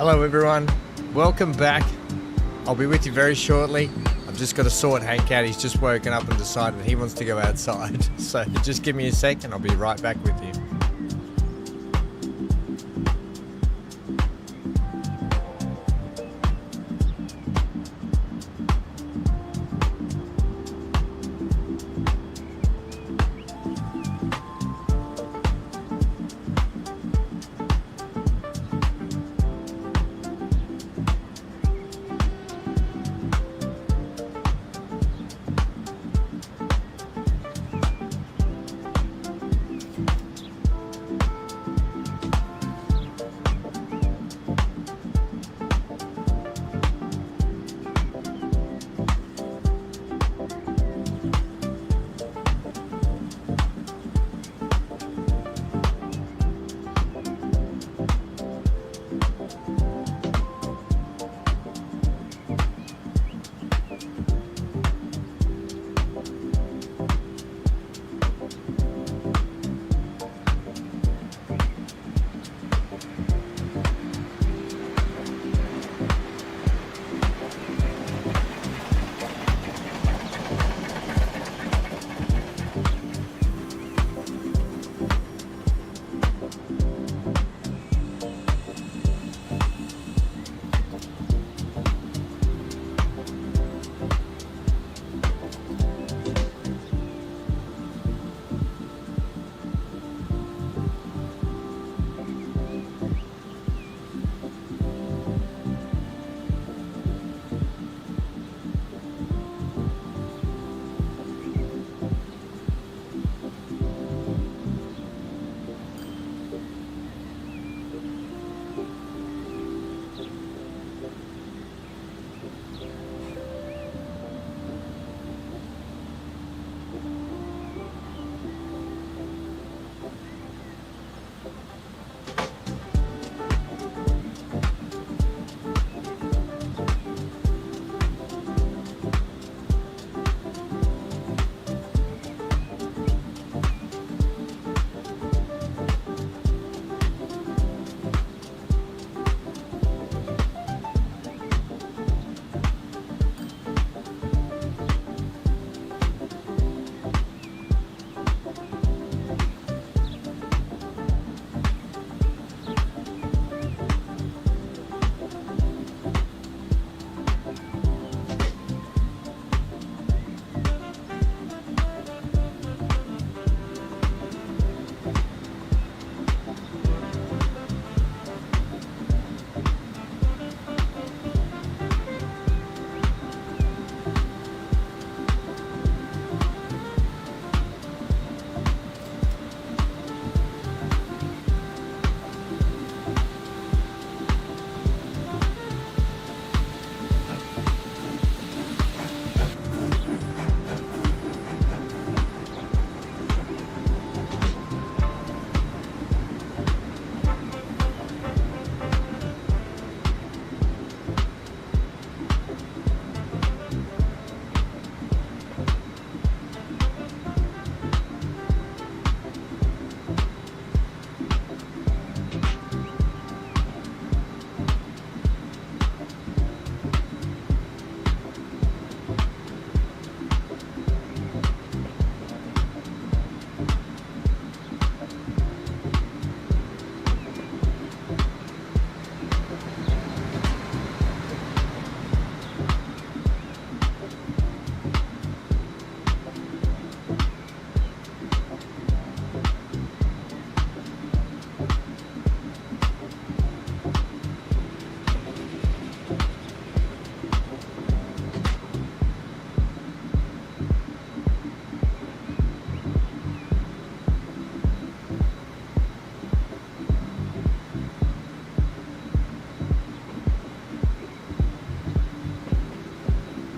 Hello everyone, welcome back. I'll be with you very shortly. I've just got to sort Hank out. He's just woken up and decided he wants to go outside. So just give me a sec and I'll be right back with you.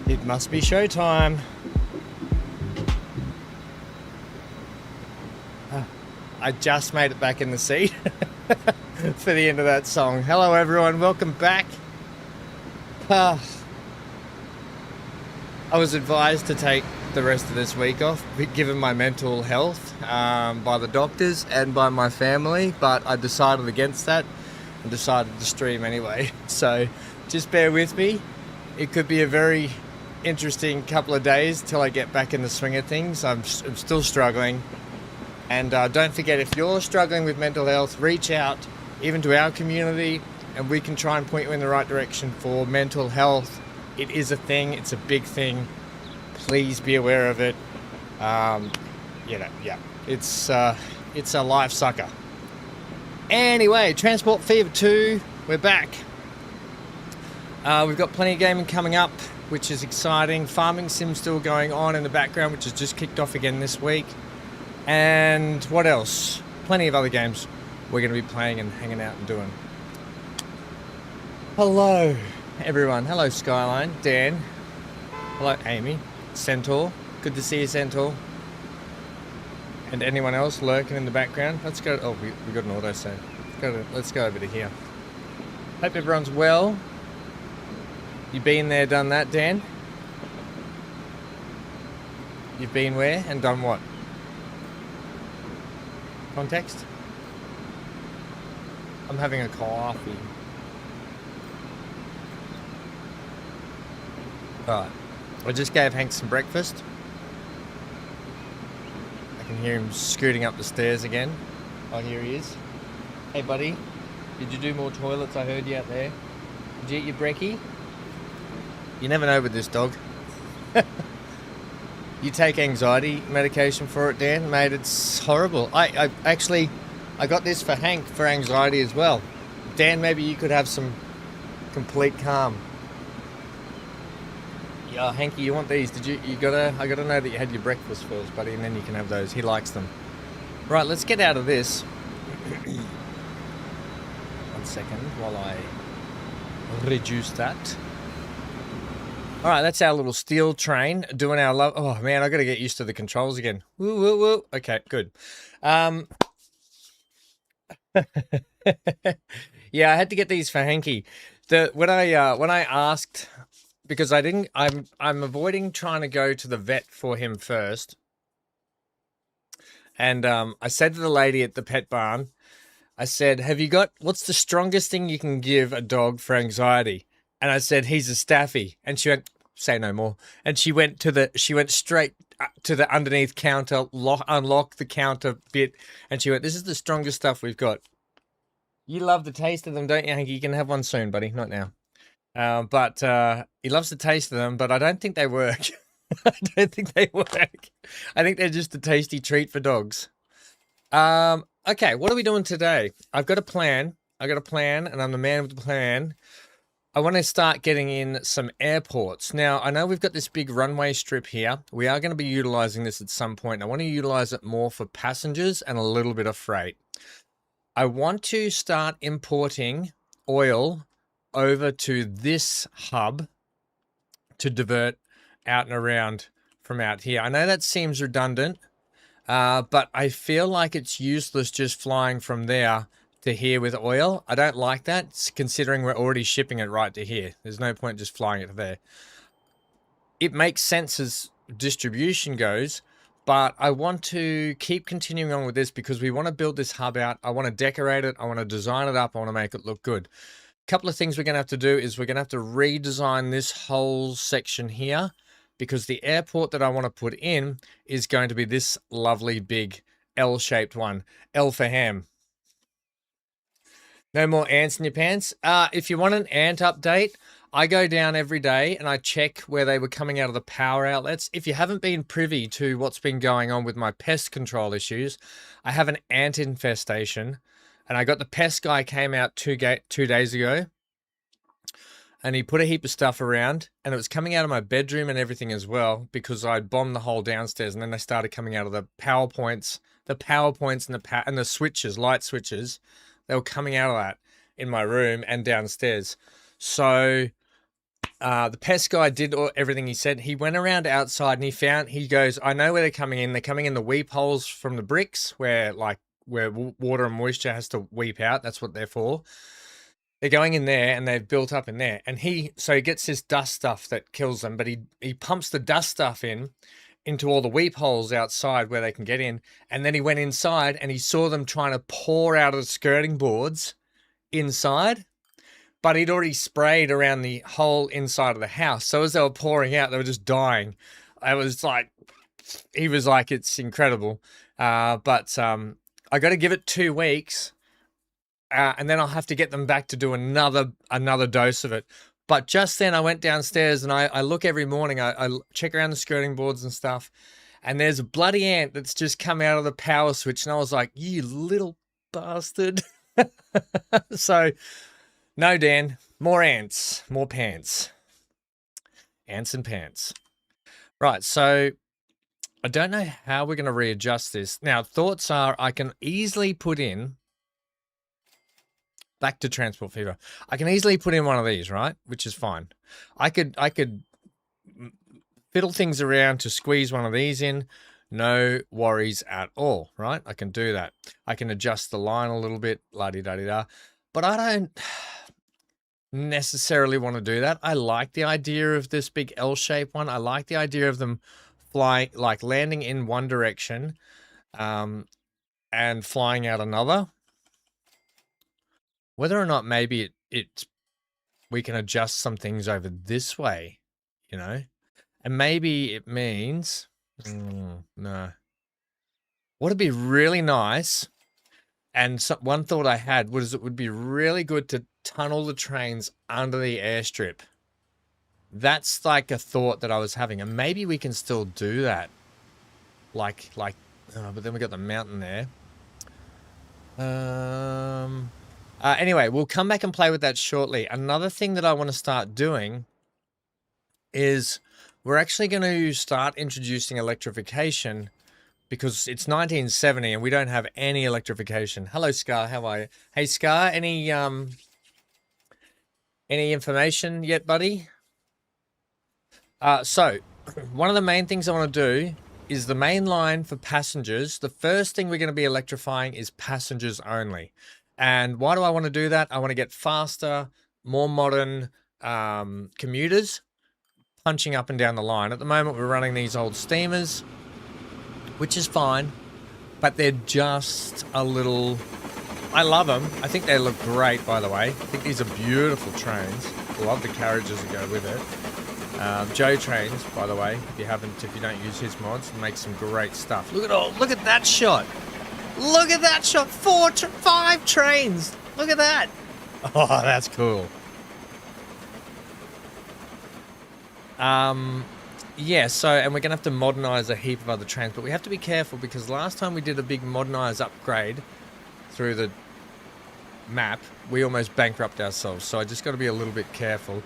It must be showtime. I just made it back in the seat for the end of that song. Hello everyone, welcome back. I was advised to take the rest of this week off, given my mental health, by the doctors and by my family, but I decided against that. and decided to stream anyway. So just bear with me. It could be a very interesting couple of days till I get back in the swing of things. I'm still struggling. And don't forget, if you're struggling with mental health, reach out even to our community and we can try and point you in the right direction for mental health. It is a thing. It's a big thing. Please be aware of it. It's a life sucker. Anyway, Transport Fever 2, we're back. We've got plenty of gaming coming up, which is exciting. Farming Sim still going on in the background, which has just kicked off again this week. And what else? Plenty of other games we're going to be playing and hanging out and doing. Hello, everyone. Hello, Skyline. Dan. Hello, Amy. Centaur. Good to see you, Centaur. And anyone else lurking in the background? Let's go. Oh, we got an autosave. Let's go over to here. Hope everyone's well. You been there, done that, Dan? You've been where and done what? Context? I'm having a coffee. Alright. I just gave Hank some breakfast. I can hear him scooting up the stairs again. Oh, here he is. Hey, buddy. Did you do more toilets? I heard you out there. Did you eat your brekkie? You never know with this dog. You take anxiety medication for it, Dan? Mate, it's horrible. I got this for Hank for anxiety as well. Dan, maybe you could have some complete calm. Yeah, Hanky, you want these? I gotta know that you had your breakfast first, buddy, and then you can have those. He likes them. Right, let's get out of this. 1 second while I reduce that. All right, that's our little steel train doing our love. Oh man, I got to get used to the controls again. Woo woo woo. Okay, good. Yeah, I had to get these for Hanky. When I asked, because I'm avoiding trying to go to the vet for him first. And I said to the lady at the pet barn, I said, what's the strongest thing you can give a dog for anxiety? And I said, he's a staffy. And she went, say no more. And she went straight to the underneath counter, unlocked the counter bit. And she went, this is the strongest stuff we've got. You love the taste of them, don't you, Hanky? You can have one soon, buddy. Not now. But he loves the taste of them, but I don't think they work. I don't think they work. I think they're just a tasty treat for dogs. Okay, what are we doing today? I've got a plan. And I'm the man with the plan. I want to start getting in some airports. Now, I know we've got this big runway strip here. We are going to be utilizing this at some point. I want to utilize it more for passengers and a little bit of freight. I want to start importing oil over to this hub to divert out and around from out here. I know that seems redundant, but I feel like it's useless just flying from there to here with oil. I don't like that, considering we're already shipping it right to here. There's no point just flying it to there. It makes sense as distribution goes, but I want to keep continuing on with this because we want to build this hub out. I want to decorate it. I want to design it up. I want to make it look good. A couple of things we're going to have to do is we're going to have to redesign this whole section here because the airport that I want to put in is going to be this lovely big L-shaped one. L for ham. No more ants in your pants. If you want an ant update, I go down every day and I check where they were coming out of the power outlets. If you haven't been privy to what's been going on with my pest control issues, I have an ant infestation. And I got the pest guy came out 2 days ago. And he put a heap of stuff around. And it was coming out of my bedroom and everything as well. Because I'd bombed the whole downstairs. And then they started coming out of the power points. The power points and the switches, light switches. They were coming out of that in my room and downstairs. So the pest guy did everything he said. He went around outside and he goes, I know where they're coming in. They're coming in the weep holes from the bricks where water and moisture has to weep out. That's what they're for. They're going in there and they've built up in there. And so he gets this dust stuff that kills them, but he pumps the dust stuff into all the weep holes outside where they can get in. And then he went inside and he saw them trying to pour out of the skirting boards inside, but he'd already sprayed around the whole inside of the house. So as they were pouring out, they were just dying. I was like, he was like, it's incredible. But I got to give it 2 weeks, and then I'll have to get them back to do another dose of it. But just then I went downstairs and I look every morning. I check around the skirting boards and stuff, and there's a bloody ant that's just come out of the power switch. And I was like, you little bastard. So, no, Dan, more ants, more pants. Ants and pants. Right, so I don't know how we're going to readjust this. Now, thoughts are I can easily put in, back to Transport Fever, I can easily put in one of these, right? Which is fine. I could fiddle things around to squeeze one of these in. No worries at all, right? I can do that. I can adjust the line a little bit, la-di-da-di-da. But I don't necessarily want to do that. I like the idea of this big L-shaped one. I like the idea of them flying, like landing in one direction and flying out another. Whether or not maybe we can adjust some things over this way, you know? And maybe it means... no. Would it be really nice? And one thought I had was it would be really good to tunnel the trains under the airstrip. That's like a thought that I was having, and maybe we can still do that. But then we got the mountain there. Anyway, we'll come back and play with that shortly. Another thing that I want to start doing is we're actually going to start introducing electrification, because it's 1970 and we don't have any electrification. Hello, Scar. How are you? Hey, Scar. Any information yet, buddy? So one of the main things I want to do is the main line for passengers. The first thing we're going to be electrifying is passengers only. And why do I want to do that? I want to get faster, more modern commuters punching up and down the line. At the moment, we're running these old steamers, which is fine, but they're just a little... I love them. I think they look great, by the way. I think these are beautiful trains. Love the carriages that go with it. Joe Trains, by the way, if you don't use his mods, makes some great stuff. Look at that shot. Look at that shot. 5 trains. Look at that. Oh, that's cool. Yeah, so, and we're going to have to modernize a heap of other trains, but we have to be careful because last time we did a big modernize upgrade through the map, we almost bankrupt ourselves. So I just got to be a little bit careful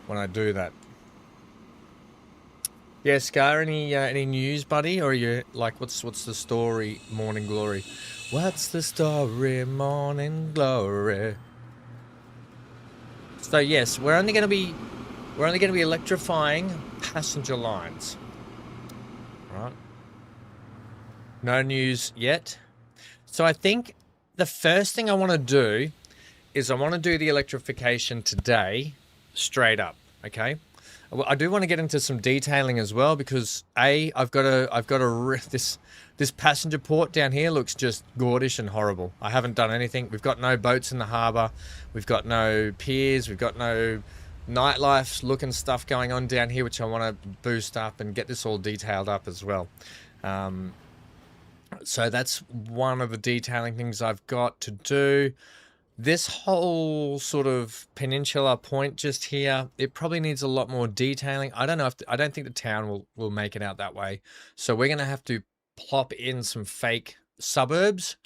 when I do that. Yeah, Scar, any news, buddy? Or are you like, what's the story, Morning Glory? What's the story, Morning Glory? So yes, we're only going to be electrifying passenger lines. Right. No news yet. So I think the first thing I want to do is I want to do the electrification today, straight up. Okay. I do want to get into some detailing as well because I've got this passenger port down here looks just gaudish and horrible. I haven't done anything. We've got no boats in the harbour. We've got no piers. We've got no nightlife looking stuff going on down here, which I want to boost up and get this all detailed up as well. So that's one of the detailing things I've got to do. This whole sort of peninsula point just here, it probably needs a lot more detailing. I don't know I don't think the town will make it out that way. So we're going to have to plop in some fake suburbs.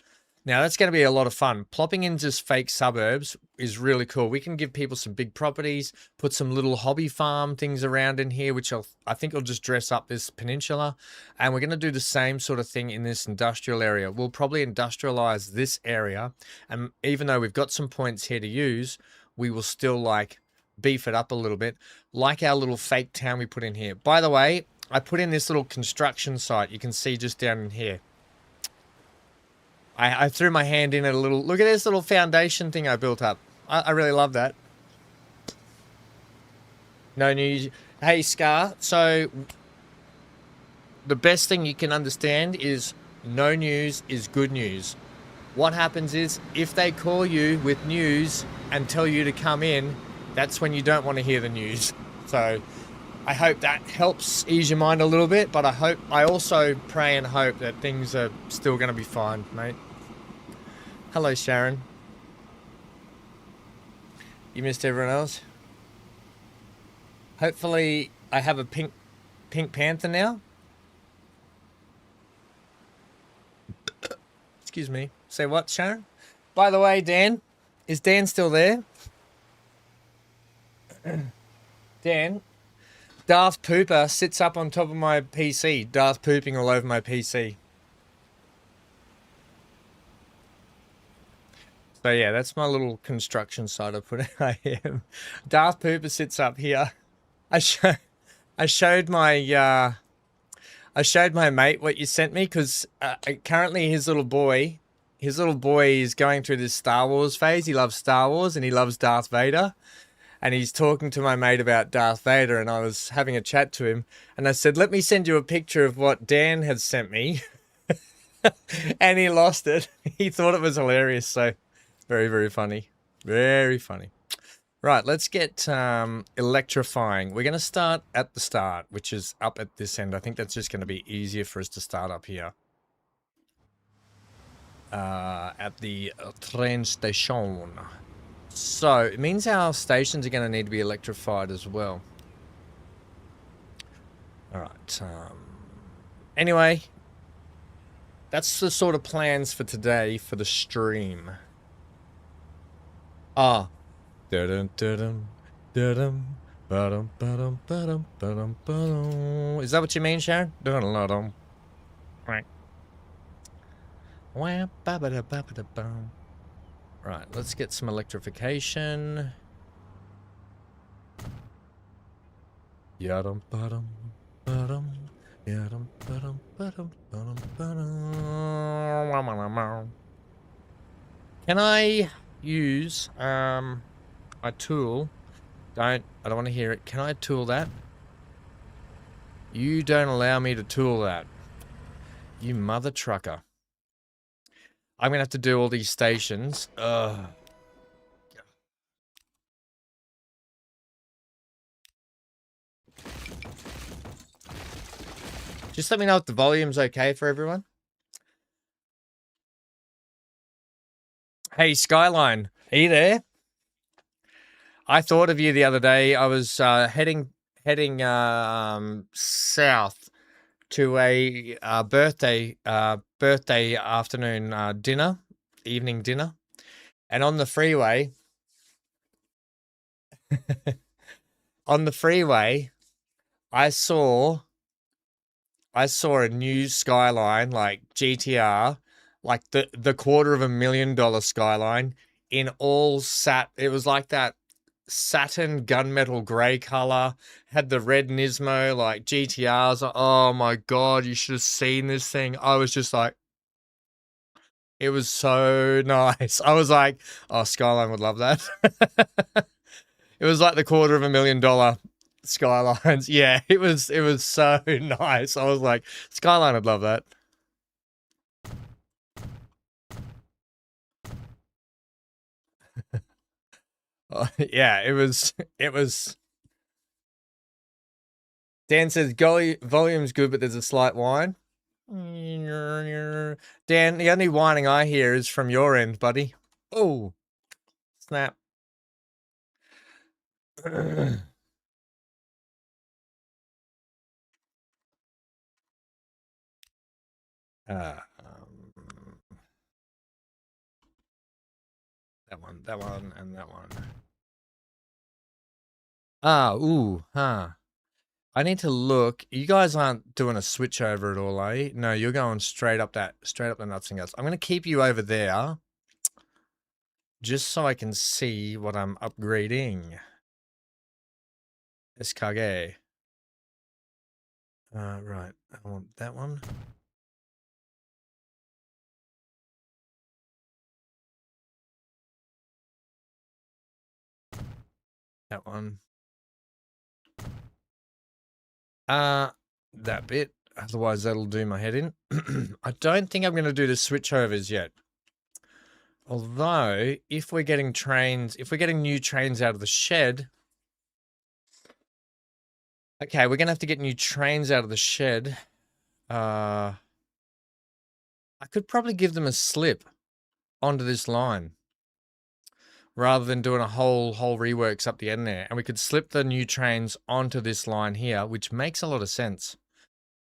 Now that's going to be a lot of fun. Plopping in just fake suburbs is really cool. We can give people some big properties, put some little hobby farm things around in here, which I think will just dress up this peninsula. And we're going to do the same sort of thing in this industrial area. We'll probably industrialize this area. And even though we've got some points here to use, we will still like beef it up a little bit, like our little fake town we put in here. By the way, I put in this little construction site. You can see just down in here. I threw my hand in it a little. Look at this little foundation thing I built up. I really love that. No news. Hey, Scar. So, the best thing you can understand is no news is good news. What happens is if they call you with news and tell you to come in, that's when you don't want to hear the news. So I hope that helps ease your mind a little bit, but I also pray and hope that things are still going to be fine, mate. Hello, Sharon. You missed everyone else? Hopefully I have a Pink Panther now. Excuse me. Say what, Sharon? By the way, Dan, is Dan still there? Dan, Darth Pooper sits up on top of my PC. Darth pooping all over my PC. So yeah, that's my little construction site I put in. I am. Darth Pooper sits up here. I showed my mate what you sent me because currently his little boy is going through this Star Wars phase. He loves Star Wars and he loves Darth Vader. And he's talking to my mate about Darth Vader, and I was having a chat to him, and I said, let me send you a picture of what Dan had sent me. And he lost it. He thought it was hilarious, so very, very funny. Very funny. Right, let's get electrifying. We're going to start at the start, which is up at this end. I think that's just going to be easier for us to start up here. At the train station. So, it means our stations are going to need to be electrified as well. Alright, anyway, that's the sort of plans for today for the stream. Ah. Is that what you mean, Sharon? Right, let's get some electrification. Can I use my tool? I don't want to hear it. Can I tool that? You don't allow me to tool that. You mother trucker. I'm gonna have to do all these stations. Ugh. Just let me know if the volume's okay for everyone. Hey, Skyline, are you there? I thought of you the other day. I was heading south to a birthday afternoon evening dinner, and on the freeway, I saw a new Skyline, like GTR, like the $250,000 Skyline in all it was like that satin gunmetal grey color, had the red Nismo, like GTRs. Oh my god, you should have seen this thing. I was just like, it was so nice. I was like, oh, Skyline would love that. It was like the $250,000 Skylines. Yeah, it was so nice. I was like, Skyline would love that. Yeah, it was. Dan says volume's good, but there's a slight whine. Dan, the only whining I hear is from your end, buddy. Oh, snap. That one, and that one. I need to look. You guys aren't doing a switch over at all, are you? No, you're going straight up the nuts and guts. I'm going to keep you over there just so I can see what I'm upgrading. SKG. Right. I want that one. That one. That bit. Otherwise, that'll do my head in. I don't think I'm going to do the switchovers yet. Although, if we're getting new trains out of the shed, okay, we're gonna have to get new trains out of the shed. I could probably give them a slip onto this line rather than doing a whole reworks up the end there. And we could slip the new trains onto this line here, which makes a lot of sense.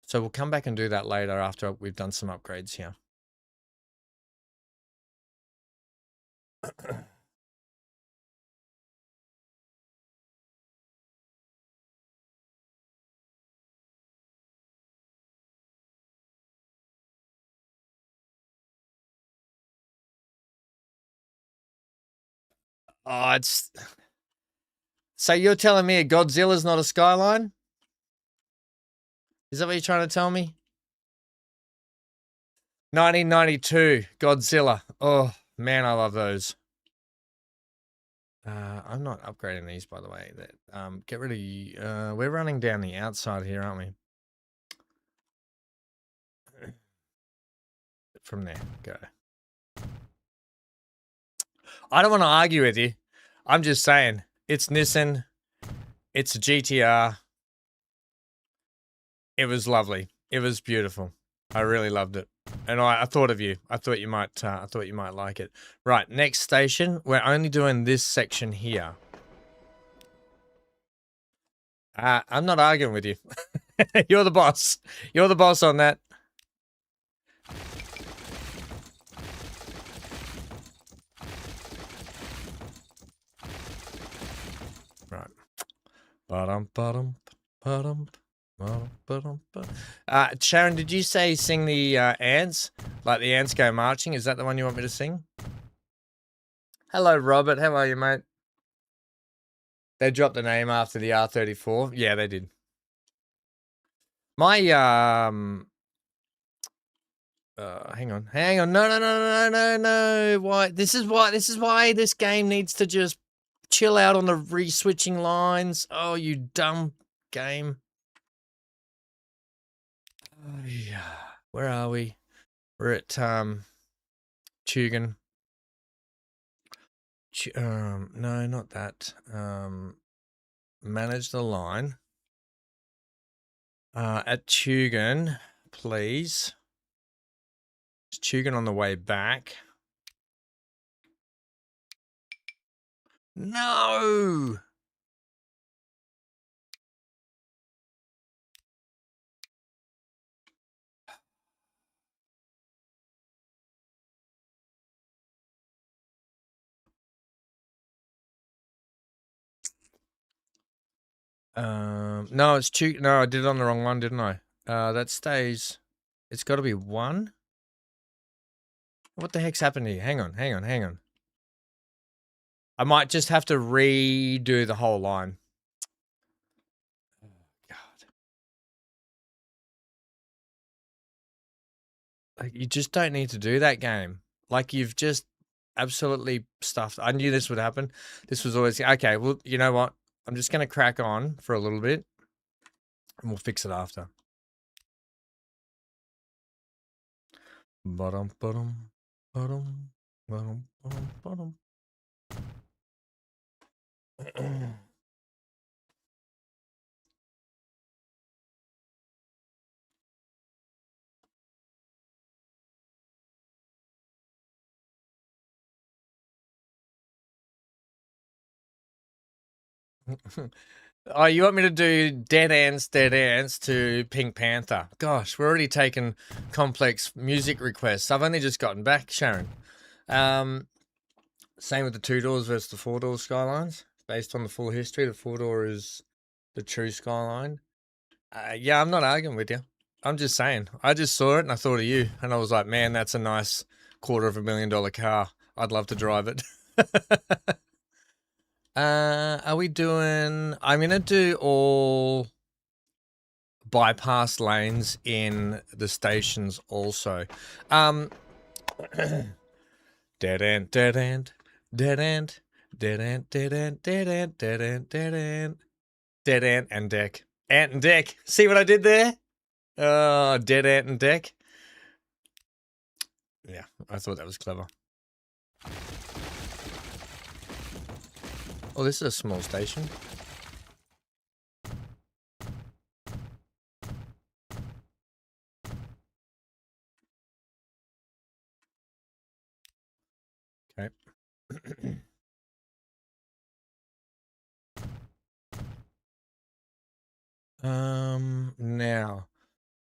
So we'll come back and do that later after we've done some upgrades here. Oh, it's... So you're telling me a Godzilla's not a skyline? Is that what you're trying to tell me? 1992, Godzilla. Oh, man, I love those. I'm not upgrading these, by the way. Get rid of you. We're running down the outside here, aren't we? From there, go. I don't want to argue with you. I'm just saying, it's Nissan. It's a GTR. It was lovely. It was beautiful. I really loved it. And I thought of you. I thought you might like it. Right, next station. We're only doing this section here. I'm not arguing with you. You're the boss. You're the boss on that. Right. Sharon, did you say sing the ants? Like the ants go marching? Is that the one you want me to sing? Hello, Robert. How are you, mate? They dropped the name after the R34. Yeah, they did. My hang on. No. Why? This is why this game needs to just chill out on the re-switching lines. Oh, you dumb game. Oh, yeah. Where are we? We're at Tugan. No, not that. Manage the line. At Tugan, please. Is Tugan on the way back? No! No, it's Tugan. No, I did it on the wrong one, didn't I? That stays. It's got to be 1. What the heck's happened here? Hang on. I might just have to redo the whole line. Oh, God. Like, you just don't need to do that game. Like, you've just absolutely stuffed. I knew this would happen. This was always... Okay, well, you know what? I'm just going to crack on for a little bit. And we'll fix it after. Bottom. Oh, you want me to do dead ants to Pink Panther? Gosh, we're already taking complex music requests. I've only just gotten back, Sharon. Same with the 2-doors versus the 4-door skylines. Based on the full history, the 4-door is the true skyline. Yeah, I'm not arguing with you. I'm just saying. I just saw it and I thought of you. And I was like, man, that's a nice $250,000 car. I'd love to drive it. Are we doing... I'm going to do all bypass lanes in the stations also. Dead end. Dead end and deck. Ant and deck. See what I did there? Oh, dead ant and deck. Yeah, I thought that was clever. Oh, this is a small station. Okay. Now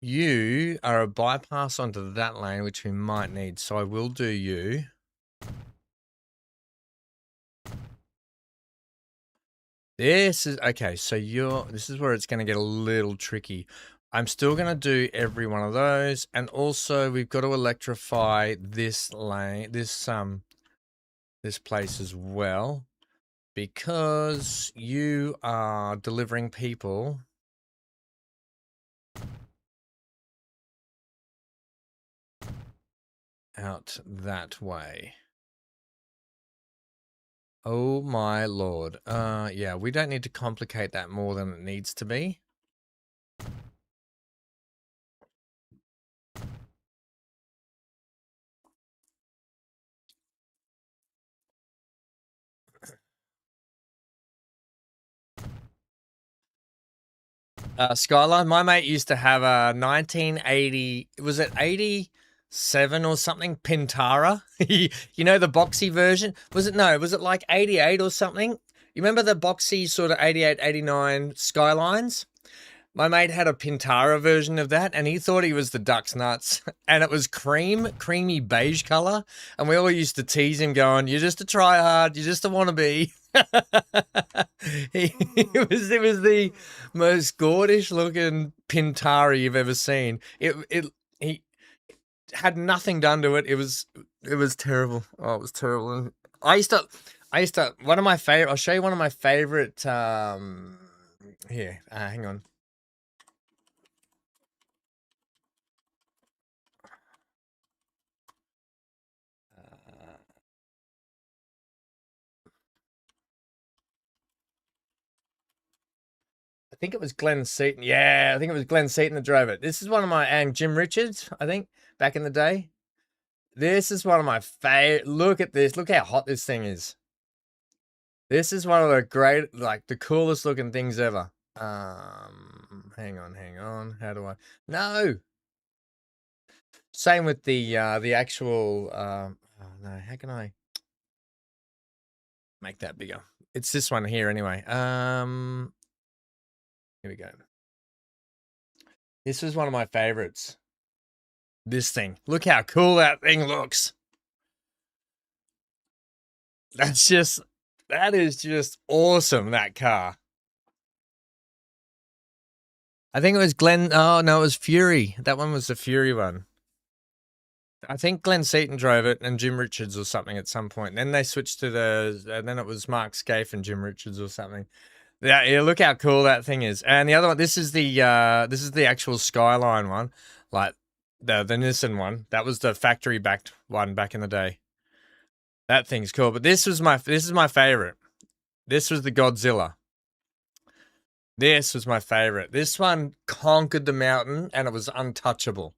you are a bypass onto that lane, which we might need. So I will do you. This is okay. So this is where it's going to get a little tricky. I'm still going to do every one of those, and also we've got to electrify this lane, this place as well, because you are delivering people out that way. Oh my lord. Yeah, we don't need to complicate that more than it needs to be. Skyline, my mate used to have a 1980, was it 87 or something, Pintara? You know, the boxy version? Was it like 88 or something? You remember the boxy sort of 88, 89 Skylines? My mate had a Pintara version of that, and he thought he was the Duck's Nuts. And it was creamy beige color. And we all used to tease him going, you're just a tryhard, you're just a wannabe. It was the most gordish looking Pintara you've ever seen. He had nothing done to it. It was terrible. Oh, it was terrible. I used to one of my favorite, I'll show you one of my favorite here, hang on. I think it was Glenn Seaton. Yeah, I think it was Glenn Seaton that drove it. This is one of my, and Jim Richards, I think, back in the day. This is one of my favorite. Look at this. Look how hot this thing is. This is one of the great, like the coolest looking things ever. Hang on. How do I? No. Same with the actual. Oh no, how can I make that bigger? It's this one here anyway. Here we go. This was one of my favorites. This thing. Look how cool that thing looks. That is just awesome, that car. I think it was oh no, it was Fury. That one was the Fury one. I think Glenn Seaton drove it and Jim Richards or something at some point. Then they switched to and then it was Mark Scaife and Jim Richards or something. Yeah, look how cool that thing is. And the other one, this is the actual Skyline one, like the Nissan one. That was the factory backed one back in the day. That thing's cool. But this is my favorite. This was the Godzilla. This was my favorite. This one conquered the mountain and it was untouchable.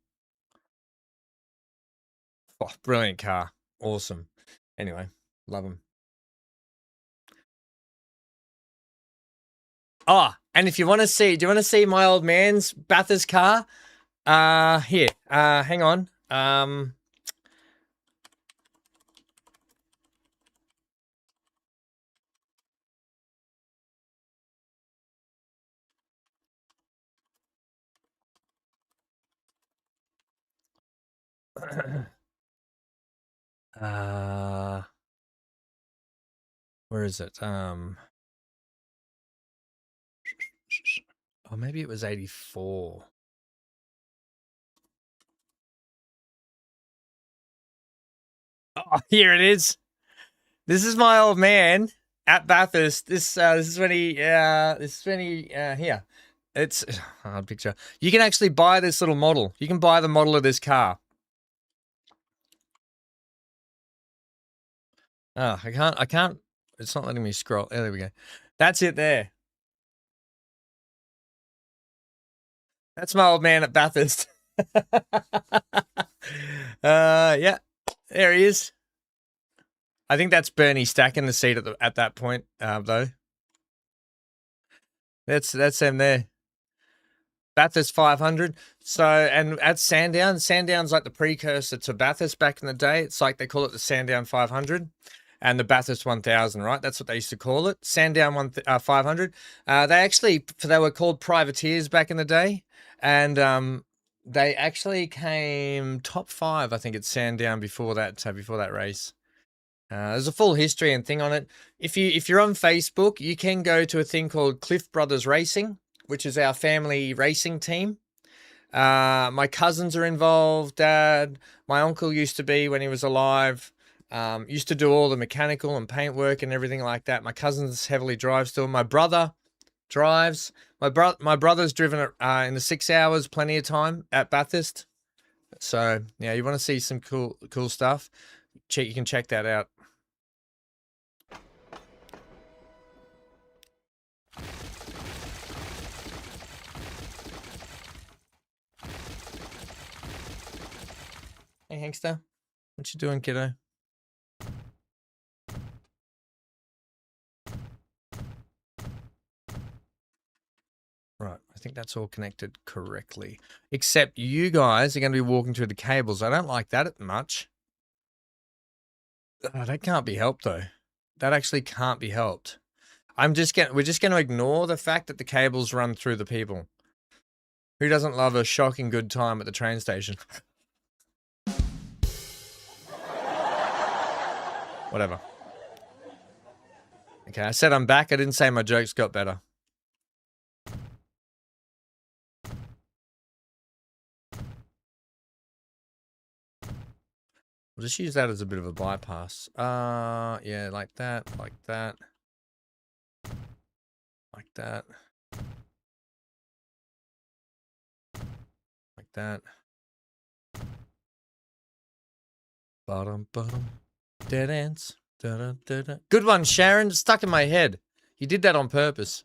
Oh, brilliant car. Awesome. Anyway, love them. Oh, and if you want to see, do you want to see my old man's Bathurst car? Here. Hang on. Where is it? Oh, maybe it was 84. Oh, here it is. This is my old man at Bathurst. This is when he here. It's hard picture. You can actually buy this little model. You can buy the model of this car. Oh, I can't. It's not letting me scroll. Oh, there we go. That's it there. That's my old man at Bathurst. Yeah. There he is. I think that's Bernie stacking the seat at that point, though. That's them there. Bathurst 500. So, and at Sandown's like the precursor to Bathurst back in the day. It's like they call it the Sandown 500 and the Bathurst 1000, right? That's what they used to call it. Sandown 500. They were called privateers back in the day. And they actually came top 5, I think, at Sandown before that race. There's a full history and thing on it. If you're on Facebook, you can go to a thing called Cliff Brothers Racing, which is our family racing team. My cousins are involved. Dad, my uncle used to be when he was alive. Used to do all the mechanical and paint work and everything like that. My cousins heavily drive still. My brother drives. My brother's driven it in the 6 hours, plenty of time at Bathurst. So yeah, you want to see some cool stuff? You can check that out. Hey, Hankster. What you doing, kiddo? Right, I think that's all connected correctly. Except you guys are going to be walking through the cables. I don't like that much. That can't be helped, though. That actually can't be helped. We're just going to ignore the fact that the cables run through the people. Who doesn't love a shocking good time at the train station? Whatever. Okay, I said I'm back. I didn't say my jokes got better. We'll just use that as a bit of a bypass. Yeah, like that, like that. Like that. Like that. Bottom. Dead ends. Da-da-da-da. Good one, Sharon. It's stuck in my head. You did that on purpose.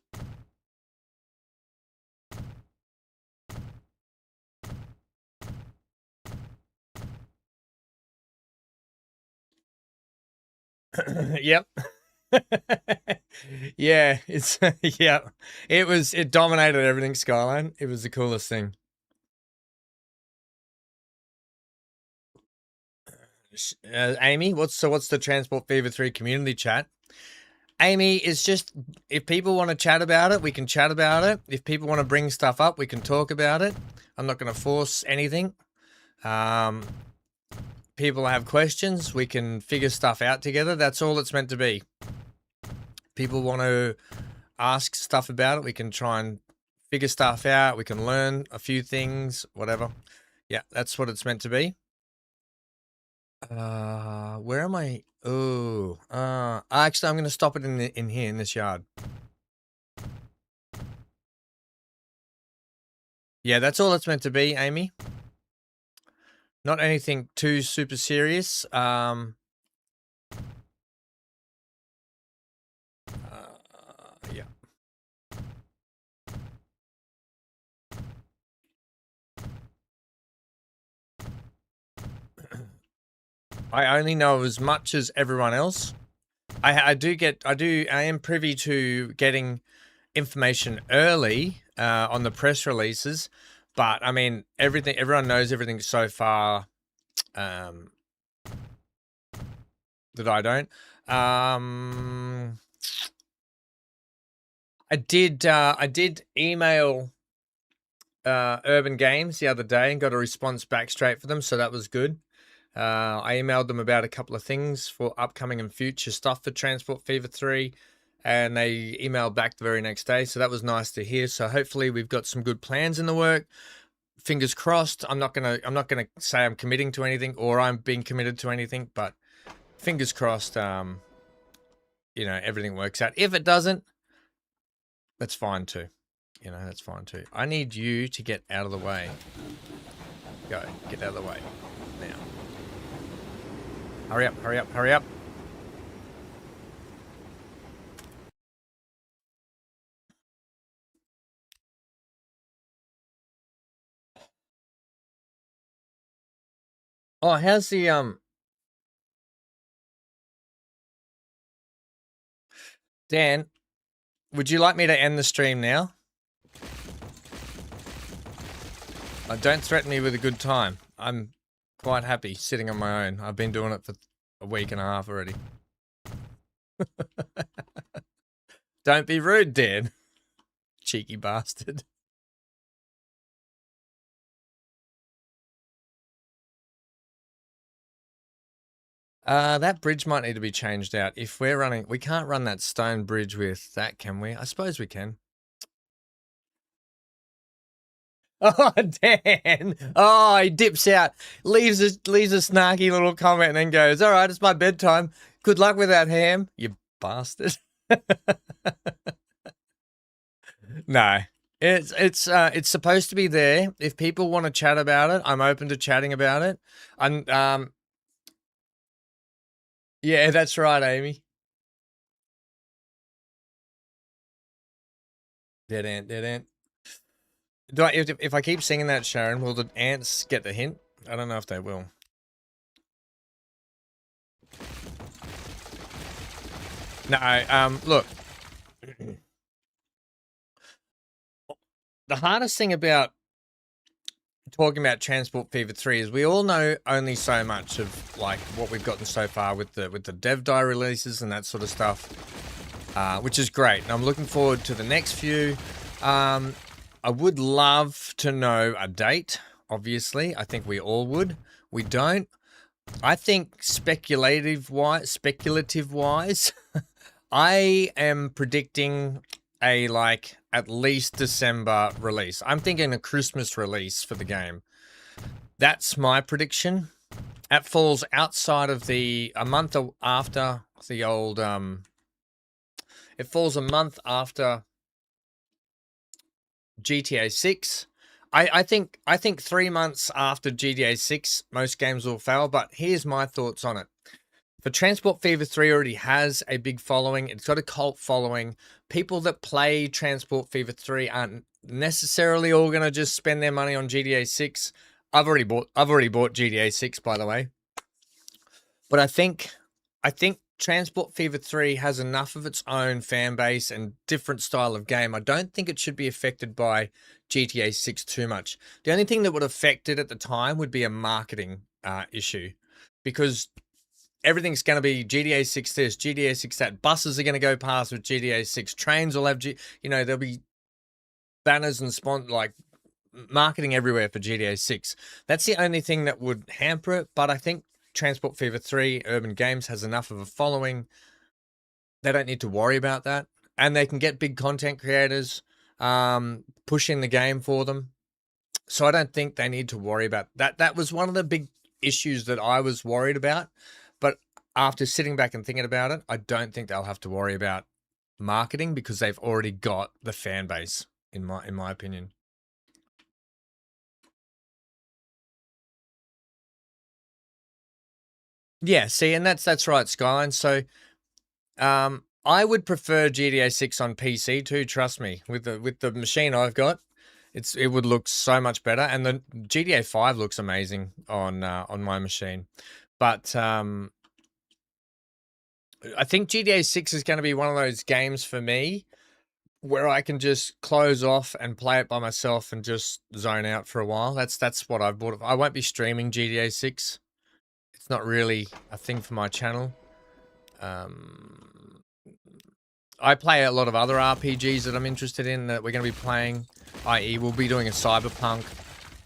Yep. Yeah, yeah. It dominated everything, Skyline. It was the coolest thing. Amy, what's the Transport Fever 3 community chat? Amy, is just, if people want to chat about it, we can chat about it. If people want to bring stuff up, we can talk about it. I'm not going to force anything. People have questions, we can figure stuff out together. That's all it's meant to be. People want to ask stuff about it, we can try and figure stuff out. We can learn a few things, whatever. Yeah, that's what it's meant to be. Where am I? Oh, actually, I'm going to stop it in here in this yard. Yeah, that's all it's meant to be, Amy. Not anything too super serious. Yeah. I only know as much as everyone else. I am privy to getting information early on the press releases, but I mean everyone knows everything so far that I don't. I did email Urban Games the other day and got a response back straight for them, so that was good. I emailed them about a couple of things for upcoming and future stuff for Transport Fever 3, and they emailed back the very next day, so that was nice to hear. So hopefully we've got some good plans in the work. Fingers crossed. I'm not gonna say I'm committing to anything or I'm being committed to anything, but fingers crossed. Everything works out. If it doesn't, that's fine too. That's fine too. I need you to get out of the way. Go, get out of the way now. Hurry up, hurry up, hurry up. Oh, how's the Dan, would you like me to end the stream now? Don't threaten me with a good time. I'm quite happy sitting on my own. I've been doing it for a week and a half already. Don't be rude, Dan. Cheeky bastard. That bridge might need to be changed out. If we're running, we can't run that stone bridge with that, can we? I suppose we can. Oh, Dan. Oh, he dips out, leaves a snarky little comment and then goes, all right, it's my bedtime. Good luck with that ham, you bastard. No. It's supposed to be there. If people want to chat about it, I'm open to chatting about it. Yeah, that's right, Amy. Dead ant, dead ant. If I keep singing that, Sharon, will the ants get the hint? I don't know if they will. No, look. The hardest thing about talking about Transport Fever 3 is we all know only so much of like what we've gotten so far with the dev die releases and that sort of stuff, which is great. And I'm looking forward to the next few. I would love to know a date, obviously. I think we all would. We don't. I think speculative wise, I am predicting a like at least December release. I'm thinking a Christmas release for the game. That's my prediction. That falls outside of a month after the old it falls a month after GTA 6. I think 3 months after GTA 6 most games will fail, but here's my thoughts on it. For Transport Fever 3 already has a big following. It's got a cult following. People that play Transport Fever 3 aren't necessarily all going to just spend their money on GTA 6. I've already bought GTA 6, by the way. But I think Transport Fever 3 has enough of its own fan base and different style of game. I don't think it should be affected by GTA 6 too much. The only thing that would affect it at the time would be a marketing issue, because everything's going to be GTA 6 this, GTA 6 that. Buses are going to go past with GTA 6. Trains will have, there'll be banners and like marketing everywhere for GTA 6. That's the only thing that would hamper it. But I think Transport Fever 3 Urban Games has enough of a following. They don't need to worry about that. And they can get big content creators pushing the game for them. So I don't think they need to worry about that. That was one of the big issues that I was worried about. But after sitting back and thinking about it, I don't think they'll have to worry about marketing because they've already got the fan base, in my opinion. Yeah, see, and that's right, Skyline. So I would prefer GTA 6 on PC too, trust me. With the machine I've got, it would look so much better, and the GTA 5 looks amazing on my machine. But I think GTA 6 is going to be one of those games for me where I can just close off and play it by myself and just zone out for a while. That's what I've bought. I won't be streaming GTA 6. It's not really a thing for my channel. I play a lot of other RPGs that I'm interested in that we're going to be playing, i.e. we'll be doing a Cyberpunk.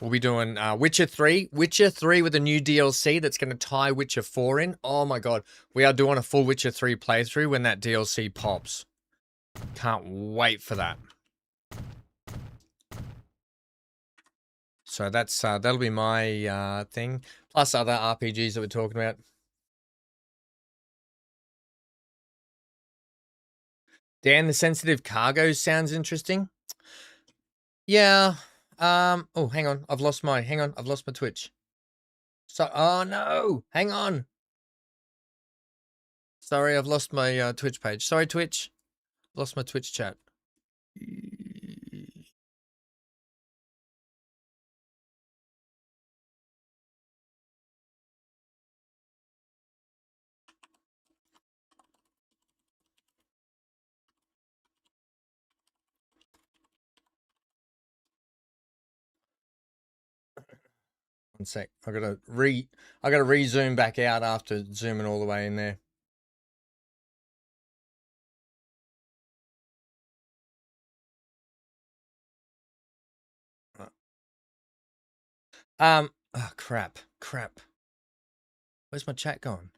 We'll be doing Witcher 3. Witcher 3 with a new DLC that's going to tie Witcher 4 in. Oh my god. We are doing a full Witcher 3 playthrough when that DLC pops. Can't wait for that. So that's that'll be my thing. Plus other RPGs that we're talking about. Dan, the sensitive cargo sounds interesting. Yeah. Oh, hang on. I've lost my Twitch. So, oh no. Hang on. Sorry, I've lost my Twitch page. Sorry, Twitch. Lost my Twitch chat. One sec. I gotta re-zoom back out after zooming all the way in there. Oh, crap. Where's my chat gone?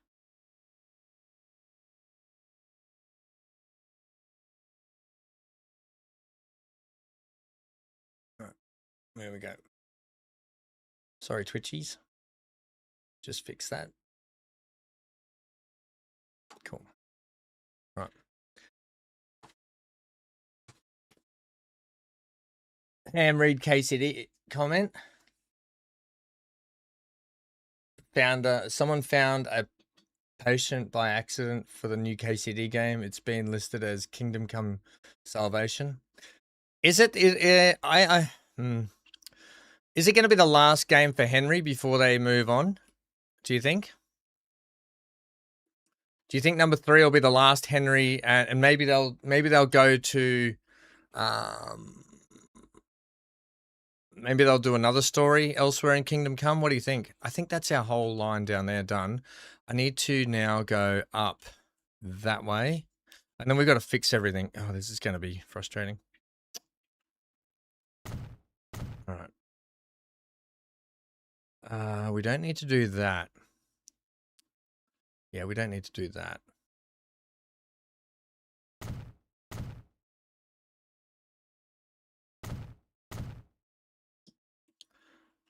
Right, there we go. Sorry, Twitchies. Just fix that. Cool. Right. Ham read KCD comment. Someone found a patient by accident for the new KCD game. It's been listed as Kingdom Come Salvation. Is it? Is it going to be the last game for Henry before they move on? Do you think? Do you think number 3 will be the last Henry, and maybe they'll go to, maybe they'll do another story elsewhere in Kingdom Come? What do you think? I think that's our whole line down there done. I need to now go up that way, and then we've got to fix everything. Oh, this is going to be frustrating. All right. We don't need to do that. Yeah, we don't need to do that.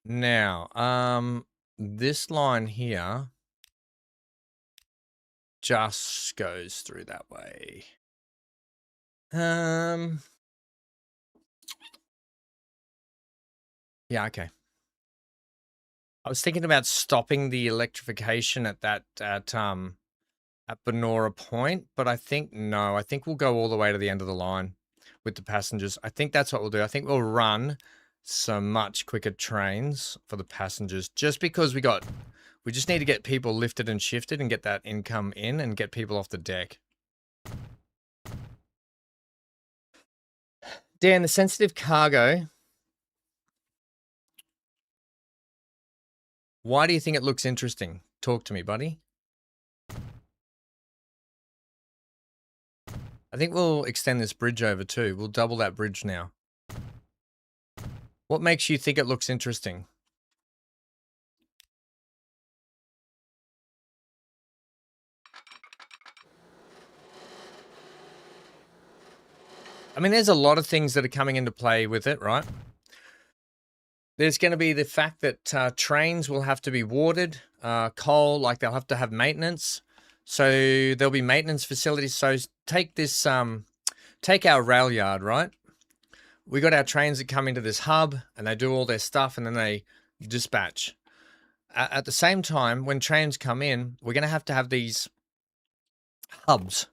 Now, this line here just goes through that way. Yeah, okay. I was thinking about stopping the electrification at that at Benora Point, but I think no. I think we'll go all the way to the end of the line with the passengers. I think that's what we'll do. I think we'll run some much quicker trains for the passengers, just because we just need to get people lifted and shifted and get that income in and get people off the deck. Dan, the sensitive cargo. Why do you think it looks interesting? Talk to me, buddy. I think we'll extend this bridge over too. We'll double that bridge now. What makes you think it looks interesting? I mean, there's a lot of things that are coming into play with it, right? There's going to be the fact that trains will have to be watered, coal, like they'll have to have maintenance. So there'll be maintenance facilities. So take this, take our rail yard, right? We got our trains that come into this hub and they do all their stuff and then they dispatch. At the same time, when trains come in, we're going to have these hubs,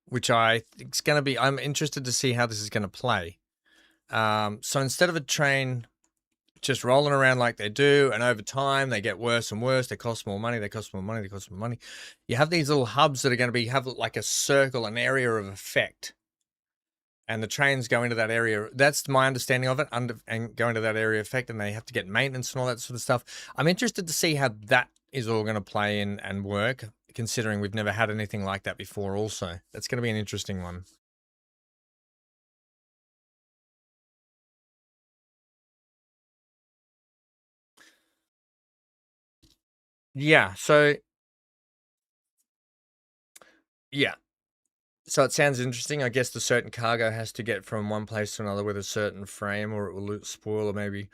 which I think is going to be, I'm interested to see how this is going to play. So instead of a train just rolling around like they do, and over time they get worse and worse, they cost more money, you have these little hubs that are going to have like a circle, an area of effect. And the trains go into that area. That's my understanding of it, and go into that area of effect, and they have to get maintenance and all that sort of stuff. I'm interested to see how that is all going to play in and work, considering we've never had anything like that before also. That's going to be an interesting one. Yeah, so... yeah. So it sounds interesting. I guess the certain cargo has to get from one place to another with a certain frame, or it will spoil, or maybe...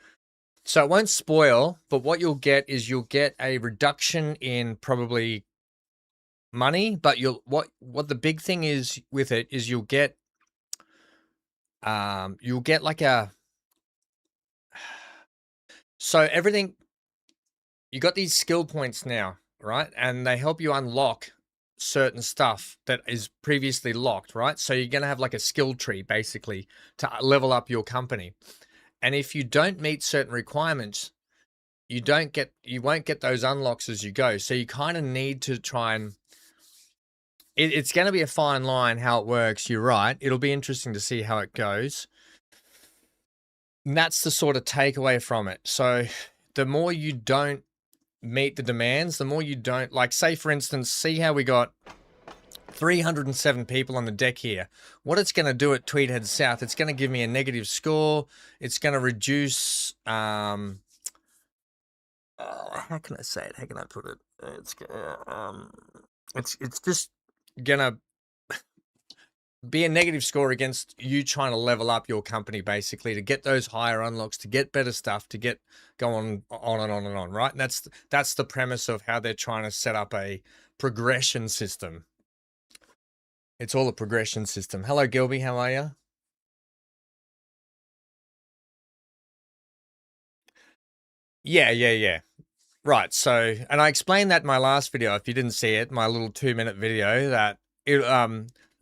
So it won't spoil, but what you'll get is you'll get a reduction in probably money, but what the big thing is with it is you'll get like a... So everything... You got these skill points now, right? And they help you unlock certain stuff that is previously locked, right? So you're going to have like a skill tree basically to level up your company. And if you don't meet certain requirements, you won't get those unlocks as you go. So you kind of need to try and... It's going to be a fine line how it works. You're right. It'll be interesting to see how it goes. And that's the sort of takeaway from it. So the more you don't meet the demands, the more you don't, like, say for instance, see how we got 307 people on the deck here. What it's going to do at Tweed Heads South, it's going to give me a negative score. It's going to reduce, how can I say it? How can I put it? It's just going to be a negative score against you trying to level up your company, basically, to get those higher unlocks, to get better stuff, to get go on and on, right? And that's the premise of how they're trying to set up a progression system. It's all a progression system. Hello, Gilby. How are you? Yeah. Right. So, and I explained that in my last video. If you didn't see it, my little 2-minute video, that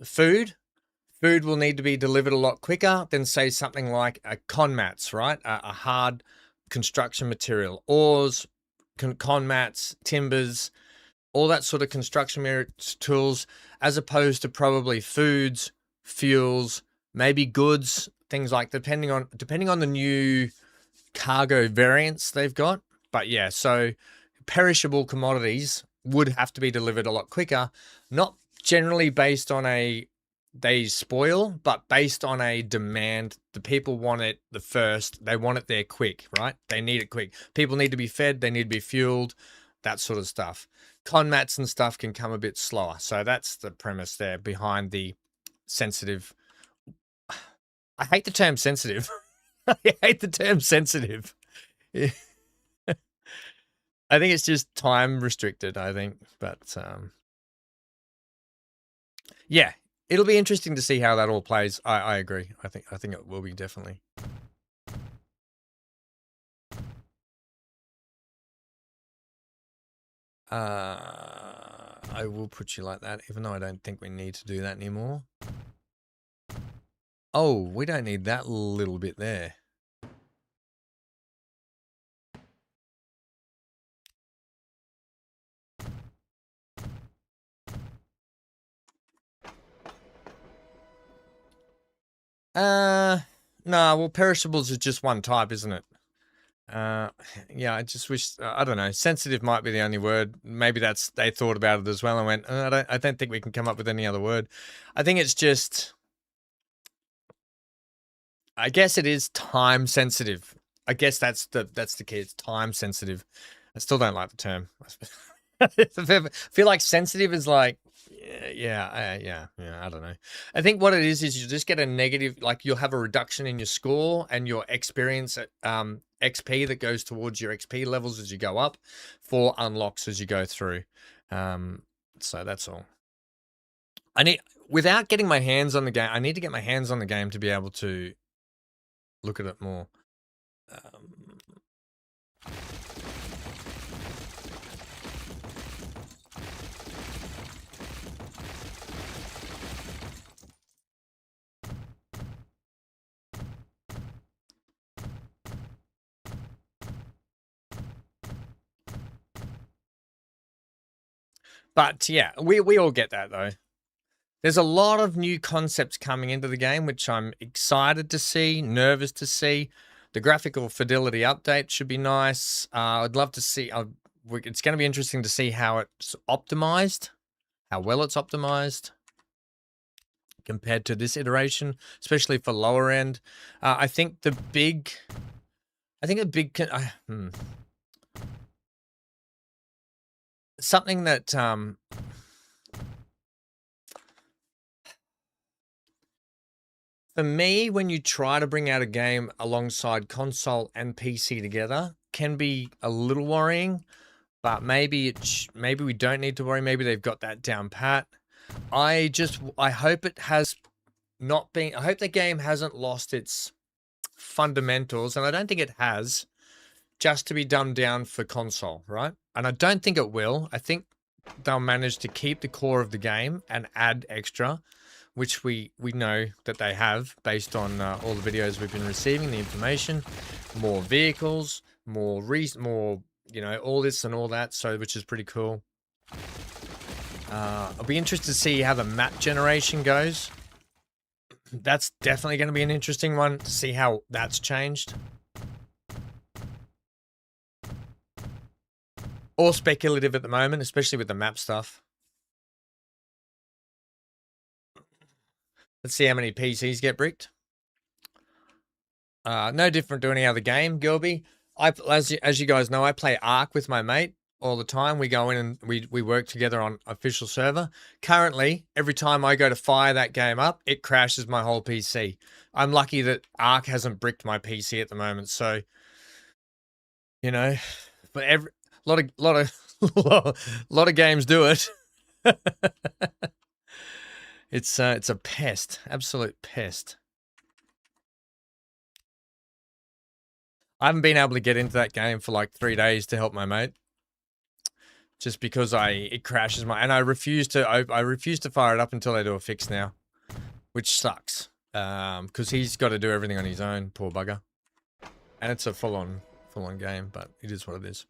food will need to be delivered a lot quicker than, say, something like a con mats, right? A hard construction material, oars, con mats, timbers, all that sort of construction tools, as opposed to probably foods, fuels, maybe goods, things like, depending on the new cargo variants they've got. But yeah, so perishable commodities would have to be delivered a lot quicker, not generally based on they spoil, but based on a demand. The people want it the first. They want it there quick, right? They need it quick. People need to be fed. They need to be fueled, that sort of stuff. Con mats and stuff can come a bit slower. So that's the premise there behind the sensitive. I hate the term sensitive. I hate the term sensitive. I think it's just time restricted, I think. But yeah, it'll be interesting to see how that all plays. I agree. I think it will be, definitely. I will put you like that, even though I don't think we need to do that anymore. Oh, we don't need that little bit there. No, well, perishables is just one type, isn't it? Yeah, I just wish, I don't know, sensitive might be the only word. Maybe they thought about it as well and went, I don't think we can come up with any other word. I think it's just, I guess it is time sensitive. I guess that's the key. It's time sensitive. I still don't like the term. I feel like sensitive is like, yeah, I don't know. I think what it is you just get a negative, like you'll have a reduction in your score and your experience at XP that goes towards your XP levels as you go up, for unlocks as you go through. So that's all. Without getting my hands on the game, I need to get my hands on the game to be able to look at it more. But yeah, we all get that though. There's a lot of new concepts coming into the game, which I'm excited to see, nervous to see. The graphical fidelity update should be nice. I'd love to see, it's going to be interesting to see how it's optimized, how well it's optimized compared to this iteration, especially for lower end. I think the big something that for me, when you try to bring out a game alongside console and PC together, can be a little worrying. But maybe we don't need to worry. Maybe they've got that down pat. I hope it has not been. I hope the game hasn't lost its fundamentals, and I don't think it has, just to be dumbed down for console, right? And I don't think it will. I think they'll manage to keep the core of the game and add extra, which we know that they have based on all the videos we've been receiving, the information, more vehicles, more, you know, all this and all that, so which is pretty cool. I'll be interested to see how the map generation goes. That's definitely going to be an interesting one to see how that's changed. All speculative at the moment, especially with the map stuff. Let's see how many PCs get bricked. No different to any other game, Gilby. As you guys know, I play Ark with my mate all the time. We go in and we work together on official server. Currently, every time I go to fire that game up, it crashes my whole PC. I'm lucky that Ark hasn't bricked my PC at the moment, so you know, but every lot of games do it. It's a pest, absolute pest. I haven't been able to get into that game for like 3 days to help my mate, just because it crashes and I refuse to fire it up until they do a fix now, which sucks. Because he's got to do everything on his own, poor bugger, and it's a full on game, but it is what it is.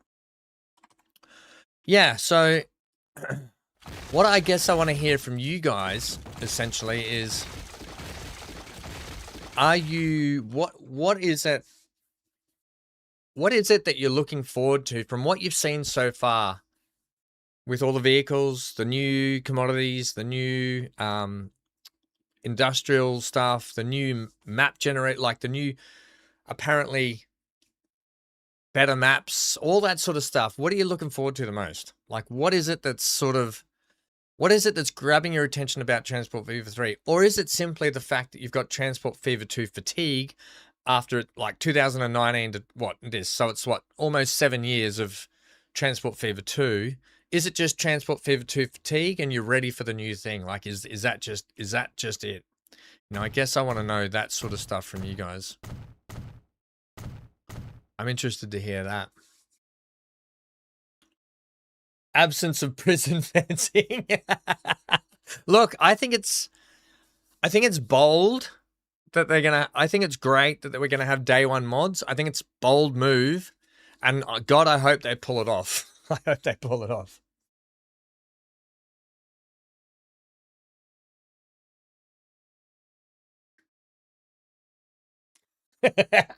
Yeah, so what I guess I want to hear from you guys essentially is, what is it? What is it that you're looking forward to from what you've seen so far with all the vehicles, the new commodities, the new industrial stuff, the new map like the new apparently better maps, all that sort of stuff? What are you looking forward to the most? Like, what is it that's grabbing your attention about Transport Fever 3? Or is it simply the fact that you've got Transport Fever 2 fatigue after like 2019 to what it is? So it's almost 7 years of Transport Fever 2. Is it just Transport Fever 2 fatigue and you're ready for the new thing? Like, is that just it? I guess I want to know that sort of stuff from you guys. I'm interested to hear that. Absence of prison fencing. Look, I think it's bold that I think it's great that we're gonna have day one mods. I think it's bold move, and God, I hope they pull it off. I hope they pull it off.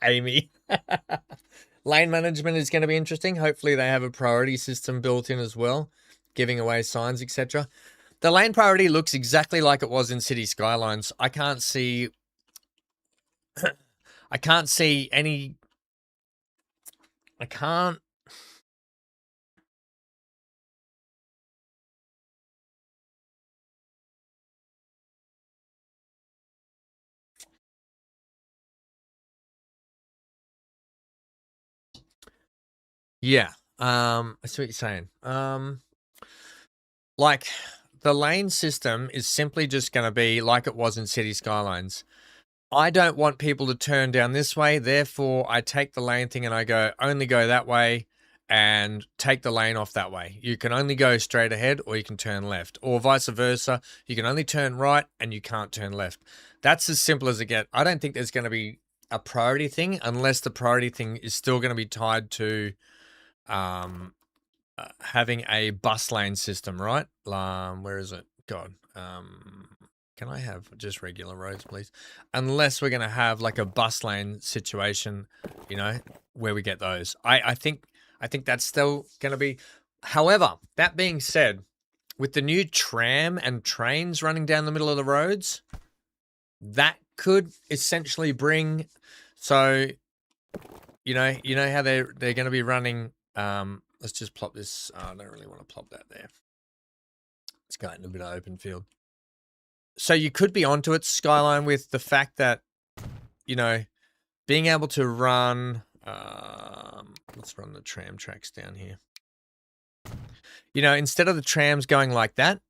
Amy. Lane management is going to be interesting. Hopefully they have a priority system built in as well, giving away signs, etc. The lane priority looks exactly like it was in City Skylines. I can't see any. I can't. Yeah. I see what you're saying. Like, the lane system is simply just going to be like it was in City Skylines. I don't want people to turn down this way, therefore I take the lane thing and I only go that way and take the lane off that way. You can only go straight ahead or you can turn left, or vice versa. You can only turn right and you can't turn left. That's as simple as it gets. I don't think there's going to be a priority thing unless the priority thing is still going to be tied to having a bus lane system, right? Where is it? God. Can I have just regular roads, please? Unless we're going to have like a bus lane situation, where we get those. I think that's still going to be. However, that being said, with the new tram and trains running down the middle of the roads, that could essentially bring. So, you know how they're going to be running. Let's just plop this. I don't really want to plop that there. Let's go in a bit of open field. So you could be onto it, Skyline, with the fact that, being able to run, let's run the tram tracks down here. Instead of the trams going like that,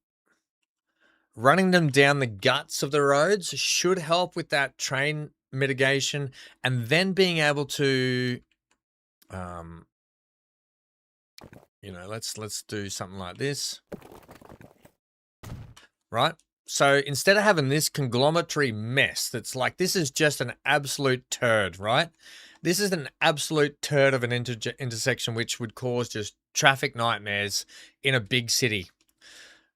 running them down the guts of the roads should help with that train mitigation, and then being able to, let's do something like this, right? So instead of having this conglomeratory mess that's like, this is just an absolute turd, right? This is an absolute turd of an intersection which would cause just traffic nightmares in a big city.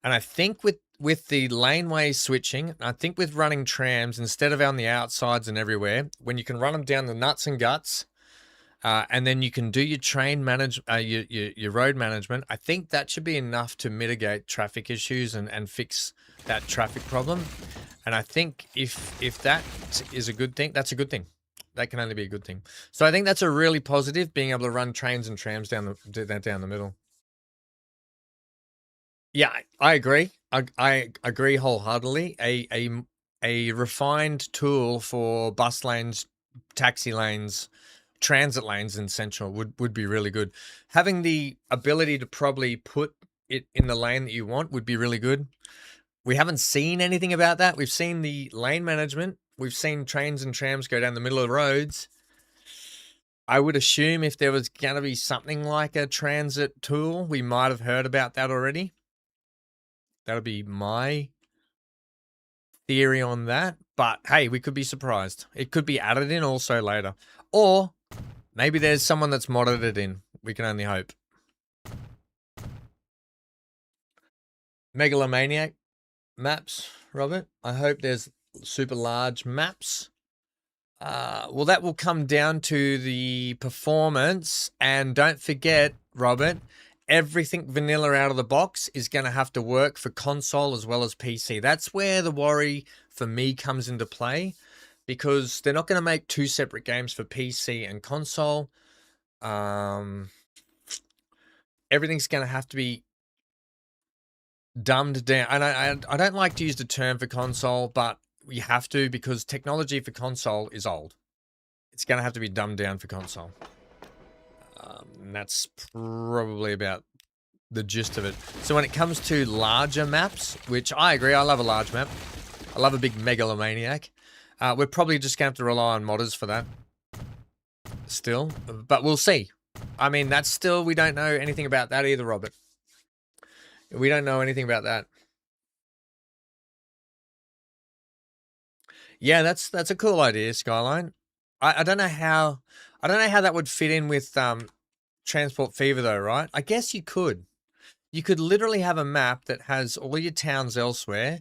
And I think with the laneway switching, I think with running trams instead of on the outsides and everywhere, when you can run them down the nuts and guts, and then you can do your your road management. I think that should be enough to mitigate traffic issues and fix that traffic problem. And I think if that is a good thing, that's a good thing. That can only be a good thing. So I think that's a really positive, being able to run trains and trams down the middle. Yeah, I agree. I agree wholeheartedly. A refined tool for bus lanes, taxi lanes, transit lanes in Central would be really good. Having the ability to probably put it in the lane that you want would be really good. We haven't seen anything about that. We've seen the lane management. We've seen trains and trams go down the middle of the roads. I would assume if there was going to be something like a transit tool, we might have heard about that already. That'll be my theory on that. But hey, we could be surprised. It could be added in also later. Or maybe there's someone that's modded it in. We can only hope. Megalomaniac maps, Robert. I hope there's super large maps. Well, that will come down to the performance. And don't forget, Robert, everything vanilla out of the box is going to have to work for console as well as PC. That's where the worry for me comes into play, because they're not going to make two separate games for PC and console. Everything's going to have to be dumbed down. And I don't like to use the term for console, but we have to, because technology for console is old. It's going to have to be dumbed down for console. And that's probably about the gist of it. So when it comes to larger maps, which I agree, I love a large map. I love a big megalomaniac. We're probably just going to have to rely on modders for that still, but we'll see. I mean, that's still, we don't know anything about that either, Robert. We don't know anything about that. Yeah, that's a cool idea, Skyline. I don't know how that would fit in with Transport Fever though, right? I guess you could. You could literally have a map that has all your towns elsewhere,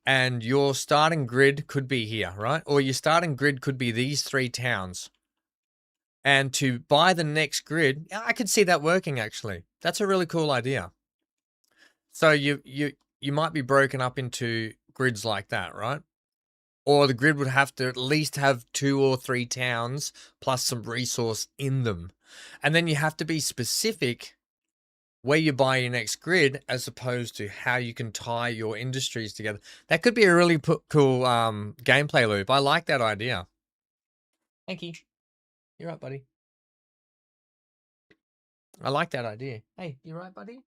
and your starting grid could be here, right? Or your starting grid could be these 3 towns. And to buy the next grid, I could see that working actually. That's a really cool idea. So you might be broken up into grids like that, right? Or the grid would have to at least have 2 or 3 towns plus some resource in them. And then you have to be specific where you buy your next grid, as opposed to how you can tie your industries together. That could be a really cool gameplay loop. I like that idea. Thank you. You're right, buddy. I like that idea. Hey, you right, buddy?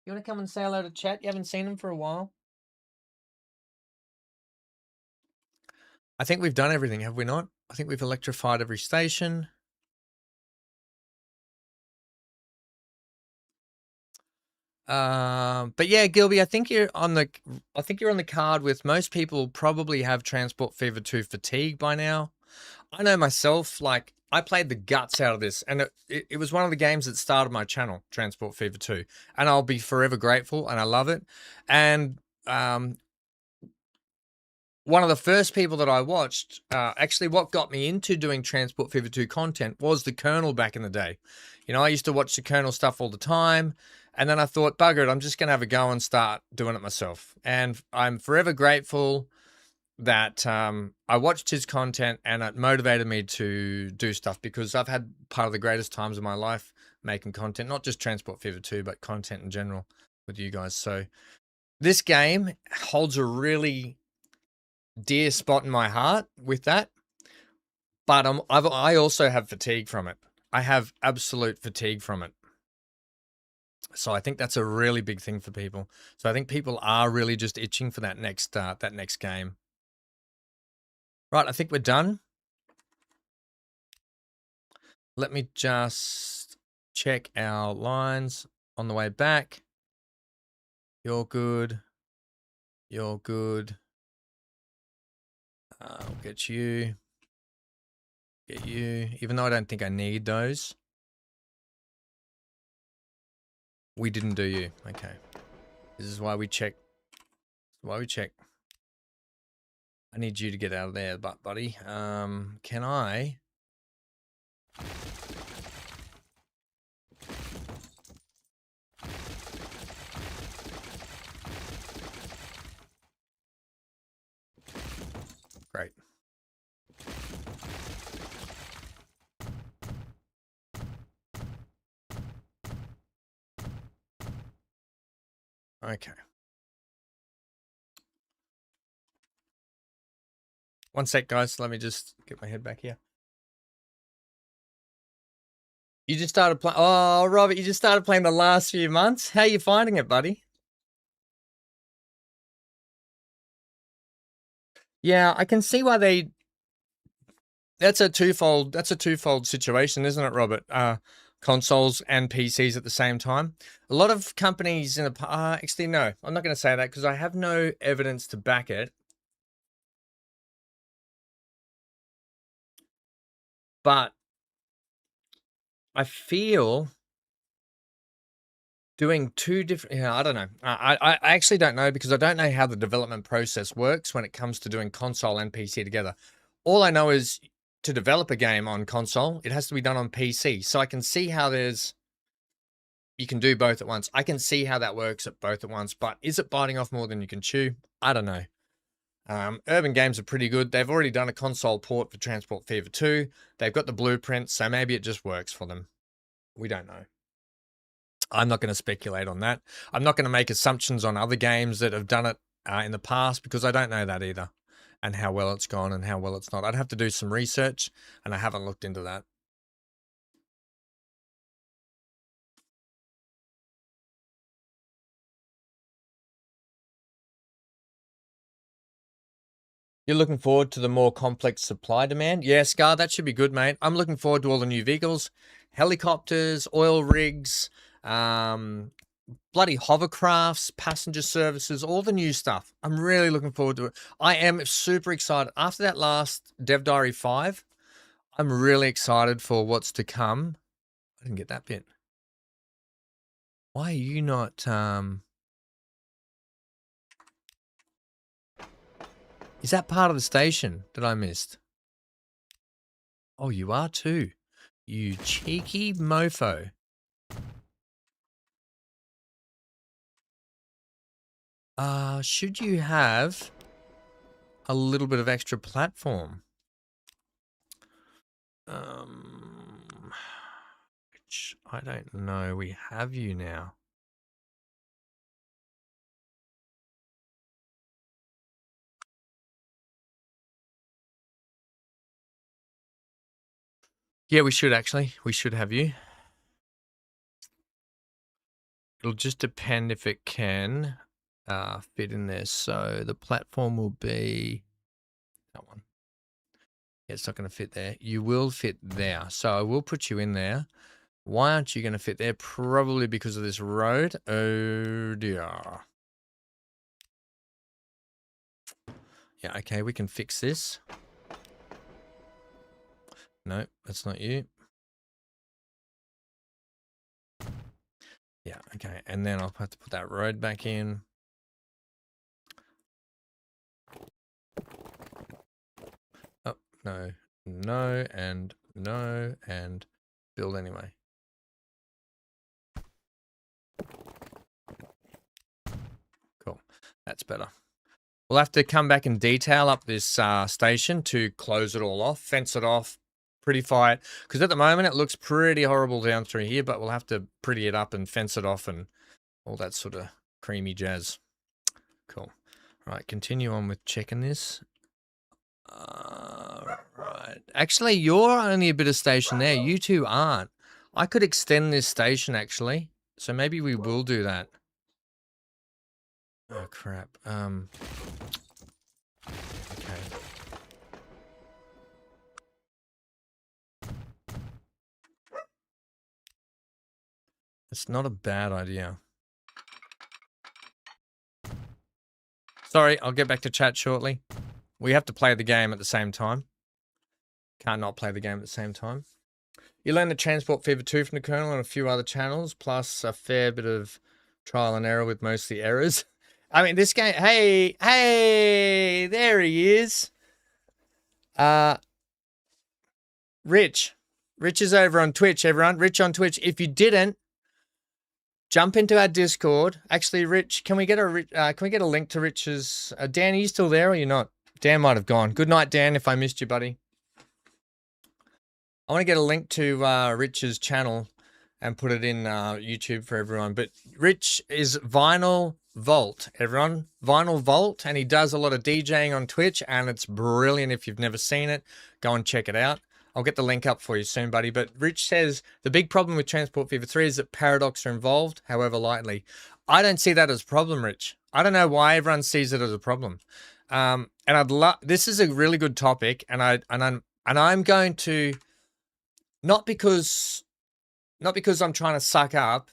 You want to come and say hello to chat? You haven't seen him for a while. I think we've done everything, have we not? I think we've electrified every station. But yeah, Gilby, I think you're on the card with most people. Probably have Transport Fever 2 fatigue by now. I know myself, like, I played the guts out of this, and it was one of the games that started my channel, Transport Fever 2, and I'll be forever grateful, and I love it. And one of the first people that I watched, actually what got me into doing Transport Fever 2 content was the Colonel back in the day. You know, I used to watch the Colonel stuff all the time, and then I thought, bugger it, I'm just going to have a go and start doing it myself. And I'm forever grateful that I watched his content, and it motivated me to do stuff, because I've had part of the greatest times of my life making content, not just Transport Fever 2, but content in general with you guys. So this game holds a really dear spot in my heart with that, but I also have fatigue from it. I have absolute fatigue from it. So I think that's a really big thing for people. So I think people are really just itching for that next game. Right, I think we're done. Let me just check our lines on the way back. You're good. You're good. I'll get you. Get you. Even though I don't think I need those. We didn't do you. Okay. This is why we check. Why we check. I need you to get out of there, buddy. Can I? Great. Okay. One sec, guys. Let me just get my head back here. You just started playing. Oh, Robert, you just started playing the last few months. How are you finding it, buddy? Yeah, I can see why they. That's a twofold situation, isn't it, Robert? Consoles and PCs at the same time. A lot of companies in the actually no, I'm not going to say that because I have no evidence to back it. But I feel doing two different. Yeah, I don't know. I actually don't know because I don't know how the development process works when it comes to doing console and PC together. All I know is to develop a game on console, it has to be done on PC. So I can see how you can do both at once. I can see how that works at both at once. But is it biting off more than you can chew? I don't know. Urban Games are pretty good. They've already done a console port for Transport Fever 2. They've got the blueprint, so maybe it just works for them. We don't know. I'm not going to speculate on that. I'm not going to make assumptions on other games that have done it in the past because I don't know that either and how well it's gone and how well it's not. I'd have to do some research and I haven't looked into that. You're looking forward to the more complex supply demand? Yeah, Scar, that should be good, mate. I'm looking forward to all the new vehicles, helicopters, oil rigs, bloody hovercrafts, passenger services, all the new stuff. I'm really looking forward to it. I am super excited. After that last Dev Diary 5, I'm really excited for what's to come. I didn't get that bit. Why are you not... Is that part of the station that I missed? Oh, you are too. You cheeky mofo. Should you have a little bit of extra platform? Which I don't know. We have you now. Yeah, we should actually. We should have you. It'll just depend if it can fit in there. So the platform will be that one. Yeah, it's not going to fit there. You will fit there. So I will put you in there. Why aren't you going to fit there? Probably because of this road. Oh dear. Yeah, okay, we can fix this. No, that's not you. Yeah, okay. And then I'll have to put that road back in. Oh, no, no, and no, and build anyway. Cool. That's better. We'll have to come back and detail up this station to close it all off, fence it off, prettify it. Because at the moment it looks pretty horrible down through here, but we'll have to pretty it up and fence it off and all that sort of creamy jazz. Cool. All right, continue on with checking this. Right. Actually, you're only a bit of station there. You two aren't. I could extend this station, actually. So maybe we will do that. Oh, crap. Okay. It's not a bad idea. Sorry, I'll get back to chat shortly. We have to play the game at the same time. Can't not play the game at the same time. You learn the Transport Fever 2 from the kernel and a few other channels, plus a fair bit of trial and error with mostly errors. I mean, this game... Hey, there he is. Rich. Rich is over on Twitch, everyone. Rich on Twitch. If you didn't, jump into our Discord. Actually, Rich, can we get a link to Rich's... Dan, are you still there or you're not? Dan might have gone. Good night, Dan, if I missed you, buddy. I want to get a link to Rich's channel and put it in YouTube for everyone. But Rich is Vinyl Vault, everyone. Vinyl Vault, and he does a lot of DJing on Twitch, and it's brilliant. If you've never seen it, go and check it out. I'll get the link up for you soon, buddy. But Rich says, the big problem with Transport Fever 3 is that paradox are involved, however lightly. I don't see that as a problem, Rich. I don't know why everyone sees it as a problem. And I'd love, this is a really good topic, and I'm going to, not because I'm trying to suck up,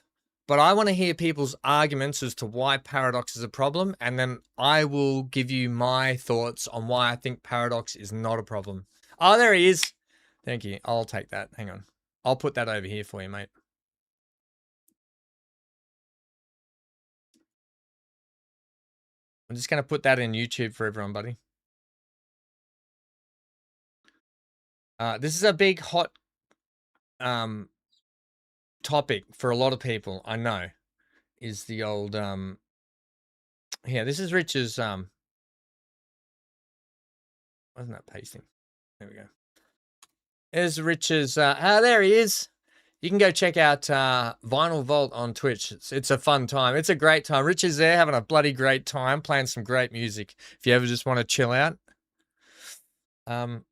but I want to hear people's arguments as to why paradox is a problem, and then I will give you my thoughts on why I think paradox is not a problem. Oh, there he is. Thank you. I'll take that. Hang on. I'll put that over here for you, mate. I'm just going to put that in YouTube for everyone, buddy. This is a big, hot topic for a lot of people, I know, is the old... Yeah, this is Rich's... Wasn't that pasting? There we go. There's Rich's... there he is. You can go check out Vinyl Vault on Twitch. It's a fun time. It's a great time. Rich is there having a bloody great time, playing some great music. If you ever just want to chill out. Okay,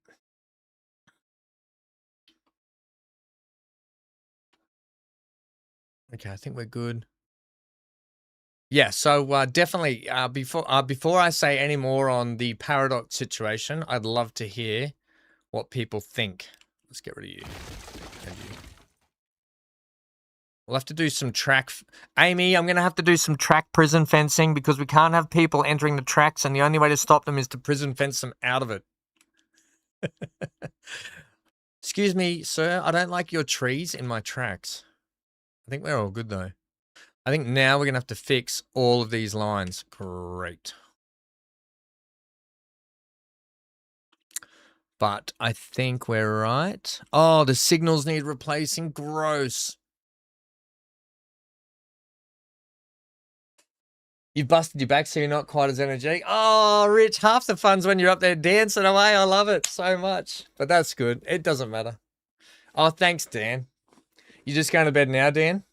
I think we're good. Yeah, so definitely before I say any more on the paradox situation, I'd love to hear what people think. Let's get rid of you. We'll have to do some track... Amy, I'm going to have to do some track prison fencing because we can't have people entering the tracks, and the only way to stop them is to prison fence them out of it. Excuse me, sir. I don't like your trees in my tracks. I think we're all good, though. I think now we're going to have to fix all of these lines. Great. But I think we're right. Oh, the signals need replacing. Gross. You've busted your back, so you're not quite as energetic. Oh, Rich, half the fun's when you're up there dancing away. I love it so much. But that's good. It doesn't matter. Oh, thanks, Dan. You just going to bed now, Dan?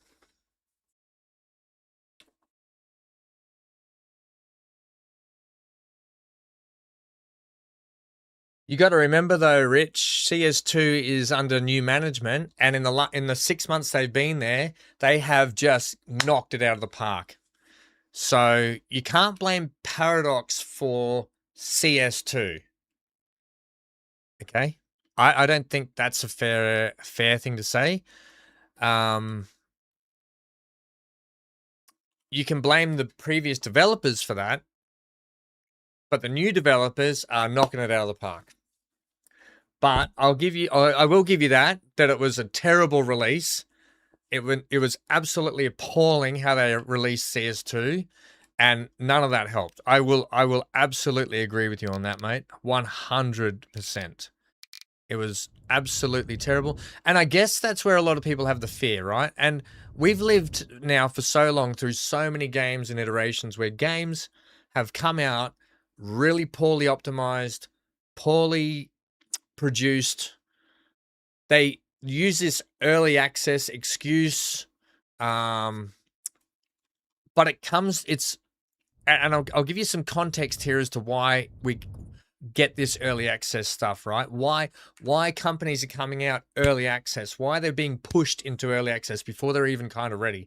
You got to remember, though, Rich, CS2 is under new management, and in the 6 months they've been there, they have just knocked it out of the park. So you can't blame Paradox for CS2. Okay? I don't think that's a fair thing to say. You can blame the previous developers for that, but the new developers are knocking it out of the park. But I will give you that it was a terrible release. It was absolutely appalling how they released CS2, and none of that helped. I will absolutely agree with you on that, mate. 100%. It was absolutely terrible. And I guess that's where a lot of people have the fear, right? And we've lived now for so long through so many games and iterations where games have come out really poorly optimized, poorly produced. They use this early access excuse, but and I'll give you some context here as to why we get this early access stuff, right? Why companies are coming out early access, why they're being pushed into early access before they're even kind of ready.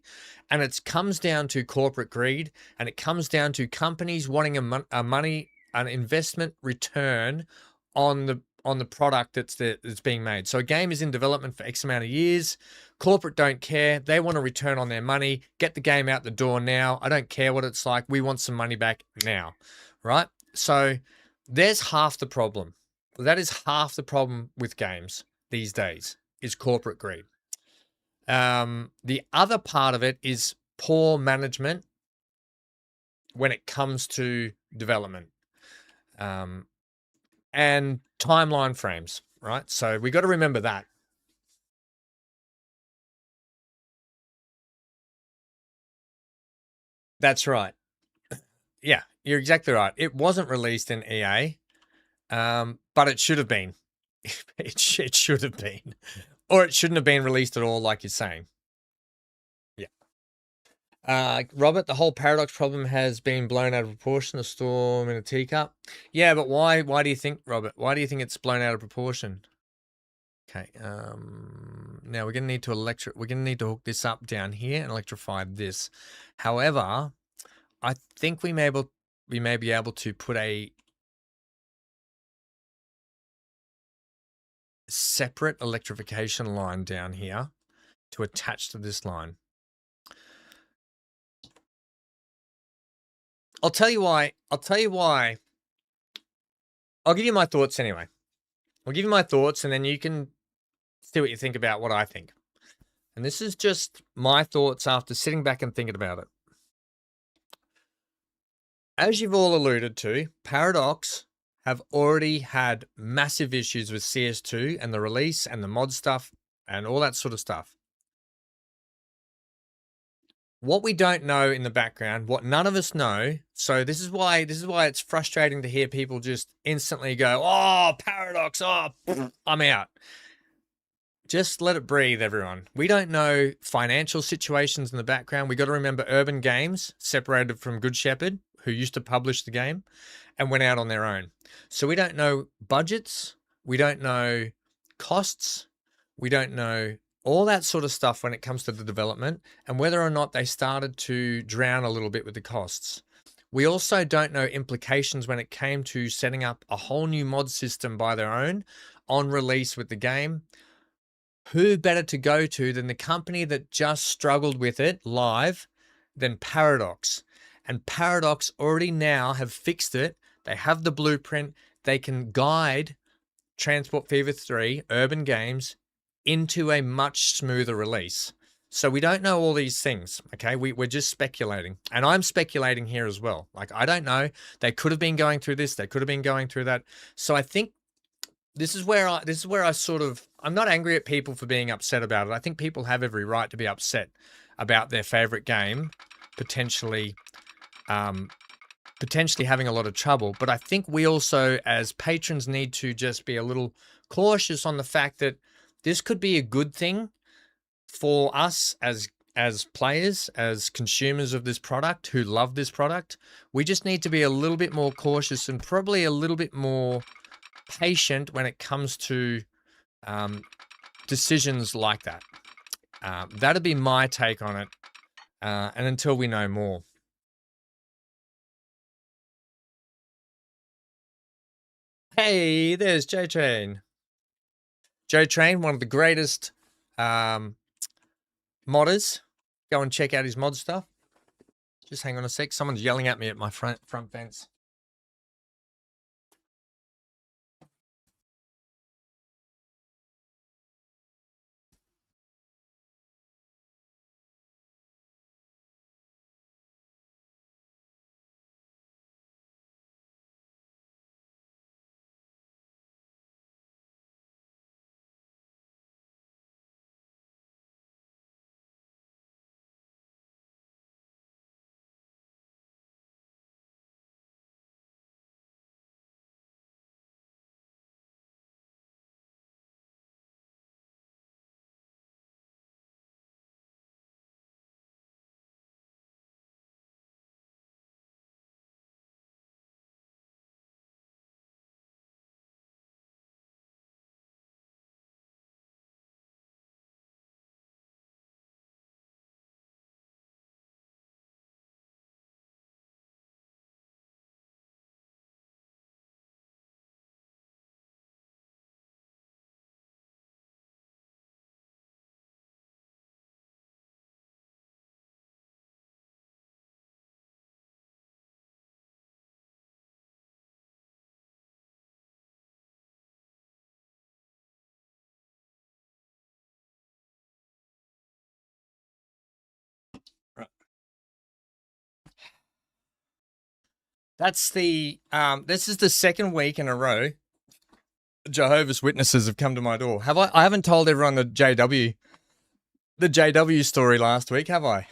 And it comes down to corporate greed, and it comes down to companies wanting an investment return on the product that's being made. So a game is in development for X amount of years. Corporate don't care. They want a return on their money. Get the game out the door now. I don't care what it's like. We want some money back now, right? So there's half the problem. That is half the problem with games these days, is corporate greed. The other part of it is poor management when it comes to development. And timeline frames, right? So we got to remember that. That's right. Yeah, you're exactly right. It wasn't released in EA. But it should have been. It should have been. Or it shouldn't have been released at all, like you're saying. Yeah. Robert, the whole paradox problem has been blown out of proportion, a storm in a teacup. Yeah, but why do you think, Robert? Why do you think it's blown out of proportion? Okay. Now we're gonna need to hook this up down here and electrify this. However, I think we may be able to put a separate electrification line down here to attach to this line. I'll tell you why. I'll give you my thoughts anyway. I'll give you my thoughts and then you can see what you think about what I think. And this is just my thoughts after sitting back and thinking about it. As you've all alluded to, Paradox have already had massive issues with CS2 and the release and the mod stuff and all that sort of stuff. What we don't know in the background, what none of us know, so this is why it's frustrating to hear people just instantly go, "Oh, Paradox, oh, I'm out." Just let it breathe, everyone. We don't know financial situations in the background. We got to remember Urban Games separated from Good Shepherd, who used to publish the game and went out on their own. So we don't know budgets, we don't know costs, we don't know all that sort of stuff when it comes to the development and whether or not they started to drown a little bit with the costs. We also don't know implications when it came to setting up a whole new mod system by their own on release with the game. Who better to go to than the company that just struggled with it live than Paradox? And Paradox already now have fixed it. They have the blueprint. They can guide Transport Fever 3, Urban Games, into a much smoother release. So we don't know all these things, okay? We're just speculating. And I'm speculating here as well. Like, I don't know. They could have been going through this. They could have been going through that. So I think this is where I sort of, I'm not angry at people for being upset about it. I think people have every right to be upset about their favorite game potentially having a lot of trouble. But I think we also, as patrons, need to just be a little cautious on the fact that this could be a good thing for us as players, as consumers of this product who love this product. We just need to be a little bit more cautious and probably a little bit more patient when it comes to decisions like that. That'd be my take on it. And until we know more. Hey, there's Joe Train. Joe Train, one of the greatest modders. Go and check out his mod stuff. Just hang on a sec. Someone's yelling at me at my front fence. That's the this is the second week in a row Jehovah's Witnesses have come to my door. Have I haven't told everyone the JW story last week, have I?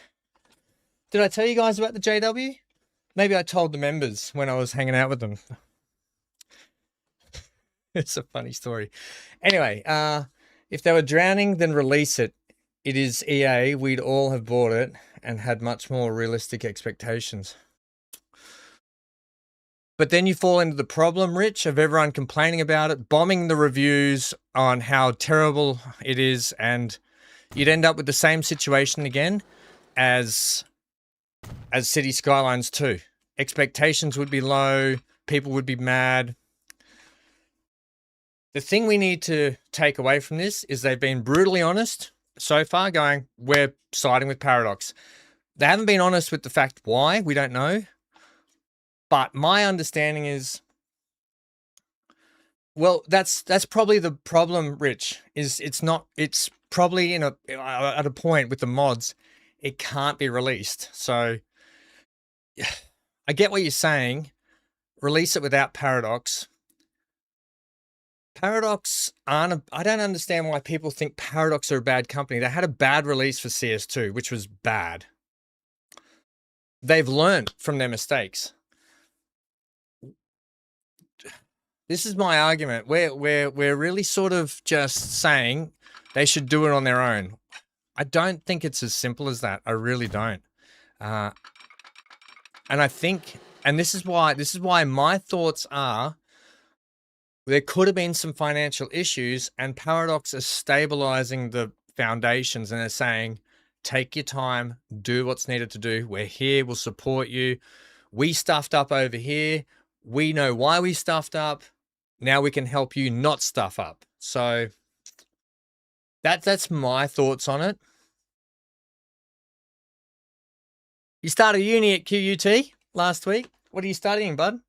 Did I tell you guys about the JW? Maybe I told the members when I was hanging out with them. It's a funny story. Anyway, if they were drowning, then release it. It is EA. We'd all have bought it and had much more realistic expectations. But then you fall into the problem, Rich, of everyone complaining about it, bombing the reviews on how terrible it is, and you'd end up with the same situation again as City Skylines 2. Expectations would be low, people would be mad. The thing we need to take away from this is they've been brutally honest so far, going, we're siding with Paradox. They haven't been honest with the fact why, we don't know. But my understanding is, well, that's probably the problem, Rich, is it's probably at a point with the mods, it can't be released. So I get what you're saying. Release it without Paradox. Paradox aren't I don't understand why people think Paradox are a bad company. They had a bad release for CS2, which was bad. They've learned from their mistakes. This is my argument. We're really sort of just saying they should do it on their own. I don't think it's as simple as that. I really don't. And I think, and this is why my thoughts are, there could have been some financial issues, and Paradox is stabilizing the foundations, and they're saying, take your time, do what's needed to do. We're here, we'll support you. We stuffed up over here. We know why we stuffed up. Now we can help you not stuff up. So that's my thoughts on it. You started uni at QUT last week. What are you studying, bud?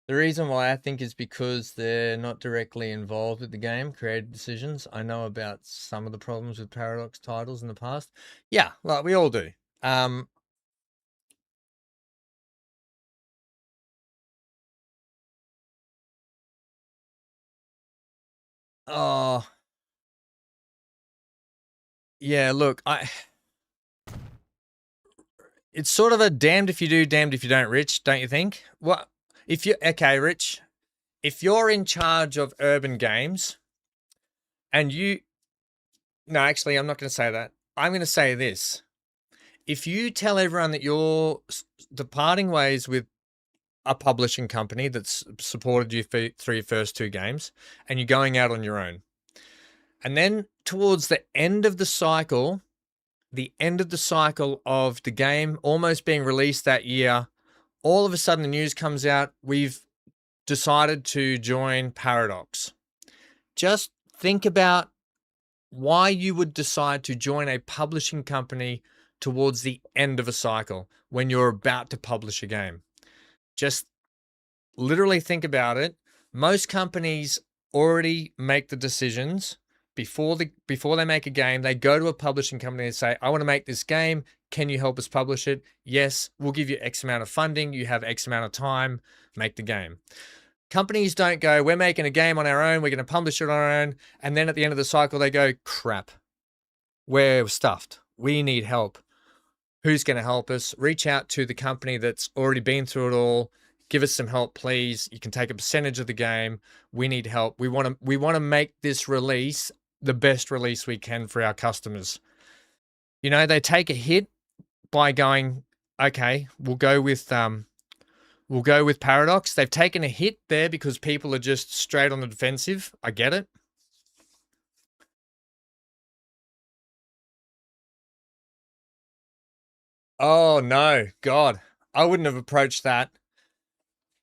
The reason why I think is because they're not directly involved with the game, creative decisions. I know about some of the problems with Paradox titles in the past. Yeah, well, we all do. Oh, yeah, look, it's sort of a damned if you do, damned if you don't, Rich, don't you think? What if okay, Rich, if you're in charge of urban games and no, actually, I'm not going to say that. I'm going to say this. If you tell everyone that you're departing ways with a publishing company that's supported you for your first two games and you're going out on your own, and then towards the end of the cycle of the game almost being released that year, all of a sudden the news comes out, we've decided to join Paradox. Just think about why you would decide to join a publishing company towards the end of a cycle when you're about to publish a game. Just literally think about it. Most companies already make the decisions before they make a game. They go to a publishing company and say, I want to make this game. Can you help us publish it? Yes, we'll give you X amount of funding. You have X amount of time, make the game. Companies don't go, we're making a game on our own, we're going to publish it on our own, and then at the end of the cycle they go, crap, we're stuffed, we need help. Who's going to help us? Reach out to the company that's already been through it all. Give us some help, please. You can take a percentage of the game. We need help. We want to make this release the best release we can for our customers. You know, they take a hit by going, okay, we'll go with Paradox. They've taken a hit there because people are just straight on the defensive. I get it. Oh, no. God, I wouldn't have approached that.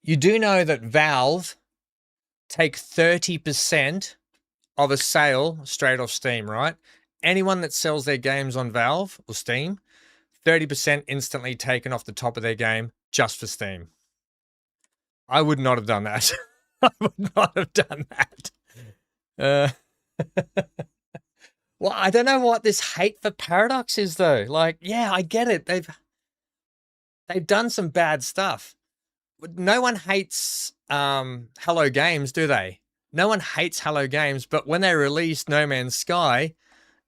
You do know that Valve take 30% of a sale straight off Steam, right? Anyone that sells their games on Valve or Steam, 30% instantly taken off the top of their game just for Steam. I would not have done that. I would not have done that. Well, I don't know what this hate for Paradox is, though. Like, yeah, I get it. They've done some bad stuff. No one hates Hello Games, do they? No one hates Hello Games, but when they released No Man's Sky,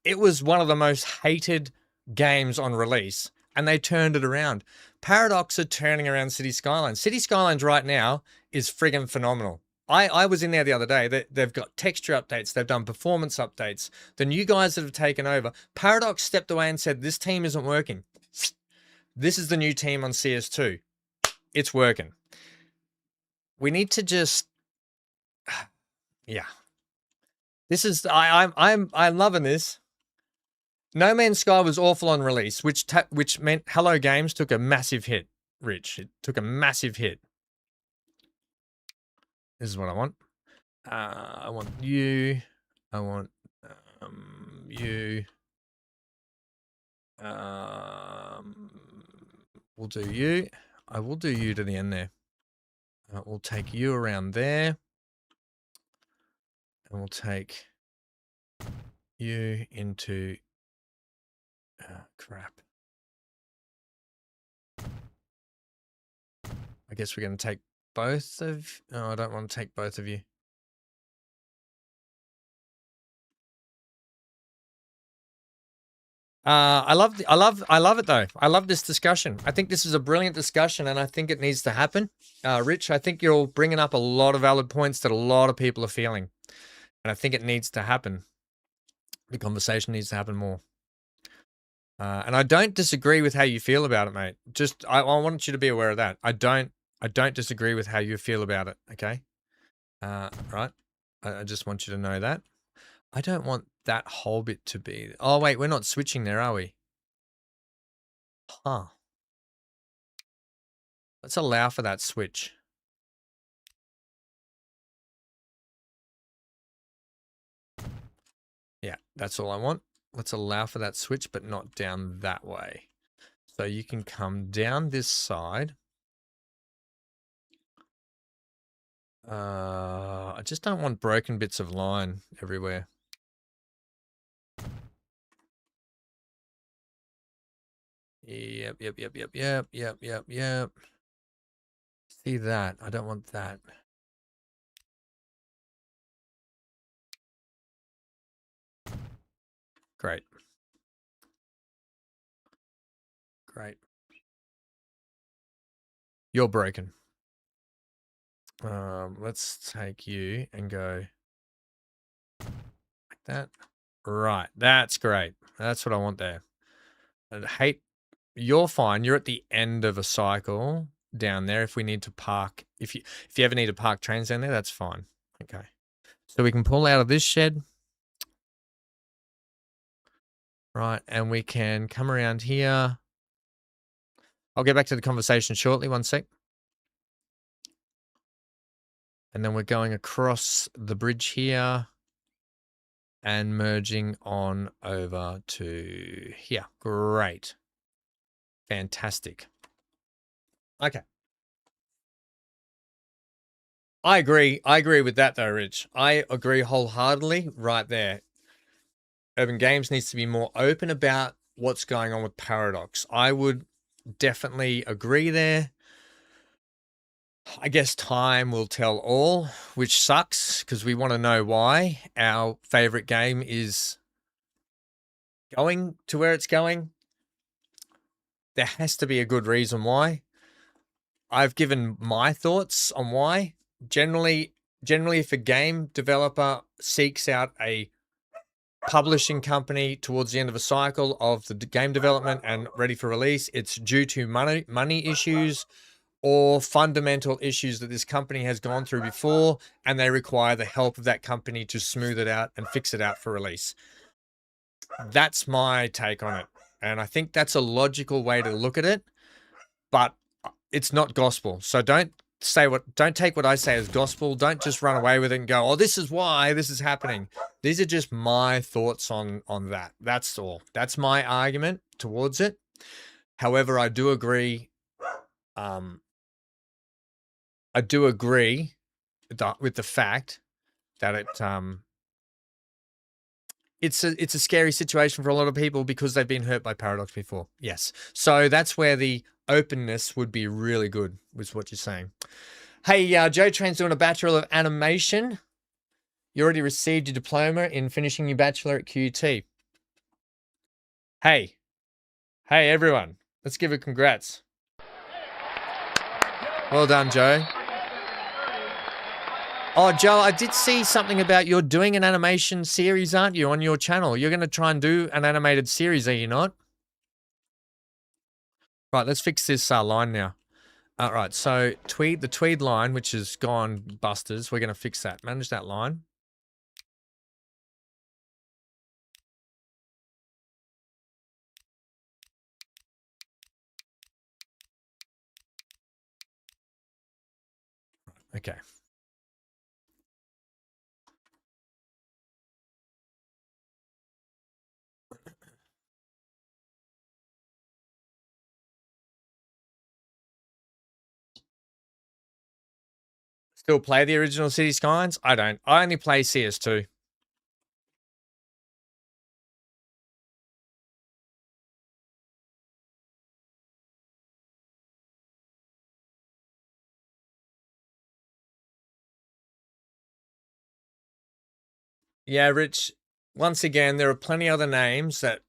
it was one of the most hated games on release, and they turned it around. Paradox are turning around City Skylines. City Skylines right now is friggin' phenomenal. I was in there the other day. They've got texture updates. They've done performance updates. The new guys that have taken over, Paradox stepped away and said, this team isn't working. This is the new team on CS2. It's working. We need to just, yeah. This is, I'm loving this. No Man's Sky was awful on release, which meant Hello Games took a massive hit, Rich. It took a massive hit. This is what I want. I want you. I want you. We'll do you. I will do you to the end there. We'll take you around there. And we'll take you into... crap. I guess we're going to take both of... Oh, I don't want to take both of you. I love it though. I love this discussion. I think this is a brilliant discussion, and I think it needs to happen. Rich, I think you're bringing up a lot of valid points that a lot of people are feeling, and I think it needs to happen. The conversation needs to happen more. And I don't disagree with how you feel about it, mate. Just I want you to be aware of that. I don't disagree with how you feel about it. Okay, right? I just want you to know that. I don't want that whole bit to be... Oh, wait, we're not switching there, are we? Huh. Let's allow for that switch. Yeah, that's all I want. Let's allow for that switch, but not down that way. So you can come down this side. I just don't want broken bits of line everywhere. Yep. See that? I don't want that. Great. Great. You're broken. Let's take you and go like that. Right. That's great. That's what I want there. I hate... You're fine. You're at the end of a cycle down there. If we need to park, if you ever need to park trains down there, that's fine. Okay. So we can pull out of this shed. Right. And we can come around here. I'll get back to the conversation shortly. One sec. And then we're going across the bridge here and merging on over to here. Great. Fantastic. Okay. I agree. I agree with that though, Rich. I agree wholeheartedly right there. Urban Games needs to be more open about what's going on with Paradox. I would definitely agree there. I guess time will tell all, which sucks because we want to know why our favorite game is going to where it's going. There has to be a good reason why. I've given my thoughts on why. Generally, if a game developer seeks out a publishing company towards the end of a cycle of the game development and ready for release, it's due to money issues or fundamental issues that this company has gone through before, and they require the help of that company to smooth it out and fix it out for release. That's my take on it. And I think that's a logical way to look at it, but it's not gospel. So don't take what I say as gospel. Don't just run away with it and go, oh, this is why this is happening. These are just my thoughts on that. That's all. That's my argument towards it. However, I do agree. I do agree with the fact that it's a scary situation for a lot of people because they've been hurt by Paradox before. Yes. So that's where the openness would be really good, was what you're saying. Hey, Joe Train's doing a Bachelor of Animation. You already received your diploma in finishing your Bachelor at QUT. Hey, Hey, everyone. Let's give a congrats. Well done, Joe. Oh, Joe, I did see something about you're doing an animation series, aren't you, on your channel? You're going to try and do an animated series, are you not? Right, let's fix this line now. All right, so the Tweed line, which has gone busters, we're going to fix that. Manage that line. Okay. Still play the original City Skylines? I don't. I only play CS2. Yeah, Rich, once again, there are plenty other names that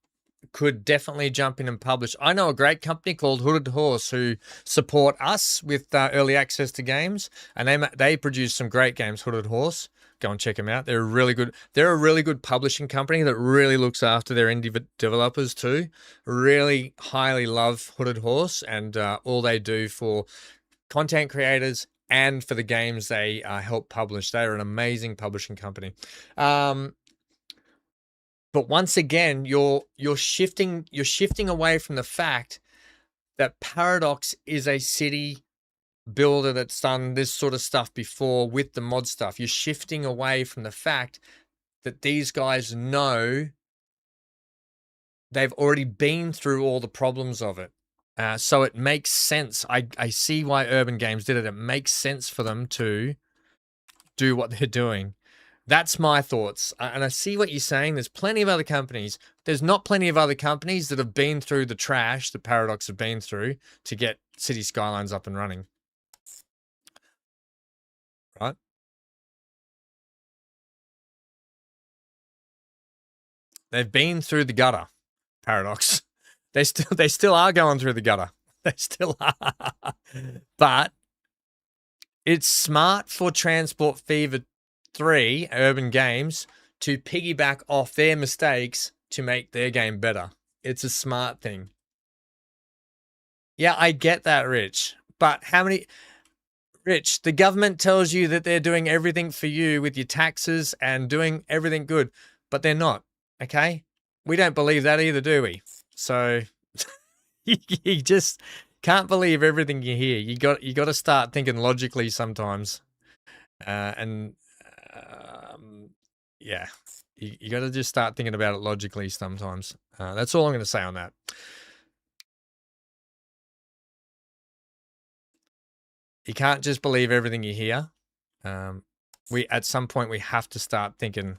could definitely jump in and publish. I know a great company called Hooded Horse who support us with early access to games, and they produce some great games. Hooded Horse, go and check them out. They're really good. They're a really good publishing company that really looks after their indie developers too. Really highly love Hooded Horse and all they do for content creators and for the games they help publish. They are an amazing publishing company. But once again, you're shifting away from the fact that Paradox is a city builder that's done this sort of stuff before with the mod stuff. You're shifting away from the fact that these guys know they've already been through all the problems of it. So it makes sense. I see why Urban Games did it. It makes sense for them to do what they're doing. That's my thoughts. And I see what you're saying. There's plenty of other companies. There's not plenty of other companies that have been through the trash that Paradox have been through to get City Skylines up and running. Right? They've been through the gutter, Paradox. They still are going through the gutter. They still are. But it's smart for Transport Fever 3, Urban Games, to piggyback off their mistakes to make their game better. It's a smart thing. Yeah, I get that, Rich. But how many... Rich, the government tells you that they're doing everything for you with your taxes and doing everything good, but they're not, okay? We don't believe that either, do we? So you just can't believe everything you hear. You got to start thinking logically sometimes. Yeah, you got to just start thinking about it logically sometimes. That's all I'm going to say on that. You can't just believe everything you hear. At some point we have to start thinking,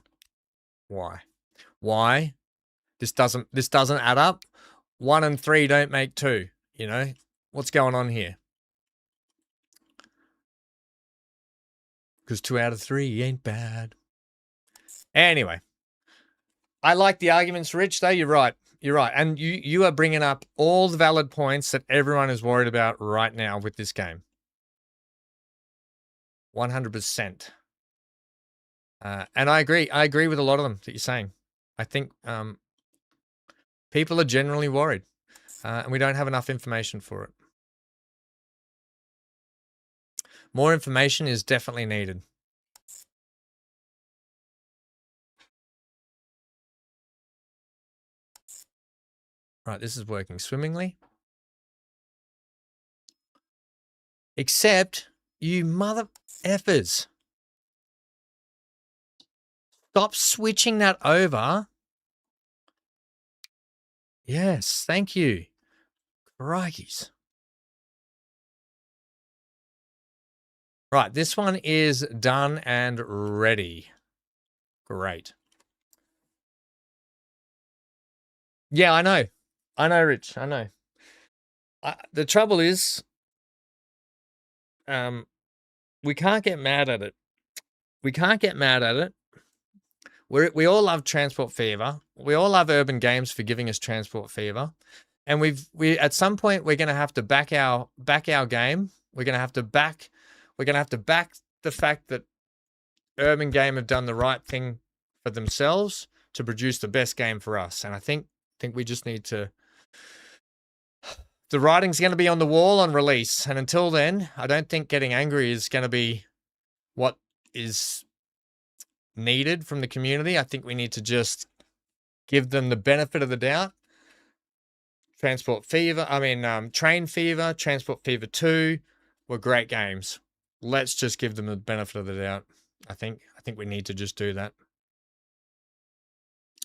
why this doesn't add up. 1 and 3 don't make 2. You know what's going on here? Because 2 out of 3 ain't bad. Anyway, I like the arguments, Rich. Though you're right, and you are bringing up all the valid points that everyone is worried about right now with this game. 100%. And I agree with a lot of them that you're saying. I think people are generally worried, and we don't have enough information for it. More information is definitely needed. Right, this is working swimmingly. Except, you mother effers. Stop switching that over. Yes, thank you. Crikeys. Right, this one is done and ready. Great. Yeah, I know. I know, Rich. I know. The trouble is, we can't get mad at it. We can't get mad at it. We all love Transport Fever. We all love Urban Games for giving us Transport Fever. And we at some point we're going to have to back our game. We're going to have to back the fact that Urban Game have done the right thing for themselves to produce the best game for us. And I think we just need to. The writing's going to be on the wall on release, and until then, I don't think getting angry is going to be what is needed from the community. I think we need to just give them the benefit of the doubt. Train Fever, Transport Fever 2 were great games. Let's just give them the benefit of the doubt. I think we need to just do that.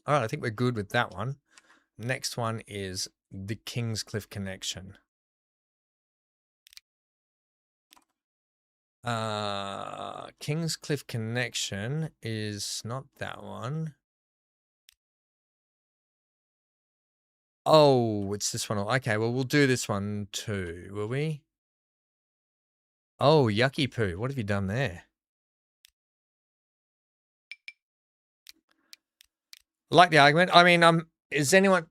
All right, I think we're good with that one. Next one is the Kingscliff Connection. Kingscliff Connection is not that one. Oh, it's this one. Okay, well, we'll do this one too, will we? Oh, Yucky Poo. What have you done there? I like the argument. I mean, is anyone...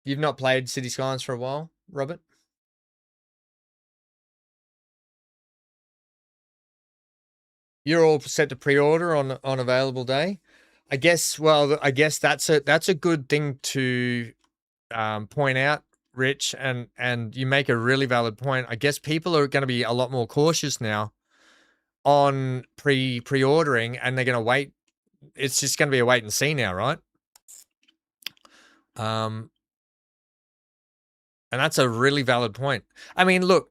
You've not played City Skylines for a while, Robert? You're all set to pre-order on available day. I guess. Well, I guess that's a good thing to point out, Rich, and you make a really valid point. I guess people are going to be a lot more cautious now on pre-ordering, and they're going to wait. It's just going to be a wait and see now, right? And that's a really valid point. I mean, look,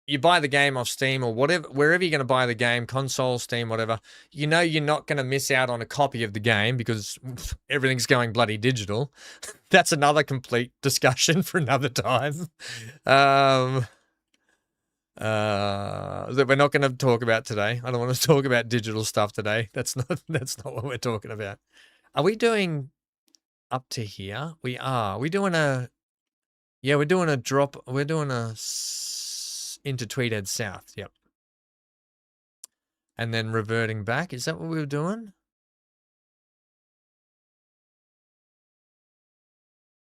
you buy the game off Steam or whatever, wherever you're going to buy the game, console, Steam, whatever, you know you're not going to miss out on a copy of the game because everything's going bloody digital. That's another complete discussion for another time. That we're not going to talk about today. I don't want to talk about digital stuff today. That's not what we're talking about. Are we doing up to here? We are. We're doing a drop. We're doing a into Tweed Heads south. Yep. And then reverting back. Is that what we were doing?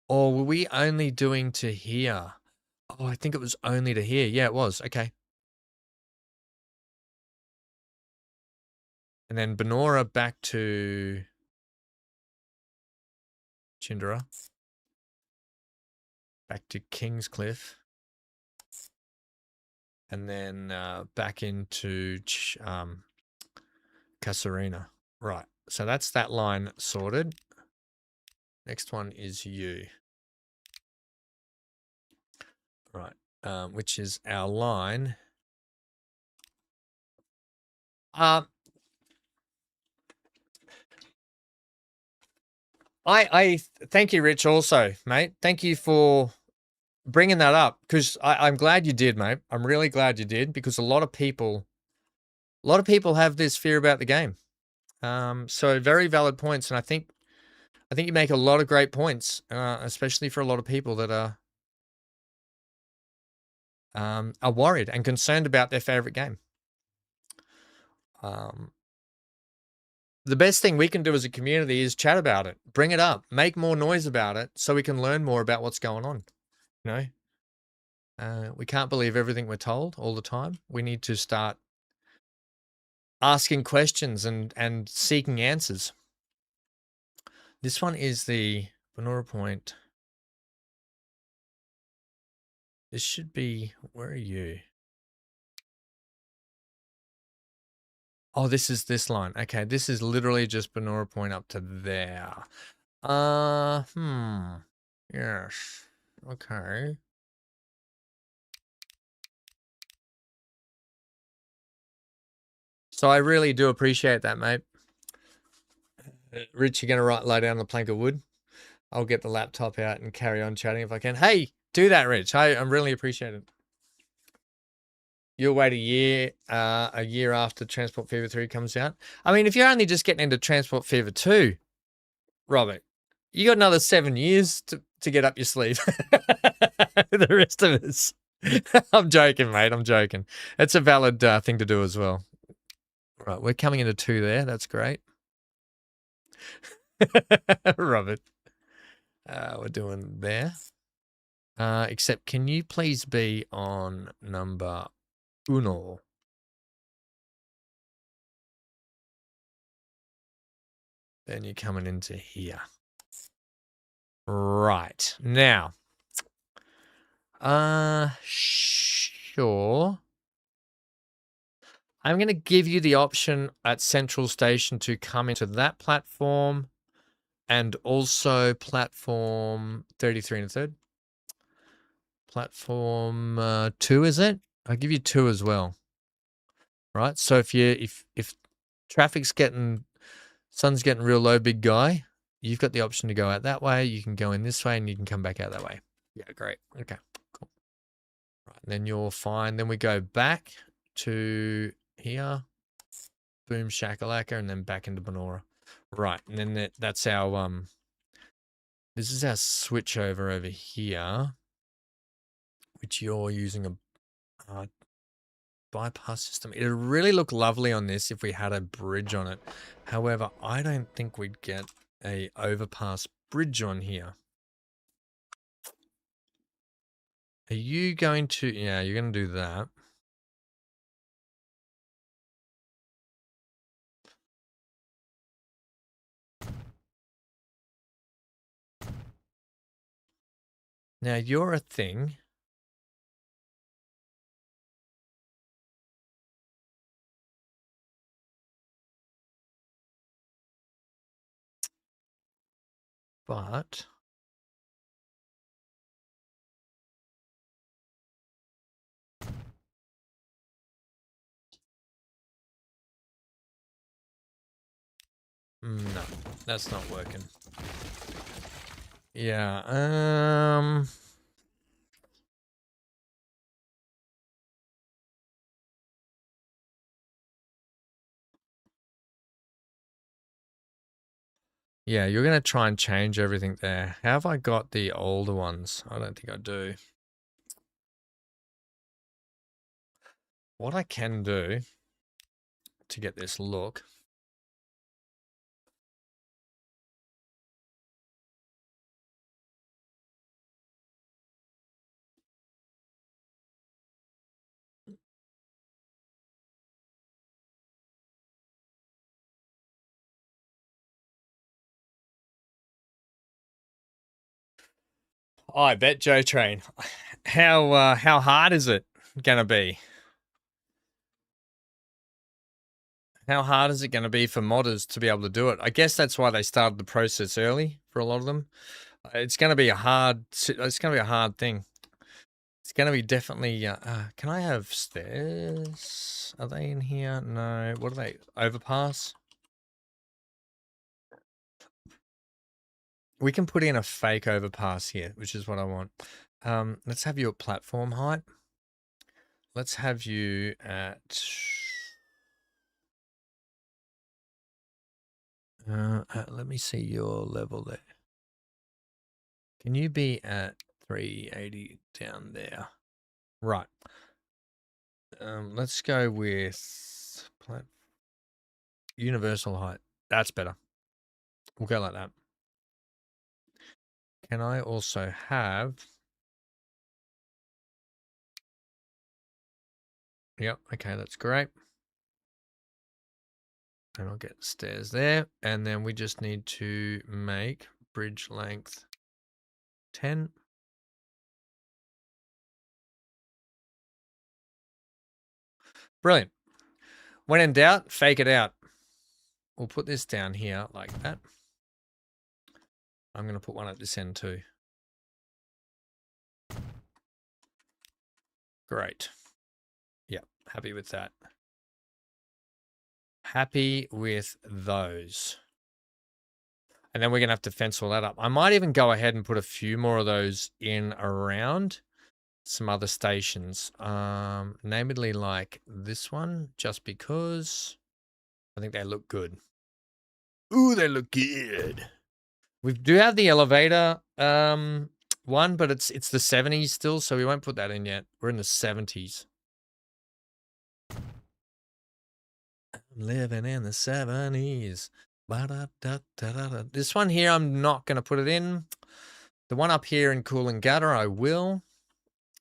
Or were we only doing to here? Oh, I think it was only to here. Yeah, it was. Okay. And then Benora back to Chindera. Back to Kingscliff. And then back into Casuarina. Right. So that's that line sorted. Next one is you. Right. Which is our line. I thank you, Rich, also, mate. Thank you for bringing that up because I'm glad you did, mate. I'm really glad you did because a lot of people have this fear about the game. So very valid points, and I think you make a lot of great points, especially for a lot of people that are worried and concerned about their favorite game. The best thing we can do as a community is chat about it, bring it up, make more noise about it so we can learn more about what's going on. You know, we can't believe everything we're told all the time. We need to start asking questions and seeking answers. This one is the Benora Point. This should be, where are you? Oh, this is this line. Okay, this is literally just Benora Point up to there. Yes. Okay. So I really do appreciate that, mate. Rich, you're going to lay down the plank of wood? I'll get the laptop out and carry on chatting if I can. Hey, do that, Rich. I'm really appreciate it. You'll wait a year after Transport Fever 3 comes out. I mean, if you're only just getting into Transport Fever 2, Robert, you got another 7 years to get up your sleeve. The rest of us. I'm joking, mate. I'm joking. It's a valid thing to do as well. Right, we're coming into 2 there. That's great. Robert. We're doing there. Except, can you please be on number uno? Then you're coming into here. Right. Now. Sure. I'm going to give you the option at Central Station to come into that platform and also platform 33 and a third. Platform 2, is it? I'll give you 2 as well. Right? So if traffic's sun's getting real low, big guy, you've got the option to go out that way. You can go in this way and you can come back out that way. Yeah, great. Okay, cool. Right, and then you're fine. Then we go back to here. Boom shakalaka, and then back into Benora. Right, and then that's our this is our switch over here, which you're using a bypass system. It'd really look lovely on this if we had a bridge on it. However, I don't think we'd get a overpass bridge on here. Are you going to? Yeah, you're going to do that. Now you're a thing. But no, that's not working. Yeah, yeah, you're going to try and change everything there. How have I got the older ones? I don't think I do. What I can do to get this look. Oh, I bet Joe Train. How hard is it gonna be? How hard is it gonna be for modders to be able to do it? I guess that's why they started the process early for a lot of them. It's gonna be a hard. It's gonna be a hard thing. It's gonna be definitely. Can I have stairs? Are they in here? No. What are they? Overpass. We can put in a fake overpass here, which is what I want. Let's have you at platform height. Let's have you at... let me see your level there. Can you be at 380 down there? Right. Let's go with universal height. That's better. We'll go like that. Can I also have... Yep, okay, that's great. And I'll get stairs there. And then we just need to make bridge length 10. Brilliant. When in doubt, fake it out. We'll put this down here like that. I'm going to put one at this end too. Great. Yeah, happy with that. Happy with those. And then we're going to have to fence all that up. I might even go ahead and put a few more of those in around some other stations. Namely like this one, just because I think they look good. Ooh, they look good. We do have the elevator one, but it's the 70s still, so we won't put that in yet. We're in the 70s. I'm living in the 70s. This one here, I'm not going to put it in. The one up here in Cool and Gather, I will.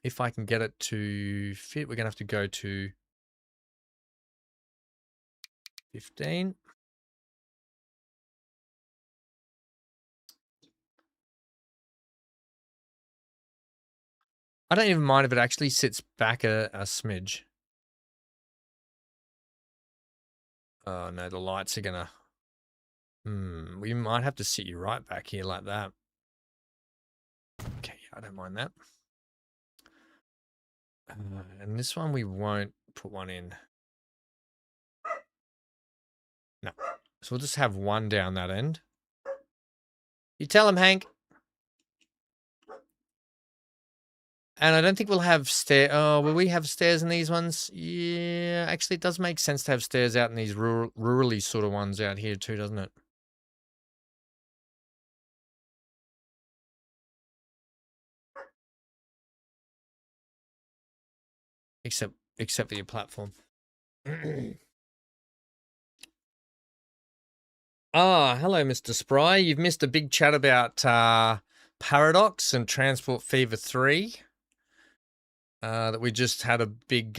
If I can get it to fit, we're going to have to go to 15. I don't even mind if it actually sits back a smidge. Oh, no, the lights are going to... we might have to sit you right back here like that. Okay, I don't mind that. And this one, we won't put one in. No. So we'll just have one down that end. You tell him, Hank. And I don't think we'll have stairs. Oh, will we have stairs in these ones? Yeah, actually, it does make sense to have stairs out in these rurally sort of ones out here too, doesn't it? Except for your platform. Hello, Mr. Spry. You've missed a big chat about Paradox and Transport Fever 3. That we just had a big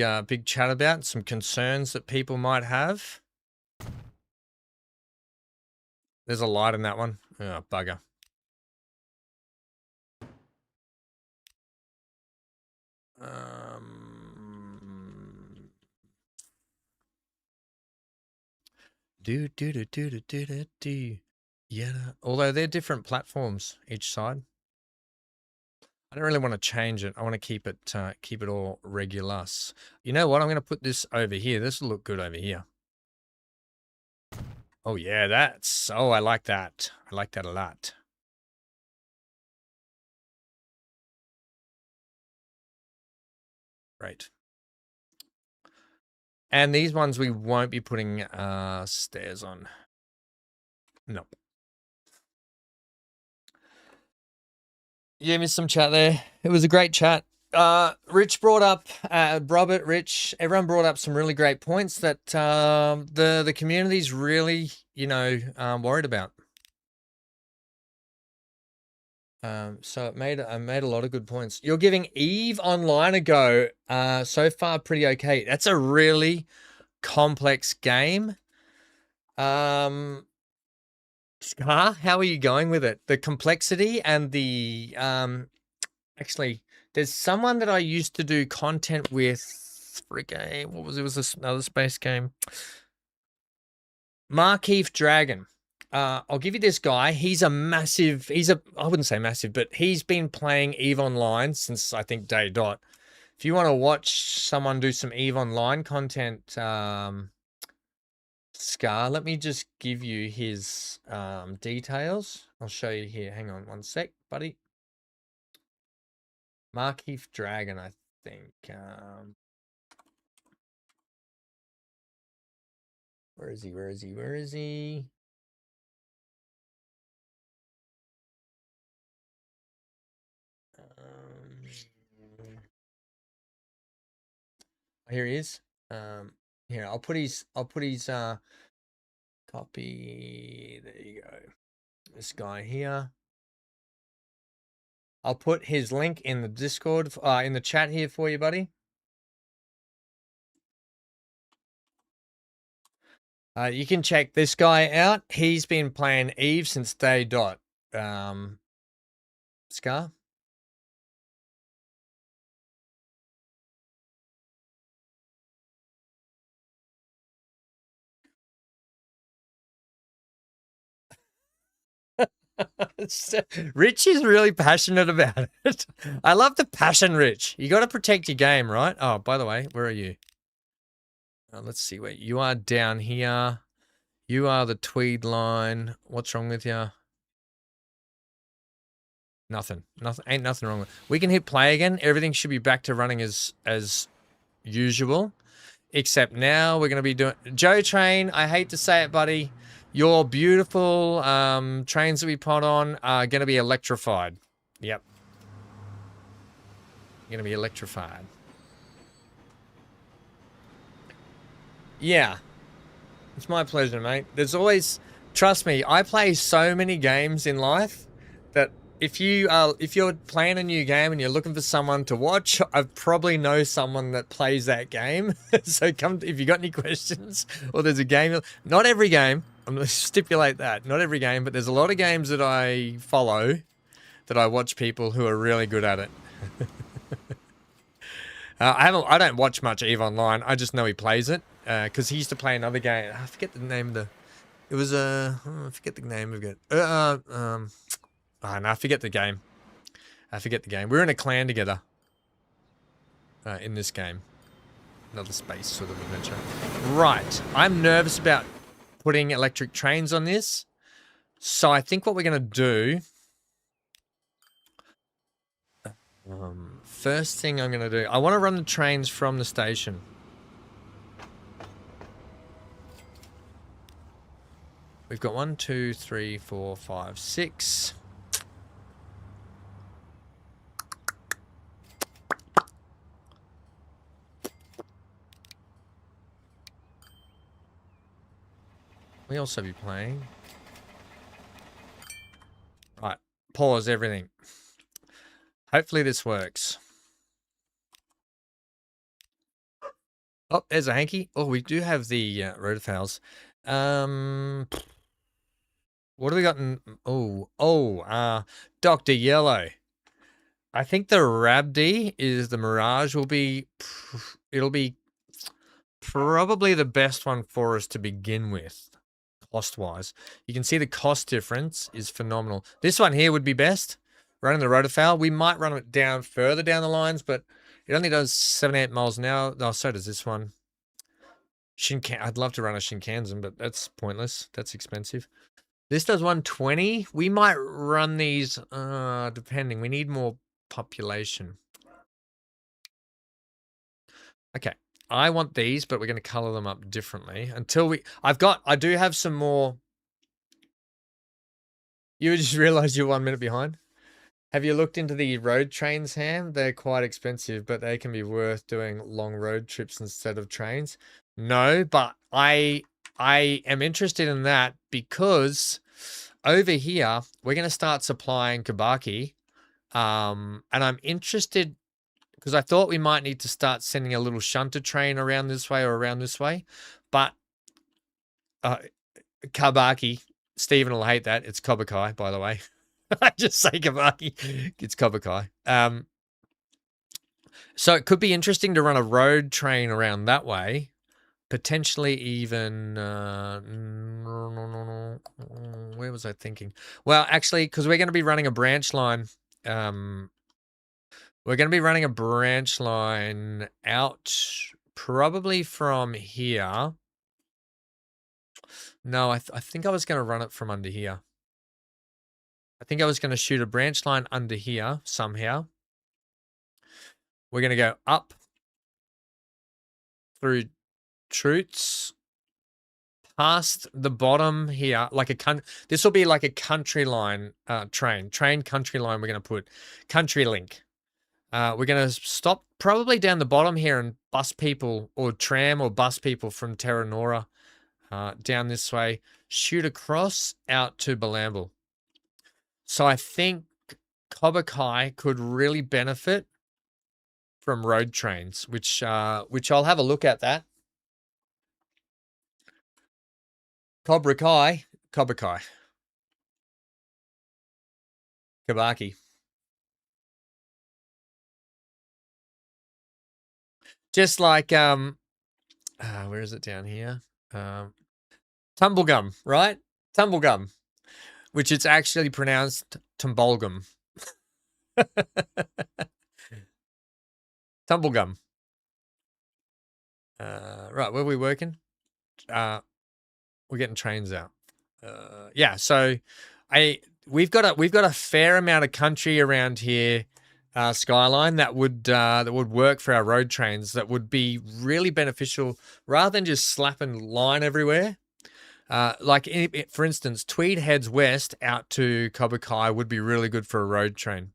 chat about, some concerns that people might have. There's a light in that one. Oh, bugger. Yeah. Although they're different platforms each side. I don't really want to change it. I want to keep it all regular. You know what? I'm going to put this over here. This will look good over here. Oh yeah, I like that. I like that a lot. Right. And these ones we won't be putting stairs on. Nope. Yeah, missed some chat there. It was a great chat. Rich brought up, Robert, Rich, everyone brought up some really great points that the community's really, worried about. So it made a lot of good points. You're giving Eve Online a go. So far, pretty okay. That's a really complex game. Scar, how are you going with it? The complexity and the actually, there's someone that I used to do content with. What was it? Was this another space game? Markeith Dragon. I'll give you this guy. He's a massive. I wouldn't say massive, but he's been playing Eve Online since I think day dot. If you want to watch someone do some Eve Online content, Scar, let me just give you his details. I'll show you here. Hang on one sec, buddy. Markeith Dragon, I think. Where is he? Where is he? Where is he? Here he is. Here, I'll put his copy. There you go. This guy here. I'll put his link in the Discord, in the chat here for you, buddy. You can check this guy out. He's been playing Eve since day dot. Scar? Rich is really passionate about it. I love the passion, Rich. You got to protect your game, right? Oh, by the way, where are you? Let's see. Wait, you are down here. You are the Tweed line. What's wrong with you? Nothing. Ain't nothing wrong with it. We can hit play again. Everything should be back to running as usual. Except now we're going to be doing... Joe Train, I hate to say it, buddy. Your beautiful trains that we put on are going to be electrified. Yep. Going to be electrified. Yeah. It's my pleasure, mate. There's always Trust me, I play so many games in life that if you're playing a new game and you're looking for someone to watch, I probably know someone that plays that game. So come if you got any questions or there's a game. Not every game. I'm going to stipulate that. Not every game, but there's a lot of games that I follow that I watch people who are really good at it. I don't watch much Eve Online. I just know he plays it because he used to play another game. I forget the name of the. It was I forget the name of it. Oh no, I forget the game. I forget the game. We're in a clan together. In this game, another space sort of adventure. Right, I'm nervous about putting electric trains on this, so I think what we're gonna do. First thing I'm gonna do, I want to run the trains from the station. We've got 1, 2, 3, 4, 5, 6. We also be playing. Right, pause everything. Hopefully this works. Oh, there's a hanky. Oh, we do have the rotofowls. What do we got in? Dr. Yellow. I think the Rabdi is the Mirage will be, it'll be probably the best one for us to begin with, cost-wise. You can see the cost difference is phenomenal. This one here would be best, running the rotofowl. We might run it down further down the lines, but it only does 78 miles an hour. Oh, so does this one. I'd love to run a Shinkansen, but that's pointless. That's expensive. This does 120. We might run these, depending. We need more population. Okay. I want these, but we're going to color them up differently until I do have some more. You just realized you're 1 minute behind. Have you looked into the road trains, Ham? They're quite expensive, but they can be worth doing long road trips instead of trains. No, but I am interested in that because over here we're going to start supplying Kabaki, and I'm interested because I thought we might need to start sending a little shunter train around this way or around this way, but Kabaki, Stephen will hate that. It's Kobakai, by the way. I just say Kabaki. It's Kobakai. So it could be interesting to run a road train around that way. Potentially even, where was I thinking? Well, actually, because we're going to be running a branch line. We're going to be running a branch line out probably from here. No, I think I was going to run it from under here. I think I was going to shoot a branch line under here somehow. We're going to go up through Troots, past the bottom here, like this will be like a country line train country line. We're going to put country link. We're going to stop probably down the bottom here and bus people or tram or bus people from Terra Nora down this way, shoot across out to Balamble. So I think Kobakai could really benefit from road trains, which I'll have a look at that. Kobakai. Kabaki. Just like where is it down here? Tumblegum, right? Tumblegum, which it's actually pronounced Tumblegum. Tumblegum. Right, where are we working? We're getting trains out. Yeah, so we've got a fair amount of country around here, Skyline, that would work for our road trains. That would be really beneficial rather than just slapping line everywhere. Like for instance, Tweed Heads west out to Kobakai would be really good for a road train.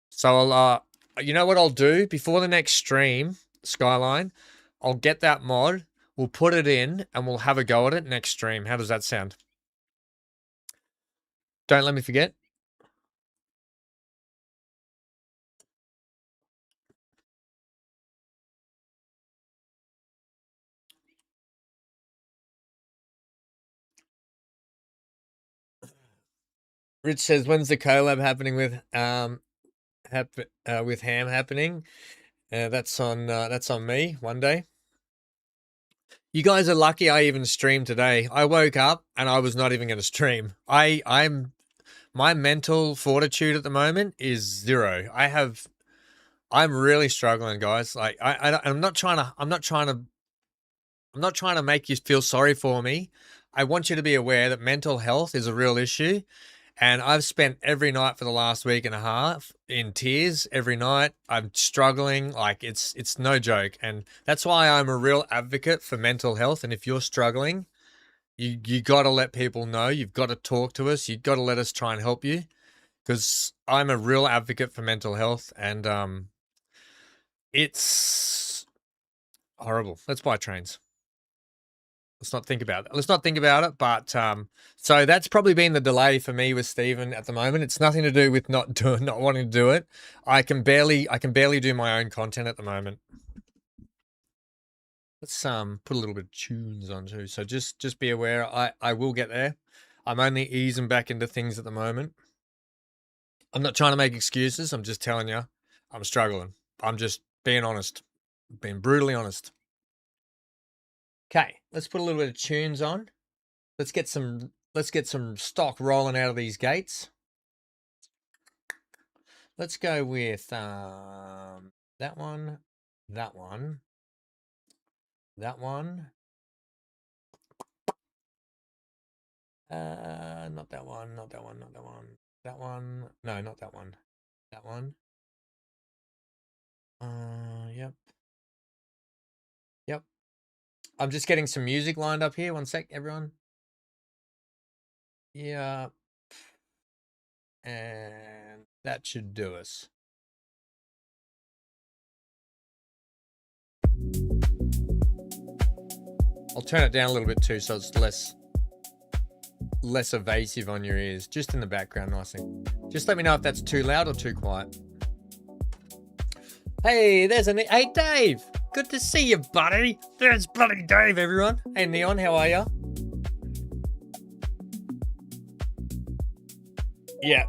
So you know what I'll do before the next stream, Skyline, I'll get that mod. We'll put it in and we'll have a go at it next stream. How does that sound? Don't let me forget. Rich says, when's the collab happening with Ham happening? That's on me one day. You guys are lucky I even streamed today. I woke up and I was not even going to stream. My mental fortitude at the moment is 0. I'm really struggling, guys. Like I'm not trying to make you feel sorry for me. I want you to be aware that mental health is a real issue. And I've spent every night for the last week and a half in tears every night. I'm struggling. Like it's no joke. And that's why I'm a real advocate for mental health. And if you're struggling, you got to let people know. You've got to talk to us. You've got to let us try and help you, because I'm a real advocate for mental health. And it's horrible. Let's buy trains. Let's not think about it. But so that's probably been the delay for me with Stephen at the moment. It's nothing to do with not wanting to do it. I can barely do my own content at the moment. Let's put a little bit of tunes on too. So just be aware. I will get there. I'm only easing back into things at the moment. I'm not trying to make excuses. I'm just telling you, I'm struggling. I'm just being honest, being brutally honest. Okay, let's put a little bit of tunes on. Let's get some stock rolling out of these gates. Let's go with that one, that one, that one. Not that one, not that one, not that one. That one. No, not that one. That one. Yep. Yep. I'm just getting some music lined up here. One sec, everyone. Yeah. And that should do us. I'll turn it down a little bit too, so it's less evasive on your ears. Just in the background, nice thing. Just let me know if that's too loud or too quiet. Hey, hey, Dave. Good to see you, buddy. There's bloody Dave, everyone. Hey, Neon, how are you? Yeah,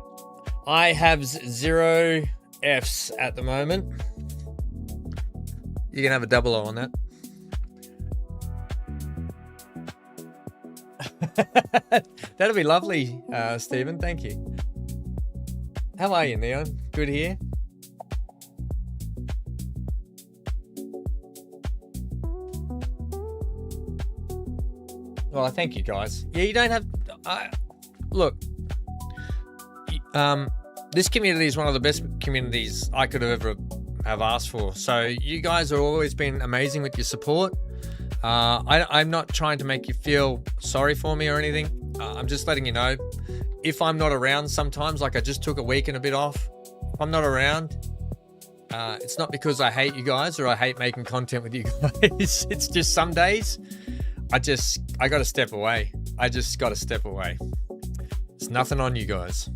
I have 0 Fs at the moment. You can have a double O on that. That'll be lovely, Stephen. Thank you. How are you, Neon? Good here. Well, thank you, guys. Yeah, you don't have. Look, this community is one of the best communities I could have ever have asked for. So you guys have always been amazing with your support. I'm not trying to make you feel sorry for me or anything. I'm just letting you know, if I'm not around sometimes, like I just took a week and a bit off, if I'm not around, it's not because I hate you guys or I hate making content with you guys. It's just some days I got to step away. I just got to step away. It's nothing on you guys.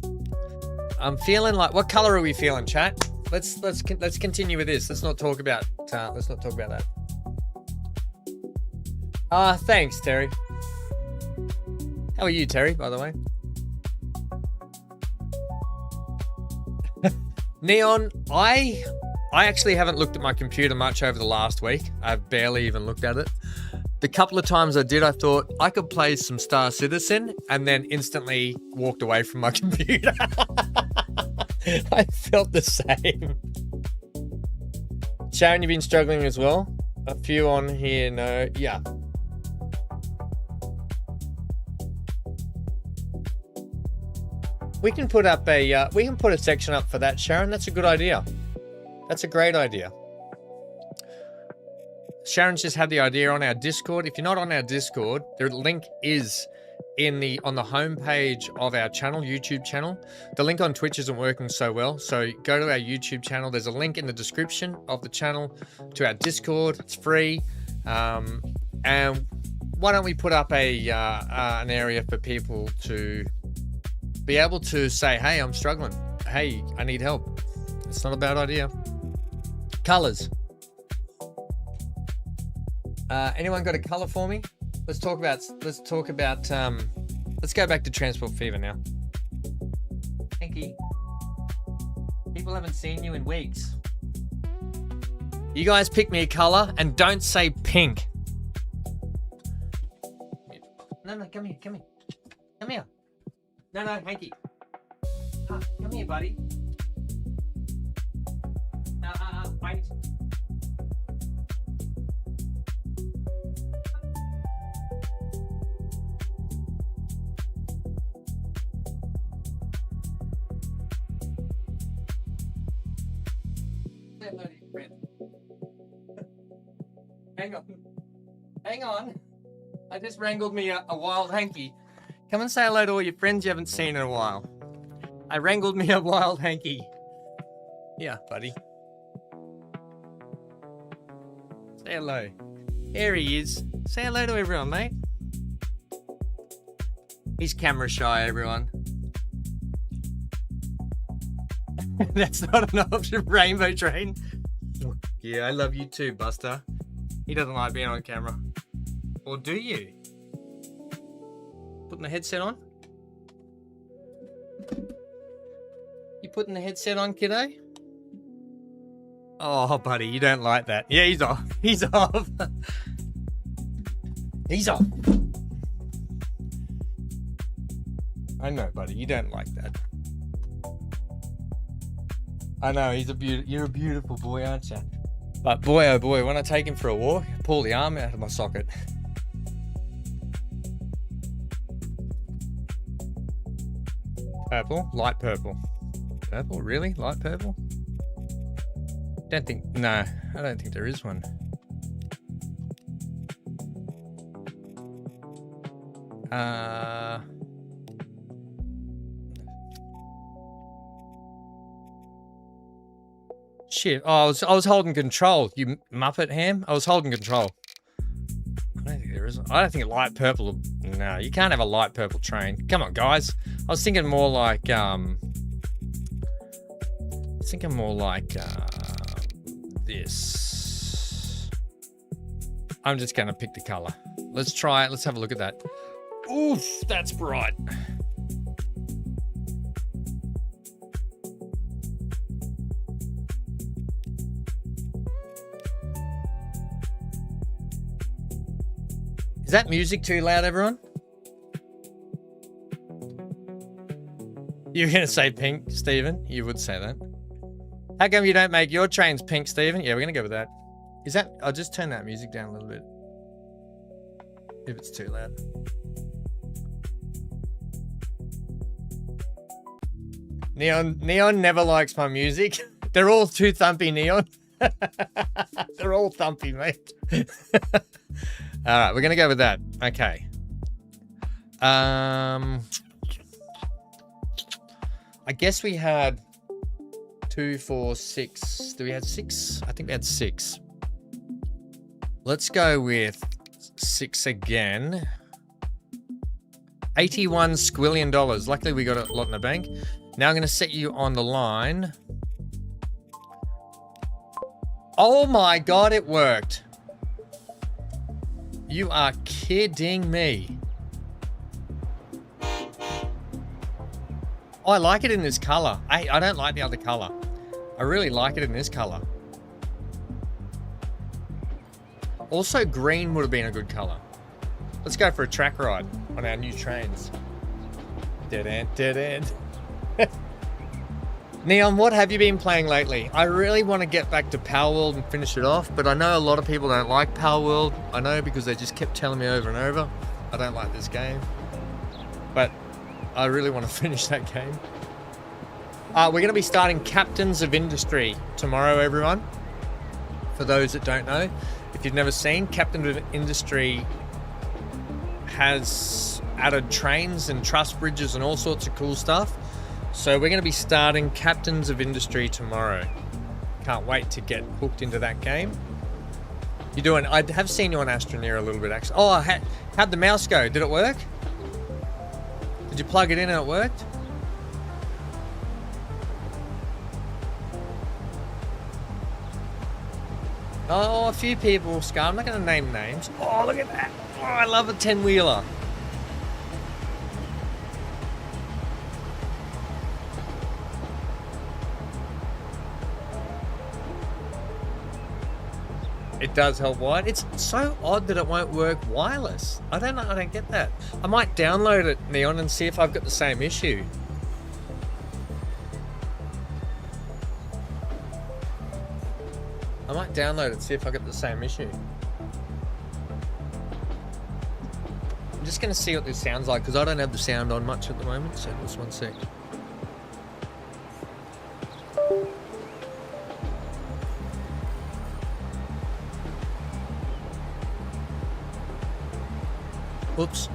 I'm feeling like, what color are we feeling, chat? Let's continue with this. Let's not talk about that. Thanks, Terry. How are you, Terry, by the way? Neon, I actually haven't looked at my computer much over the last week. I've barely even looked at it. The couple of times I did, I thought I could play some Star Citizen and then instantly walked away from my computer. I felt the same. Sharon, you've been struggling as well? A few on here, no. Yeah. We can put a section up for that, Sharon. That's a good idea. That's a great idea. Sharon's just had the idea on our Discord. If you're not on our Discord, the link is on the homepage of our channel, YouTube channel. The link on Twitch isn't working so well, so go to our YouTube channel. There's a link in the description of the channel to our Discord. It's free. And And why don't we put up an area for people to be able to say, hey, I'm struggling. Hey, I need help. It's not a bad idea. Colors. Anyone got a color for me? Let's go back to Transport Fever now. Hanky. People haven't seen you in weeks. You guys pick me a color and don't say pink. No, come here. Come here. No, Hanky. Come here, buddy. Wait. Hang on. I just wrangled me a wild hanky. Come and say hello to all your friends you haven't seen in a while. I wrangled me a wild hanky. Yeah, buddy. Say hello. There he is. Say hello to everyone, mate. He's camera shy, everyone. That's not an option, Rainbow Train. Yeah, I love you too, Buster. He doesn't like being on camera. Or do you? Putting the headset on? You putting the headset on, kiddo? Oh, buddy, you don't like that. Yeah, he's off. He's off. He's off. I know, buddy, you don't like that. I know, you're a beautiful boy, aren't you? But boy, oh boy, when I take him for a walk, I pull the arm out of my socket. Purple, light purple. Purple, really? Light purple? I don't think there is one. Shit. Oh, I was holding control. You Muppet Ham. I was holding control. I don't think there is. I don't think light purple. No, you can't have a light purple train. Come on, guys. I was thinking more like this. I'm just gonna pick the color. Let's try it. Let's have a look at that. Oof, that's bright. Is that music too loud, everyone? You're going to say pink, Stephen? You would say that. How come you don't make your trains pink, Stephen? Yeah, we're going to go with that. Is that... I'll just turn that music down a little bit. If it's too loud. Neon never likes my music. They're all too thumpy, Neon. They're all thumpy, mate. All right, we're going to go with that. Okay. I guess we had 2, 4, 6. Do we have 6? I think we had 6. Let's go with 6 again. $81 squillion. Luckily, we got a lot in the bank. Now I'm going to set you on the line. Oh my God, it worked. You are kidding me. Oh, I like it in this color. I don't like the other color. I really like it in this color. Also, green would have been a good color. Let's go for a track ride on our new trains. Dead end, dead end. Neon, what have you been playing lately? I really want to get back to Power World and finish it off, but I know a lot of people don't like Power World. I know because they just kept telling me over and over, I don't like this game. But I really want to finish that game. We're going to be starting Captains of Industry tomorrow, everyone. For those that don't know, if you've never seen, Captain of Industry has added trains and truss bridges and all sorts of cool stuff. So we're going to be starting Captains of Industry tomorrow. Can't wait to get hooked into that game. You're doing... I have seen you on Astroneer a little bit, actually. Oh, how'd the mouse go? Did it work? Did you plug it in and it worked? Oh, a few people, Scar. I'm not going to name names. Oh, look at that. Oh, I love a 10-wheeler. It does help wide. It's so odd that it won't work wireless. I don't know. I don't get that. I might download it, Neon, and see if I've got the same issue. I might download it and see if I got the same issue. I'm just going to see what this sounds like because I don't have the sound on much at the moment. So just one sec. Oops.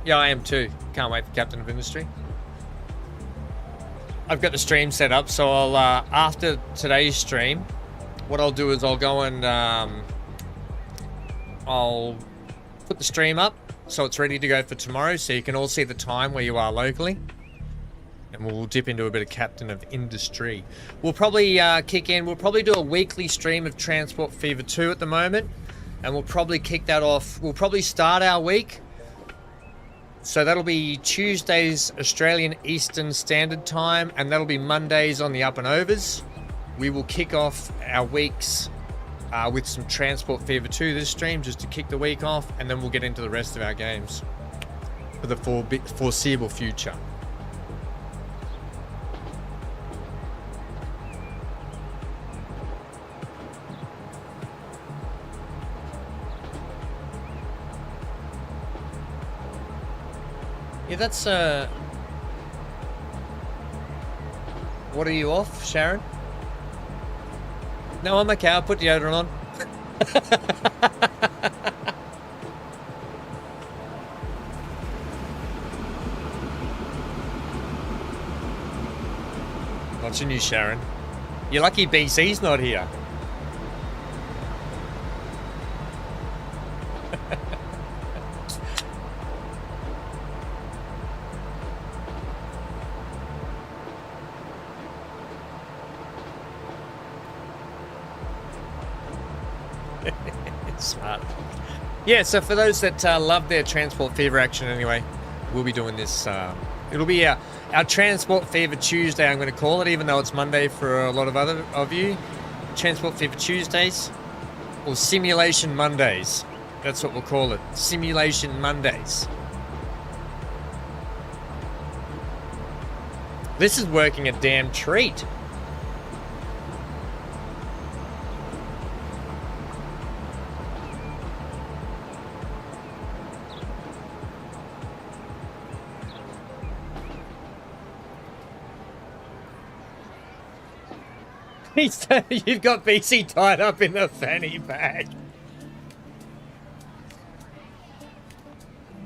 Yeah, I am too. Can't wait for Captain of Industry. I've got the stream set up, so I'll after today's stream, what I'll do is I'll go and I'll put the stream up so it's ready to go for tomorrow, so you can all see the time where you are locally, and we'll dip into a bit of Captain of Industry. We'll probably kick in. We'll probably do a weekly stream of Transport Fever 2 at the moment, and we'll probably kick that off. We'll probably start our week. So that'll be Tuesdays Australian Eastern Standard Time, and that'll be Mondays on the Up and Overs. We will kick off our weeks with some Transport Fever 2 this stream, just to kick the week off, and then we'll get into the rest of our games for the foreseeable future. Yeah, that's what are you off, Sharon? No, I'm okay. I'll put deodorant on. Watching you, Sharon. You're lucky BC's not here. Smart. Yeah, so for those that love their Transport Fever action anyway, we'll be doing this. It'll be our Transport Fever Tuesday, I'm going to call it, even though it's Monday for a lot of other of you. Transport Fever Tuesdays, or Simulation Mondays. That's what we'll call it. Simulation Mondays. This is working a damn treat. You've got BC tied up in the fanny bag.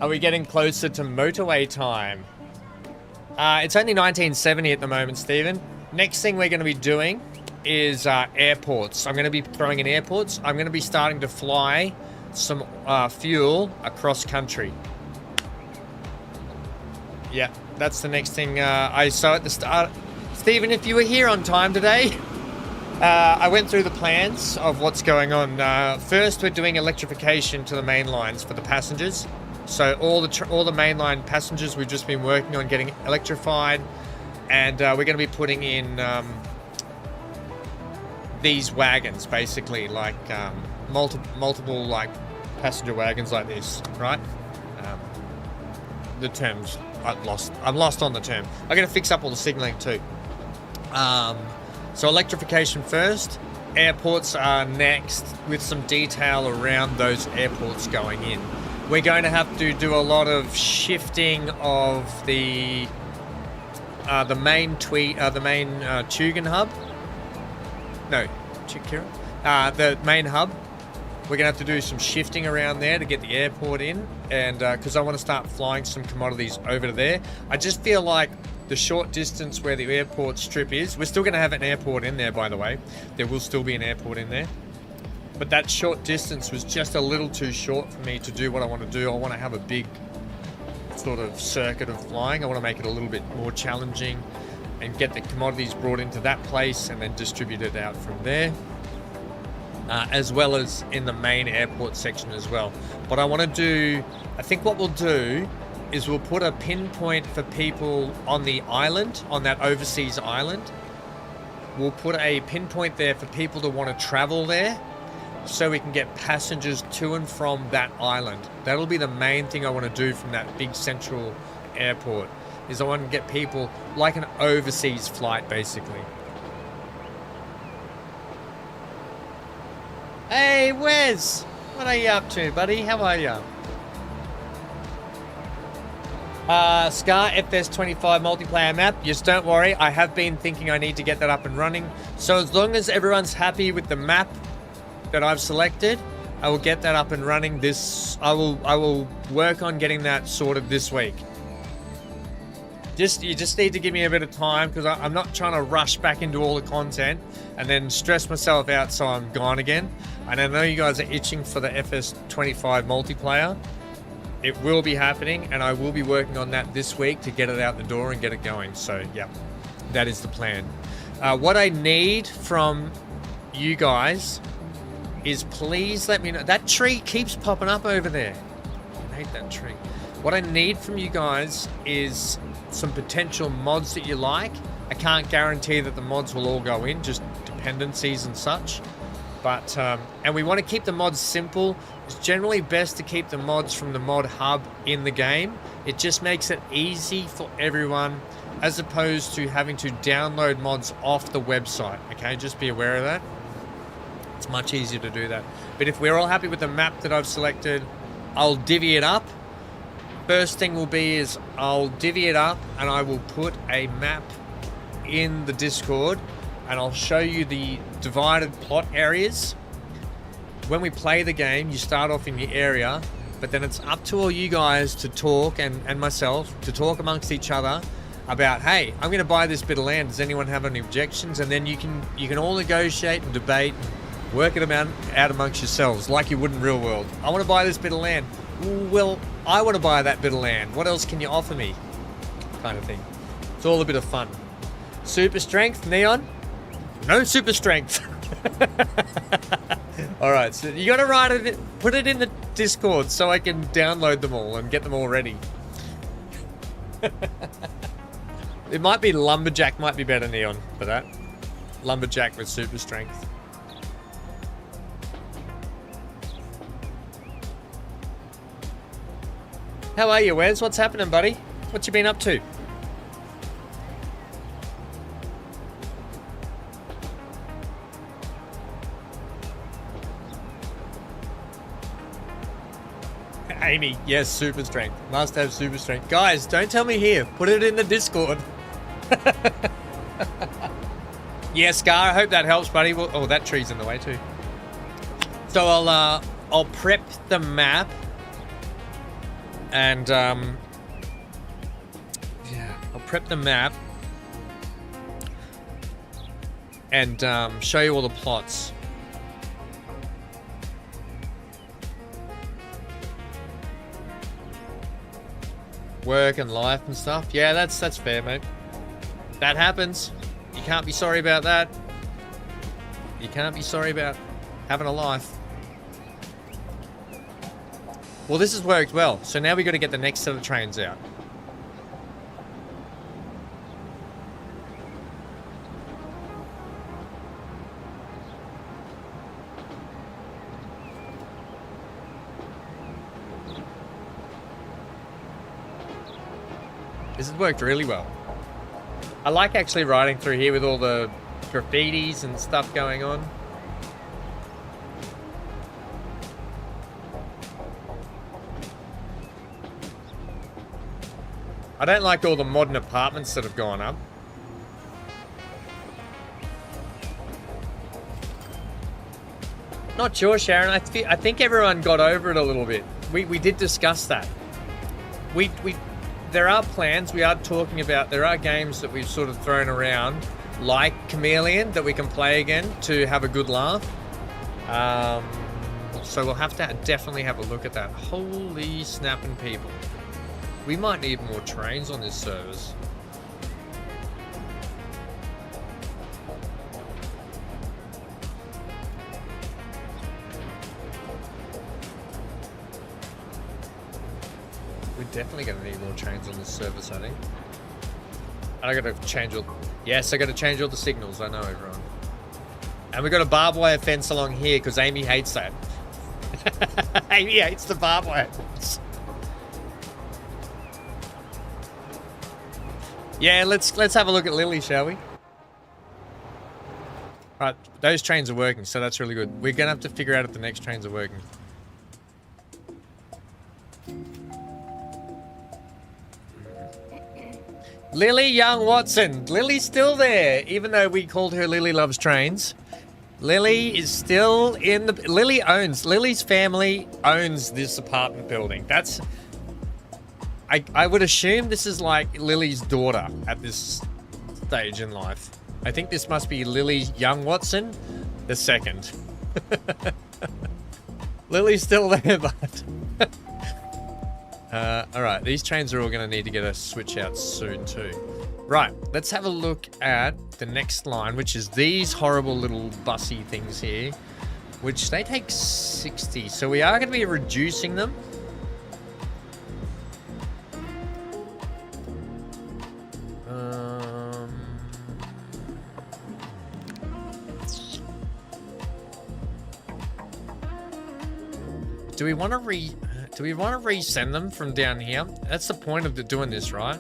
Are we getting closer to motorway time? It's only 1970 at the moment, Stephen. Next thing we're going to be doing is airports. I'm going to be throwing in airports. I'm going to be starting to fly some fuel across country. Yeah, that's the next thing I saw at the start. Stephen, if you were here on time today, I went through the plans of what's going on. First, we're doing electrification to the main lines for the passengers. So all the mainline passengers we've just been working on getting electrified, and we're going to be putting in these wagons, basically, like multiple like passenger wagons like this, right? The terms I'm lost on the term. I'm going to fix up all the signaling too. So electrification first, airports are next, with some detail around those airports going in. We're going to have to do a lot of shifting of the main Tugan hub. No, the main hub We're going to have to do some shifting around there to get the airport in. And because I want to start flying some commodities over to there. I just feel like the short distance where the airport strip is, we're still going to have an airport in there, by the way. There will still be an airport in there. But that short distance was just a little too short for me to do what I want to do. I want to have a big sort of circuit of flying. I want to make it a little bit more challenging and get the commodities brought into that place and then distribute it out from there. As well as in the main airport section as well. What I want to do, I think what we'll do is we'll put a pinpoint for people on the island, on that overseas island. We'll put a pinpoint there for people to want to travel there so we can get passengers to and from that island. That'll be the main thing I want to do from that big central airport, is I want to get people like an overseas flight, basically. Hey, Wes! What are you up to, buddy? How are you? Scar FS25 multiplayer map. Just don't worry, I have been thinking I need to get that up and running. So as long as everyone's happy with the map that I've selected, I will get that up and running I will work on getting that sorted this week. You just need to give me a bit of time, because I'm not trying to rush back into all the content and then stress myself out so I'm gone again. And I know you guys are itching for the FS25 multiplayer. It will be happening, and I will be working on that this week to get it out the door and get it going. So, yeah, that is the plan. What I need from you guys is please let me know. That tree keeps popping up over there. I hate that tree. What I need from you guys is some potential mods that you like. I can't guarantee that the mods will all go in, just dependencies and such. But, and we want to keep the mods simple. It's generally best to keep the mods from the mod hub in the game. It just makes it easy for everyone, as opposed to having to download mods off the website. Okay, just be aware of that. It's much easier to do that. But if we're all happy with the map that I've selected, I'll divvy it up. First thing will be is I'll divvy it up and I will put a map in the Discord, and I'll show you the divided plot areas. When we play the game, you start off in the area, but then it's up to all you guys to talk, and myself, to talk amongst each other about, hey, I'm going to buy this bit of land. Does anyone have any objections? And then you can all negotiate and debate, work it out amongst yourselves like you would in real world. I want to buy this bit of land. Well, I want to buy that bit of land. What else can you offer me? Kind of thing. It's all a bit of fun. Super strength, Neon? No super strength. All right, so you got to write it, put it in the Discord so I can download them all and get them all ready. It might be Lumberjack, might be better, Neon, for that. Lumberjack with super strength. How are you, Wes? What's happening, buddy? What you been up to? Amy, yes, super strength. Must have super strength. Guys, don't tell me here. Put it in the Discord. Yeah, Scar, I hope that helps, buddy. Well, oh, that tree's in the way too. So I'll prep the map. And, yeah, I'll prep the map. And show you all the plots. Work and life and stuff. Yeah, that's fair, mate. That happens. You can't be sorry about that. You can't be sorry about having a life. Well, this has worked well. So now we got to get the next set of trains out. This has worked really well. I like actually riding through here with all the graffitis and stuff going on. I don't like all the modern apartments that have gone up. Not sure, Sharon. I think everyone got over it a little bit. We did discuss that. There are plans. We are talking about. There are games that we've sort of thrown around, like Chameleon, that we can play again to have a good laugh. So we'll have to definitely have a look at that. Holy snapping people! We might need more trains on this service. We're definitely going to need more trains on this service, I think. I got to change all... Yes, I got to change all the signals. I know, everyone. And we got a barbed wire fence along here because Amy hates that. Amy hates the barbed wire fence. Yeah, let's have a look at Lily, shall we? Right, those trains are working, so that's really good. We're going to have to figure out if the next trains are working. Lily Young Watson. Lily's still there, even though we called her Lily Loves Trains. Lily is still in the... Lily's family owns this apartment building. That's... I would assume this is like Lily's daughter at this stage in life. I think this must be Lily Young Watson, the second. Lily's still there, but... Alright, these trains are all going to need to get a switch out soon too. Right, let's have a look at the next line, which is these horrible little bussy things here, which they take 60. So we are going to be reducing them. Do we want to resend them from down here? That's the point of doing this, right?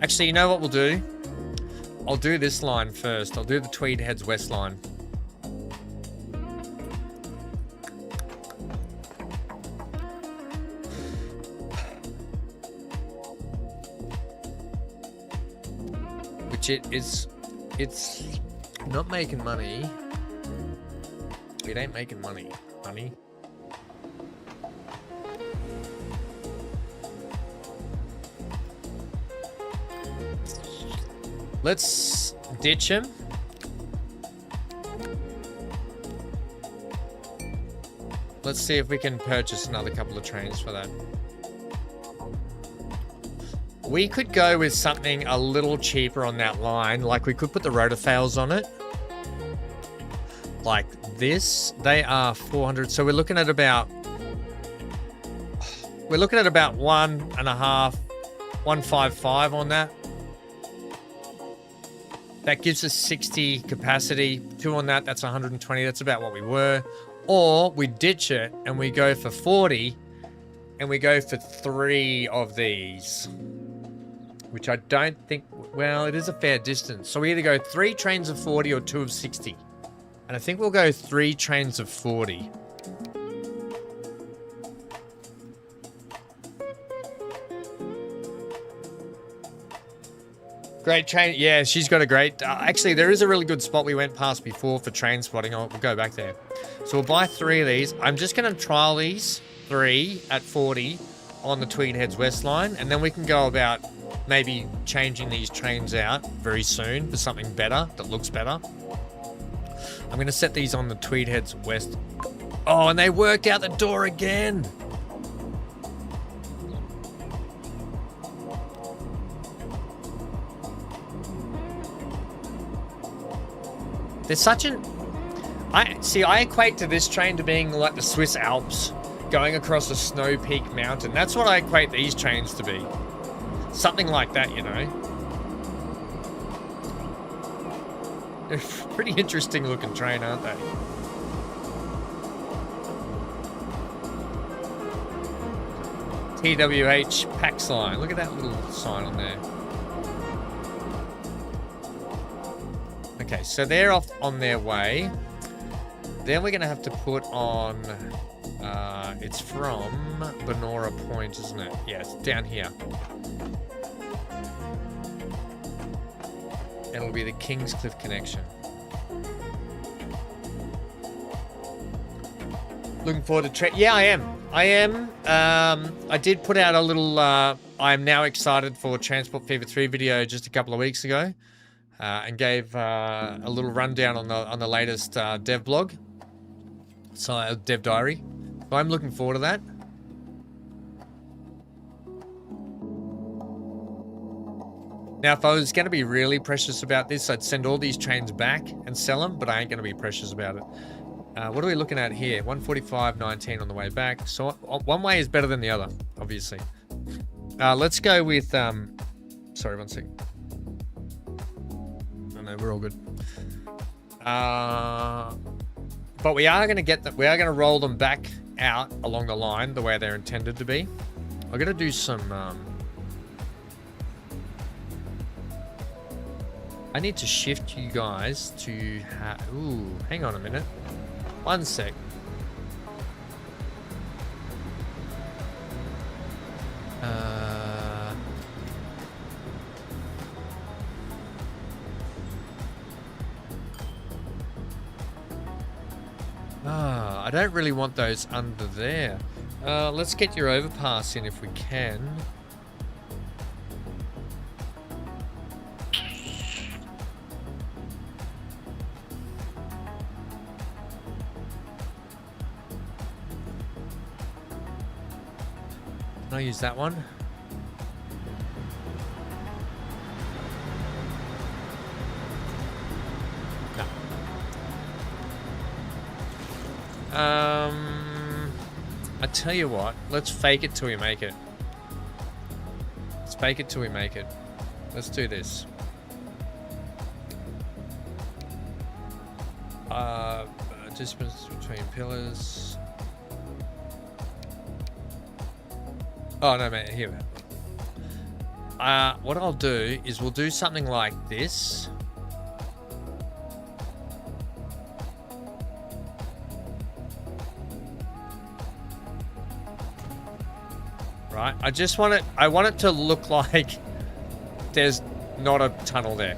Actually, you know what we'll do? I'll do this line first. I'll do the Tweed Heads West line. Which it's not making money. It ain't making money, honey. Let's ditch him. Let's see if we can purchase another couple of trains for that. We could go with something a little cheaper on that line. Like we could put the rotofails on it. Like this, they are 400. So we're looking at about 155 on that. That gives us 60 capacity. 2 on that, that's 120. That's about what we were. Or we ditch it and we go for 40 and we go for 3 of these. Which I don't think, well, it is a fair distance. So we either go 3 trains of 40 or 2 of 60. And I think we'll go 3 trains of 40. Great train. Yeah, she's got a great... actually, there is a really good spot we went past before for train spotting. We'll go back there. So we'll buy 3 of these. I'm just going to trial these 3 at 40 on the Tweed Heads West line. And then we can go about maybe changing these trains out very soon for something better that looks better. I'm going to set these on the Tweed Heads West. Oh, and they worked out the door again. There's such an... I equate to this train to being like the Swiss Alps going across a snow peak mountain. That's what I equate these trains to be. Something like that, you know. They're a pretty interesting looking train, aren't they? TWH pack sign. Look at that little sign on there. Okay, so they're off on their way. Then we're going to have to put on... it's from Benora Point, isn't it? Yeah, it's down here. It'll be the Kingscliff connection. Looking forward to yeah, I am. I did put out a little I'm now excited for Transport Fever 3 video just a couple of weeks ago, and gave a little rundown on the latest dev blog, so dev diary. So I'm looking forward to that. Now, if I was going to be really precious about this, I'd send all these trains back and sell them, but I ain't going to be precious about it. What are we looking at here? 145.19 on the way back. So one way is better than the other, obviously. Let's go with... sorry, one second. No, we're all good. But we are going to get them... We are going to roll them back out along the line the way they're intended to be. I'm going to do some... I need to shift you guys to ooh, hang on a minute. One sec. I don't really want those under there. Let's get your overpass in if we can. Can I use that one? No. I tell you what, let's fake it till we make it. Let's fake it till we make it. Let's do this. Distance between pillars. Oh, no, man, here. What I'll do is we'll do something like this. Right, I want it to look like there's not a tunnel there.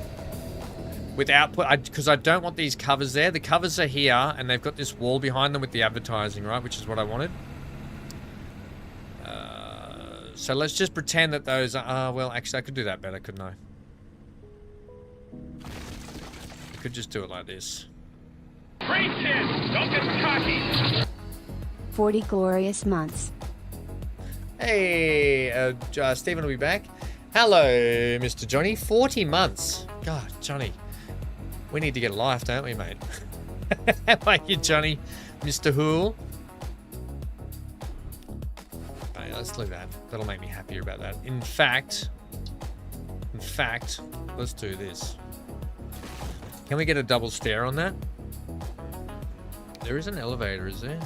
Without, because I don't want these covers there. The covers are here, and they've got this wall behind them with the advertising, right, which is what I wanted. So let's just pretend that those are, well, actually I could do that better, couldn't I? I could just do it like this. Great 10, don't get cocky. 40 glorious months. Hey, Stephen will be back. Hello, Mr. Johnny. 40 months. God, Johnny. We need to get a life, don't we, mate? How are you, Johnny? Mr. Hool? Let's leave that. That'll make me happier about that. In fact, let's do this. Can we get a double stair on that? There is an elevator, is there?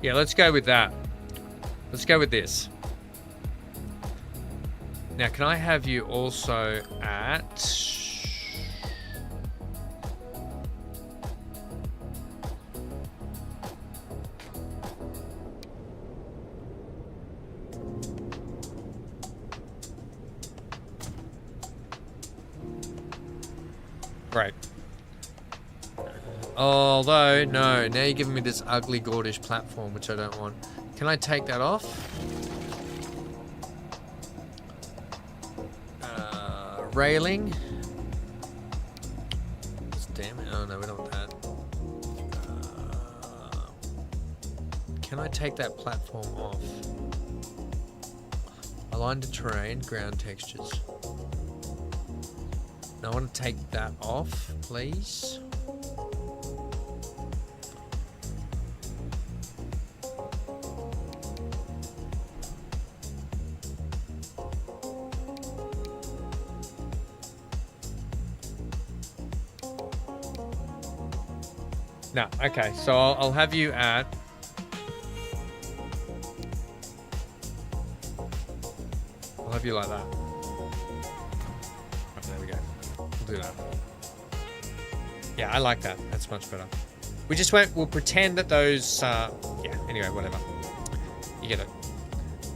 Yeah, let's go with that. Let's go with this. Now, can I have you also at... Right. Although, no, now you're giving me this ugly, gordish platform, which I don't want. Can I take that off? Railing. Damn it. Oh, no, we don't want that. Can I take that platform off? Align to terrain, ground textures. Now I want to take that off, please. No, okay, so I'll have you at... I'll have you like that. Right, there we go. We'll do that. Yeah, I like that. That's much better. We just won't... We'll pretend that those... yeah, anyway, whatever. You get it.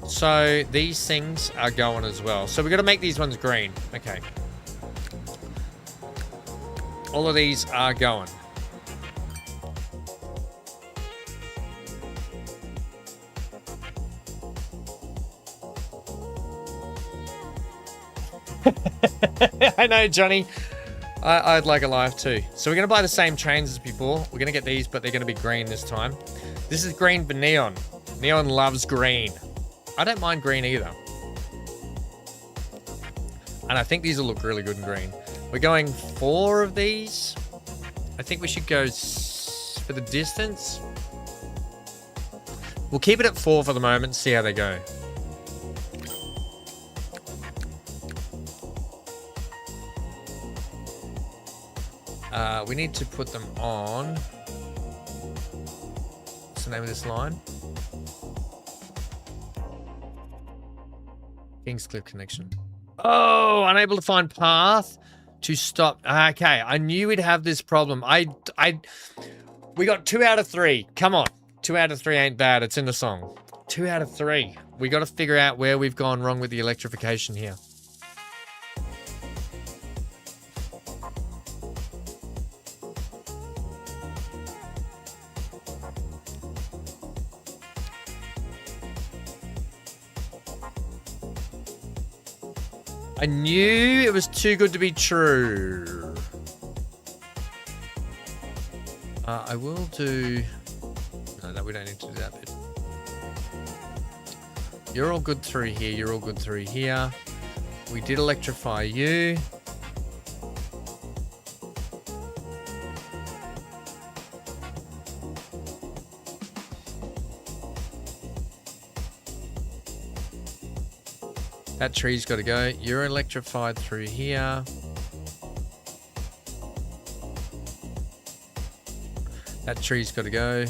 So these things are going as well. So we've got to make these ones green. Okay. All of these are going. I know, Johnny. I'd like a life too. So we're going to buy the same trains as before. We're going to get these, but they're going to be green this time. This is green for Neon. Neon loves green. I don't mind green either. And I think these will look really good in green. We're going 4 of these. I think we should go for the distance. We'll keep it at 4 for the moment, see how they go. We need to put them on. What's the name of this line? Kingscliff connection. Oh, unable to find path to stop. Okay, I knew we'd have this problem. We got 2 out of 3. Come on. 2 out of 3 ain't bad. It's in the song. 2 out of 3. We got to figure out where we've gone wrong with the electrification here. I knew it was too good to be true. I will do... No, we don't need to do that bit. You're all good through here. You're all good through here. We did electrify you. That tree's got to go. You're electrified through here. That tree's got to go.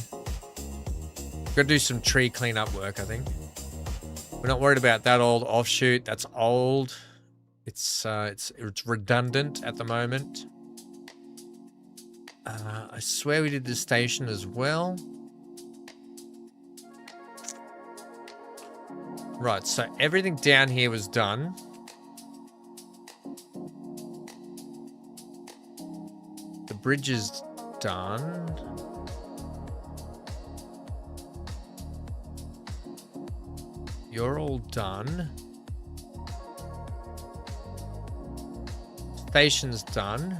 Got to do some tree cleanup work, I think. We're not worried about that old offshoot. That's old. It's redundant at the moment. I swear we did the station as well. Right, so everything down here was done. The bridge is done. You're all done. Station's done.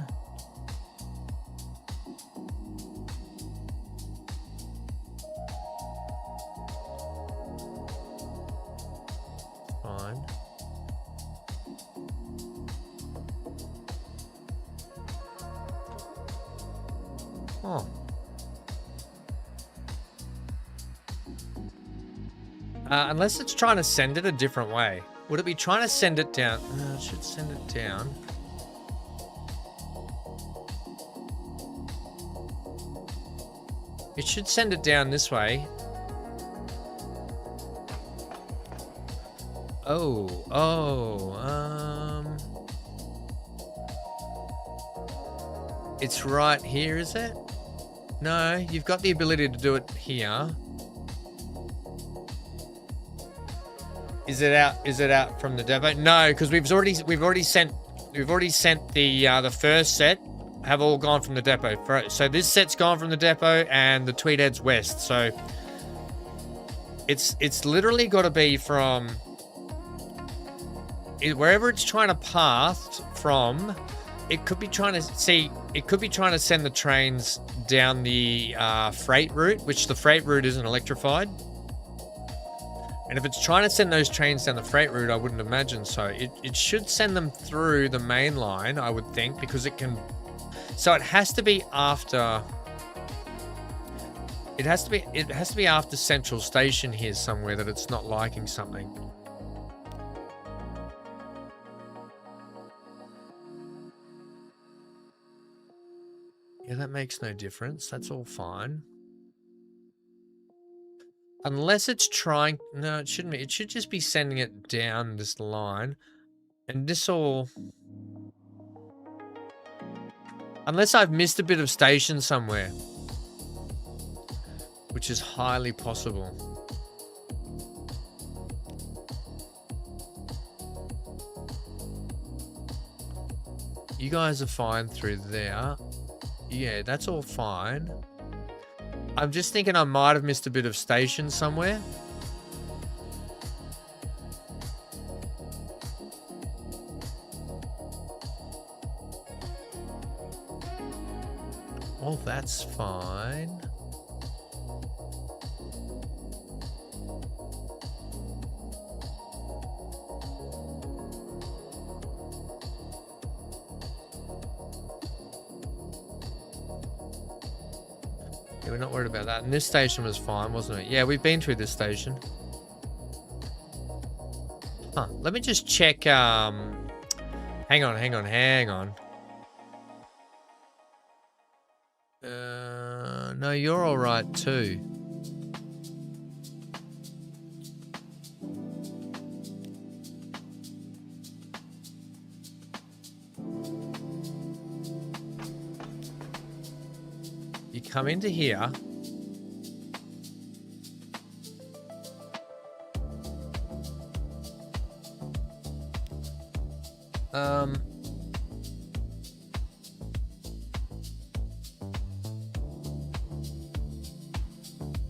Fine. Oh. Unless it's trying to send it a different way. Would it be trying to send it down? No, it should send it down. It should send it down this way. It's right here, is it? No, you've got the ability to do it here. Is it out? Is it out from the depot? No, because we've already sent the first set. Have all gone from the depot. So this set's gone from the depot and the Tweed Heads west. So it's literally got to be from wherever it's trying to path from. It could be trying to see. It could be trying to send the trains down the freight route, which the freight route isn't electrified. And if it's trying to send those trains down the freight route, I wouldn't imagine so. It should send them through the main line, I would think, because it can. So it has to be after. It has to be after Central Station here somewhere that it's not liking something. Yeah, that makes no difference. That's all fine. Unless it's trying... No, it shouldn't be. It should just be sending it down this line. And this all... Unless I've missed a bit of station somewhere. Which is highly possible. You guys are fine through there. Yeah, that's all fine. I'm just thinking I might have missed a bit of station somewhere. Well, that's fine. Yeah, we're not worried about that. And this station was fine, wasn't it? Yeah, we've been through this station. Huh. Let me just check. Hang on. No, you're all right too. You come into here.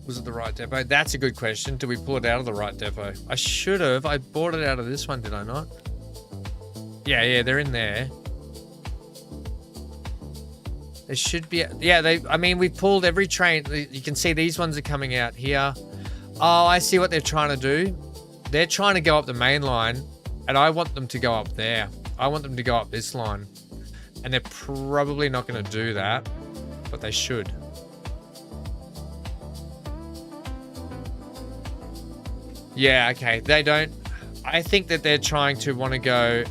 Was it the right depot? That's a good question. Did we pull it out of the right depot? I should have. I bought it out of this one, did I not? Yeah, they're in there. There should be... Yeah, I mean, we pulled every train. You can see these ones are coming out here. Oh, I see what they're trying to do. They're trying to go up the main line, and I want them to go up there. I want them to go up this line. And they're probably not going to do that, but they should. Yeah, okay. They don't... I think that they're trying to want to go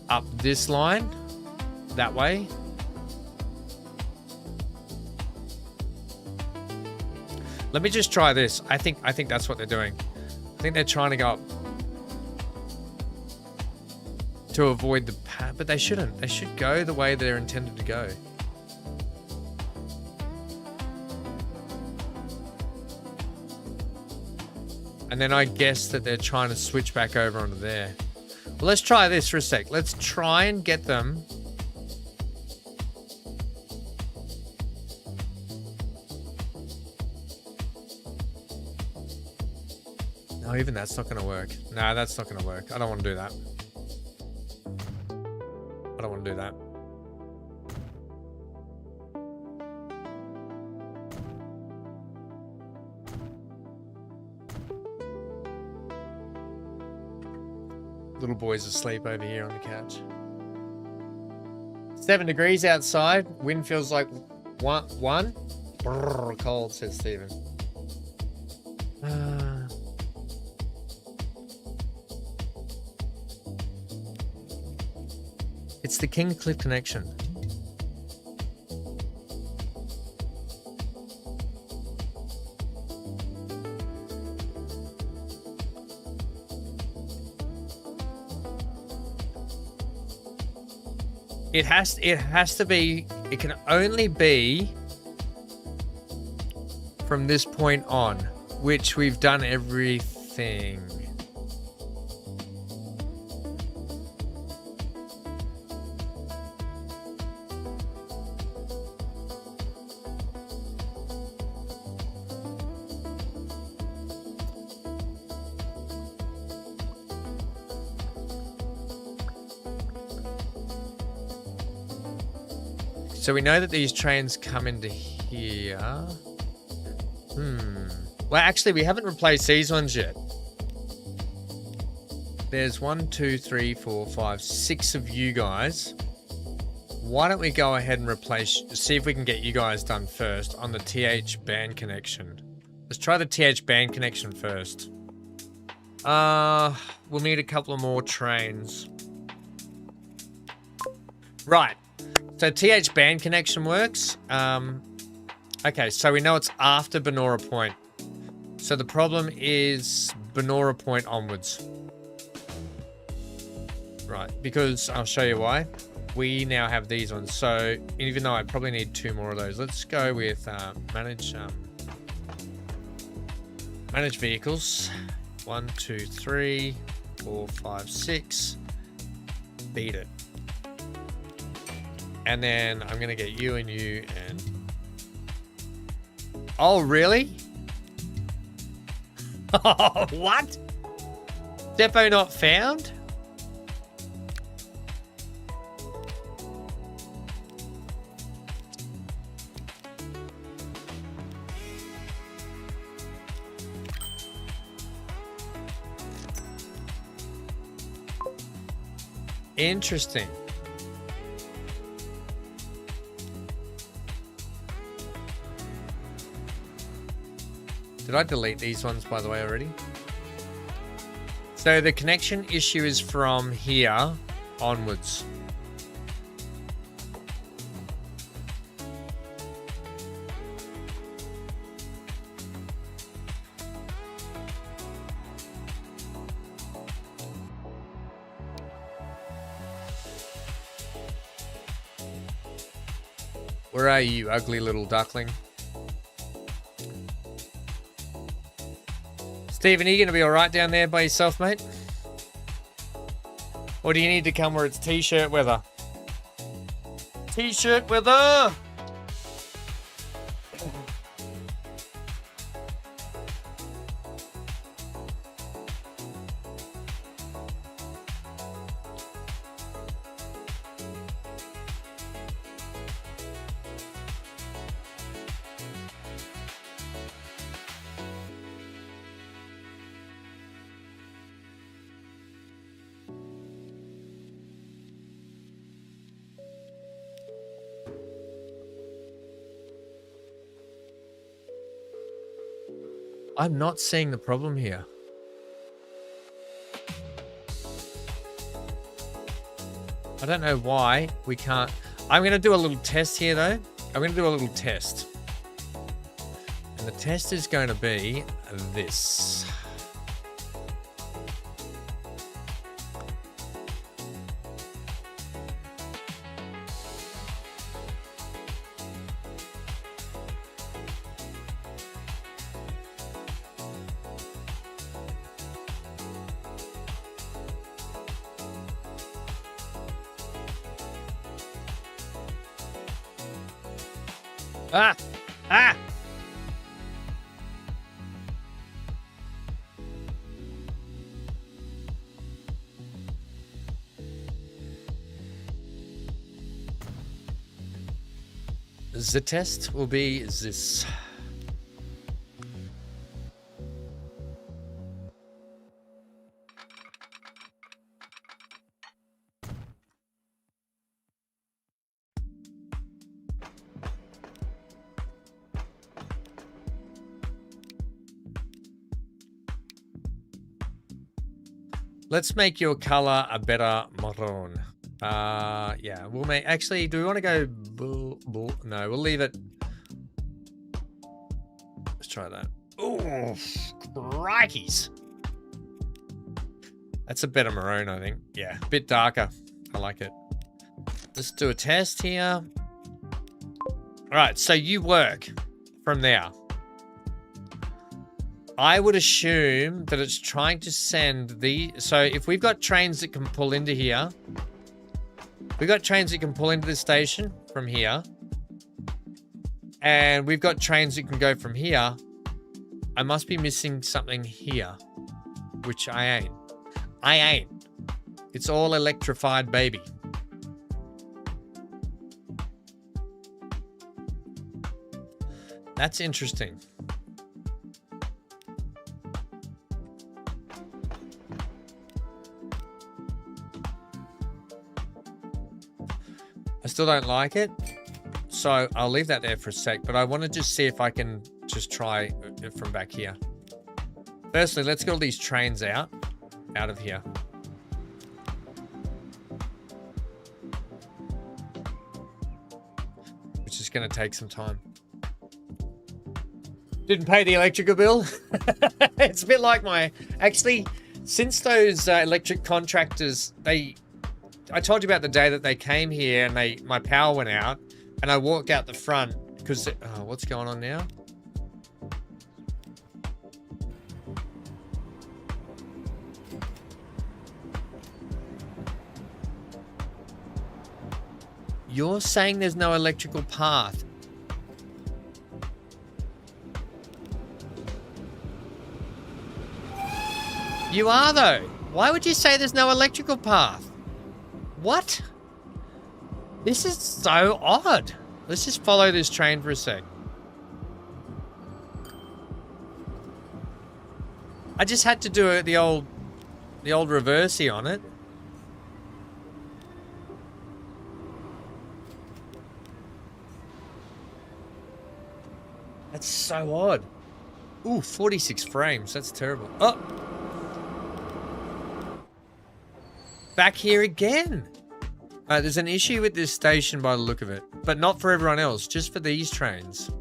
up this line. That way. Let me just try this. I think that's what they're doing. I think they're trying to go up to avoid the path, but they shouldn't. They should go the way they're intended to go. And then I guess that they're trying to switch back over onto there. Well, let's try this for a sec. Let's try and get them. No, even that's not going to work. No, that's not going to work. I don't want to do that. I don't want to do that. Little boy's asleep over here on the couch. 7 degrees outside. Wind feels like one. Brrr, cold, says Stephen. It's the King Cliff connection. It has to be, it can only be from this point on, which we've done everything. So we know that these trains come into here. Well, actually, we haven't replaced these ones yet. There's 1, 2, 3, 4, 5, 6 of you guys. Why don't we go ahead and replace, see if we can get you guys done first on the TH band connection. Let's try the TH band connection first. We'll need a couple of more trains. Right. So TH band connection works. Okay, so we know it's after Benora Point. So the problem is Benora Point onwards. Right, because I'll show you why. We now have these ones. So even though I probably need 2 more of those, let's go with manage vehicles. 1, 2, 3, 4, 5, 6. Beat it. And then I'm going to get you and you and... Oh, really? What? Depot not found? Interesting. Did I delete these ones, by the way, already? So the connection issue is from here onwards. Where are you, ugly little duckling? Stephen, are you going to be all right down there by yourself, mate? Or do you need to come where it's t-shirt weather? T-shirt weather! I'm not seeing the problem here. I don't know why we can't. I'm going to do a little test here, though. I'm going to do a little test. And the test is going to be this. Ah! Ah! The test will be this. Let's make your color a better maroon. Yeah, we'll make, actually, do we want to go no, we'll leave it. Let's try that. Oh, crikeys. That's a better maroon, I think. Yeah, a bit darker. I like it. Let's do a test here. All right, so you work from there. I would assume that it's trying to send the... So if we've got trains that can pull into here, we've got trains that can pull into the station from here, and we've got trains that can go from here. I must be missing something here, which I ain't. I ain't. It's all electrified, baby. That's interesting. I still don't like it, so I'll leave that there for a sec, but I want to just see if I can just try it from back here. Firstly, let's get all these trains out of here. Which is going to take some time. Didn't pay the electrical bill. It's a bit like my... Actually, since those electric contractors, I told you about the day that they came here and my power went out and I walked out the front because... Oh, what's going on now? You're saying there's no electrical path. You are, though. Why would you say there's no electrical path? What? This is so odd. Let's just follow this train for a sec. I just had to do the old reversey on it. That's so odd. Ooh, 46 frames. That's terrible. Oh! Back here again. There's an issue with this station by the look of it. But not for everyone else. Just for these trains.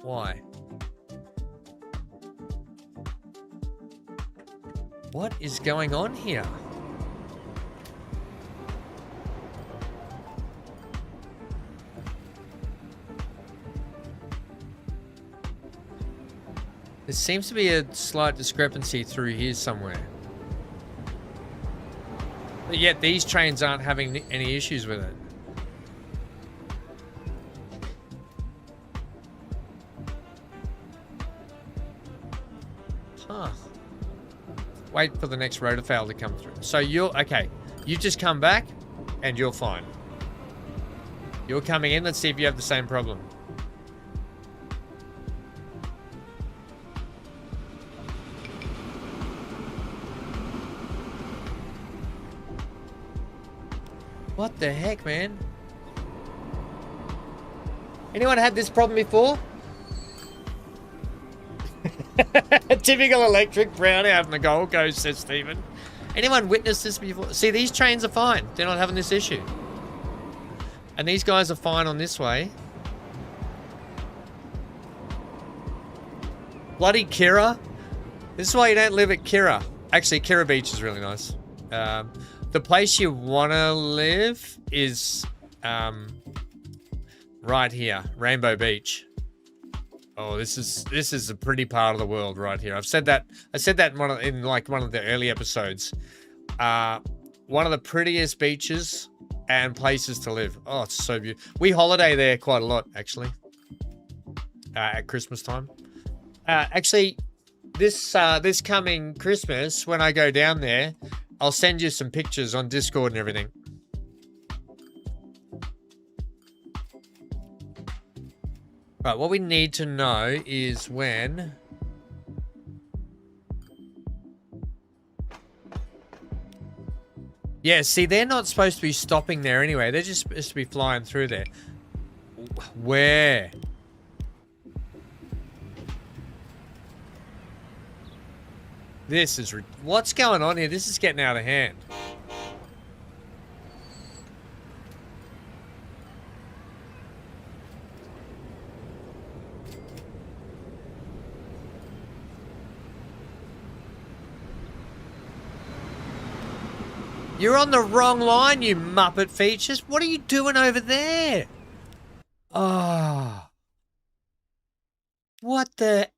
Why? What is going on here? There seems to be a slight discrepancy through here somewhere. But yet these trains aren't having any issues with it. Huh. Wait for the next rotofail to come through. So you're, okay, you just come back and you're fine. You're coming in, let's see if you have the same problem. What the heck, man? Anyone had this problem before? Typical electric brownie out in the Gold Coast, says Stephen. Anyone witnessed this before? See, these trains are fine. They're not having this issue. And these guys are fine on this way. Bloody Kira. This is why you don't live at Kira. Actually, Kira Beach is really nice. The place you want to live is right here, Rainbow Beach. Oh, this is a pretty part of the world right here. I said that in one of the early episodes. One of the prettiest beaches and places to live. Oh, it's so beautiful. We holiday there quite a lot, actually. At Christmas time. Actually, this coming Christmas, when I go down there, I'll send you some pictures on Discord and everything. Right, what we need to know is when... Yeah, see, they're not supposed to be stopping there anyway. They're just supposed to be flying through there. Where? This is... What's going on here? This is getting out of hand. You're on the wrong line, you Muppet features. What are you doing over there? Oh. What the...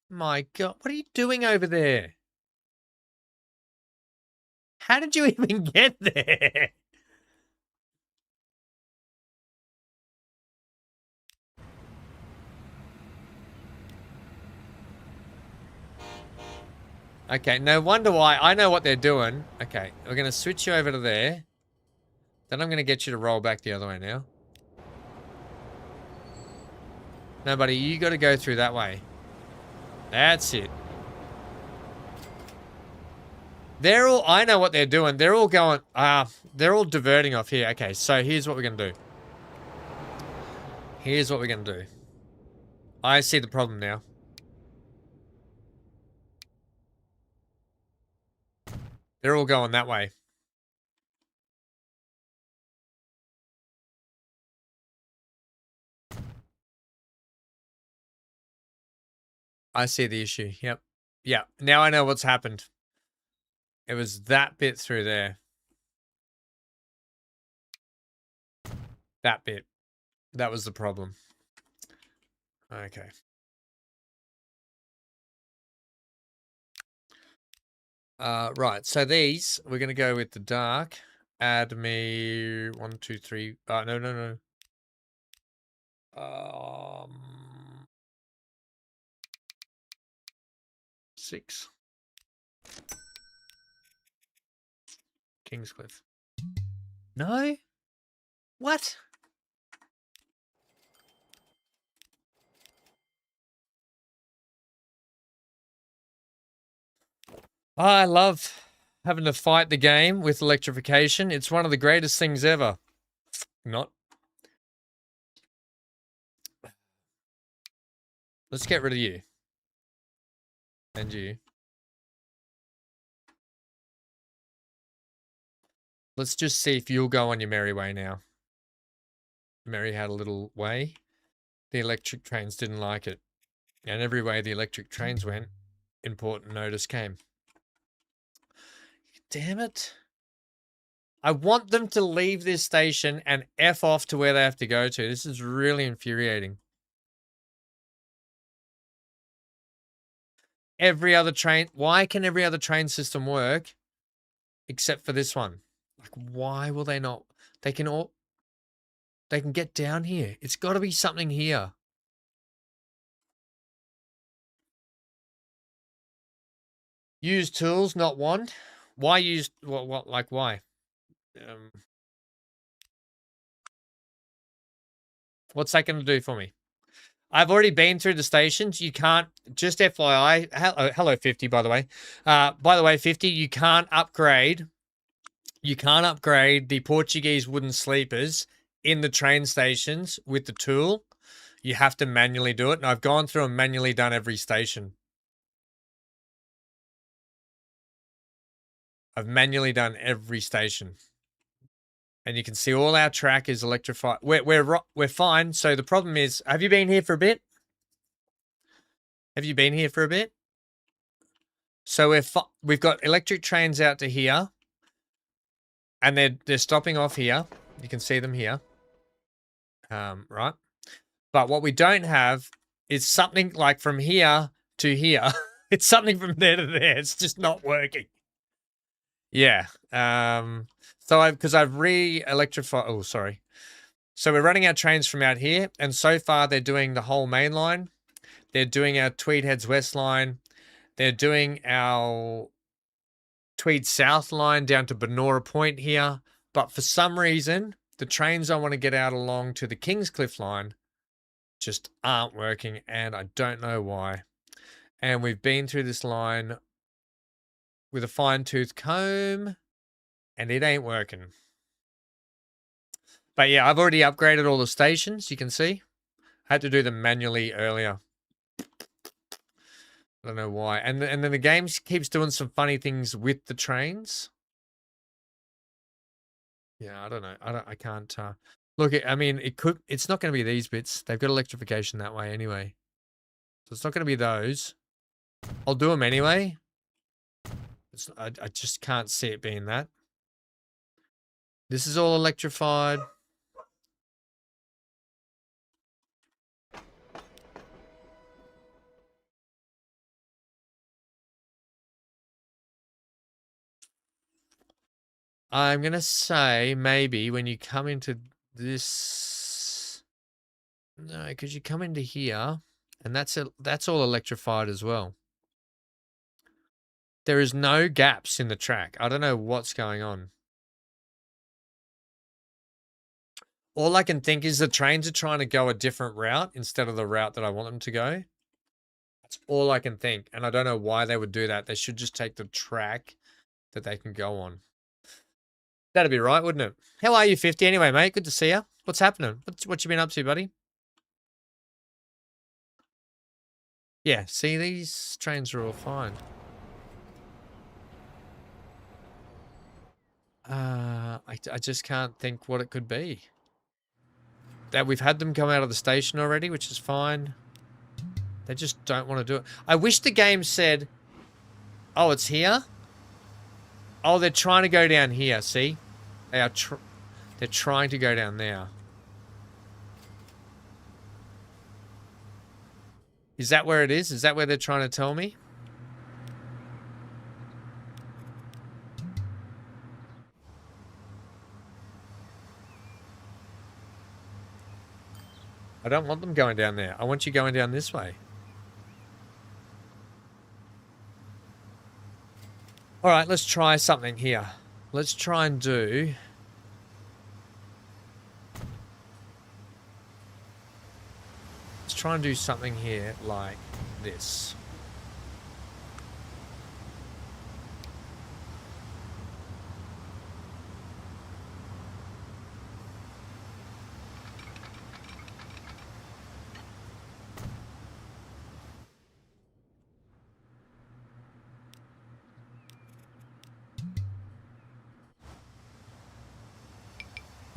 My God, what are you doing over there? How did you even get there? Okay, no wonder why. I know what they're doing. Okay, we're going to switch you over to there. Then I'm going to get you to roll back the other way now. No, buddy, you got to go through that way. That's it. They're all... I know what they're doing. They're all going... they're all diverting off here. Okay, so here's what we're going to do. Here's what we're going to do. I see the problem now. They're all going that way. I see the issue. Yep. Yeah. Now I know what's happened. It was that bit through there. That bit. That was the problem. Okay. Right, so these, we're going to go with the dark. Add me 1, 2, 3. No. 6. Kingscliff. No? What? I love having to fight the game with electrification. It's one of the greatest things ever. Not. Let's get rid of you. And you. Let's just see if you'll go on your merry way now. Mary had a little way. The electric trains didn't like it. And every way the electric trains went, important notice came. Damn it. I want them to leave this station and F off to where they have to go to. This is really infuriating. Every other train. Why can every other train system work except for this one? Like, why will they not? They can get down here. It's got to be something here. Use tools, not want. Why use what like why? What's that going to do for me? I've already been through the stations. You can't, just FYI, hello 50, by the way. By the way, 50, you can't upgrade the Portuguese wooden sleepers in the train stations with the tool. You have to manually do it. And I've gone through and manually done every station. I've manually done every station. And you can see all our track is electrified. We're fine. So the problem is, have you been here for a bit? Have you been here for a bit? So we've got electric trains out to here. And they're stopping off here. You can see them here. Right? But what we don't have is something like from here to here. It's something from there to there. It's just not working. Yeah. So because I've re-electrified. Oh, sorry. So we're running our trains from out here, and so far they're doing the whole main line. They're doing our Tweed Heads West line. They're doing our Tweed South line down to Benora Point here. But for some reason, the trains I want to get out along to the Kingscliff line just aren't working, and I don't know why. And we've been through this line with a fine-tooth comb, and it ain't working. But yeah, I've already upgraded all the stations, you can see. I had to do them manually earlier. I don't know why. And then the game keeps doing some funny things with the trains. Yeah, I don't know. I can't look, I mean, it's not going to be these bits. They've got electrification that way anyway. So it's not going to be those. I'll do them anyway. I just can't see it being that. This is all electrified. I'm going to say maybe when you come into this... No, because you come into here, and that's all electrified as well. There is no gaps in the track. I don't know what's going on. All I can think is the trains are trying to go a different route instead of the route that I want them to go. That's all I can think. And I don't know why they would do that. They should just take the track that they can go on. That'd be right, wouldn't it? How are you, 50? Anyway, mate, good to see you. What's happening? What you been up to, buddy? Yeah, see, these trains are all fine. I just can't think what it could be. That we've had them come out of the station already, which is fine. They just don't want to do it. I wish the game said, oh, it's here. Oh, they're trying to go down here, see? They're trying to go down there. Is that where it is? Is that where they're trying to tell me? I don't want them going down there. I want you going down this way. All right, let's try something here. Let's try and do... Let's try and do something here like this.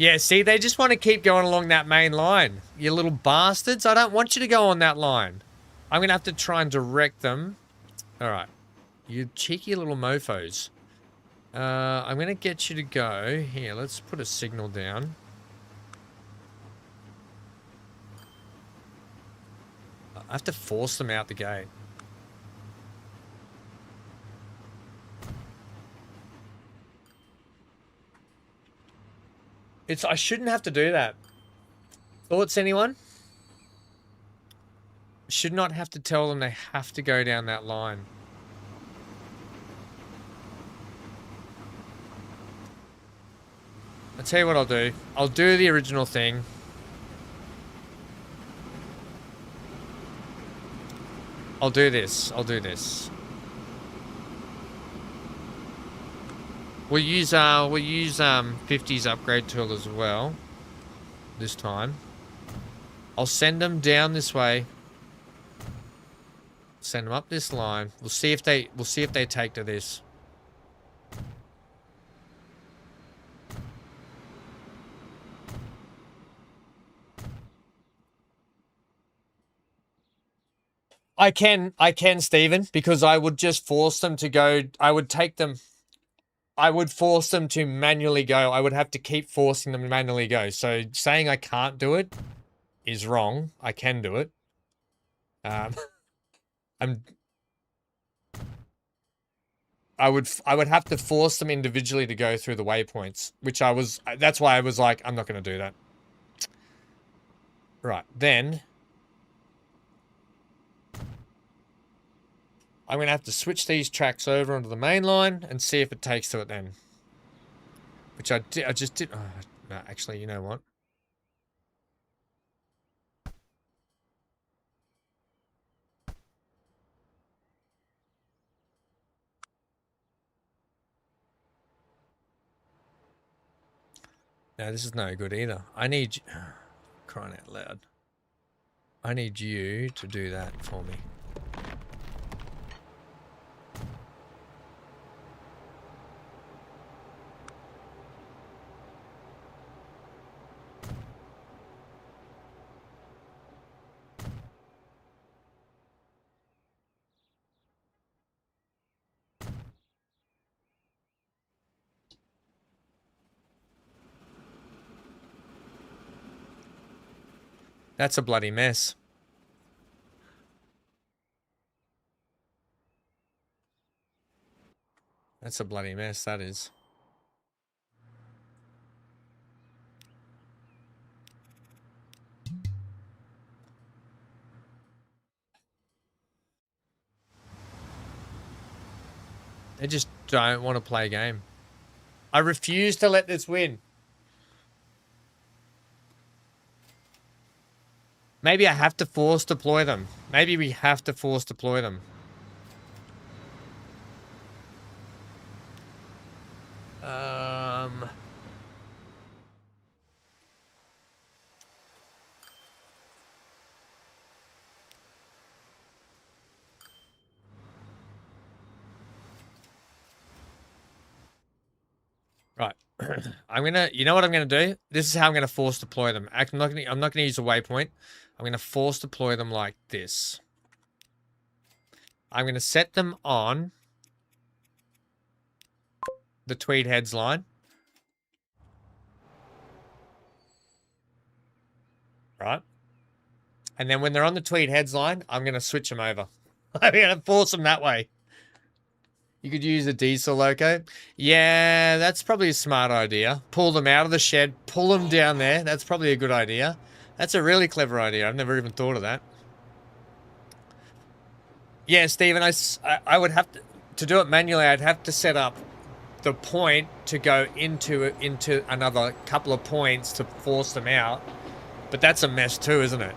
Yeah, see, they just want to keep going along that main line. You little bastards. I don't want you to go on that line. I'm going to have to try and direct them. All right. You cheeky little mofos. I'm going to get you to go. Here, let's put a signal down. I have to force them out the gate. I shouldn't have to do that. Thoughts, anyone? Should not have to tell them they have to go down that line. I'll tell you what I'll do. I'll do the original thing. I'll do this. I'll do this. We'll use 50's upgrade tool as well. This time. I'll send them down this way. Send them up this line. We'll see if they take to this. I can, Stephen, because I would just force them to go. I would force them to manually go. I would have to keep forcing them to manually go. So saying I can't do it is wrong. I can do it. I would have to force them individually to go through the waypoints, which that's why I was like, I'm not going to do that. Right, then I'm going to have to switch these tracks over onto the main line and see if it takes to it then. Which I just did. Oh, no, actually, you know what? No, this is no good either. I need... crying out loud. I need you to do that for me. That's a bloody mess. That's a bloody mess, that is. They just don't want to play a game. I refuse to let this win. Maybe I have to force deploy them. Maybe we have to force deploy them. Right. You know what I'm gonna do? This is how I'm gonna force deploy them. I'm not gonna use a waypoint. I'm gonna force deploy them like this. I'm gonna set them on the Tweed Heads line. Right? And then when they're on the Tweed Heads line, I'm gonna switch them over. I'm gonna force them that way. You could use a diesel loco. Yeah, that's probably a smart idea. Pull them out of the shed, pull them down there. That's probably a good idea. That's a really clever idea. I've never even thought of that. Yeah, Stephen, I would have to do it manually. I'd have to set up the point to go into another couple of points to force them out. But that's a mess too, isn't it?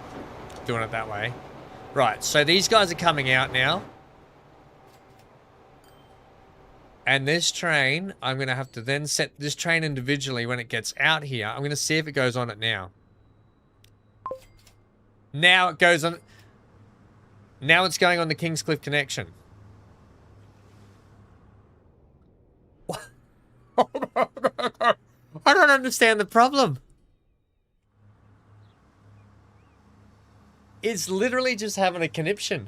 Doing it that way. Right, so these guys are coming out now. And this train, I'm going to have to then set this train individually when it gets out here. I'm going to see if it goes on it now. Now it goes on. Now it's going on the Kingscliff connection. What? I don't understand the problem. It's literally just having a conniption.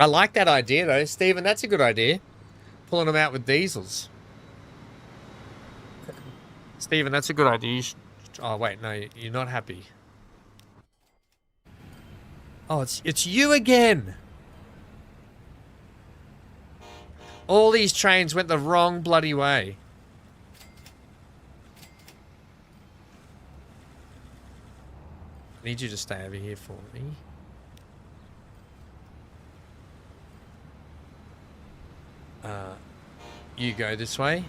I like that idea though, Stephen. That's a good idea. Pulling them out with diesels. Stephen, that's a good idea. Oh wait, no, you're not happy. Oh, it's you again. All these trains went the wrong bloody way. I need you to stay over here for me. You go this way.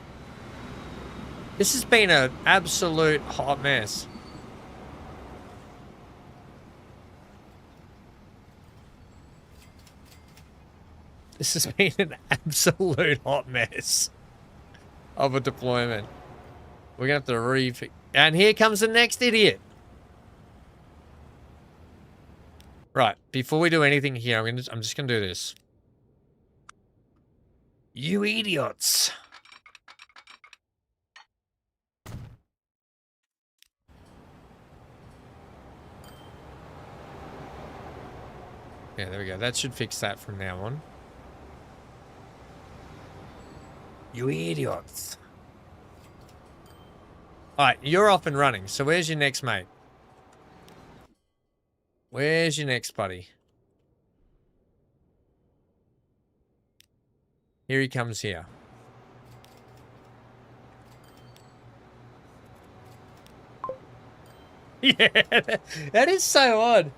This has been an absolute hot mess. This has been an absolute hot mess of a deployment. We're going to have to and here comes the next idiot. Right, before we do anything here, I'm just going to do this. You idiots. Yeah, there we go. That should fix that from now on. You idiots. Alright, you're off and running. So where's your next mate? Where's your next buddy? Here he comes here. Yeah, that is so odd.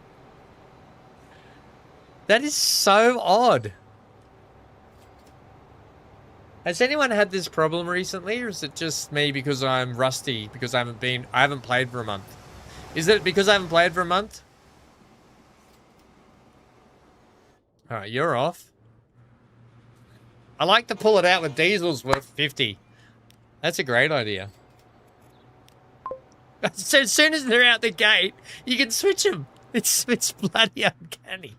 That is so odd. Has anyone had this problem recently, or is it just me because I'm rusty because I haven't played for a month? Is it because I haven't played for a month? Alright, you're off. I like to pull it out with diesels worth 50. That's a great idea. So as soon as they're out the gate, you can switch them. It's bloody uncanny.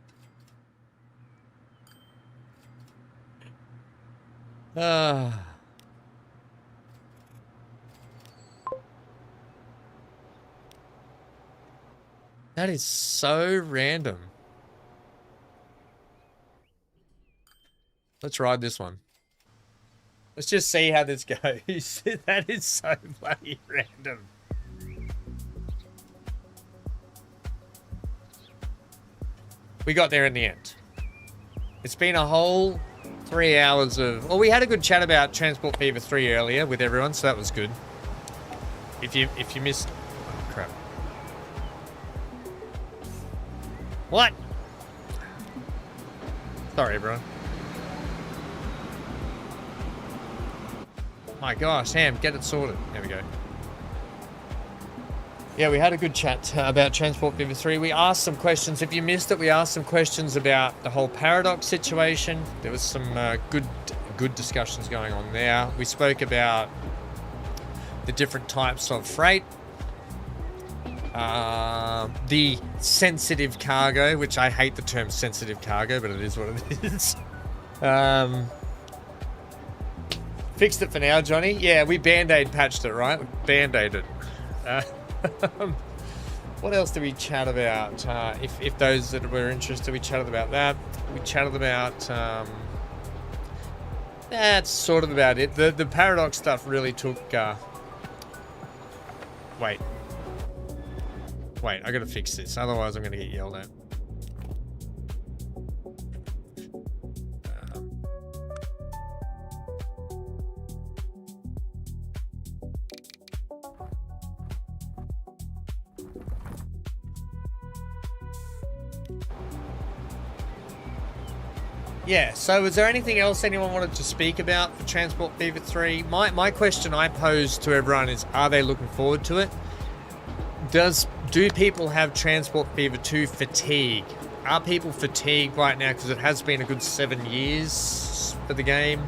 That is so random. Let's ride this one. Let's just see how this goes. That is so bloody random. We got there in the end. It's been a whole 3 hours of... Well, we had a good chat about Transport Fever 3 earlier with everyone, so that was good. If you missed... Oh, crap. What? Sorry, everyone. My gosh, Ham, get it sorted. There we go. Yeah, we had a good chat about Transport Fever 3. We asked some questions. If you missed it, we asked some questions about the whole paradox situation. There was some good discussions going on there. We spoke about the different types of freight. The sensitive cargo, which I hate the term sensitive cargo, but it is what it is. Fixed it for now, Johnny. Yeah, we band-aid patched it, right? We band-aided it. What else did we chat about? If those that were interested, we chatted about that. We chatted about... that's sort of about it. The paradox stuff really took... Wait, I gotta fix this. Otherwise, I'm gonna get yelled at. Yeah, so is there anything else anyone wanted to speak about for Transport Fever 3? My question I pose to everyone is, are they looking forward to it? Do people have Transport Fever 2 fatigue? Are people fatigued right now because it has been a good 7 years for the game?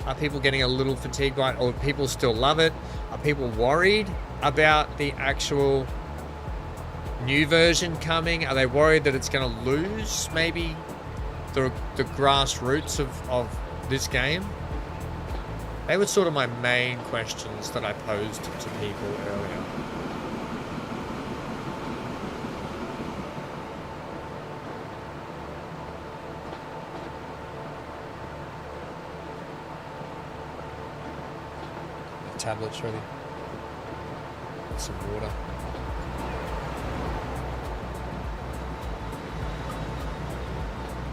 Are people getting a little fatigued right, or people still love it? Are people worried about the actual new version coming? Are they worried that it's going to lose maybe the grassroots of this game? They were sort of my main questions that I posed to people earlier. The tablet's ready. Some water.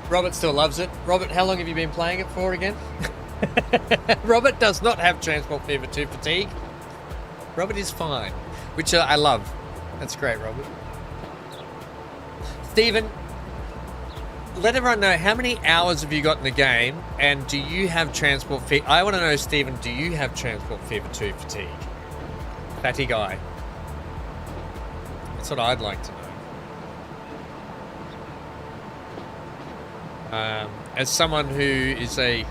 Robert still loves it. Robert, how long have you been playing it for again? Robert does not have Transport Fever 2 fatigue. Robert is fine, which I love. That's great, Robert. Stephen, let everyone know, how many hours have you got in the game, and do you have Transport Fever? I want to know, Stephen, do you have Transport Fever 2 fatigue? Fatty guy. That's what I'd like to know. As someone who is a...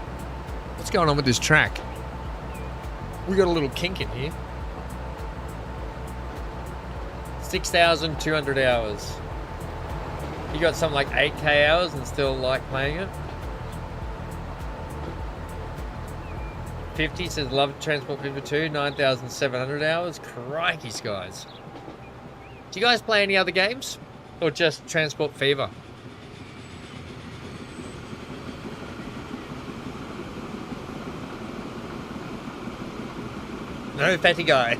What's going on with this track? We got a little kink in here. 6,200 hours. You got something like 8k hours and still like playing it? 50 says love Transport Fever 2, 9,700 hours. Crikey's, guys. Do you guys play any other games? Or just Transport Fever? No, fatty guy.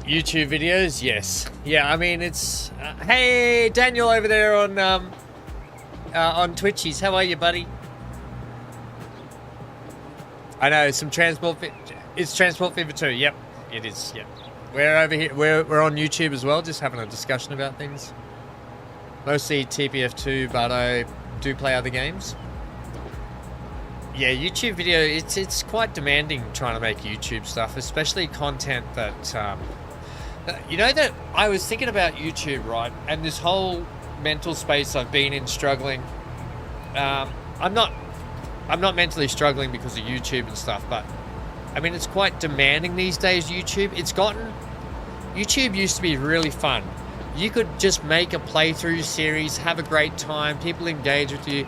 YouTube videos, yes. Yeah, I mean, it's... hey, Daniel over there on Twitchies. How are you, buddy? I know, some Transport... It's Transport Fever 2, yep. It is, yep. We're over here, we're on YouTube as well, just having a discussion about things. Mostly TPF2, but I do play other games. Yeah, YouTube video, it's quite demanding trying to make YouTube stuff, especially content that... you know that I was thinking about YouTube, right? And this whole mental space I've been in struggling. I'm not mentally struggling because of YouTube and stuff, but I mean, it's quite demanding these days, YouTube. YouTube used to be really fun. You could just make a playthrough series, have a great time, people engage with you.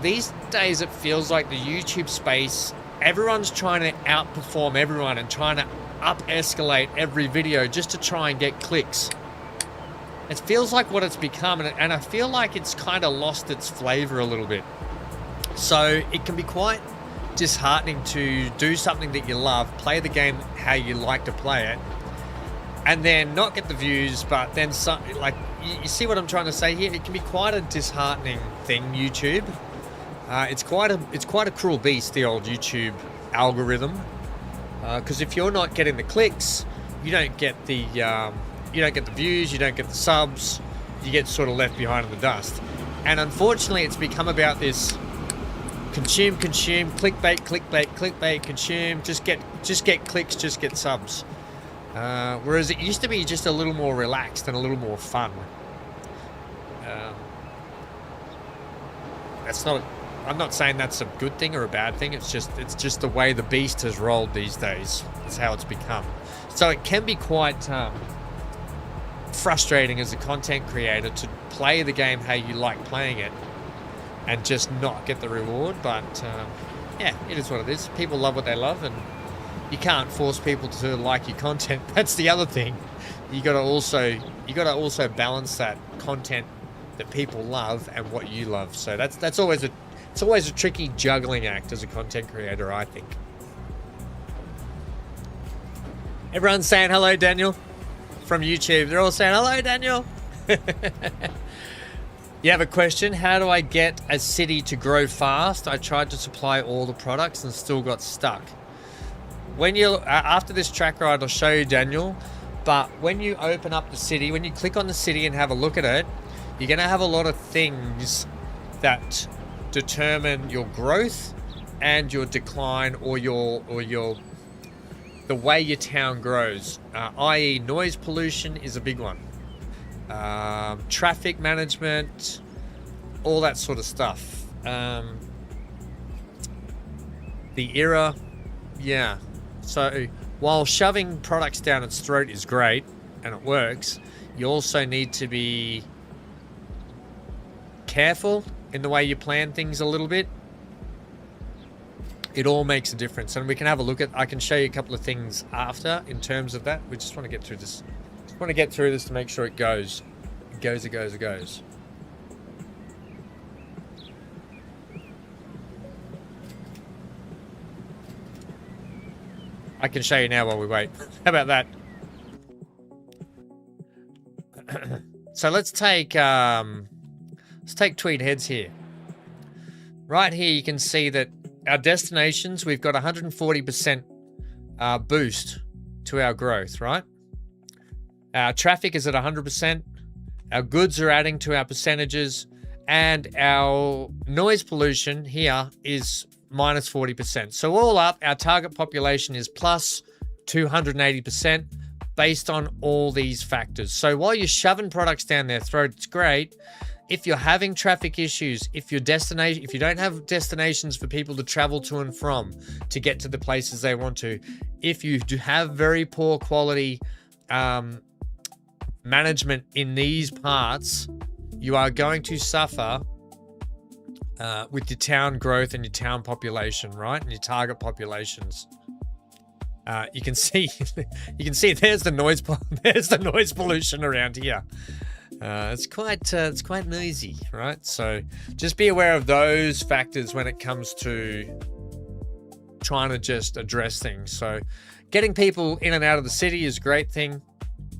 These days it feels like the YouTube space, everyone's trying to outperform everyone and trying to up-escalate every video just to try and get clicks. It feels like what it's become, and I feel like it's kind of lost its flavor a little bit. So it can be quite disheartening to do something that you love, play the game how you like to play it, and then not get the views, but then some, like, you see what I'm trying to say here? It can be quite a disheartening thing, YouTube. It's quite a cruel beast, the old YouTube algorithm. Because if you're not getting the clicks, you don't get the views, you don't get the subs, you get sort of left behind in the dust. And unfortunately, it's become about this consume, clickbait, consume, just get clicks, just get subs. Whereas it used to be just a little more relaxed and a little more fun. I'm not saying that's a good thing or a bad thing. It's just the way the beast has rolled these days. It's how it's become. So it can be quite frustrating as a content creator to play the game how you like playing it and just not get the reward. But yeah, it is what it is. People love what they love, and you can't force people to like your content. That's the other thing. You got to also balance that content that people love and what you love. So that's always a tricky juggling act as a content creator, I think. Everyone's saying hello, Daniel, from YouTube. They're all saying hello, Daniel. You have a question? How do I get a city to grow fast? I tried to supply all the products and still got stuck. when you after this track ride, I'll show you, Daniel. But when you open up the city, when you click on the city and have a look at it, you're going to have a lot of things that determine your growth and your decline, or the way your town grows, i.e. noise pollution is a big one. Traffic management, all that sort of stuff. The era, yeah. So while shoving products down its throat is great and it works, you also need to be careful in the way you plan things a little bit. It all makes a difference, and we can have a look at, I can show you a couple of things after in terms of that. We just want to get through this. Just want to get through this to make sure it goes. It goes, it goes, it goes. I can show you now while we wait. How about that? So let's take Tweed Heads here. Right here you can see that our destinations, we've got 140% boost to our growth, right? Our traffic is at 100%. Our goods are adding to our percentages, and our noise pollution here is minus 40%. So all up, our target population is plus 280% based on all these factors. So while you're shoving products down their throat, it's great. If you're having traffic issues, if you don't have destinations for people to travel to and from to get to the places they want to, if you do have very poor quality management in these parts, you are going to suffer with your town growth and your town population, right? And your target populations. You can see there's the noise pollution around here. It's quite noisy, right? So just be aware of those factors when it comes to trying to just address things. So getting people in and out of the city is a great thing.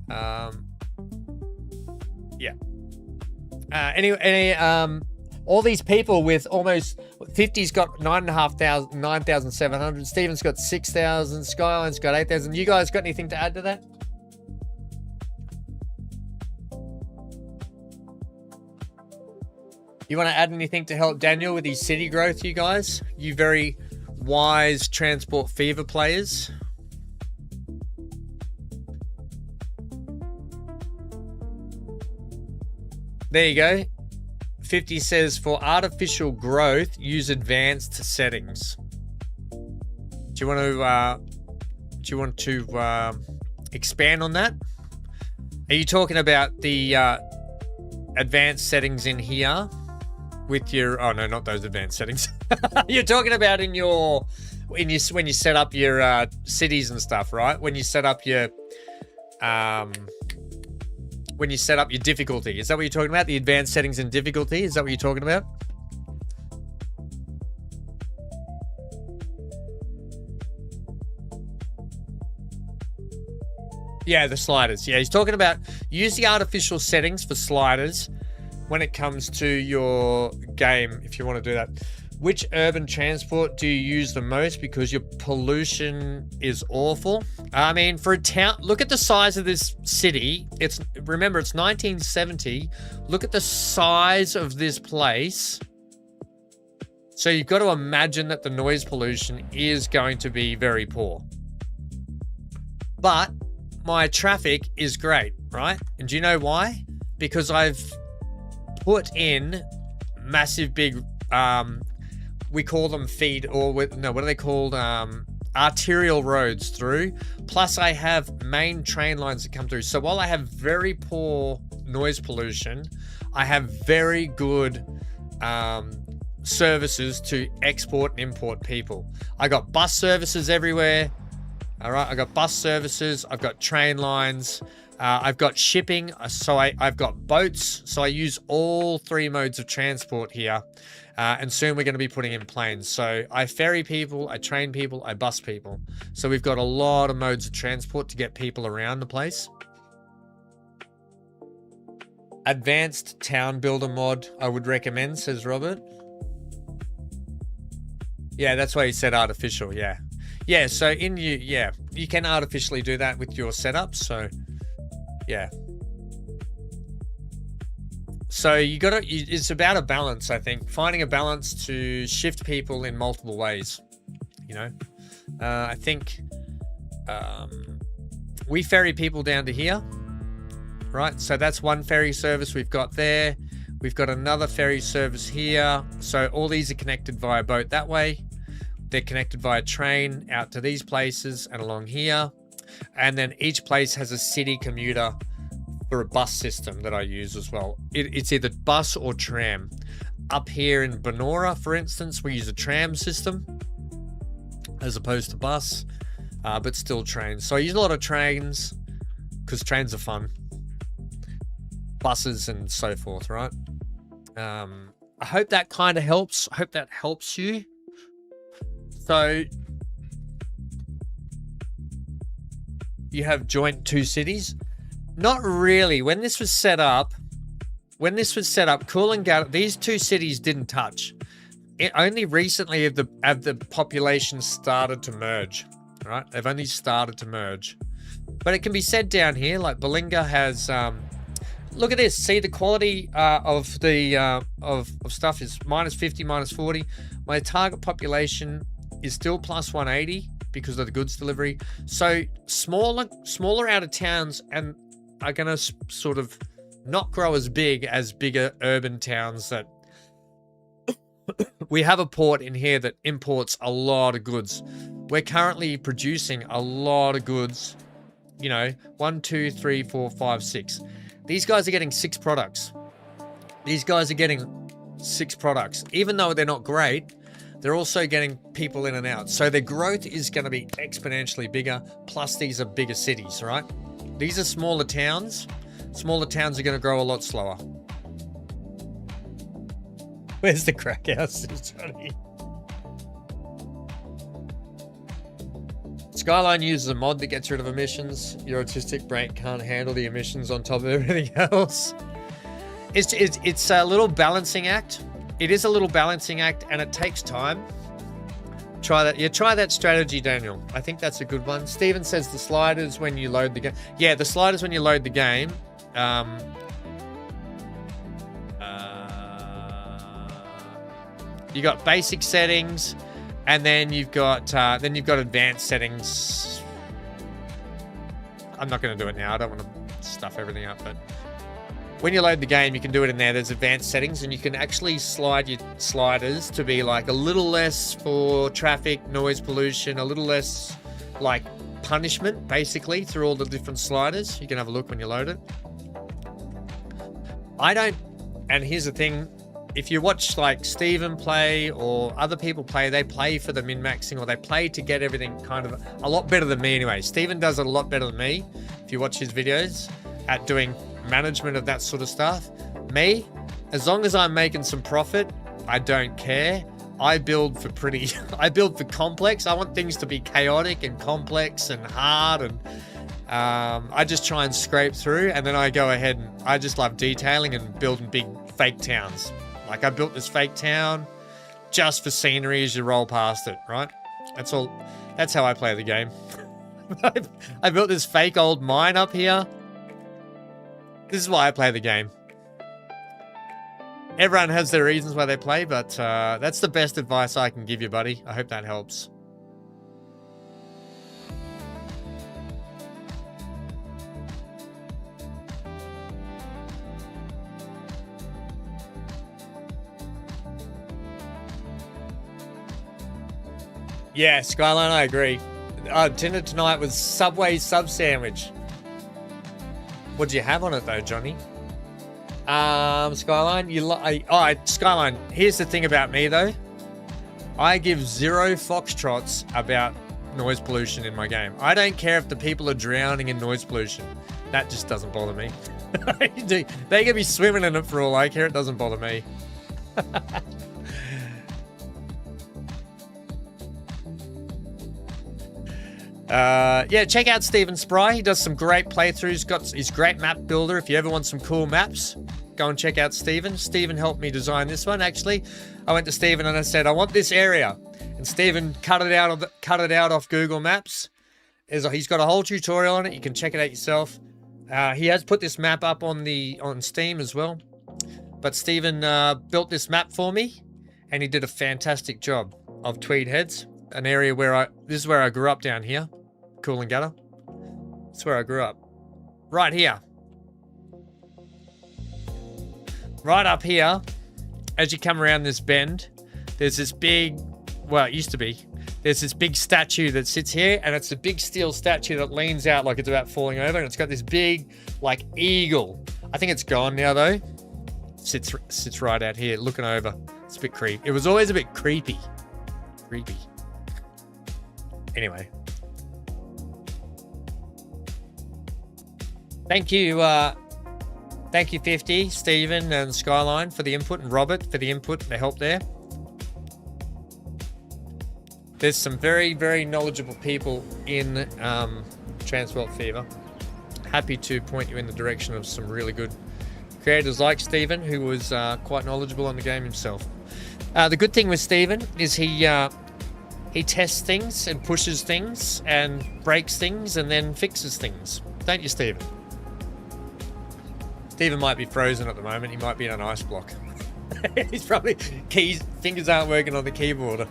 Yeah. Anyway, all these people with almost 50's got 9,700. Steven's got 6,000. Skyline's got 8,000. You guys got anything to add to that? You want to add anything to help Daniel with his city growth, you guys? You very wise Transport Fever players. There you go. 50 says, for artificial growth, use advanced settings. Do you want to expand on that? Are you talking about the advanced settings in here with your, oh no, not those advanced settings. You're talking about when you set up your cities and stuff, right? When you set up your difficulty. Is that what you're talking about? The advanced settings and difficulty? Is that what you're talking about? Yeah, the sliders. Yeah, he's talking about use the artificial settings for sliders when it comes to your game, if you want to do that. Which urban transport do you use the most because your pollution is awful? I mean, for a town, look at the size of this city. Remember, it's 1970. Look at the size of this place. So you've got to imagine that the noise pollution is going to be very poor. But my traffic is great, right? And do you know why? Because I've put in massive big, we call them feed, or what are they called? Arterial roads through. Plus I have main train lines that come through. So while I have very poor noise pollution, I have very good services to export and import people. I got bus services everywhere. All right, I got bus services, I've got train lines, I've got shipping, so I've got boats, so I use all three modes of transport here, and soon we're going to be putting in planes. So I ferry people, I train people, I bus people. So we've got a lot of modes of transport to get people around the place. Advanced town builder mod I would recommend, says Robert. Yeah, that's why he said artificial, yeah. Yeah, so you can artificially do that with your setup. So yeah. So it's about a balance, I think. Finding a balance to shift people in multiple ways, you know. I think we ferry people down to here, right? So that's one ferry service we've got there. We've got another ferry service here. So all these are connected via boat that way. They're connected via train out to these places and along here. And then each place has a city commuter for a bus system that I use as well. It's either bus or tram. Up here in Benora, for instance, we use a tram system as opposed to bus, but still trains. So I use a lot of trains because trains are fun. Buses and so forth, right? I hope that kind of helps. I hope that helps you. So you have joint two cities. Not really. When this was set up, Coolangatta, these two cities didn't touch. Only recently have the population started to merge, right? They've only started to merge. But it can be said down here, like Balinga has, look at this. See the quality of the of stuff is -50, -40. My target population is still +180 because of the goods delivery. So smaller out of towns and are going to sort of not grow as big as bigger urban towns that we have a port in here that imports a lot of goods. We're currently producing a lot of goods, you know, 1, 2, 3, 4, 5, 6. These guys are getting 6 products. These guys are getting 6 products. Even though they're not great, they're also getting people in and out. So their growth is going to be exponentially bigger. Plus these are bigger cities, right? These are smaller towns. Smaller towns are going to grow a lot slower. Where's the crack house? Skyline uses a mod that gets rid of emissions. Your autistic brain can't handle the emissions on top of everything else. It's a little balancing act. It is a little balancing act, and it takes time. Try that. Yeah, try that strategy, Daniel. I think that's a good one. Steven says the sliders when you load the game. Yeah, the sliders when you load the game. You got basic settings, and then you've got advanced settings. I'm not going to do it now. I don't want to stuff everything up, but when you load the game, you can do it in there. There's advanced settings, and you can actually slide your sliders to be like a little less for traffic, noise pollution, a little less like punishment, basically, through all the different sliders. You can have a look when you load it. And here's the thing, if you watch like Steven play or other people play, they play for the min-maxing, or they play to get everything kind of a lot better than me anyway. Steven does it a lot better than me, if you watch his videos, at doing management of that sort of stuff. Me, as long as I'm making some profit, I don't care. I build for complex. I want things to be chaotic and complex and hard, and I just try and scrape through, and then I go ahead and I just love detailing and building big fake towns. Like I built this fake town just for scenery as you roll past it, right? That's all. That's how I play the game. I built this fake old mine up here. This is why I play the game. Everyone has their reasons why they play, but that's the best advice I can give you, buddy. I hope that helps. Yeah, Skyline, I agree. Dinner tonight was Subway sub sandwich. What do you have on it though, Johnny? Skyline, Skyline, here's the thing about me though. I give 0 foxtrots about noise pollution in my game. I don't care if the people are drowning in noise pollution. That just doesn't bother me. They can be swimming in it for all I care. It doesn't bother me. Yeah, check out Steven Spry. He does some great playthroughs. Got his great map builder. If you ever want some cool maps, go and check out Steven. Steven helped me design this one, actually. I went to Steven and I said, I want this area. And And Stephen cut it out off Google Maps. He's got a whole tutorial on it. You can check it out yourself. He has put this map up on Steam as well. But Stephen built this map for me, and he did a fantastic job of Tweed Heads, an area where this is where I grew up down here, Coolangatta. That's where I grew up. Right here. Right up here, as you come around this bend, there's this big, well, it used to be, there's this big statue that sits here, and it's a big steel statue that leans out like it's about falling over, and it's got this big, like, eagle. I think it's gone now, though. Sits right out here, looking over. It's a bit creepy. It was always a bit creepy. Creepy. Anyway. Thank you, 50, Stephen and Skyline for the input, and Robert for the input, the help there. There's some very, very knowledgeable people in Transport Fever. Happy to point you in the direction of some really good creators like Stephen, who was quite knowledgeable on the game himself. The good thing with Stephen is he tests things and pushes things and breaks things and then fixes things. Don't you, Stephen? Stephen might be frozen at the moment. He might be in an ice block. He's probably fingers aren't working on the keyboard.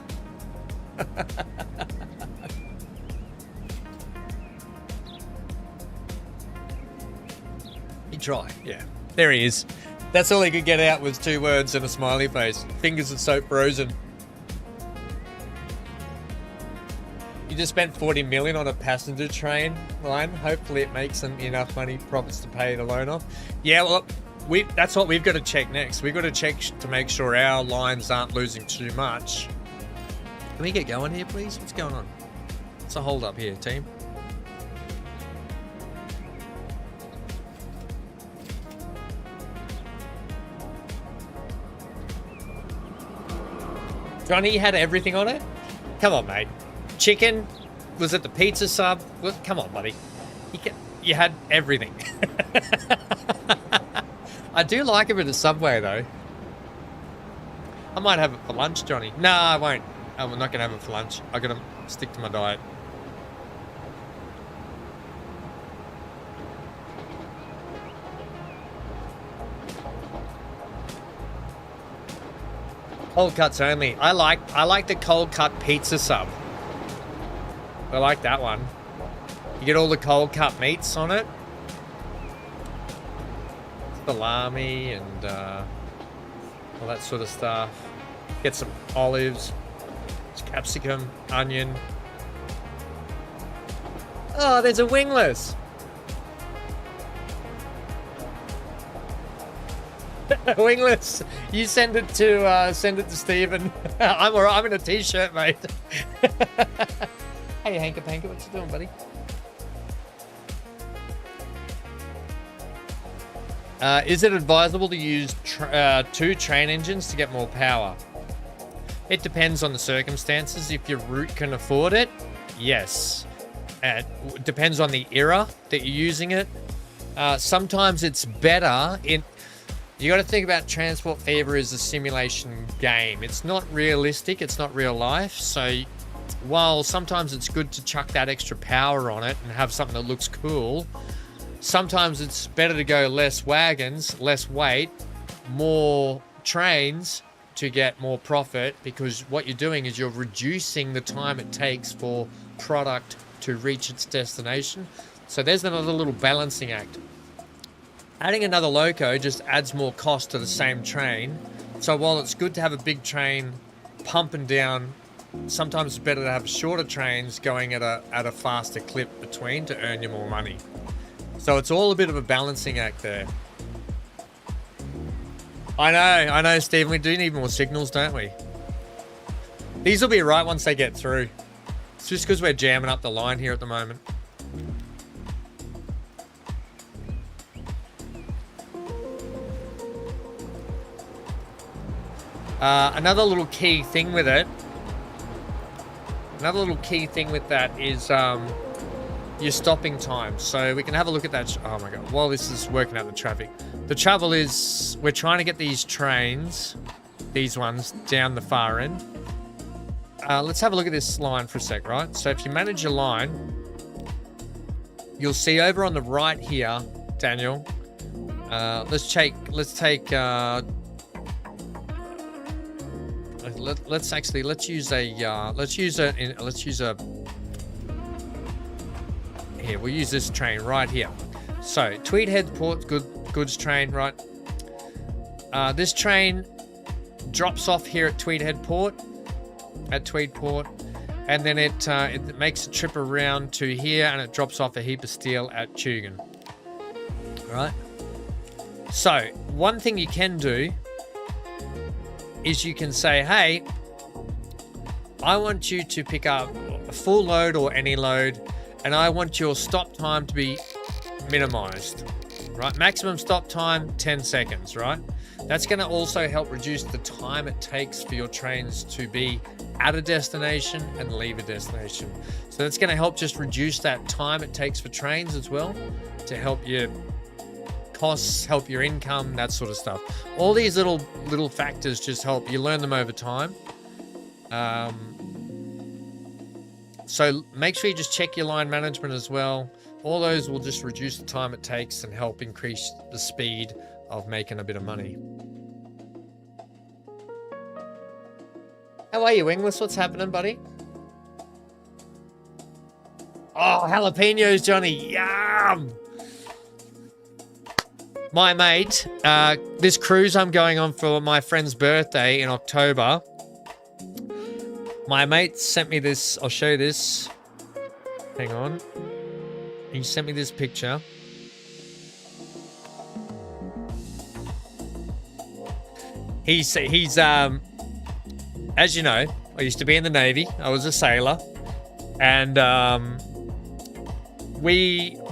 He tried, yeah. There he is. That's all he could get out was 2 words and a smiley face. Fingers are so frozen. You just spent 40 million on a passenger train line. Hopefully it makes them enough money profits to pay the loan off. Yeah, well, that's what we've got to check next. We've got to check to make sure our lines aren't losing too much. Can we get going here, please? What's going on? It's a hold up here, team. Johnny had everything on it? Come on, mate. Chicken? Was it the pizza sub? Well, come on, buddy. You had everything. I do like a bit of Subway, though. I might have it for lunch, Johnny. No, I won't. I'm not going to have it for lunch. I've got to stick to my diet. Cold cuts only. I like the cold cut pizza sub. I like that one. You get all the cold cut meats on it. Salami and all that sort of stuff. Get some olives, capsicum, onion. Oh, there's a wingless. Wingless. You send it to Stephen. I'm in a t-shirt, mate. Hey, Hanka Panka, what you doing, buddy? Is it advisable to use 2 train engines to get more power? It depends on the circumstances. If your route can afford it, yes. It depends on the era that you're using it. Sometimes it's better in... You got to think about Transport Fever as a simulation game. It's not realistic. It's not real life. So while sometimes it's good to chuck that extra power on it and have something that looks cool, sometimes it's better to go less wagons, less weight, more trains to get more profit, because what you're doing is you're reducing the time it takes for product to reach its destination. So there's another little balancing act. Adding another loco just adds more cost to the same train. So while it's good to have a big train pumping down, sometimes it's better to have shorter trains going at a faster clip between to earn you more money. So it's all a bit of a balancing act there. I know, Stephen. We do need more signals, don't we? These will be right once they get through. It's just because we're jamming up the line here at the moment. Another little key thing with it. Another little key thing with that is your stopping time. So we can have a look at that. Oh my god! While this is working out the traffic, the trouble is we're trying to get these trains, these ones, down the far end. let's have a look at this line for a sec, right? So if you manage your line, you'll see over on the right here, Daniel. Let's use here, we'll use this train right here. So Tweed Heads Port goods train, right? This train drops off here at Tweed Head Port, at Tweed Port, and then it makes a trip around to here and it drops off a heap of steel at Tugan. Right? So one thing you can do is you can say, hey, I want you to pick up a full load or any load, and I want your stop time to be minimized, right? Maximum stop time, 10 seconds, right? That's going to also help reduce the time it takes for your trains to be at a destination and leave a destination. So that's going to help just reduce that time it takes for trains as well, to help your costs, help your income, that sort of stuff. All these little factors just help. You learn them over time. So make sure you just check your line management as well. All those will just reduce the time it takes and help increase the speed of making a bit of money. How are you, Inglis? What's happening, buddy? Oh, jalapenos, Johnny. Yum! My mate, this cruise I'm going on for my friend's birthday in October. My mate sent me this. I'll show you this. Hang on. He sent me this picture. He's as you know, I used to be in the Navy. I was a sailor, and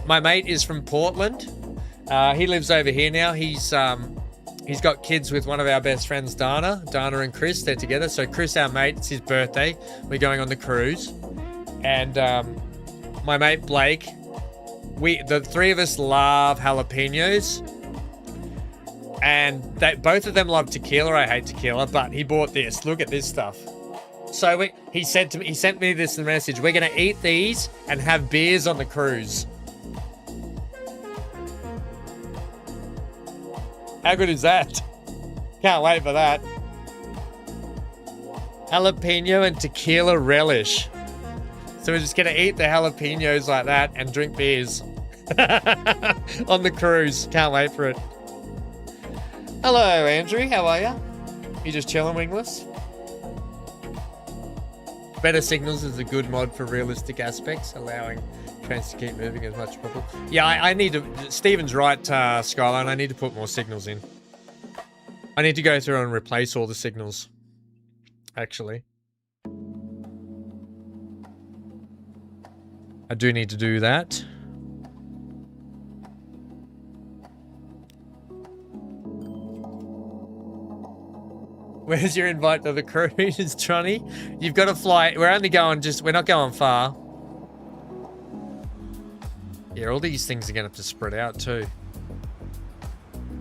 my mate is from Portland. He lives over here now. He's got kids with one of our best friends, Dana and Chris. They're together. So Chris, our mate, it's his birthday. We're going on the cruise, and my mate Blake, the three of us love jalapenos. And both of them love tequila. I hate tequila, but he bought this. Look at this stuff. So he sent me this message. We're going to eat these and have beers on the cruise. How good is that? Can't wait for that. Jalapeno and tequila relish. So we're just going to eat the jalapenos like that and drink beers on the cruise. Can't wait for it. Hello, Andrew. How are you? You just chilling, Wingless? Better Signals is a good mod for realistic aspects, allowing trains to keep moving as much as possible. Yeah, I need to... Steven's right, Skyline. I need to put more signals in. I need to go through and replace all the signals, actually. I do need to do that. Where's your invite to the cruise, Tronny? You've got to fly. We're only going we're not going far. Yeah, all these things are going to have to spread out too.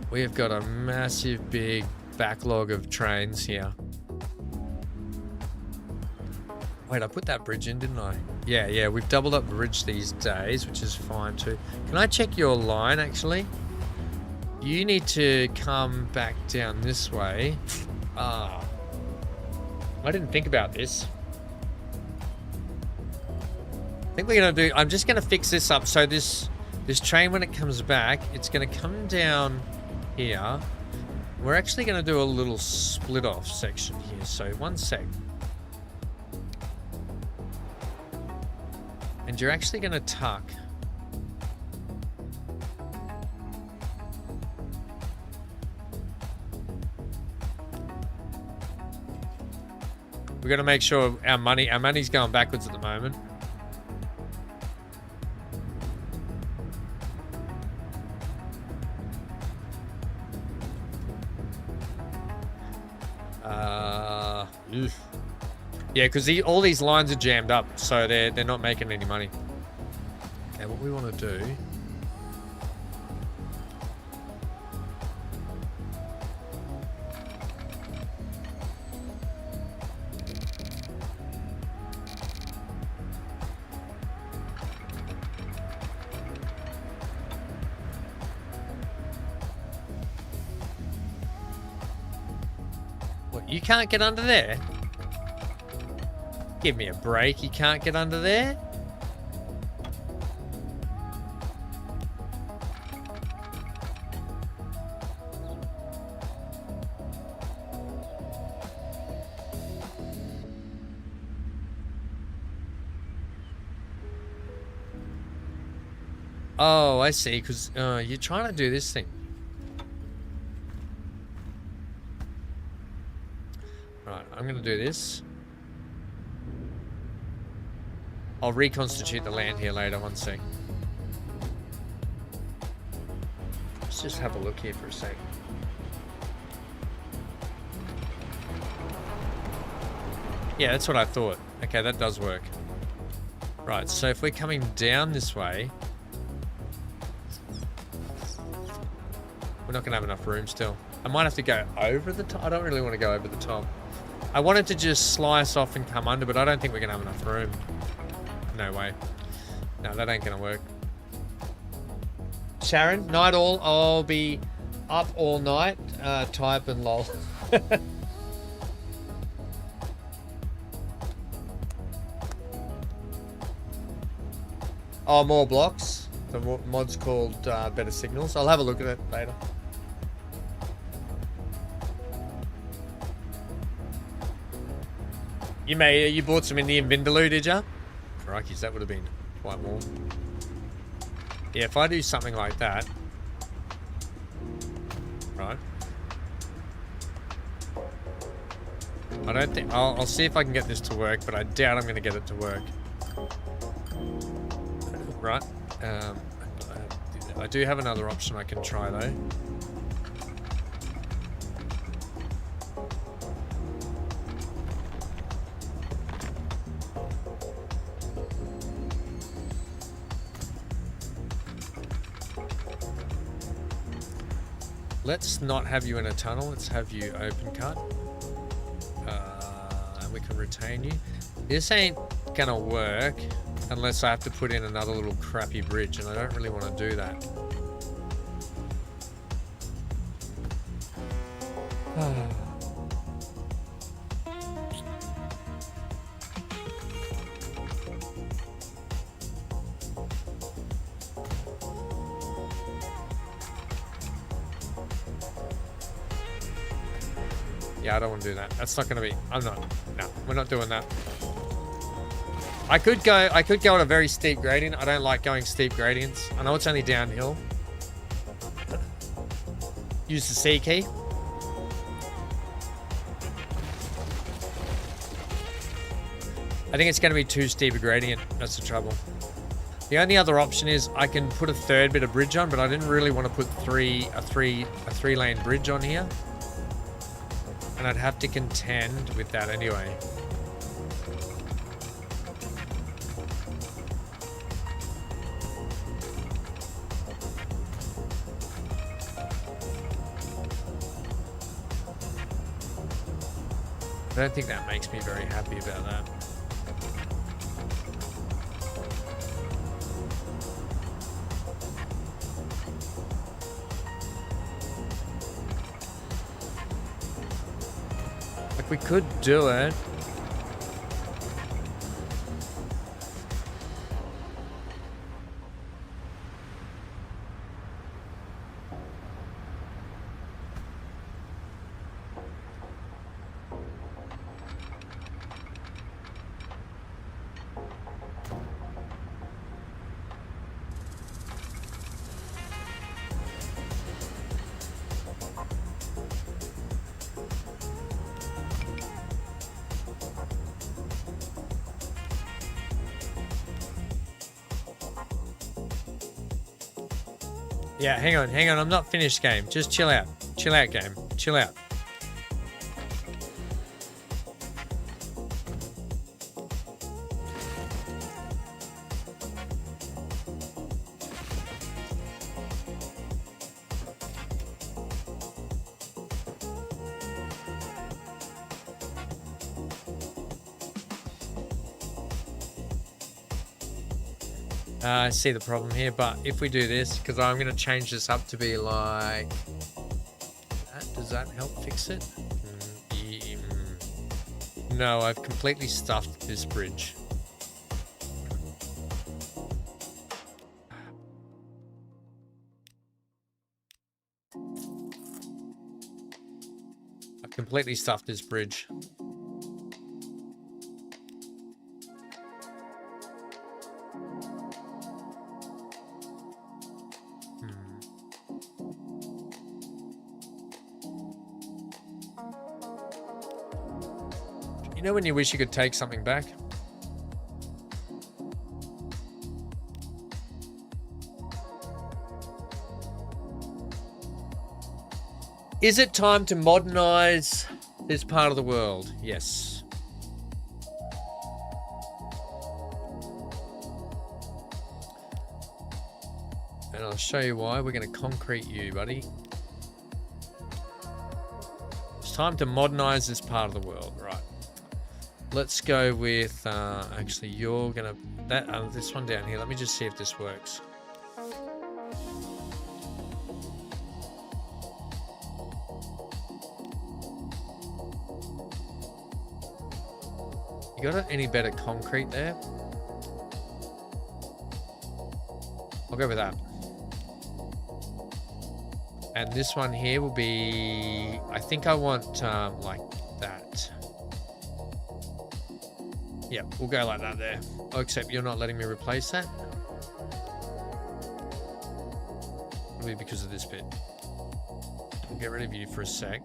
We have got a massive, big backlog of trains here. Wait, I put that bridge in, didn't I? Yeah, we've doubled up the bridge these days, which is fine too. Can I check your line, actually? You need to come back down this way. Ah, I didn't think about this. I think we're gonna do. I'm just gonna fix this up. So this train, when it comes back, it's gonna come down here. We're actually gonna do a little split off section here. So one sec. And you're actually gonna tuck. We're going to make sure our money's going backwards at the moment. Yeah, because all these lines are jammed up, so they're not making any money. Okay, what we want to do... You can't get under there? Give me a break. You can't get under there? Oh, I see, because you're trying to do this thing. Right, I'm going to do this. I'll reconstitute the land here later, one sec. Let's just have a look here for a sec. Yeah, that's what I thought. Okay, that does work. Right, so if we're coming down this way... We're not going to have enough room still. I might have to go over the top. I don't really want to go over the top. I wanted to just slice off and come under, but I don't think we're going to have enough room. No way. No, that ain't going to work. Sharon, night all. I'll be up all night. Type and lol. Oh, more blocks. The mod's called Better Signals. I'll have a look at it later. You bought some Indian Vindaloo, did ya? Crikey's, that would have been quite warm. Yeah, if I do something like that. Right. I don't think... I'll see if I can get this to work, but I doubt I'm going to get it to work. Right. I do have another option I can try, though. Let's not have you in a tunnel. Let's have you open cut. And we can retain you. This ain't gonna work unless I have to put in another little crappy bridge, and I don't really want to do that. Yeah, I don't want to do that. That's not going to be... No, we're not doing that. I could go at a very steep gradient. I don't like going steep gradients. I know it's only downhill. Use the C key. I think it's going to be too steep a gradient. That's the trouble. The only other option is I can put a third bit of bridge on, but I didn't really want to put a three-lane bridge on here. And I'd have to contend with that anyway. I don't think that makes me very happy about that. Like, we could do it. Yeah, hang on. I'm not finished, game. Just chill out. Chill out, game. Chill out. I see the problem here, but if we do this, because I'm going to change this up to be like that, does that help fix it? No, I've completely stuffed this bridge. I've completely stuffed this bridge. You know when you wish you could take something back? Is it time to modernize this part of the world? Yes. And I'll show you why. We're going to concrete you, buddy. It's time to modernize this part of the world, right? Let's go with, actually, you're gonna, this one down here. Let me just see if this works. You got any better concrete there? I'll go with that. And this one here will be, I think I want, like that. Yeah, we'll go like that there. Oh, except you're not letting me replace that. It'll be because of this bit. We'll get rid of you for a sec.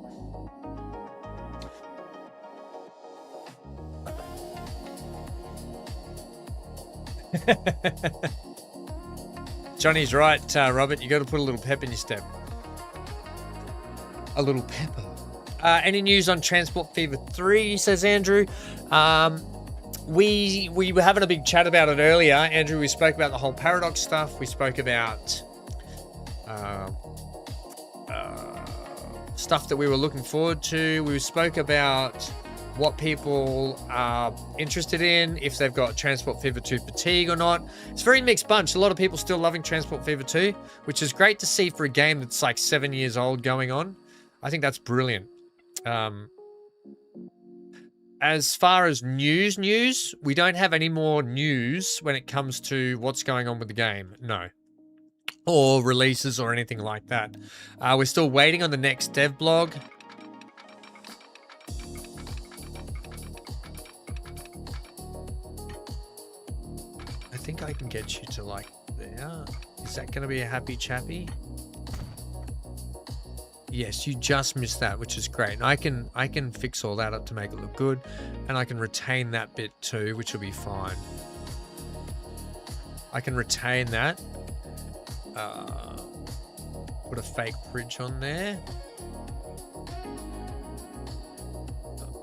Johnny's right, Robert. You got to put a little pep in your step. A little pepper. Any news on Transport Fever 3, says Andrew. We were having a big chat about it earlier, Andrew. We spoke about the whole paradox stuff. We spoke about stuff that we were looking forward to. We spoke about what people are interested in, if they've got Transport Fever 2 fatigue or not. It's a very mixed bunch. A lot of people still loving Transport Fever 2, which is great to see for a game that's like 7 years old going on. I think that's brilliant. As far as news, we don't have any more news when it comes to what's going on with the game. No. Or releases or anything like that. We're still waiting on the next dev blog. I think I can get you to like there. Is that going to be a happy chappy? Yes, you just missed that, which is great. And I can fix all that up to make it look good, and I can retain that bit too, which will be fine. I can retain that. Put a fake bridge on there.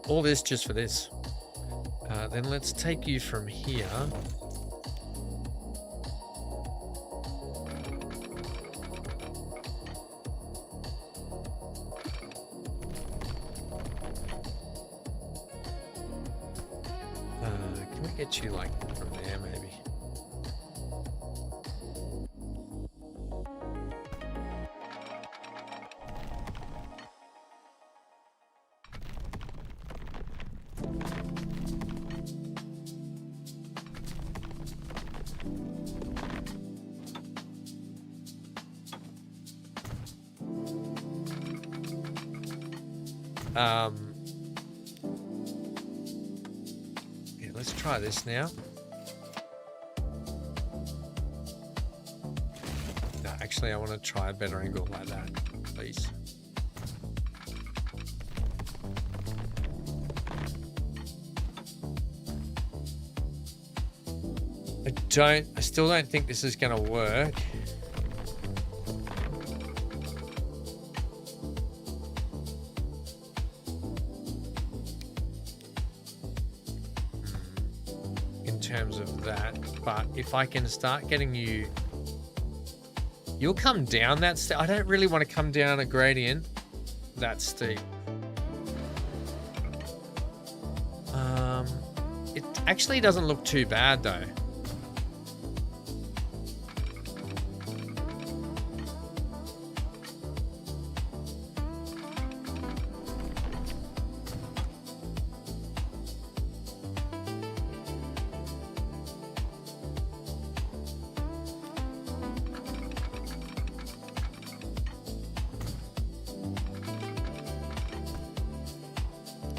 All this just for this. Then let's take you from here. Can we get you like from there maybe? Yeah, let's try this now. No, actually, I want to try a better angle like that, please. I still don't think this is going to work. Terms of that, but if I can start getting you, you'll come down that steep. I don't really want to come down a gradient that steep. It actually doesn't look too bad though.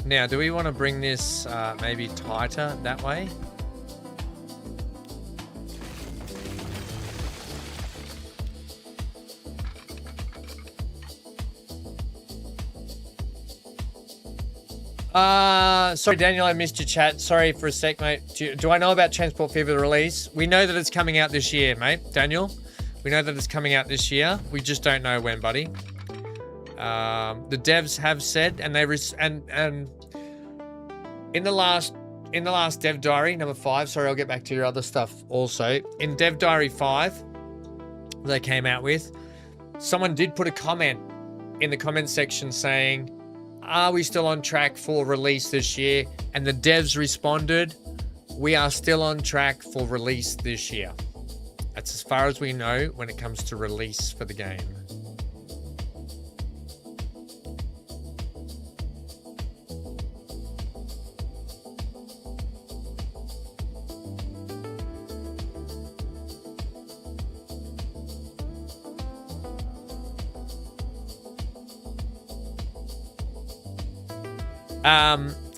Now, do we want to bring this maybe tighter that way? Sorry, Daniel, I missed your chat. Sorry for a sec, mate. Do I know about Transport Fever release? We know that it's coming out this year, mate. Daniel, we know that it's coming out this year. We just don't know when, buddy. The devs have said, and they and in the last Dev Diary number 5. Sorry, I'll get back to your other stuff also. In Dev Diary 5, they came out with. Someone did put a comment in the comment section saying, "Are we still on track for release this year?" And the devs responded, "We are still on track for release this year." That's as far as we know when it comes to release for the game.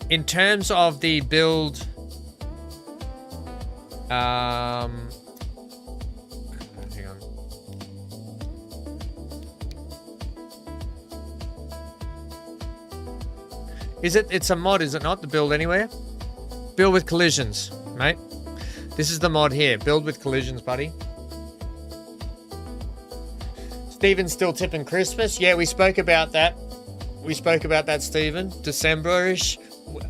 In terms of the build, hang on. It's a mod, is it not? The build anywhere? Build with collisions, mate. This is the mod here. Build with collisions, buddy. Steven's still tipping Christmas. Yeah, we spoke about that. We spoke about that, Stephen. December-ish.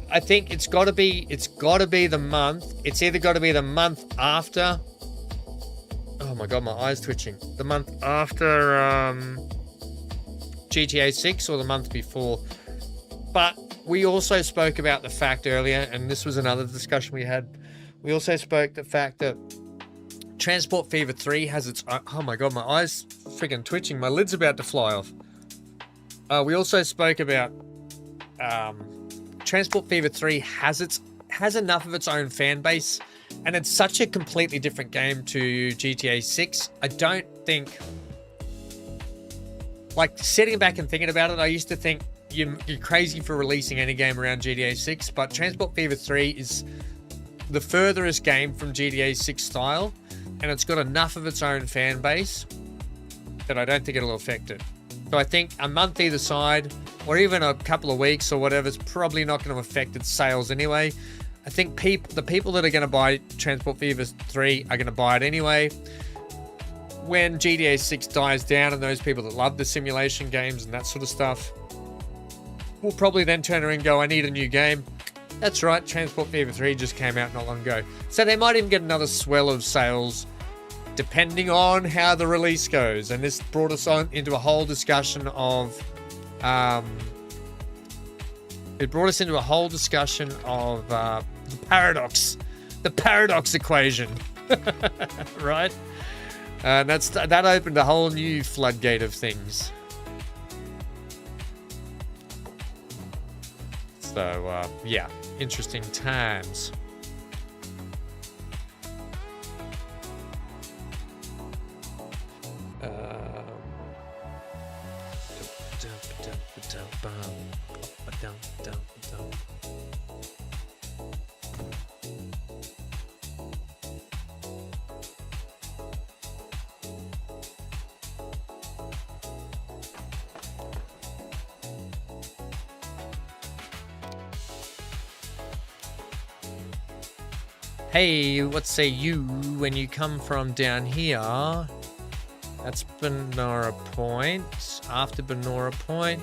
I think it's got to be the month. It's either got to be the month after. Oh my god, my eye's twitching. The month after GTA 6 or the month before. But we also spoke about the fact earlier, and this was another discussion we had. We also spoke the fact that Transport Fever 3 has its own. Oh my god, my eye's freaking twitching. My lid's about to fly off. We also spoke about Transport Fever 3 has enough of its own fan base, and it's such a completely different game to GTA 6. I don't think, like, sitting back and thinking about it, I used to think you're crazy for releasing any game around GTA 6, but Transport Fever 3 is the furthest game from GTA 6 style, and it's got enough of its own fan base that I don't think it'll affect it. So I think a month either side, or even a couple of weeks or whatever, is probably not going to affect its sales anyway. I think the people that are going to buy Transport Fever 3 are going to buy it anyway. When GTA 6 dies down and those people that love the simulation games and that sort of stuff will probably then turn around and go, "I need a new game." That's right, Transport Fever 3 just came out not long ago. So they might even get another swell of sales depending on how the release goes. And this brought us on into a whole discussion of the paradox equation, right? And that opened a whole new floodgate of things. So yeah, interesting times. Hey, what say you when you come from down here? That's Benora Point. After Benora Point,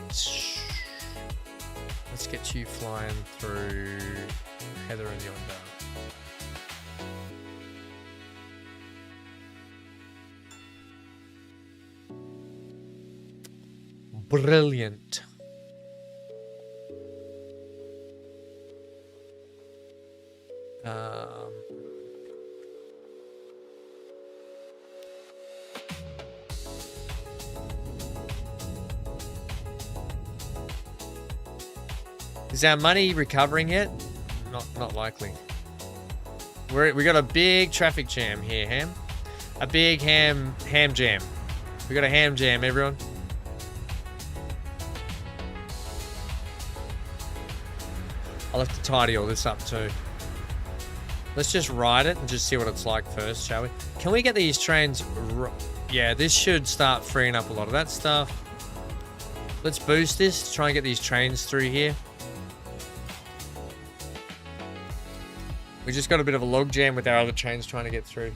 let's get you flying through Heather and Yonder. Brilliant. Is our money recovering yet? Not likely. We got a big traffic jam here, Ham. A big ham jam. We got a ham jam, everyone. I'll have to tidy all this up too. Let's just ride it and just see what it's like first, shall we? Can we get these trains... Yeah, this should start freeing up a lot of that stuff. Let's boost this to try and get these trains through here. We just got a bit of a log jam with our other trains trying to get through.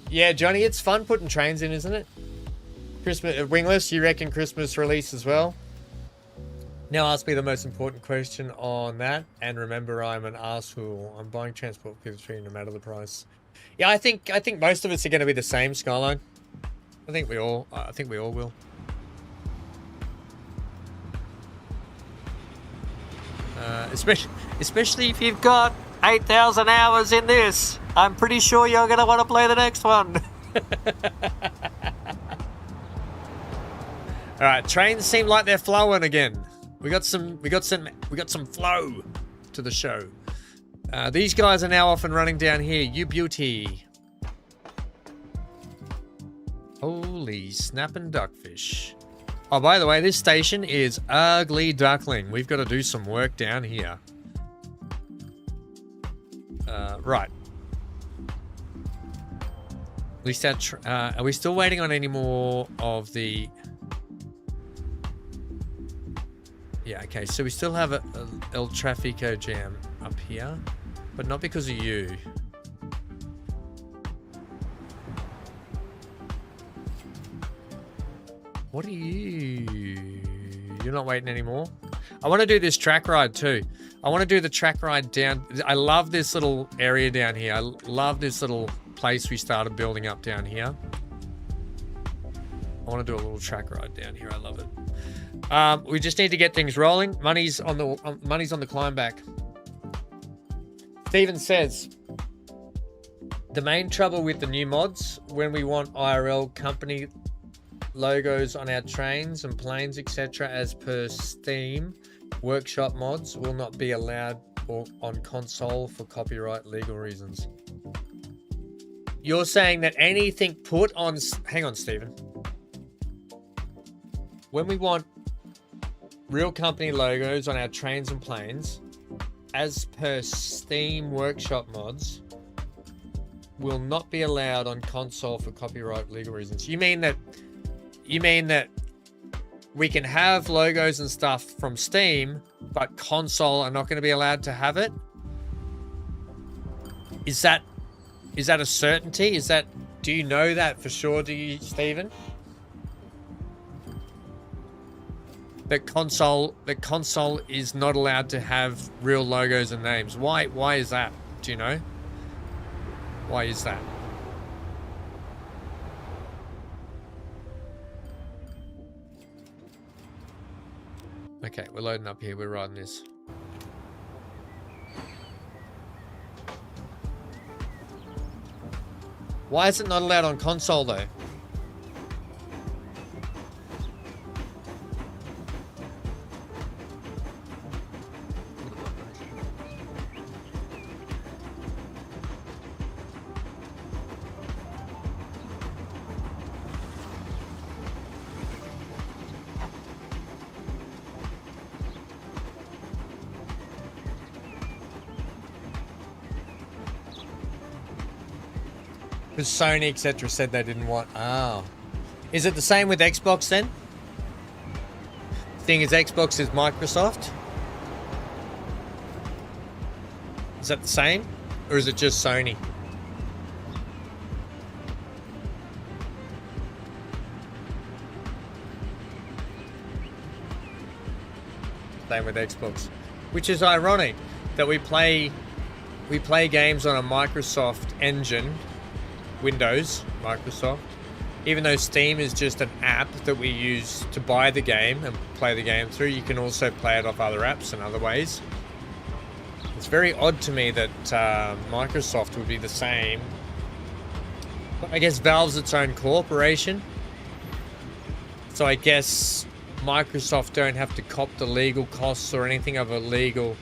Yeah, Johnny, it's fun putting trains in, isn't it? Christmas Wingless, you reckon Christmas release as well? Now ask me the most important question on that, and remember I'm an arsehole. I'm buying transport for PS3 no matter the price. Yeah, I think most of us are going to be the same, Skyline. I think we all will. Especially if you've got 8,000 hours in this. I'm pretty sure you're going to want to play the next one. All right, trains seem like they're flowing again. We got some flow to the show. These guys are now off and running down here. You beauty. Holy snapping duckfish. Oh, by the way, this station is Ugly Duckling. We've got to do some work down here. Right. At least are we still waiting on any more of the... Yeah, okay, so we still have a El Trafico jam up here, but not because of you. What are you? You're not waiting anymore? I want to do this track ride too. I want to do the track ride down. I love this little area down here. I love this little place we started building up down here. I want to do a little track ride down here. I love it. We just need to get things rolling. Money's on the climb back. Steven says, the main trouble with the new mods, when we want IRL company logos on our trains and planes, etc., as per Steam, workshop mods will not be allowed on console for copyright legal reasons. You're saying that anything put on... Hang on, Steven. When we want real company logos on our trains and planes, as per Steam workshop mods, will not be allowed on console for copyright legal reasons. You mean that we can have logos and stuff from Steam, but console are not going to be allowed to have it? Is that a certainty? Do you know that for sure, do you, Steven? That console is not allowed to have real logos and names. Why is that? Do you know? Why is that? Okay, we're loading up here. We're riding this. Why is it not allowed on console though? Because Sony, etc. said they didn't want... Oh. Is it the same with Xbox then? Thing is, Xbox is Microsoft? Is that the same? Or is it just Sony? Same with Xbox. Which is ironic that we play games on a Microsoft engine, Windows, Microsoft, even though Steam is just an app that we use to buy the game and play the game through. You can also play it off other apps and other ways. It's very odd to me that Microsoft would be the same. But I guess Valve's its own corporation, so I guess Microsoft don't have to cop the legal costs or anything of a legal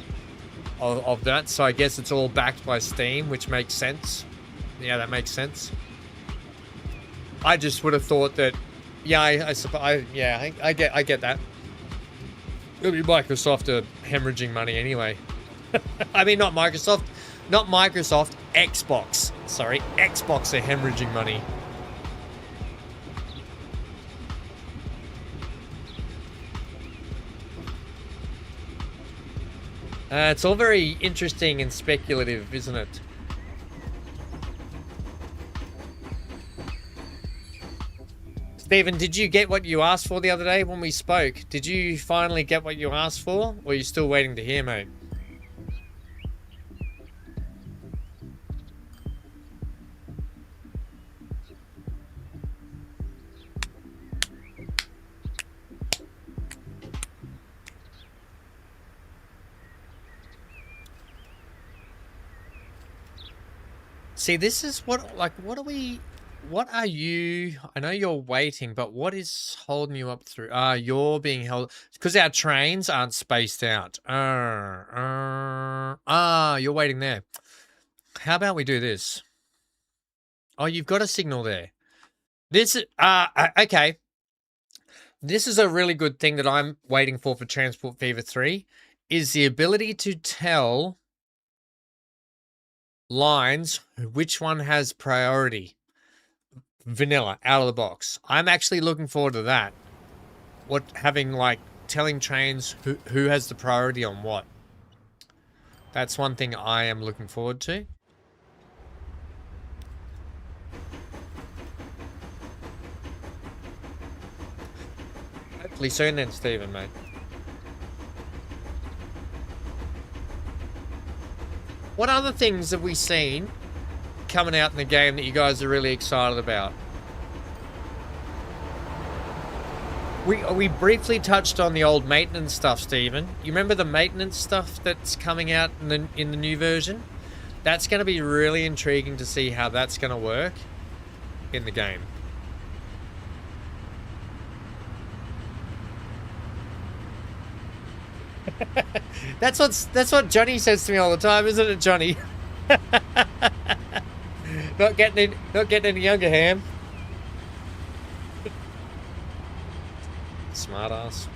of that. So I guess it's all backed by Steam, which makes sense. Yeah, that makes sense. I just would have thought that. Yeah, I get that. It'll be Microsoft are hemorrhaging money anyway. I mean, not Microsoft, Xbox. Sorry, Xbox are hemorrhaging money. It's all very interesting and speculative, isn't it? Stephen, did you get what you asked for the other day when we spoke? Did you finally get what you asked for? Or are you still waiting to hear, mate? See, this is what are you, I know you're waiting, but what is holding you up through, you're being held, because our trains aren't spaced out. You're waiting there. How about we do this? Oh, you've got a signal there. This, okay. This is a really good thing that I'm waiting for Transport Fever 3, is the ability to tell lines which one has priority. Vanilla, out of the box. I'm actually looking forward to that. Having like telling trains who has the priority on what. That's one thing I am looking forward to. Hopefully soon then, Stephen, mate. What other things have we seen coming out in the game that you guys are really excited about? We briefly touched on the old maintenance stuff, Stephen. You remember the maintenance stuff that's coming out in the new version? That's going to be really intriguing to see how that's going to work in the game. That's what Johnny says to me all the time, isn't it, Johnny? Not getting any younger, Ham. Smart ass.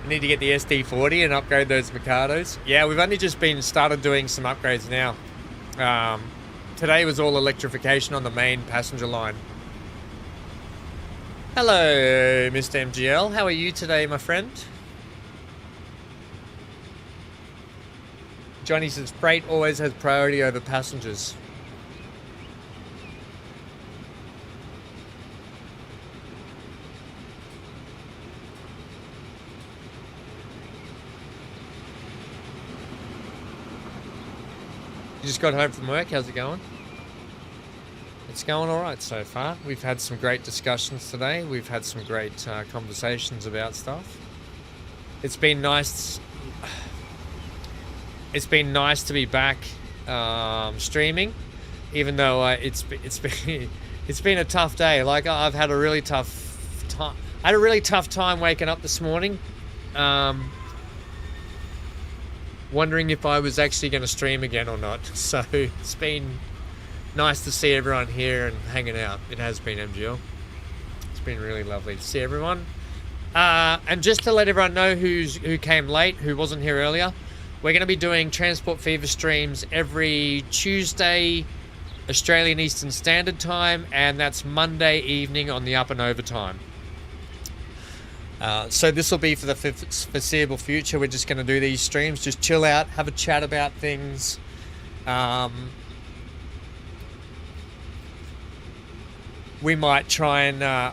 I need to get the SD40 and upgrade those Mikados. Yeah, we've only just started doing some upgrades now. Today was all electrification on the main passenger line. Hello, Mr. MGL. How are you today, my friend? Johnny says freight always has priority over passengers. You just got home from work. How's it going? It's going all right so far. We've had some great discussions today. We've had some great conversations about stuff. It's been nice. It's been nice to be back streaming, even though it's been a tough day. Like I've had a really tough time. I had a really tough time waking up this morning, wondering if I was actually going to stream again or not. So it's been nice to see everyone here and hanging out. It has been, MGL. It's been really lovely to see everyone. And just to let everyone know who came late, who wasn't here earlier, we're going to be doing Transport Fever streams every Tuesday, Australian Eastern Standard Time, and that's Monday evening on the Up and Over time. So this will be for the foreseeable future. We're just going to do these streams, just chill out, have a chat about things. We might try and... no,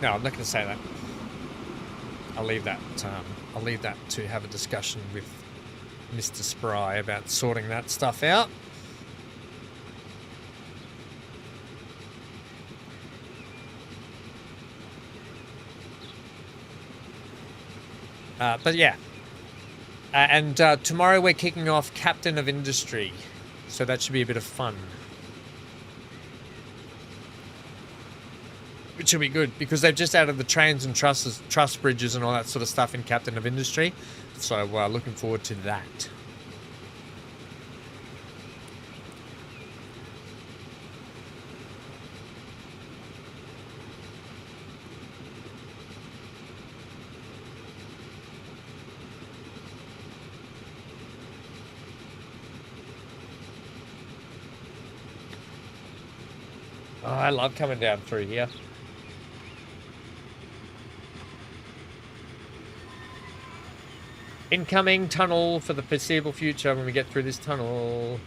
I'm not going to say that. I'll leave that to have a discussion with Mr. Spry about sorting that stuff out. But yeah. And tomorrow we're kicking off Captain of Industry. So that should be a bit of fun. which will be good because they've just added the trains and truss bridges and all that sort of stuff in Captain of Industry. So looking forward to that. Oh, I love coming down through here. Incoming tunnel for the foreseeable future when we get through this tunnel.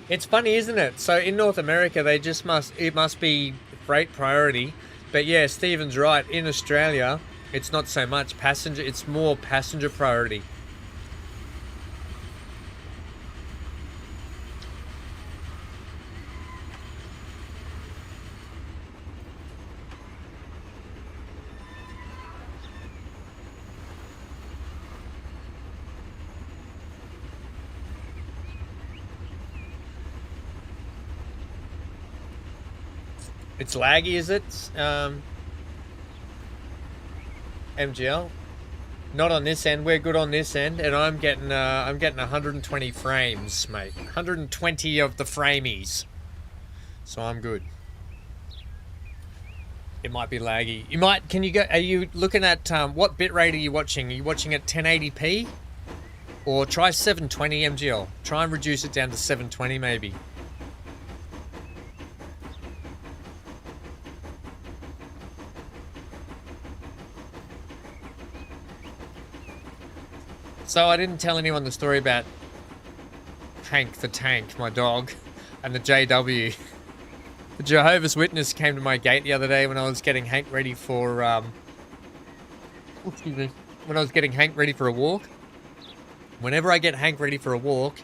It's funny, isn't it? So in North America, it must be freight priority. But yeah, Stephen's right. In Australia, it's not so much passenger, it's more passenger priority. It's laggy, is it? MGL? Not on this end. We're good on this end, and I'm getting 120 frames, mate. 120 of the framies. So I'm good. It might be laggy. You might. Can you go? Are you looking at what bitrate are you watching? Are you watching at 1080p, or try 720 MGL? Try and reduce it down to 720 maybe. So I didn't tell anyone the story about Hank the Tank, my dog, and the JW. The Jehovah's Witness came to my gate the other day when I was getting Hank ready for, excuse me, when I was getting Hank ready for a walk. Whenever I get Hank ready for a walk,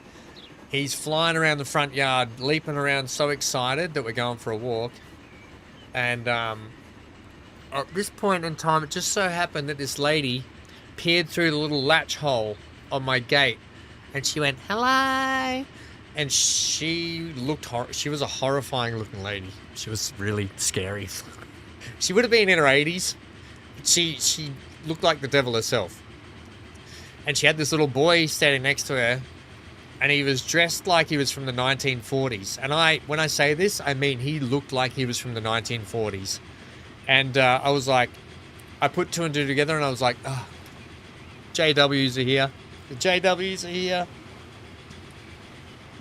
he's flying around the front yard, leaping around so excited that we're going for a walk. And at this point in time, it just so happened that this lady peered through the little latch hole on my gate, and she went, "Hello," and she was a horrifying looking lady. She was really scary. She would have been in her 80s. She looked like the devil herself, and she had this little boy standing next to her, and he was dressed like he was from the 1940s. And when I say this, I mean he looked like he was from the 1940s. And I was like, I put two and two together, and I was like, oh, JWs are here. The JWs are here.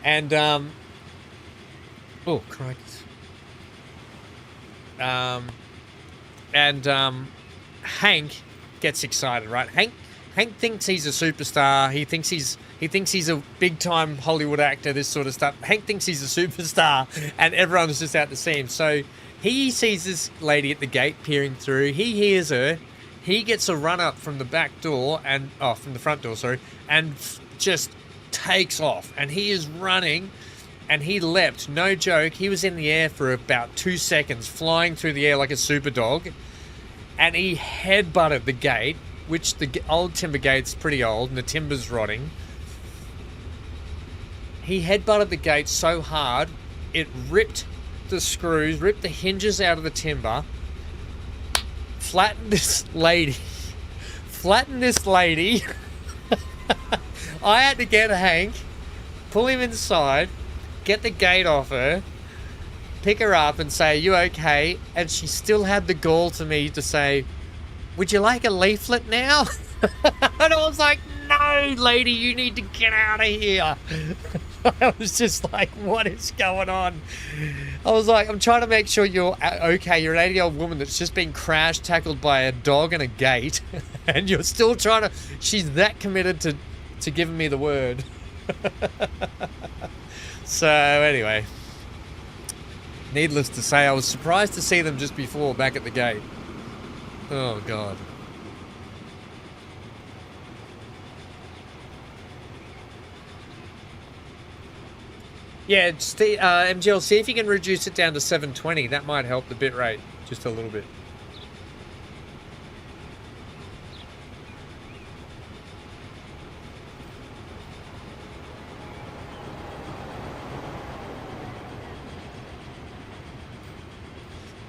And, oh, crikey. Hank gets excited, right? Hank thinks he's a superstar. He thinks he's a big-time Hollywood actor, this sort of stuff. Hank thinks he's a superstar, and everyone's just out to see him. So he sees this lady at the gate peering through. He hears her. He gets a run up from the back door from the front door, sorry, and just takes off. And he is running, and he leapt, no joke. He was in the air for about 2 seconds, flying through the air like a super dog. And he headbutted the gate, which the old timber gate's pretty old, and the timber's rotting. He headbutted the gate so hard, it ripped the screws, ripped the hinges out of the timber, flattened this lady. I had to get Hank, pull him inside, get the gate off her, pick her up and say, "You okay?" And she still had the gall to me to say, "Would you like a leaflet now?" And I was like, "No, lady, you need to get out of here." I was just like, what is going on? I was like, I'm trying to make sure you're okay. You're an 80-year-old woman that's just been crash tackled by a dog and a gate, and you're still trying to... She's that committed to giving me the word. So, anyway. Needless to say, I was surprised to see them just before back at the gate. Oh, God. Yeah, MGL, see if you can reduce it down to 720. That might help the bit rate just a little bit.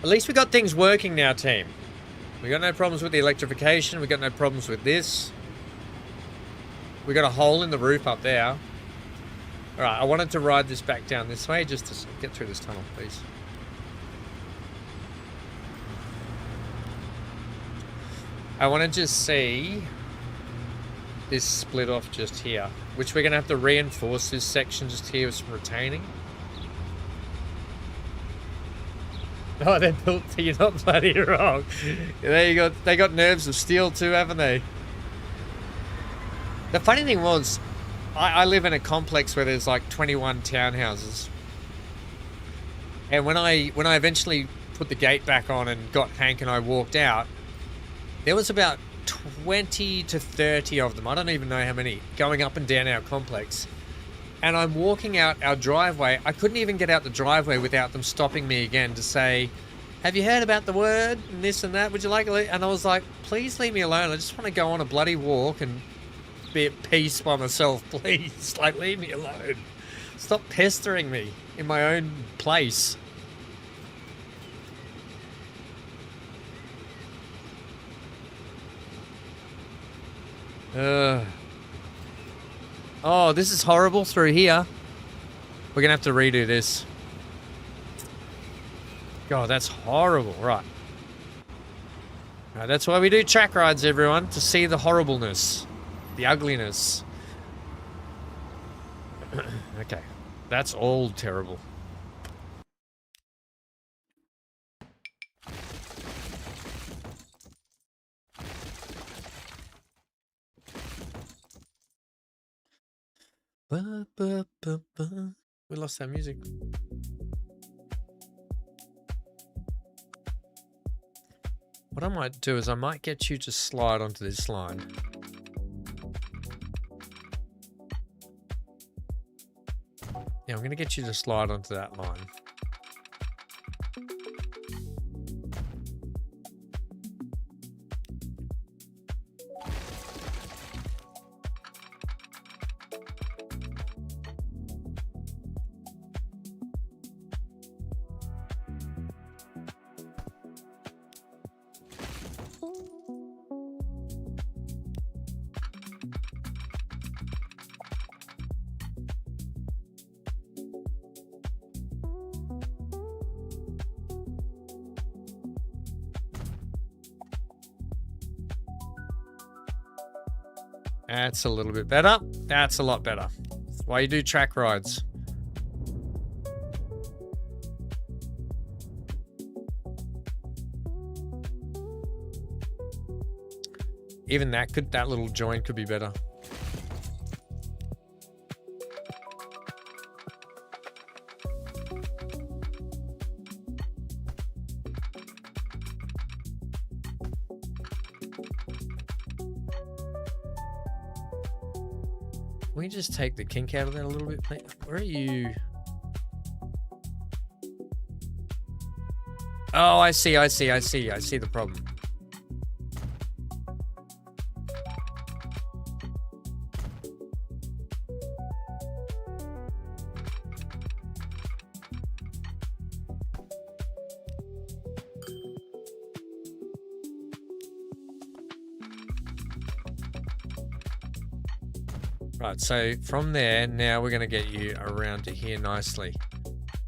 At least we got things working now, team. We got no problems with the electrification. We got no problems with this. We got a hole in the roof up there. All right, I wanted to ride this back down this way just to get through this tunnel, please. I want to just see this split off just here, which we're going to have to reinforce this section just here with some retaining. Oh, they're built. You're not bloody wrong. There you go. They got nerves of steel too, haven't they? The funny thing was, I live in a complex where there's like 21 townhouses, and when I eventually put the gate back on and got Hank and I walked out, there was about 20 to 30 of them. I don't even know how many going up and down our complex. And I'm walking out our driveway. I couldn't even get out the driveway without them stopping me again to say, have you heard about the word and this and that? Would you like it? And I was like, please leave me alone. I just want to go on a bloody walk and be at peace by myself, please. Like, leave me alone. Stop pestering me in my own place. Oh, this is horrible through here. We're going to have to redo this. God, that's horrible. Right. That's why we do track rides, everyone. To see the horribleness. The ugliness. Okay. That's all terrible. We lost that music. What I might do is I might get you to slide onto this line. Yeah, I'm going to get you to slide onto that line. That's a little bit better. That's a lot better. That's why you do track rides. Even that little joint could be better. Can we just take the kink out of that a little bit, please? Where are you? Oh, I see the problem. Right, so from there, now we're going to get you around to here nicely.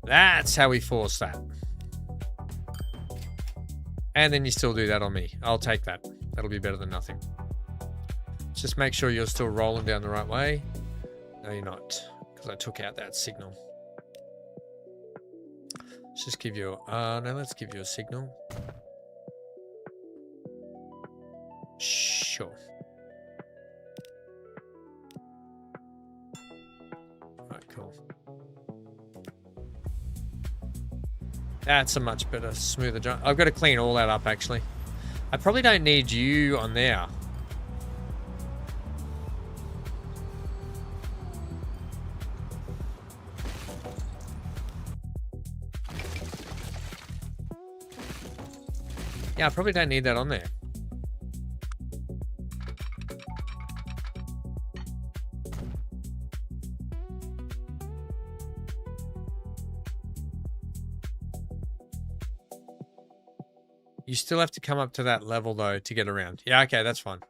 That's how we force that. And then you still do that on me. I'll take that. That'll be better than nothing. Just make sure you're still rolling down the right way. No, you're not, because I took out that signal. Let's just give you let's give you a signal. Sure. Cool. That's a much better, smoother jump. I've got to clean all that up, actually. I probably don't need you on there. Yeah, I probably don't need that on there. You still have to come up to that level, though, to get around. Yeah, okay, that's fine.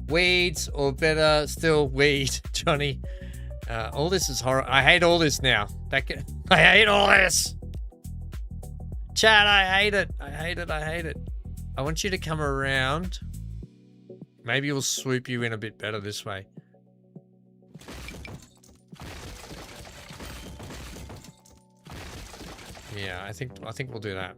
Weeds, or better still, weed, Johnny. All this is horrible. I hate all this now. I hate all this. Chad, I hate it. I hate it. I hate it. I want you to come around. Maybe we'll swoop you in a bit better this way. Yeah, I think we'll do that.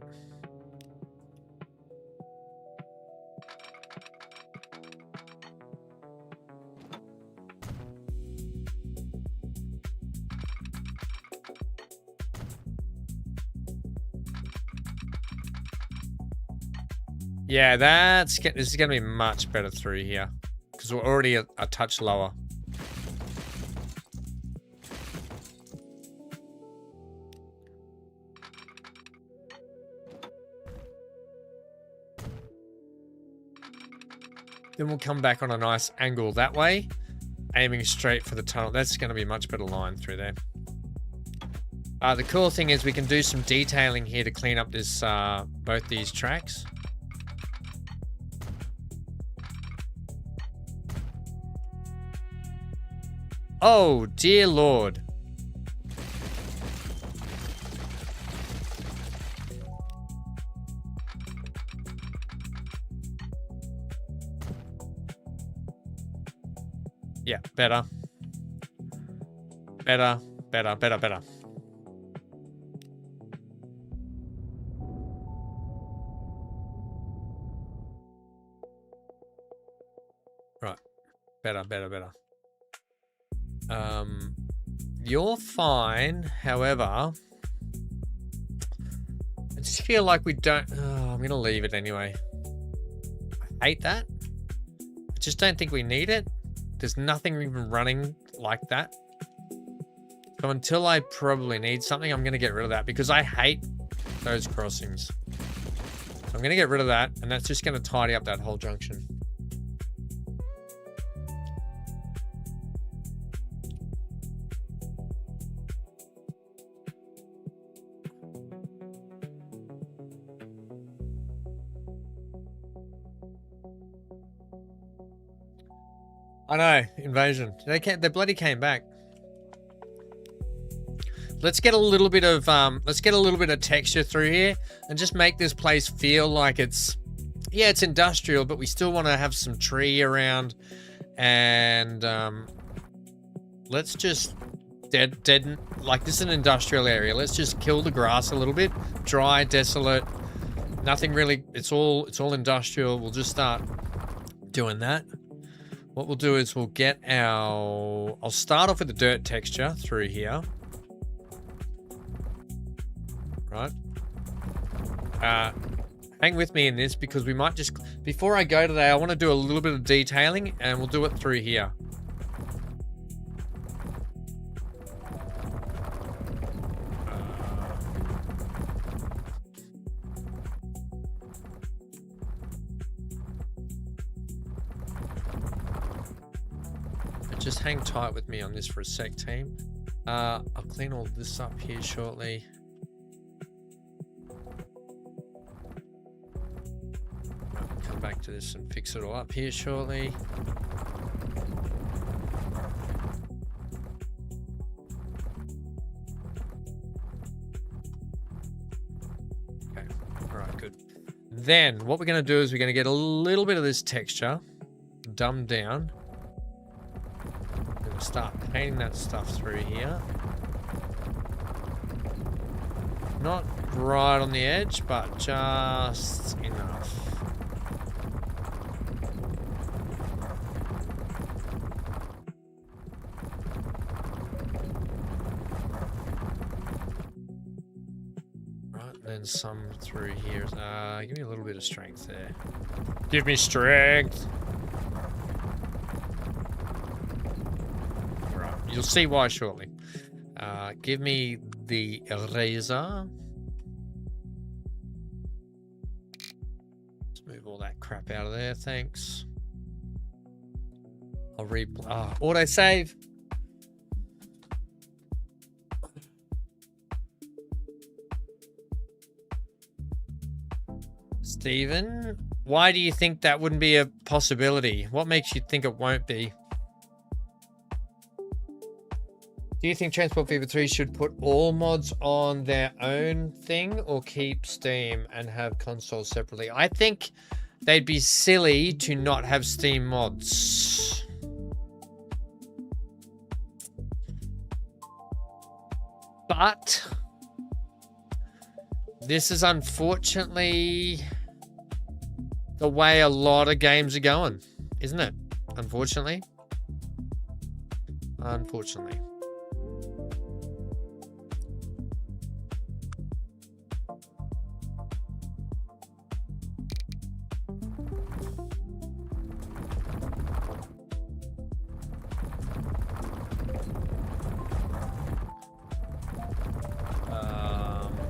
Yeah, this is going to be much better through here because we're already a touch lower. Then we'll come back on a nice angle that way, aiming straight for the tunnel. That's going to be a much better line through there. The cool thing is we can do some detailing here to clean up this both these tracks. Oh, dear Lord. Yeah, better. Better, better, better, better. Right. Better, better, better. You're fine. However, I just feel like we don't... Oh, I'm going to leave it anyway. I hate that. I just don't think we need it. There's nothing even running like that. So until I probably need something, I'm going to get rid of that because I hate those crossings. So I'm going to get rid of that, and that's just going to tidy up that whole junction. I know, invasion. They bloody came back. Let's get a little bit of texture through here and just make this place feel like it's industrial, but we still want to have some tree around. And let's just deaden, like this is an industrial area. Let's just kill the grass a little bit, dry, desolate. Nothing really. It's all industrial. We'll just start doing that. What we'll do is we'll get our... I'll start off with the dirt texture through here. Right. Hang with me in this because we might just... Before I go today, I want to do a little bit of detailing and we'll do it through here. Just hang tight with me on this for a sec, team. I'll clean all this up here shortly. Right, come back to this and fix it all up here shortly. Okay, all right, good. Then what we're going to do is we're going to get a little bit of this texture dumbed down. Start painting that stuff through here. Not right on the edge, but just enough. Right, then some through here. Give me a little bit of strength there. Give me strength. You'll see why shortly. Give me the eraser. Let's move all that crap out of there. Thanks. I'll replay. Auto save. Stephen, why do you think that wouldn't be a possibility? What makes you think it won't be? Do you think Transport Fever 3 should put all mods on their own thing or keep Steam and have consoles separately? I think they'd be silly to not have Steam mods. But this is unfortunately the way a lot of games are going, isn't it? Unfortunately. Unfortunately.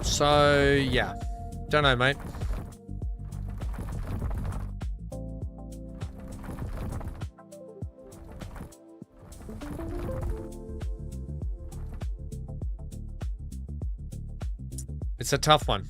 So, yeah. Don't know, mate. It's a tough one.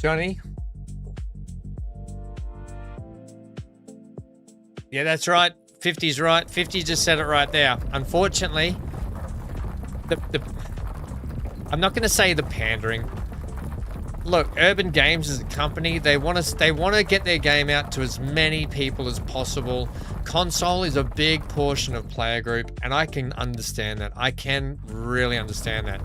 Johnny? Yeah, that's right. 50's right. 50 just said it right there. Unfortunately, I'm not going to say the pandering. Look, Urban Games as a company, they want to get their game out to as many people as possible. Console is a big portion of player group, and I can understand that. I can really understand that.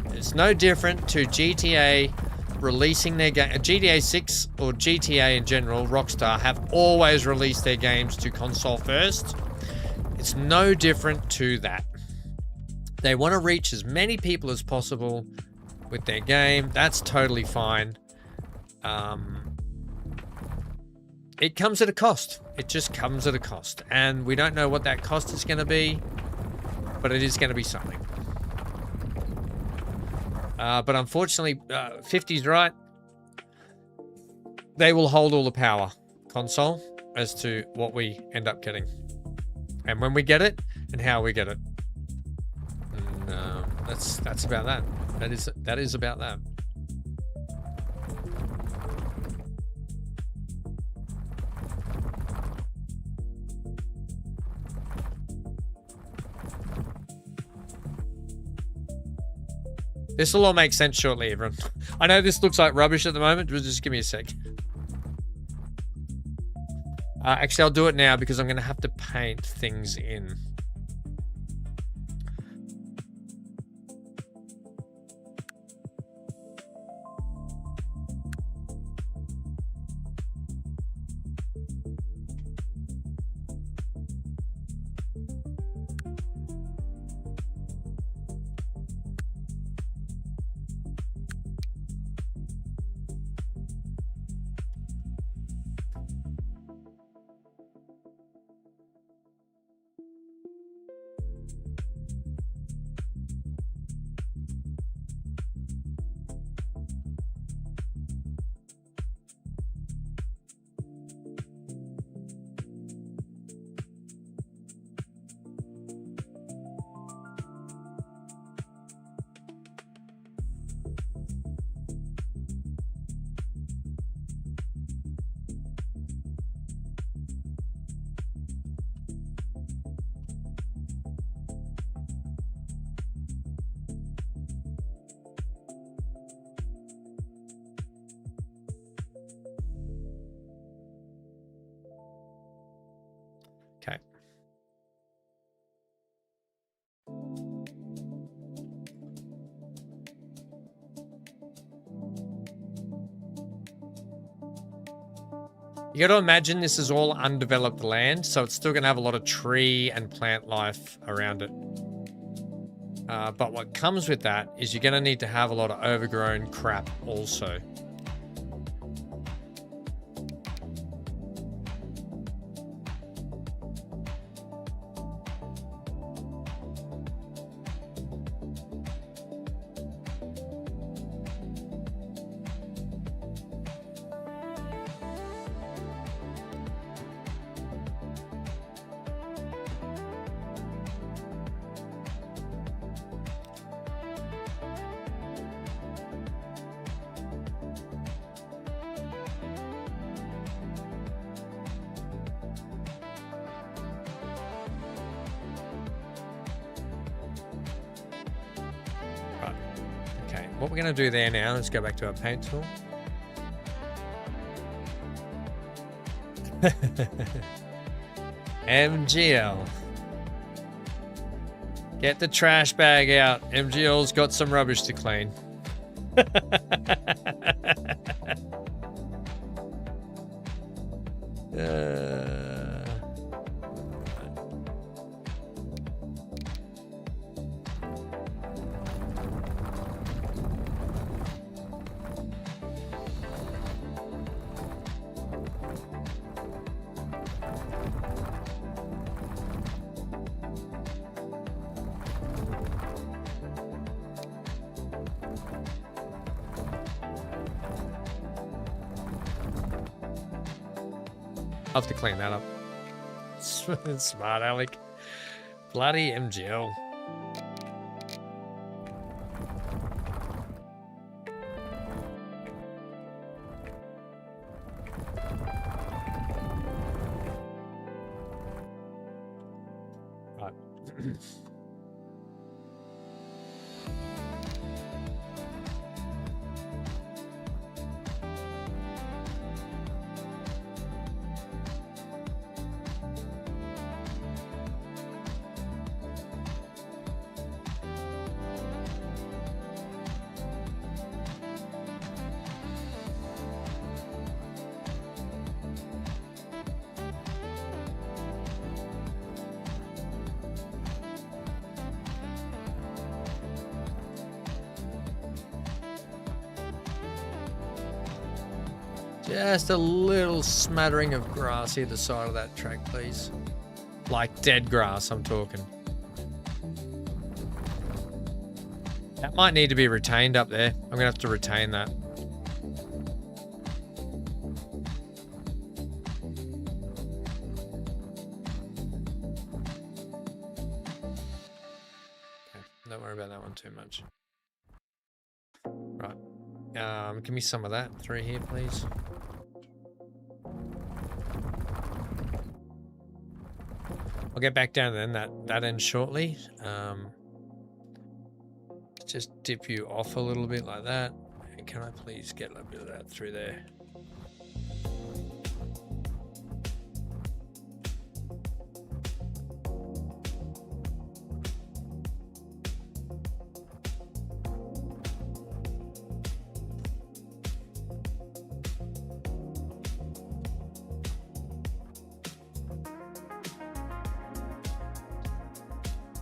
It's no different to GTA releasing their game. GTA 6 or GTA in general, Rockstar have always released their games to console first. It's no different to that. They want to reach as many people as possible with their game. That's totally fine. It comes at a cost. It just comes at a cost. And we don't know what that cost is going to be, but it is going to be something. But unfortunately, 50's right. They will hold all the power, console, as to what we end up getting. And when we get it, and how we get it. And, that's about that. That is about that. This will all make sense shortly, everyone. I know this looks like rubbish at the moment, but just give me a sec. Actually, I'll do it now because I'm going to have to paint things in. You got to imagine this is all undeveloped land, so it's still going to have a lot of tree and plant life around it. But what comes with that is you're going to need to have a lot of overgrown crap also. What we're going to do there now, let's go back to our paint tool. MGL. Get the trash bag out. MGL's got some rubbish to clean. I'll have to clean that up. Smart, Alec. Bloody MGL. Right. Just a little smattering of grass either side of that track, please. Like dead grass, I'm talking. That might need to be retained up there. I'm going to have to retain that. Okay, don't worry about that one too much. Right. Give me some of that through here, please. I'll get back down then that end shortly. Just dip you off a little bit like that. And can I please get a little bit of that through there?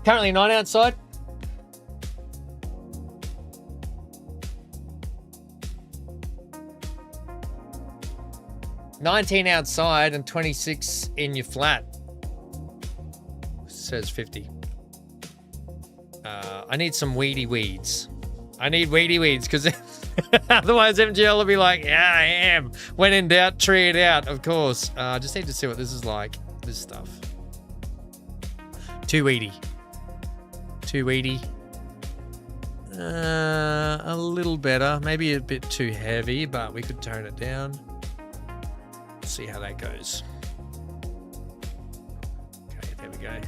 Currently 9 outside. $19 outside and 26 in your flat. Says 50. I need some weedy weeds. I need weedy weeds because otherwise MGL will be like, yeah, I am. When in doubt, tree it out, of course. I just need to see what this is like. This stuff. Too weedy. Too weedy. A little better. Maybe a bit too heavy, but we could tone it down. See how that goes. Okay, there we go.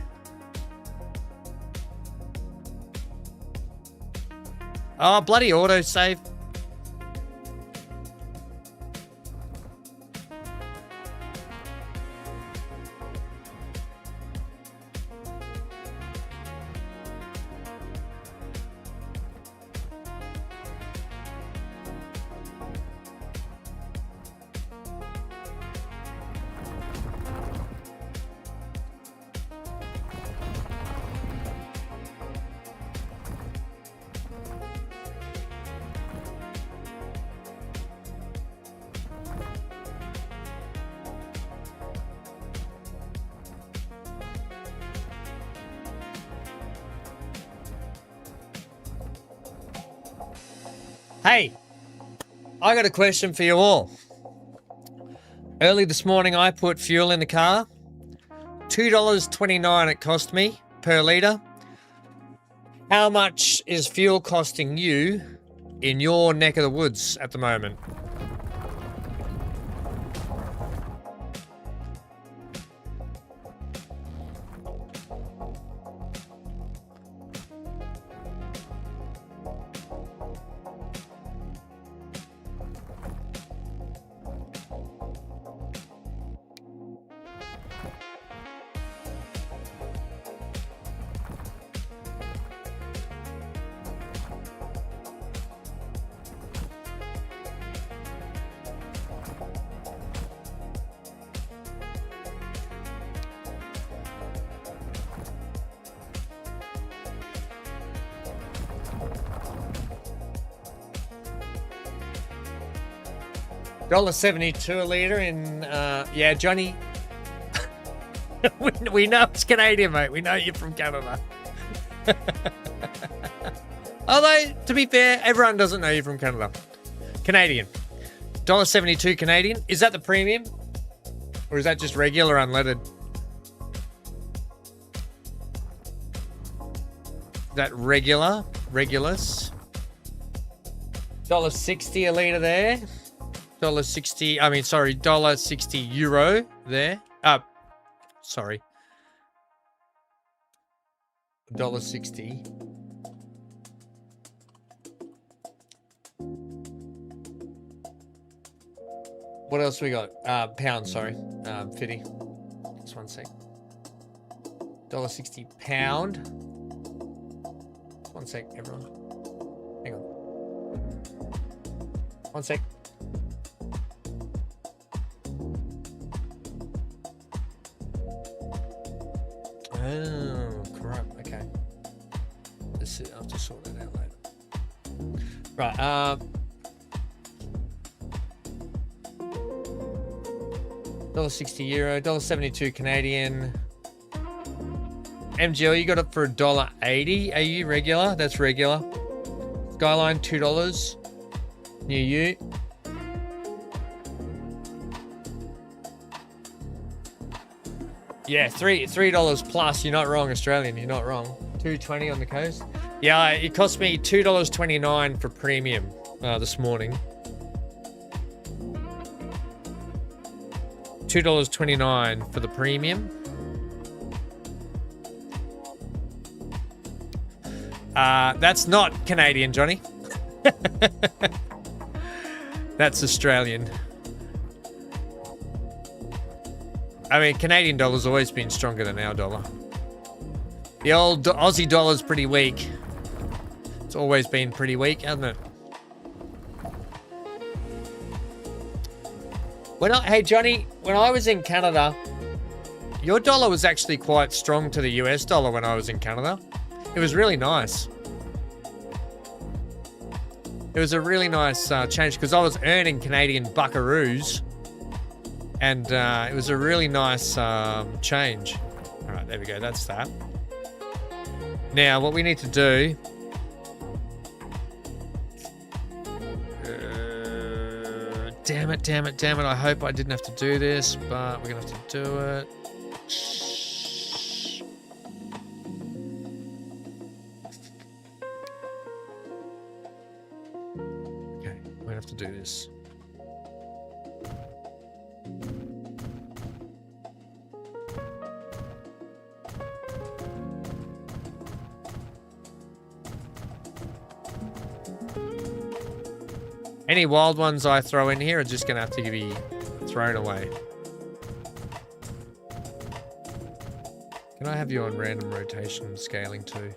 Oh, bloody autosave. Hey, I got a question for you all. Early this morning, I put fuel in the car. $2.29 it cost me per litre. How much is fuel costing you in your neck of the woods at the moment? $1.72 a litre in, yeah, Johnny. we know it's Canadian, mate. We know you're from Canada. Although, to be fair, everyone doesn't know you're from Canada. Canadian. $1.72 Canadian. Is that the premium? Or is that just regular unleaded? Is that regular? Regulus? $1.60 a litre there. $1.60, I mean, sorry, $1.60 euro there. Sorry. $1.60. What else we got? Pound, sorry. 50. Just one sec. $1.60 pound. One sec, everyone. Hang on. One sec. Oh, crap. Okay. This is, I'll just sort that out later. Right. $1.60 euro, $1.72 Canadian. MGL, you got it for $1.80. AU regular. That's regular. Skyline $2. Near you. Yeah, $3 plus. You're not wrong, Australian. You're not wrong. $2.20 on the coast. Yeah, it cost me $2.29 for premium this morning. $2.29 for the premium. That's not Canadian, Johnny. That's Australian. I mean, Canadian dollar's always been stronger than our dollar. The old Aussie dollar's pretty weak. It's always been pretty weak, hasn't it? Hey, Johnny, when I was in Canada, your dollar was actually quite strong to the US dollar when I was in Canada. It was really nice. It was a really nice change because I was earning Canadian buckaroos. And it was a really nice change. All right, there we go. That's that. Now, what we need to do... damn it. I hope I didn't have to do this, but we're going to have to do it. Okay, we're going to have to do this. Any wild ones I throw in here are just going to have to be thrown away. Can I have you on random rotation scaling too?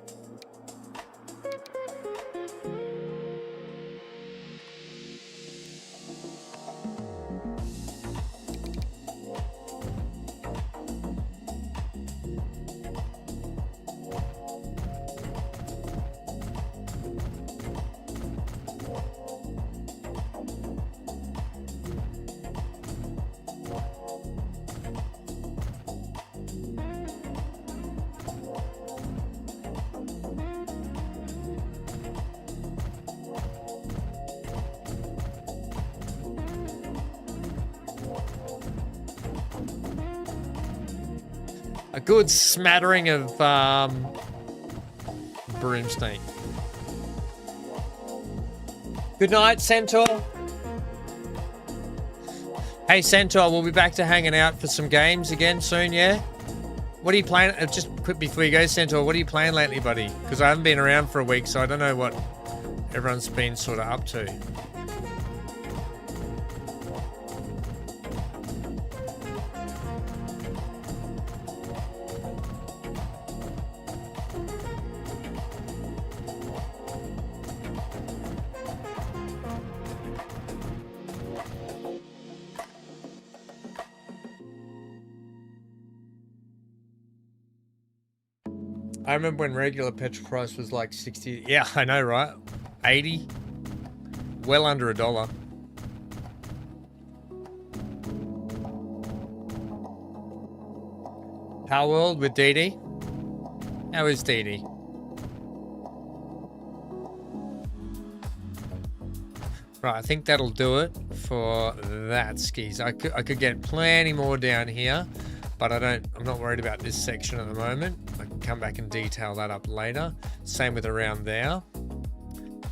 A good smattering of broomsteak. Good night, Centaur. Hey, Centaur, we'll be back to hanging out for some games again soon, yeah? What are you playing? Just quick before you go, Centaur, what are you playing lately, buddy? Because I haven't been around for a week, so I don't know what everyone's been sort of up to. I remember when regular petrol price was like 60. Yeah, I know, right? 80. Well under $1. Power World with DD. How is DD? Right, I think that'll do it for that, skis. I could get plenty more down here, but I'm not worried about this section at the moment. I can come back and detail that up later. Same with around there.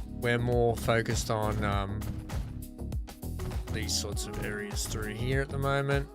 We're more focused on these sorts of areas through here at the moment.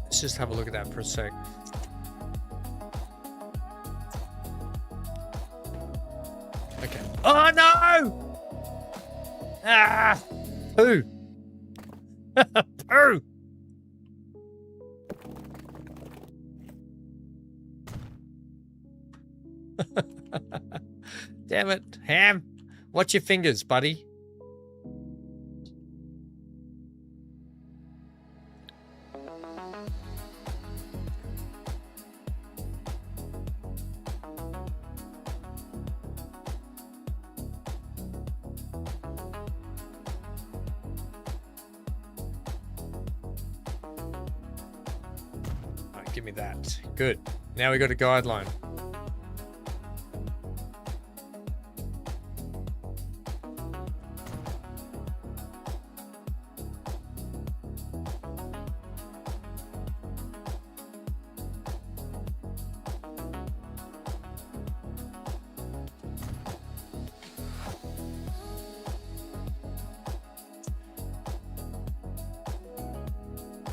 Let's just have a look at that for a sec. Okay. Oh no! Ah! Poo! Poo! Damn it, Ham! Watch your fingers, buddy. Give me that. Good. Now we got a guideline.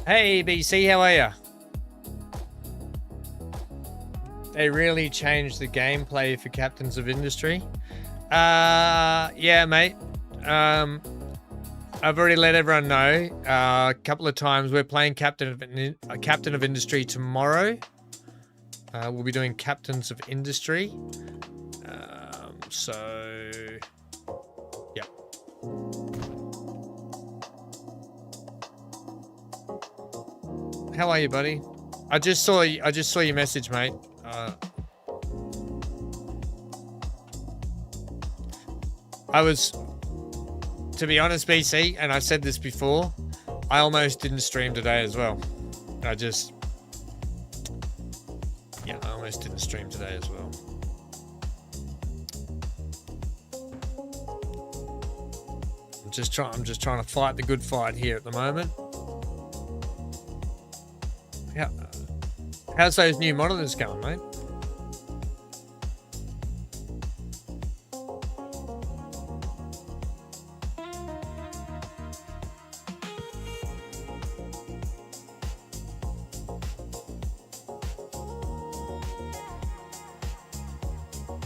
Hey BC, how are ya? They really changed the gameplay for Captains of Industry. Yeah, mate. I've already let everyone know a couple of times. We're playing Captain of Industry tomorrow. We'll be doing Captains of Industry. So, yeah. How are you, buddy? I just saw your message, mate. I was, to be honest, BC, and I said this before, I almost didn't stream today as well. I almost didn't stream today as well. I'm just trying to fight the good fight here at the moment. How's those new monitors going, mate?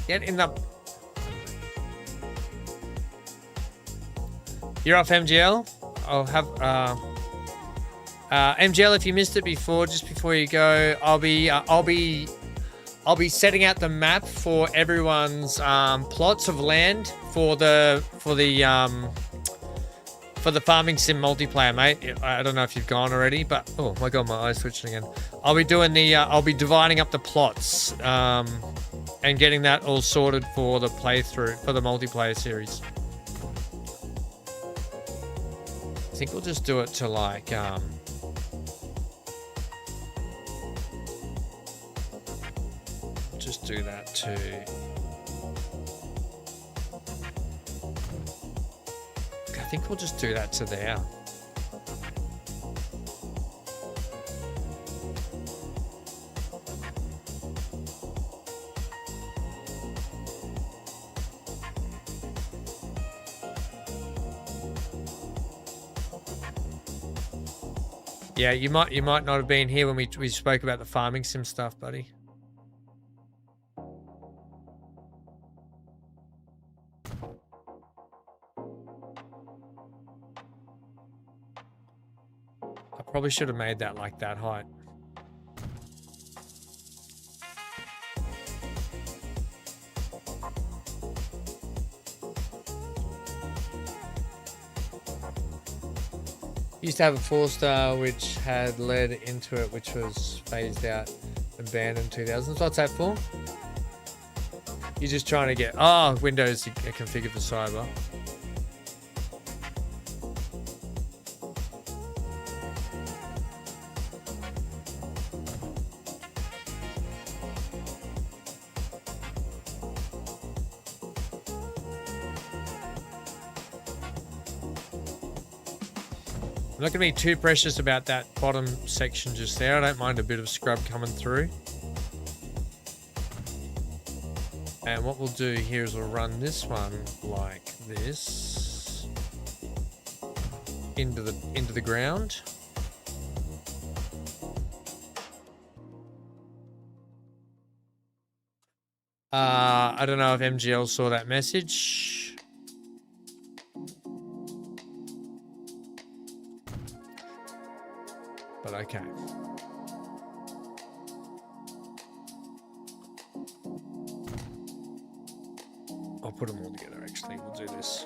Get in the... You're off, MGL. I'll have... MGL, if you missed it before, just before you go, I'll be setting out the map for everyone's plots of land for the farming sim multiplayer, mate. I don't know if you've gone already, but oh my god, my eyes switching again. I'll be doing the I'll be dividing up the plots and getting that all sorted for the playthrough for the multiplayer series. I think we'll just do it to like just do that to I think we'll just do that to there. Yeah, you might not have been here when we spoke about the farming sim stuff, buddy. I probably should have made that like that height. Used to have a 4-star which had led into it, which was phased out and banned in 2000s. What's that for? You're just trying to get... Oh, Windows configured for cyber. I'm not going to be too precious about that bottom section just there. I don't mind a bit of scrub coming through. And what we'll do here is we'll run this one like this into the ground. I don't know if MGL saw that message. But okay. I'll put them all together, actually. We'll do this.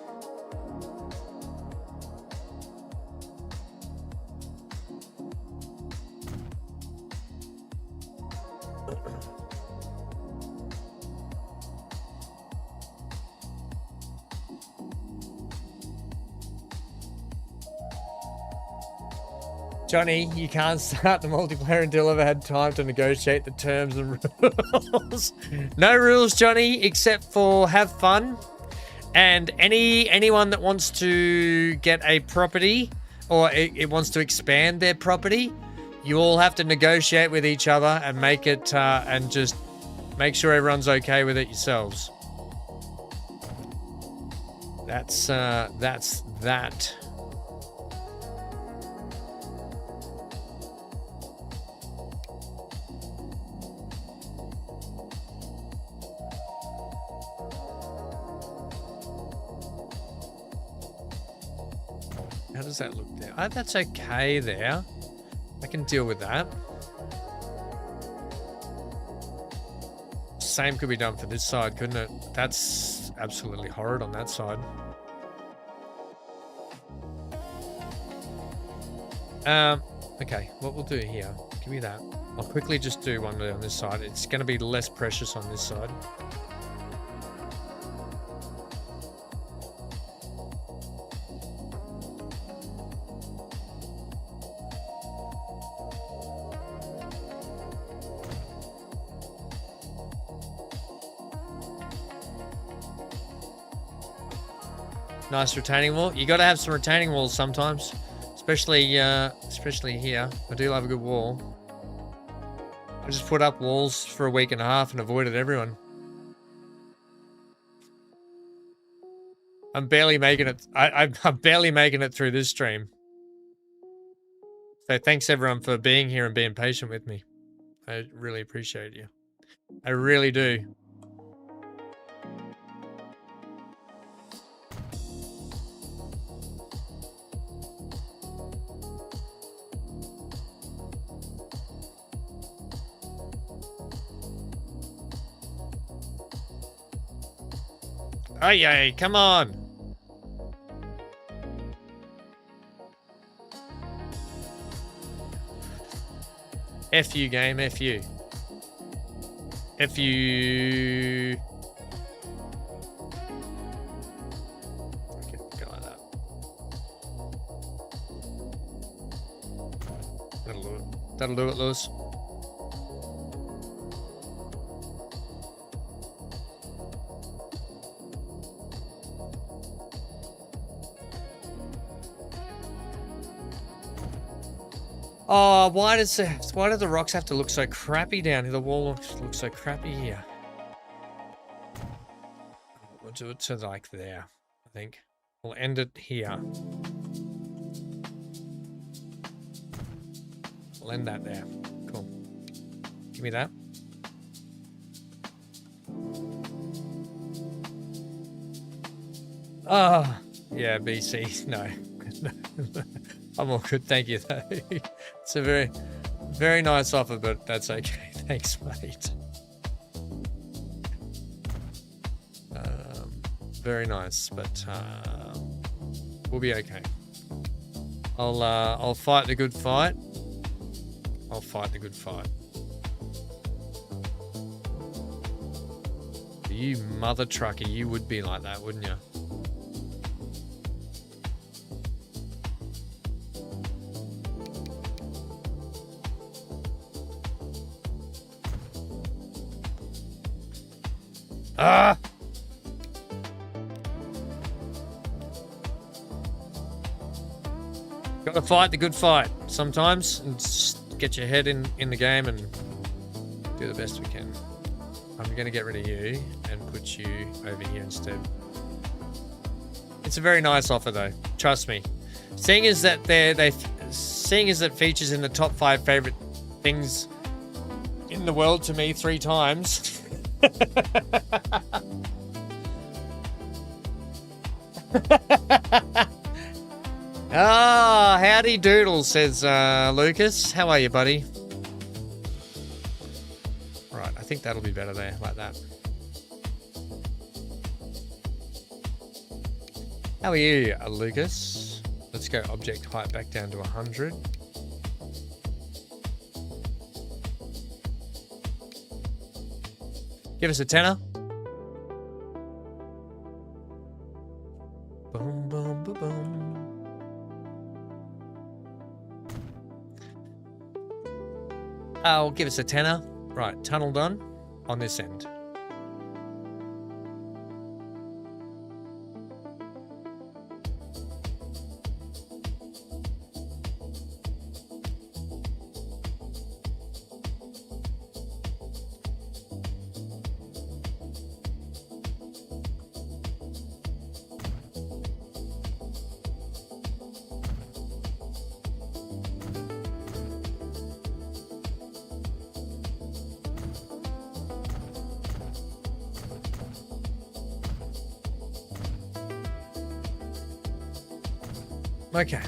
Johnny, you can't start the multiplayer until I've had time to negotiate the terms and rules. No rules, Johnny, except for have fun. And anyone that wants to get a property or it wants to expand their property, you all have to negotiate with each other and make it and just make sure everyone's okay with it yourselves. That's that. How does that look there? Oh, that's okay there. I can deal with that. Same could be done for this side, couldn't it? That's absolutely horrid on that side. Okay, what we'll do here, give me that. I'll quickly just do one on this side. It's going to be less precious on this side. Nice retaining wall. You got to have some retaining walls sometimes, especially here. I do love a good wall. I just put up walls for a week and a half and avoided everyone. I'm barely making it. I'm barely making it through this stream. So thanks everyone for being here and being patient with me. I really appreciate you. I really do. Oh yay, come on. F you game, F you. F you. Okay, go like that. That'll do it. That'll do it, Lewis. Oh, why do the rocks have to look so crappy down here? The wall looks so crappy here. We'll do it to like there, I think. We'll end it here. We'll end that there. Cool. Give me that. Oh, yeah, BC. No. I'm all good, thank you though. It's a very, very nice offer, but that's okay. Thanks, mate. Very nice, but we'll be okay. I'll fight the good fight. I'll fight the good fight. You mother trucker, you would be like that, wouldn't you? Ah! Gotta fight the good fight sometimes and just get your head in the game and do the best we can. I'm gonna get rid of you and put you over here instead. It's a very nice offer though, trust me. Seeing as that seeing as it features in the top 5 favorite things in the world to me 3 times. Ah, howdy doodle, says Lucas. How are you, buddy? Right, I think that'll be better there, like that. How are you, Lucas? Let's go object height back down to 100. Give us a tenner. Boom, boom, boom, boom. Oh, give us a tenner. Right, tunnel done on this end. Okay,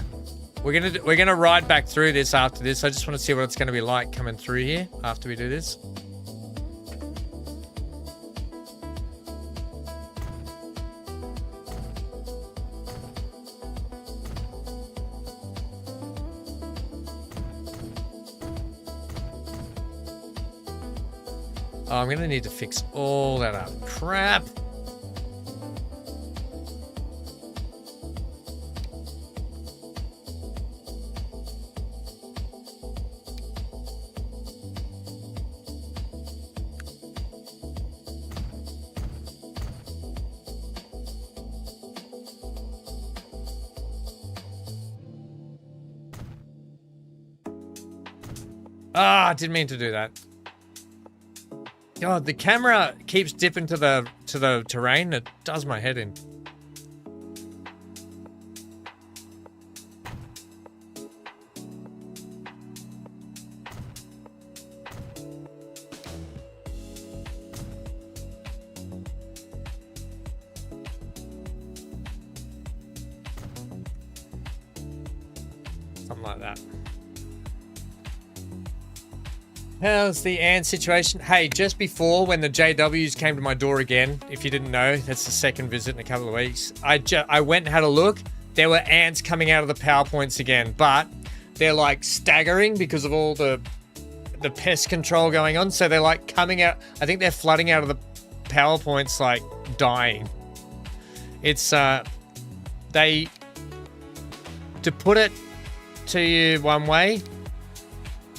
we're gonna ride back through this after this. I just want to see what it's gonna be like coming through here after we do this. Oh, I'm gonna need to fix all that up. Crap. Ah, didn't mean to do that. God, the camera keeps dipping to the terrain. It does my head in. Something like that. How's the ant situation? Hey, just before when the JWs came to my door again, if you didn't know, that's the second visit in a couple of weeks. I went and had a look. There were ants coming out of the PowerPoints again, but they're like staggering because of all the pest control going on. So they're like coming out. I think they're flooding out of the PowerPoints, like dying. It's to put it to you one way,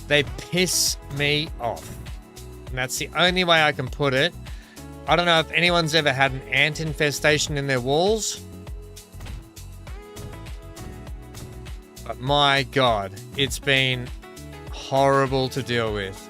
they piss me off. And that's the only way I can put it. I don't know if anyone's ever had an ant infestation in their walls. But my God, it's been horrible to deal with.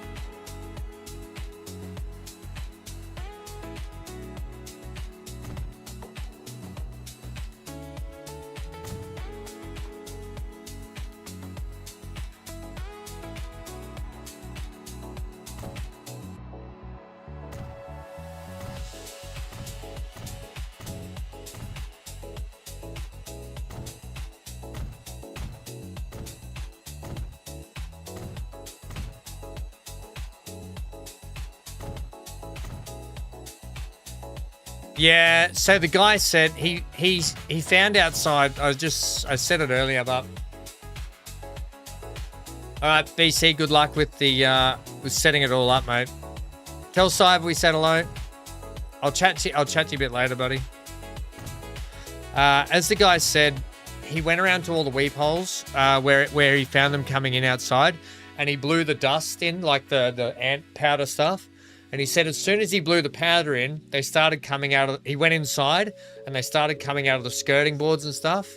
Yeah, so the guy said he found outside. I said it earlier, but all right, BC, good luck with the with setting it all up, mate. Tell Cyber we said hello. I'll chat to you a bit later, buddy. As the guy said, he went around to all the weep holes where he found them coming in outside, and he blew the dust in, like the ant powder stuff. And he said as soon as he blew the powder in, they started coming out of... He went inside, and they started coming out of the skirting boards and stuff.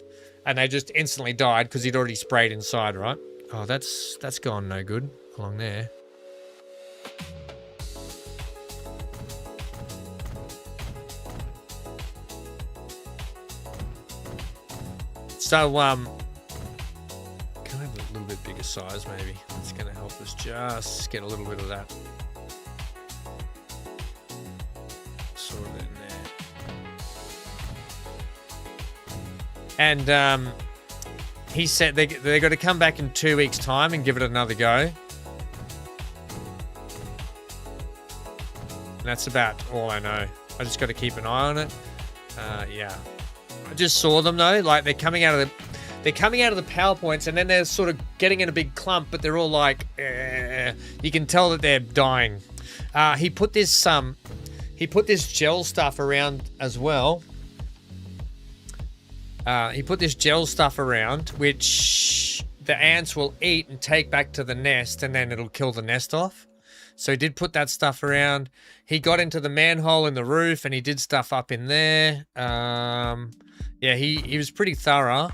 And they just instantly died because he'd already sprayed inside, right? Oh, that's gone no good along there. So, can I have a little bit bigger size, maybe? It's going to help us just get a little bit of that. Sort of in there. And he said they're going to come back in 2 weeks' time and give it another go. And that's about all I know. I just got to keep an eye on it. Yeah. I just saw them though, like they're coming out of the PowerPoints, and then they're sort of getting in a big clump, but they're all like, you can tell that they're dying. He put this gel stuff around as well. He put this gel stuff around, which the ants will eat and take back to the nest, and then it'll kill the nest off. So he did put that stuff around. He got into the manhole in the roof, and he did stuff up in there. Yeah, he was pretty thorough.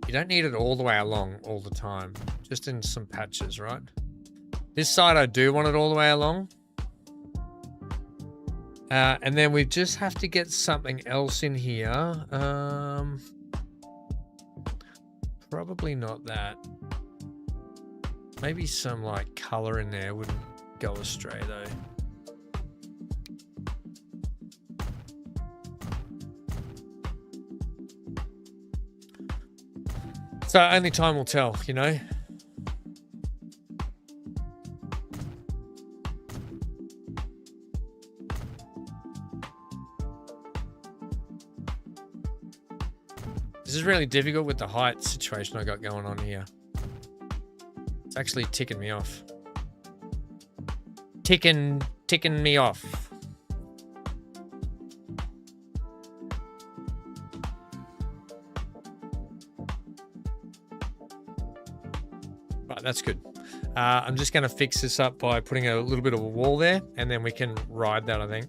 You don't need it all the way along all the time, just in some patches, right? This side I do want it all the way along. And then we just have to get something else in here. Probably not that. Maybe some like color in there wouldn't go astray though. So only time will tell, you know. This is really difficult with the height situation I got going on here. It's actually ticking me off. Ticking me off. Right, that's good. I'm just going to fix this up by putting a little bit of a wall there, and then we can ride that, I think.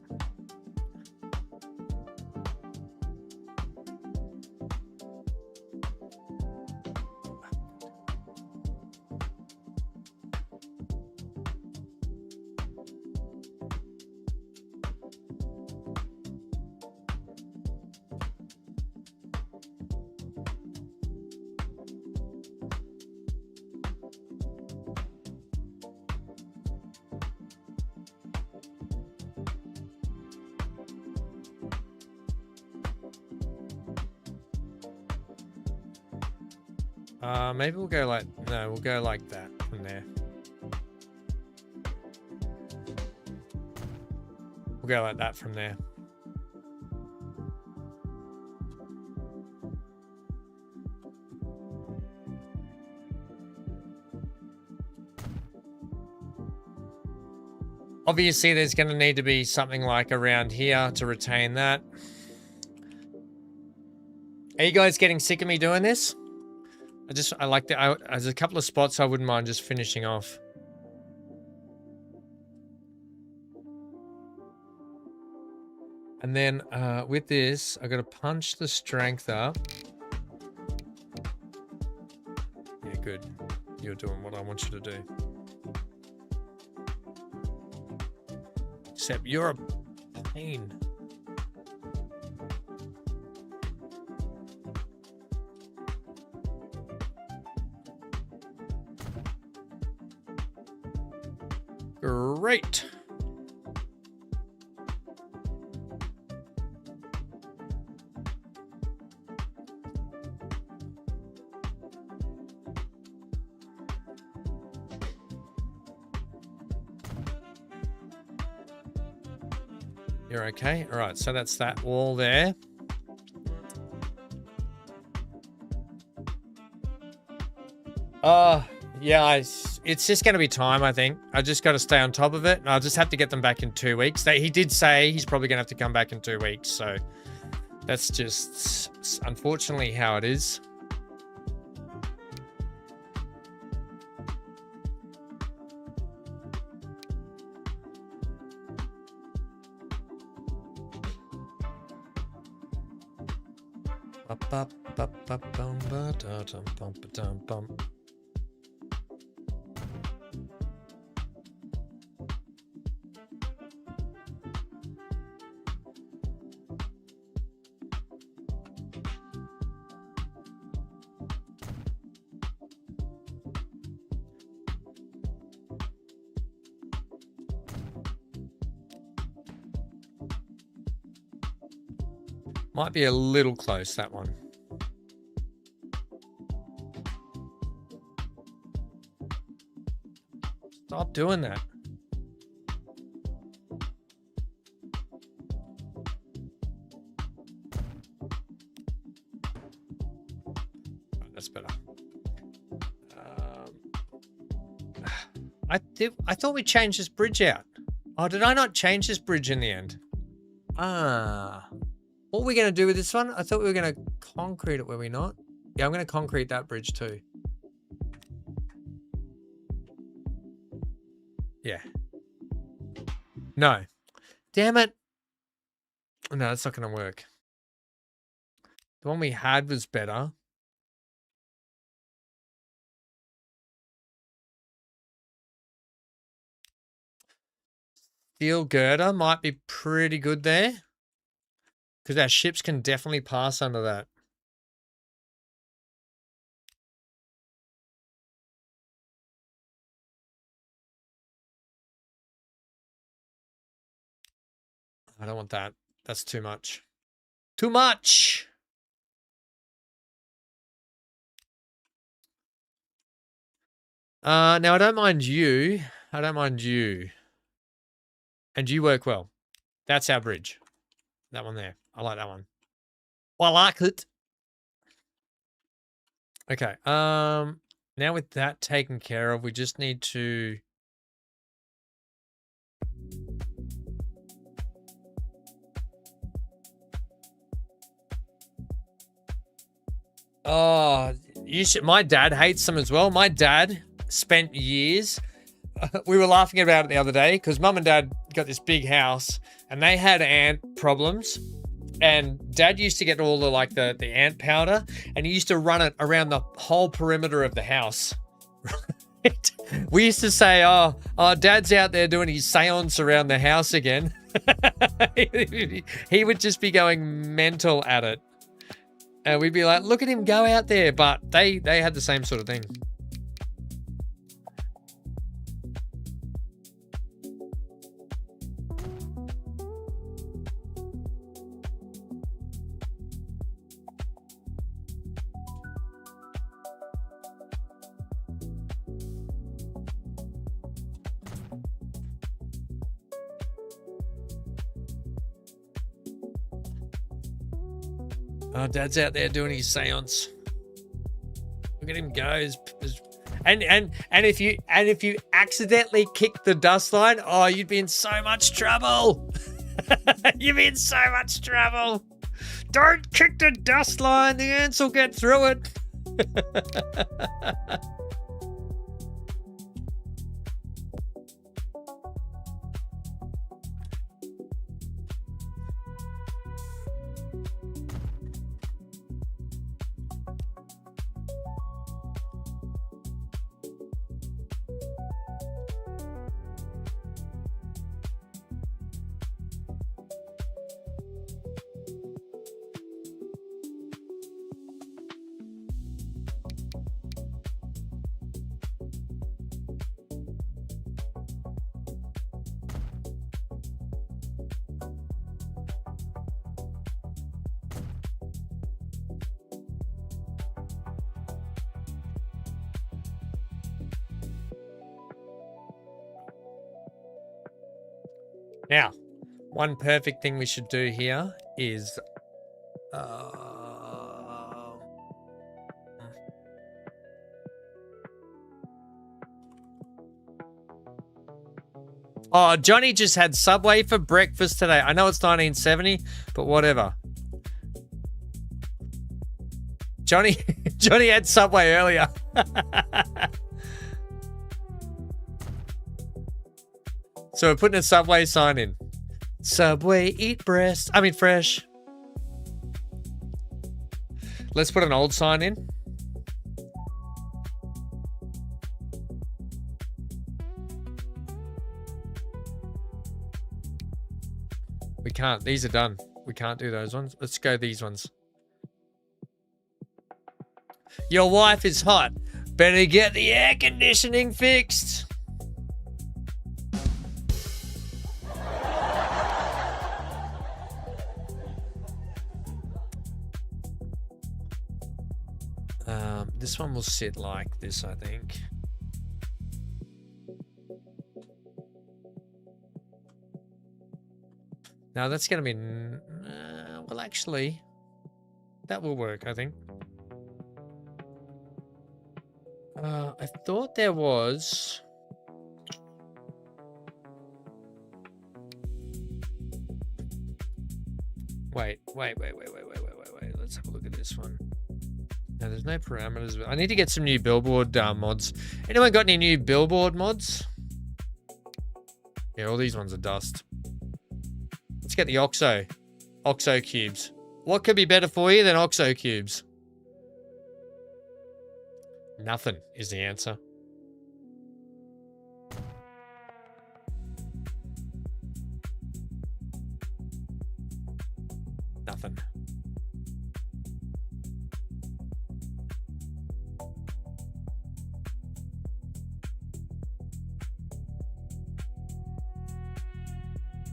Maybe we'll go like, no, we'll go like that from there. We'll go like that from there. Obviously, there's going to need to be something like around here to retain that. Are you guys getting sick of me doing this? I like that. There's a couple of spots I wouldn't mind just finishing off. And then with this, I got to punch the strength up. Yeah, good. You're doing what I want you to do. Except you're a pain. Great. You're okay? All right, so that's that wall there. Yeah, it's just going to be time, I think. I just got to stay on top of it. And I'll just have to get them back in 2 weeks. He did say he's probably going to have to come back in 2 weeks. So that's just unfortunately how it is. Might be a little close, that one. Stop doing that. That's better. I thought we changed this bridge out. Oh, did I not change this bridge in the end? What are we going to do with this one? I thought we were going to concrete it, were we not? Yeah, I'm going to concrete that bridge too. Yeah. No. Damn it. No, that's not going to work. The one we had was better. Steel girder might be pretty good there. Because our ships can definitely pass under that. I don't want that. That's too much. Too much! Now I don't mind you. I don't mind you. And you work well. That's our bridge. That one there. I like that one. I like it. Okay. Now with that taken care of, we just need to... Oh, you should... My dad hates them as well. My dad spent years... we were laughing about it the other day because mum and dad got this big house and they had ant problems. And dad used to get all the the ant powder and he used to run it around the whole perimeter of the house. Right? We used to say, oh, dad's out there doing his seance around the house again. He would just be going mental at it. And we'd be like, look at him go out there. But they had the same sort of thing. Oh, Dad's out there doing his seance. Look at him go. And if you accidentally kick the dust line, oh, you'd be in so much trouble. You'd be in so much trouble. Don't kick the dust line. The ants will get through it. Now, one perfect thing we should do here is oh, Johnny just had Subway for breakfast today. I know it's 1970, but whatever. Johnny had Subway earlier. So we're putting a Subway sign in. Subway, eat breast. I mean fresh. Let's put an old sign in. We can't. These are done. We can't do those ones. Let's go these ones. Your wife is hot. Better get the air conditioning fixed. This one will sit like this, I think. Now that's going to be... well, actually, that will work, I think. I thought there was... Wait. Let's have a look at this one. No, there's no parameters. I need to get some new billboard mods. Anyone got any new billboard mods? Yeah, all these ones are dust. Let's get the OXO cubes. What could be better for you than OXO cubes? Nothing is the answer. Nothing.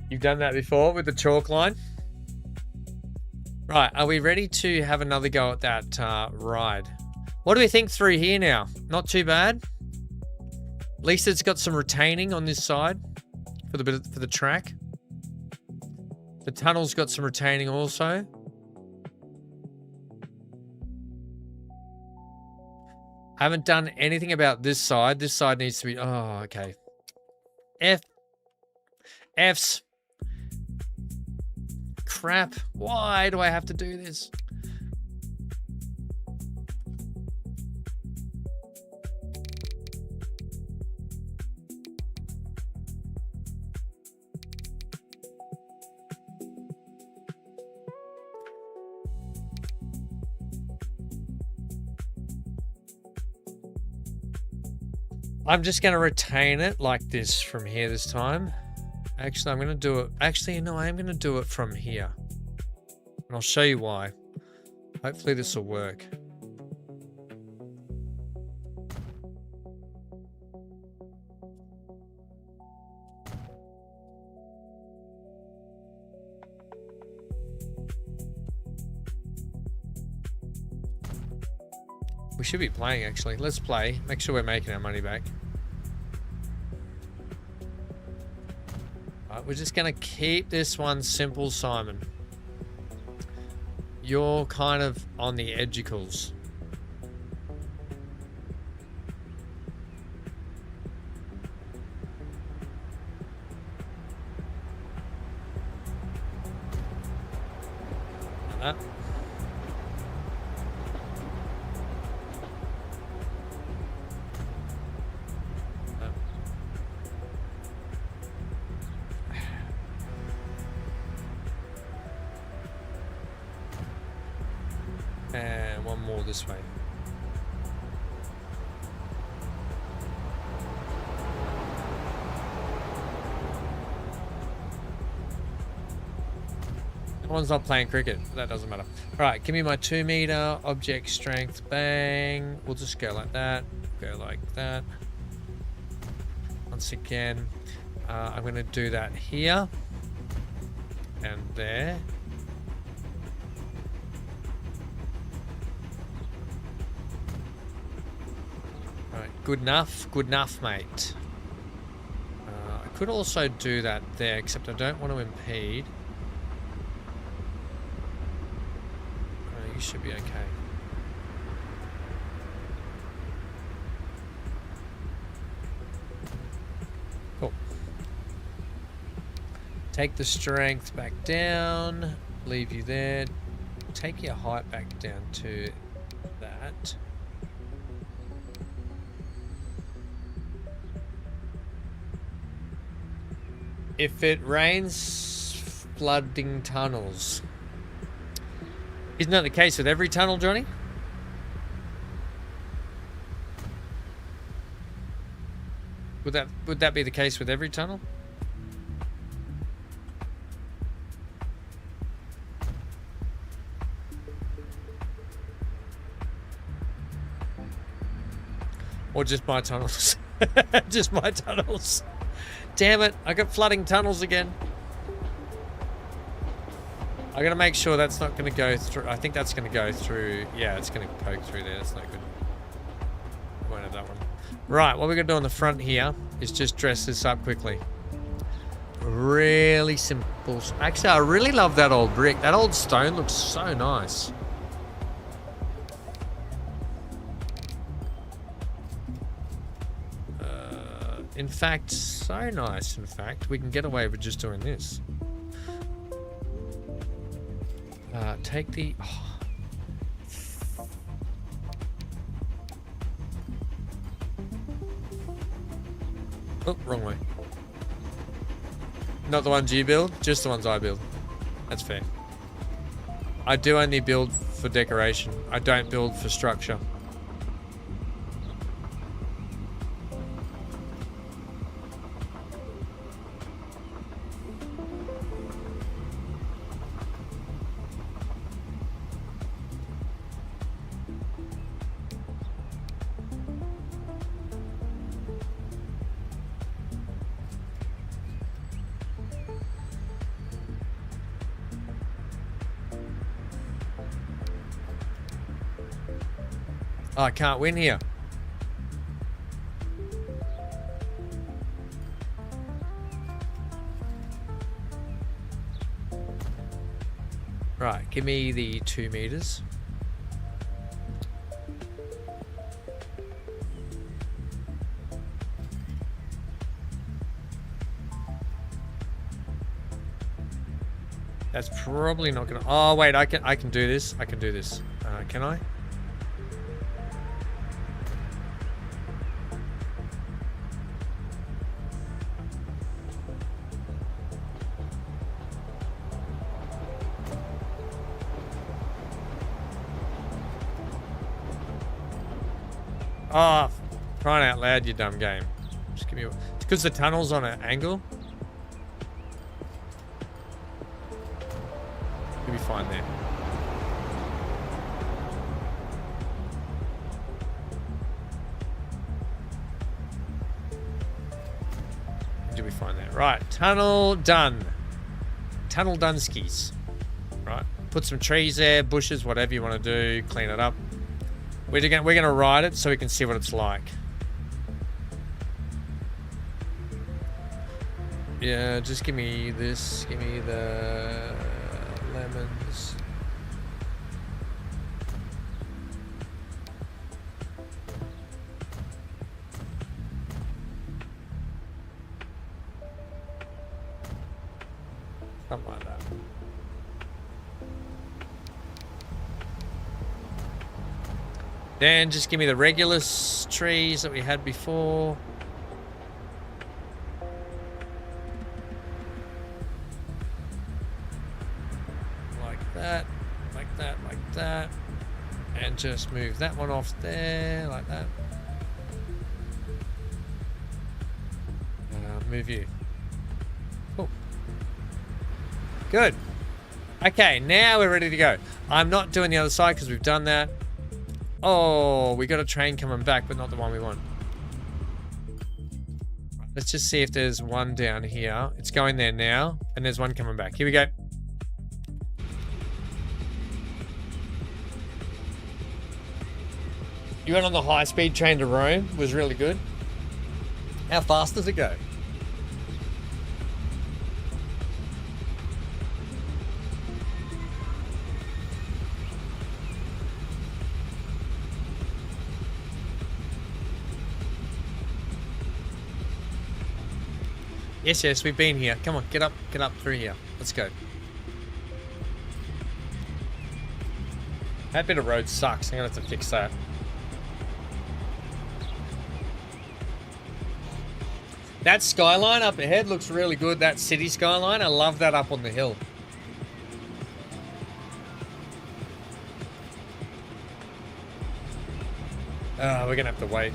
You've done that before with the chalk line? Right, are we ready to have another go at that ride? What do we think through here now? Not too bad. At least it's got some retaining on this side for the track. The tunnel's got some retaining also. I haven't done anything about this side. This side needs to be... Oh, okay. F's. Crap. Why do I have to do this? I'm just going to retain it like this from here this time. Actually, I'm going to do it. Actually, no, I am going to do it from here. And I'll show you why. Hopefully this will work. We should be playing, actually. Let's play. Make sure we're making our money back. We're just going to keep this one simple, Simon. You're kind of on the edgicles. Like that. And one more this way. That one's not playing cricket. That doesn't matter. Alright, give me my 2 meter object strength. Bang. We'll just go like that. Go like that. Once again, I'm going to do that here. And there. Good enough, mate. I could also do that there, except I don't want to impede. You should be okay. Cool. Take the strength back down, leave you there. Take your height back down to that. If it rains, flooding tunnels. Isn't that the case with every tunnel, Johnny? Would that be the case with every tunnel? Or just my tunnels? Just my tunnels. Damn it, I got flooding tunnels again. I gotta make sure that's not gonna go through. I think that's gonna go through. Yeah, it's gonna poke through there. That's not good. Won't have that one. Right, what we're gonna do on the front here is just dress this up quickly. Really simple. Actually, I really love that old brick. That old stone looks so nice. In fact, so nice, in fact. We can get away with just doing this. Take the... Oh, wrong way. Not the ones you build, just the ones I build. That's fair. I do only build for decoration. I don't build for structure. Oh, I can't win here. Right, give me the 2 meters. That's probably not gonna... Oh, wait, I can do this. I can do this. Can I? Oh, crying out loud, you dumb game. Just give me... It's because the tunnel's on an angle. You'll be fine there. You'll be fine there. Right, tunnel done. Tunnel Dunskies. Right, put some trees there, bushes, whatever you want to do. Clean it up. We're gonna ride it so we can see what it's like. Yeah, just give me this. Give me the lemons. Then just give me the regular trees that we had before. Like that, like that, like that. And just move that one off there, like that. Move you. Cool. Good. Okay, now we're ready to go. I'm not doing the other side because we've done that. Oh, we got a train coming back, but not the one we want. Let's just see if there's one down here. It's going there now, and there's one coming back. Here we go. You went on the high-speed train to Rome. It was really good. How fast does it go? Yes, yes, we've been here. Come on, get up through here. Let's go. That bit of road sucks. I'm gonna have to fix that. That skyline up ahead looks really good. That city skyline, I love that up on the hill. We're gonna have to wait.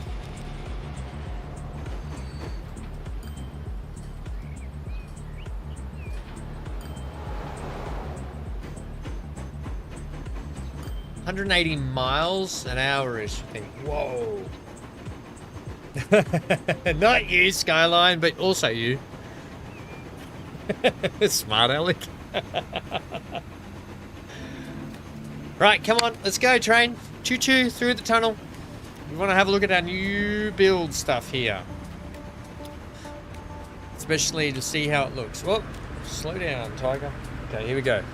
$180 miles an hour-ish, I think. Whoa. Not you, Skyline, but also you. Smart Alec. Right, come on, let's go, train. Choo-choo through the tunnel. We want to have a look at our new build stuff here. Especially to see how it looks. Whoop, slow down, Tiger. Okay, here we go.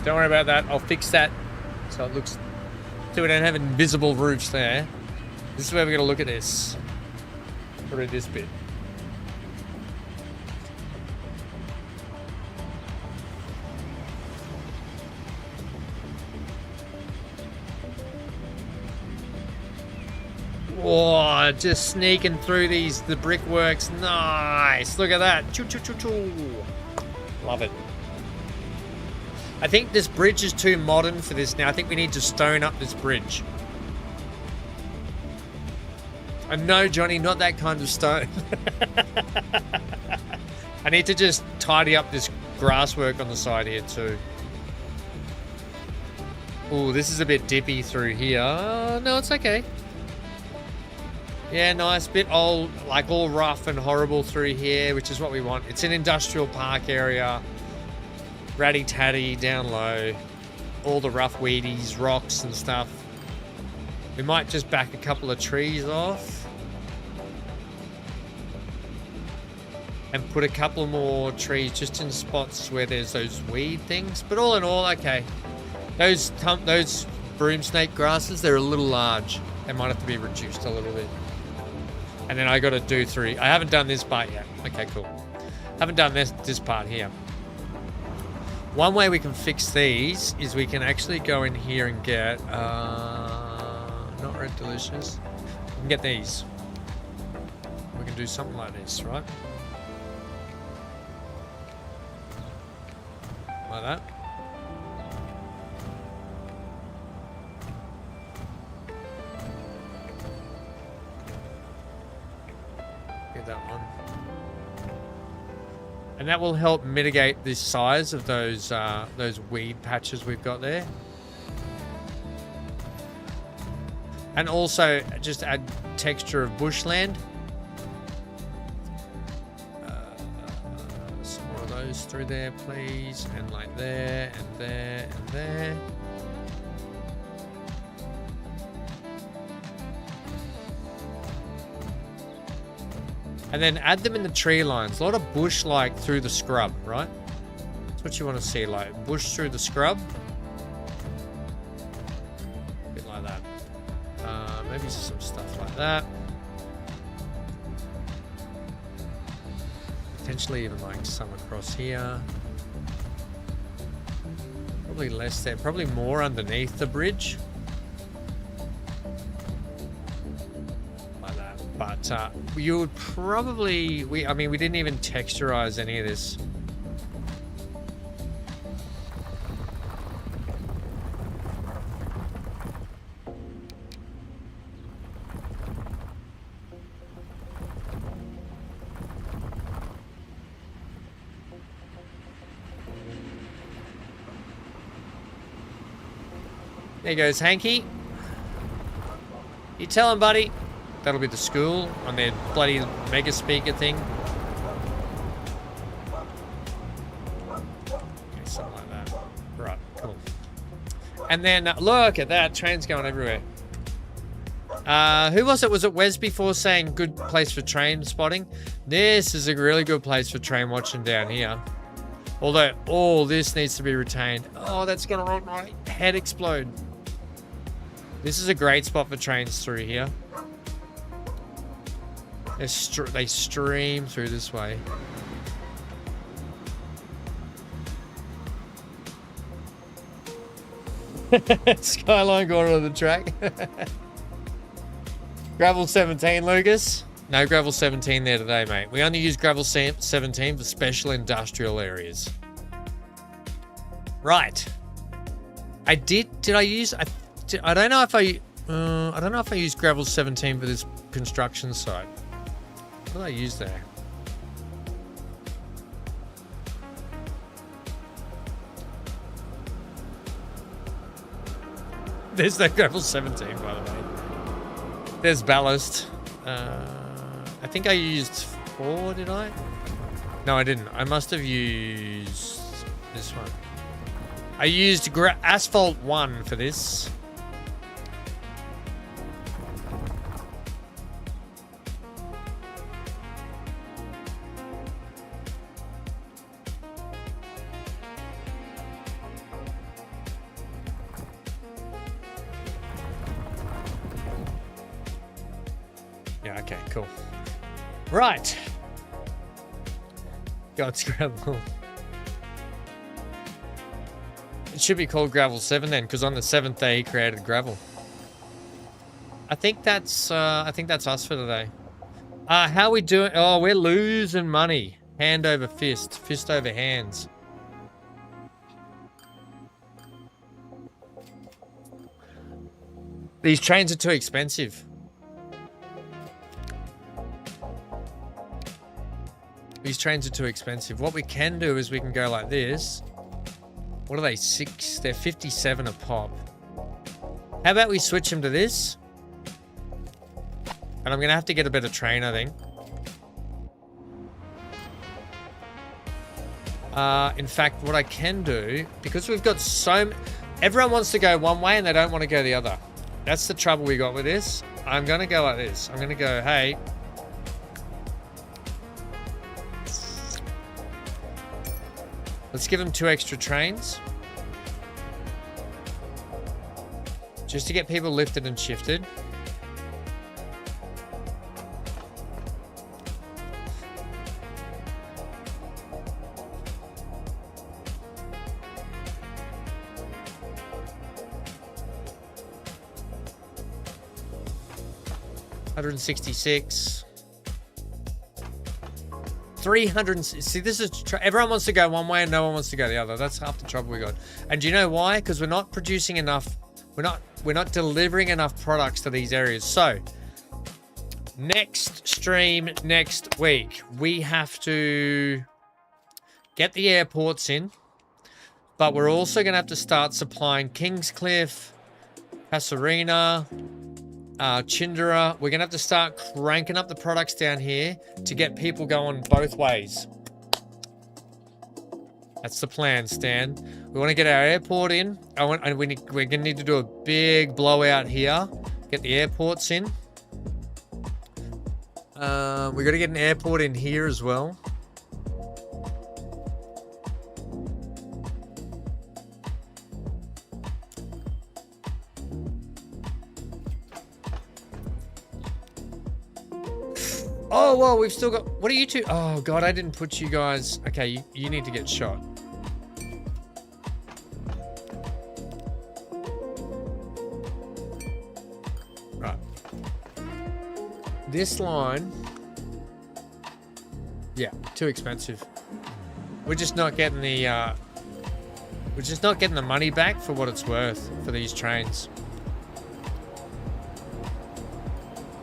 Don't worry about that, I'll fix that. So it looks, so we don't have invisible roofs there. This is where we're going to look at this. Look at this bit. Whoa, just sneaking through the brickworks. Nice. Look at that. Choo choo choo choo. Love it. I think this bridge is too modern for this now. I think we need to stone up this bridge. And no, Johnny, not that kind of stone. I need to just tidy up this grass work on the side here too. Oh, this is a bit dippy through here. No, it's okay. Yeah, nice. Bit old, like all rough and horrible through here, which is what we want. It's an industrial park area. Ratty-tatty, down low. All the rough weedies, rocks and stuff. We might just back a couple of trees off. And put a couple more trees just in spots where there's those weed things. But all in all, okay. Those broom snake grasses, they're a little large. They might have to be reduced a little bit. And then I got to do through. I haven't done this part yet. Okay, cool. Haven't done this part here. One way we can fix these is we can actually go in here and get, not Red Delicious. We can get these. We can do something like this, right? Like that. Get that one. And that will help mitigate the size of those weed patches we've got there. And also just add texture of bushland. Some more of those through there, please. And like there, and there, and there. And then add them in the tree lines. A lot of bush like through the scrub, right? That's what you want to see, like bush through the scrub. A bit like that. Maybe some stuff like that. Potentially even like some across here. Probably less there. Probably more underneath the bridge. But you would probably, I mean, we didn't even texturize any of this. There goes Hanky. You tell him, buddy. That'll be the school on their bloody mega speaker thing. Okay, something like that. Right, cool. And then look at that, trains going everywhere. Who was it? Was it Wes before saying good place for train spotting? This is a really good place for train watching down here. Although all this needs to be retained. Oh, that's gonna make my head explode. This is a great spot for trains through here. They stream through this way. Skyline corner of the track. Gravel 17, Lucas. No gravel 17 there today, mate. We only use gravel 17 for special industrial areas. Right. Did I use? I don't know if I don't know if I used gravel 17 for this construction site. What did I use there? There's no gravel 17, by the way. There's ballast. I think I used 4, did I? No, I didn't. I must have used this one. I used asphalt 1 for this. Yeah, okay, cool. Right. God's gravel. It should be called gravel 7 then, because on the 7th day he created gravel. I think that's us for today. How we doing? Oh, we're losing money. Hand over fist, fist over hands. These trains are too expensive. These trains are too expensive. What we can do is we can go like this. What are they? 6? They're 57 a pop. How about we switch them to this? And I'm going to have to get a better train, I think. In fact, what I can do, because we've got everyone wants to go one way and they don't want to go the other. That's the trouble we got with this. I'm going to go like this. I'm going to go, hey. Let's give them 2 extra trains. Just to get people lifted and shifted. $166. 300. See, this is everyone wants to go one way and no one wants to go the other. That's half the trouble we got. And do you know why? Because we're not producing enough. We're not delivering enough products to these areas. So next stream next week, we have to get the airports in, but we're also going to have to start supplying Kingscliff, Pasarina, Chindera. We're going to have to start cranking up the products down here to get people going both ways. That's the plan, Stan. We want to get our airport in. We're going to need to do a big blowout here. Get the airports in. We've got to get an airport in here as well. Oh, well, we've still got... What are you two? Oh, God, I didn't put you guys... Okay, you need to get shot. Right. This line, yeah, too expensive. We're just not getting the money back for what it's worth for these trains.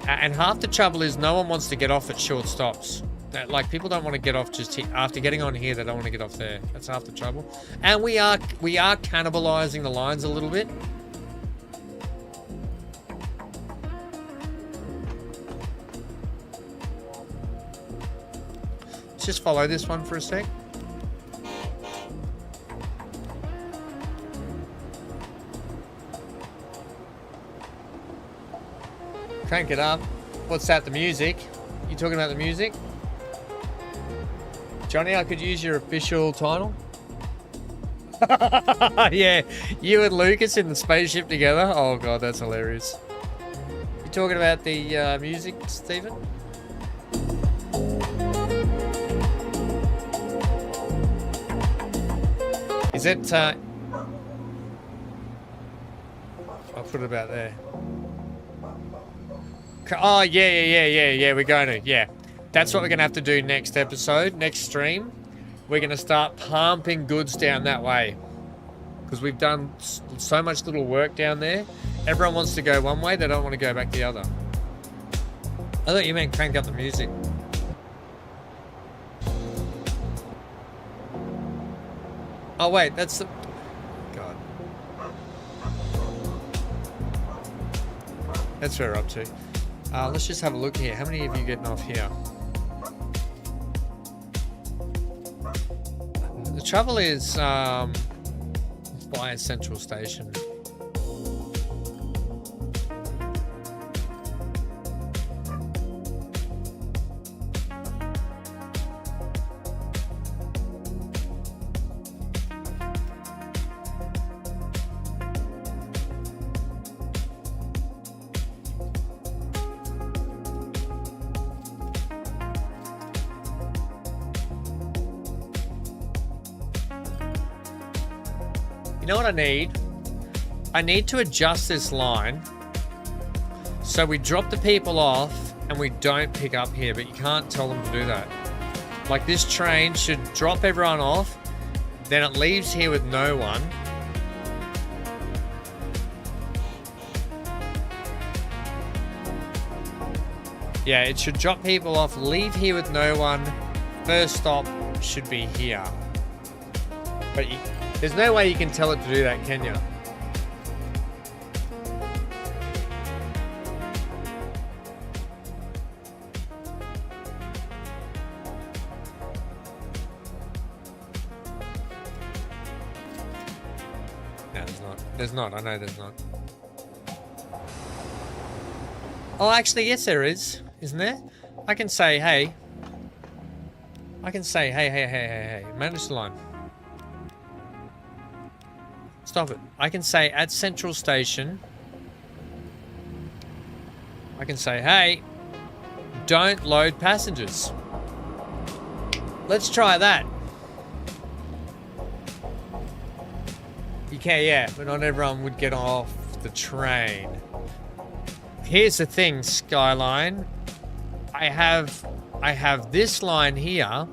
And half the trouble is no one wants to get off at short stops. Like, people don't want to get off just after getting on here. They don't want to get off there. That's half the trouble. And we are cannibalizing the lines a little bit. Let's just follow this one for a sec. Crank it up. What's that? The music? You talking about the music? Johnny, I could use your official title. Yeah, you and Lucas in the spaceship together. Oh god, that's hilarious. You talking about the music, Stephen? Is it? I'll put it about there. Oh, yeah, we're going to, yeah. That's what we're going to have to do next episode, next stream. We're going to start pumping goods down that way. Because we've done so much little work down there. Everyone wants to go one way, they don't want to go back the other. I thought you meant crank up the music. Oh, wait, that's the... God. That's where we're up to. Let's just have a look here. How many of you getting off here? The trouble is, by a central station. You know what I need? I need to adjust this line so we drop the people off and we don't pick up here, but you can't tell them to do that. Like, this train should drop everyone off, then it leaves here with no one. Yeah, it should drop people off, leave here with no one. First stop should be here. But there's no way you can tell it to do that, can you? No, there's not. There's not. I know there's not. Oh, actually, yes, there is. Isn't there? I can say, hey. I can say, hey. Manage the line. Stop it. I can say at Central Station. I can say, hey, don't load passengers. Let's try that. You can, yeah, but not everyone would get off the train. Here's the thing, Skyline. I have this line here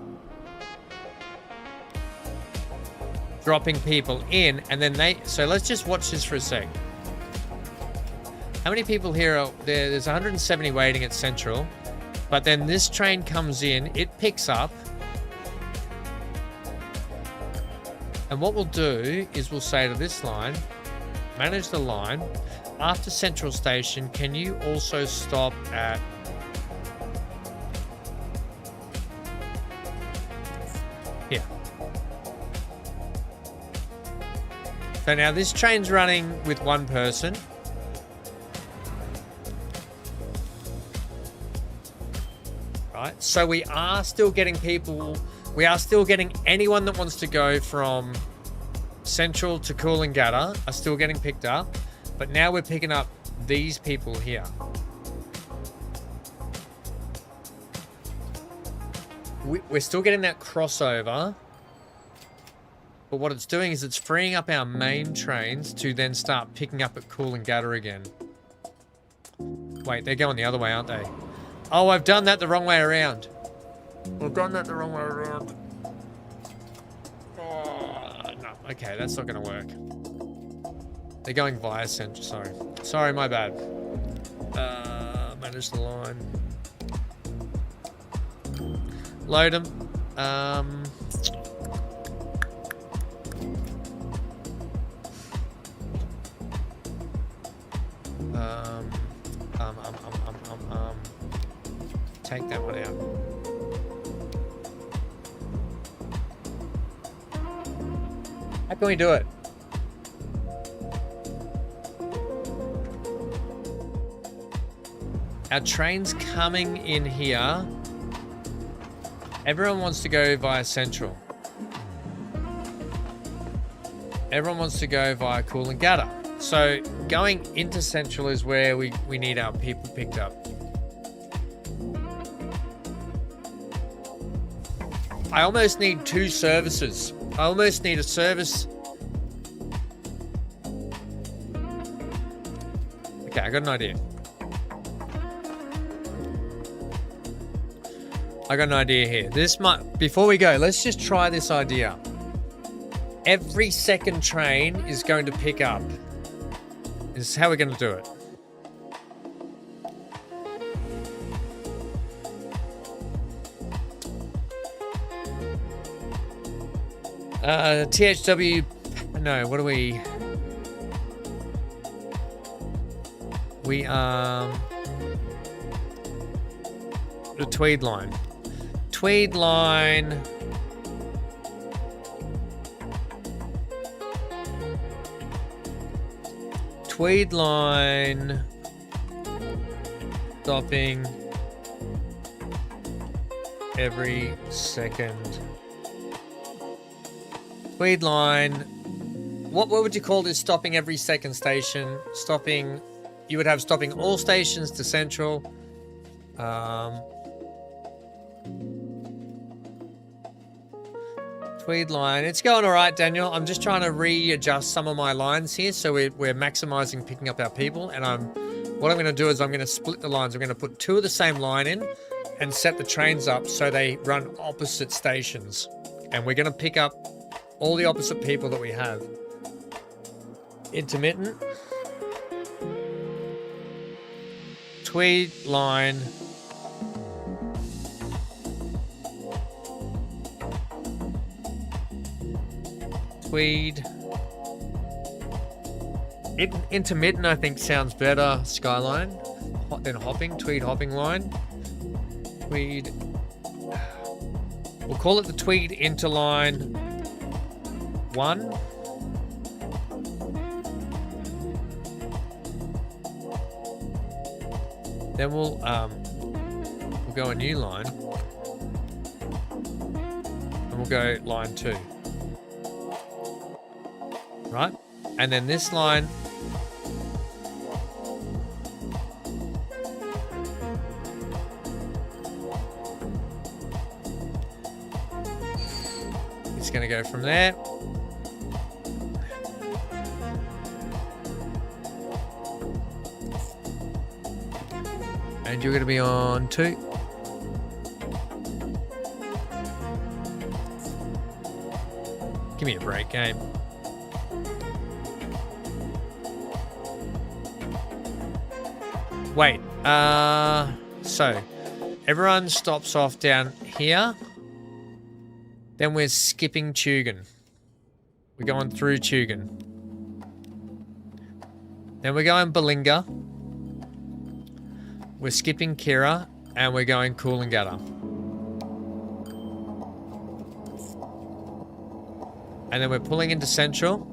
dropping people in, and then so let's just watch this for a sec. How many people here are there? There's 170 waiting at Central, but then this train comes in, it picks up, and what we'll do is we'll say to this line, manage the line. After Central Station, can you also stop at here? So now this train's running with one person. Right, so we are still getting people, we are still getting anyone that wants to go from Central to Coolangatta are still getting picked up. But now we're picking up these people here. We're still getting that crossover. But what it's doing is it's freeing up our main trains to then start picking up at Coolangatta again. Wait, they're going the other way, aren't they? Oh, I've done that the wrong way around. I've done that the wrong way around. Oh, no. Okay, that's not going to work. They're going via central. Sorry. Sorry, my bad. Manage the line. Load them. Take that one out. How can we do it? Our train's coming in here. Everyone wants to go via Central. Everyone wants to go via Coolangatta. So going into Central is where we need our people picked up. I almost need two services. I almost need a service. Okay, I got an idea. I got an idea here. This might, before we go, let's just try this idea. Every second train is going to pick up. This is how we're going to do it. THW, no, what are we? We the Tweed line. Tweed line. Tweed line. Stopping every second. Tweed line. What would you call this? Stopping every second station. Stopping. You would have stopping all stations to Central. Tweed line. It's going all right, Daniel. I'm just trying to readjust some of my lines here, so we're maximizing picking up our people. And what I'm going to do is I'm going to split the lines. I'm going to put two of the same line in and set the trains up so they run opposite stations. And we're going to pick up all the opposite people that we have. Intermittent. Tweed line. Tweed. Intermittent, I think, sounds better. Skyline. Then hopping. Tweed hopping line. Tweed. We'll call it the Tweed interline 1. Then we'll go a new line. And we'll go line 2. Right? And then this line is going to go from there. And you're going to be on 2. Give me a break, game. Wait, so everyone stops off down here. Then we're skipping Tugun. We're going through Tugun. Then we're going Balinga. We're skipping Kira, and we're going Coolangatta. And then we're pulling into Central.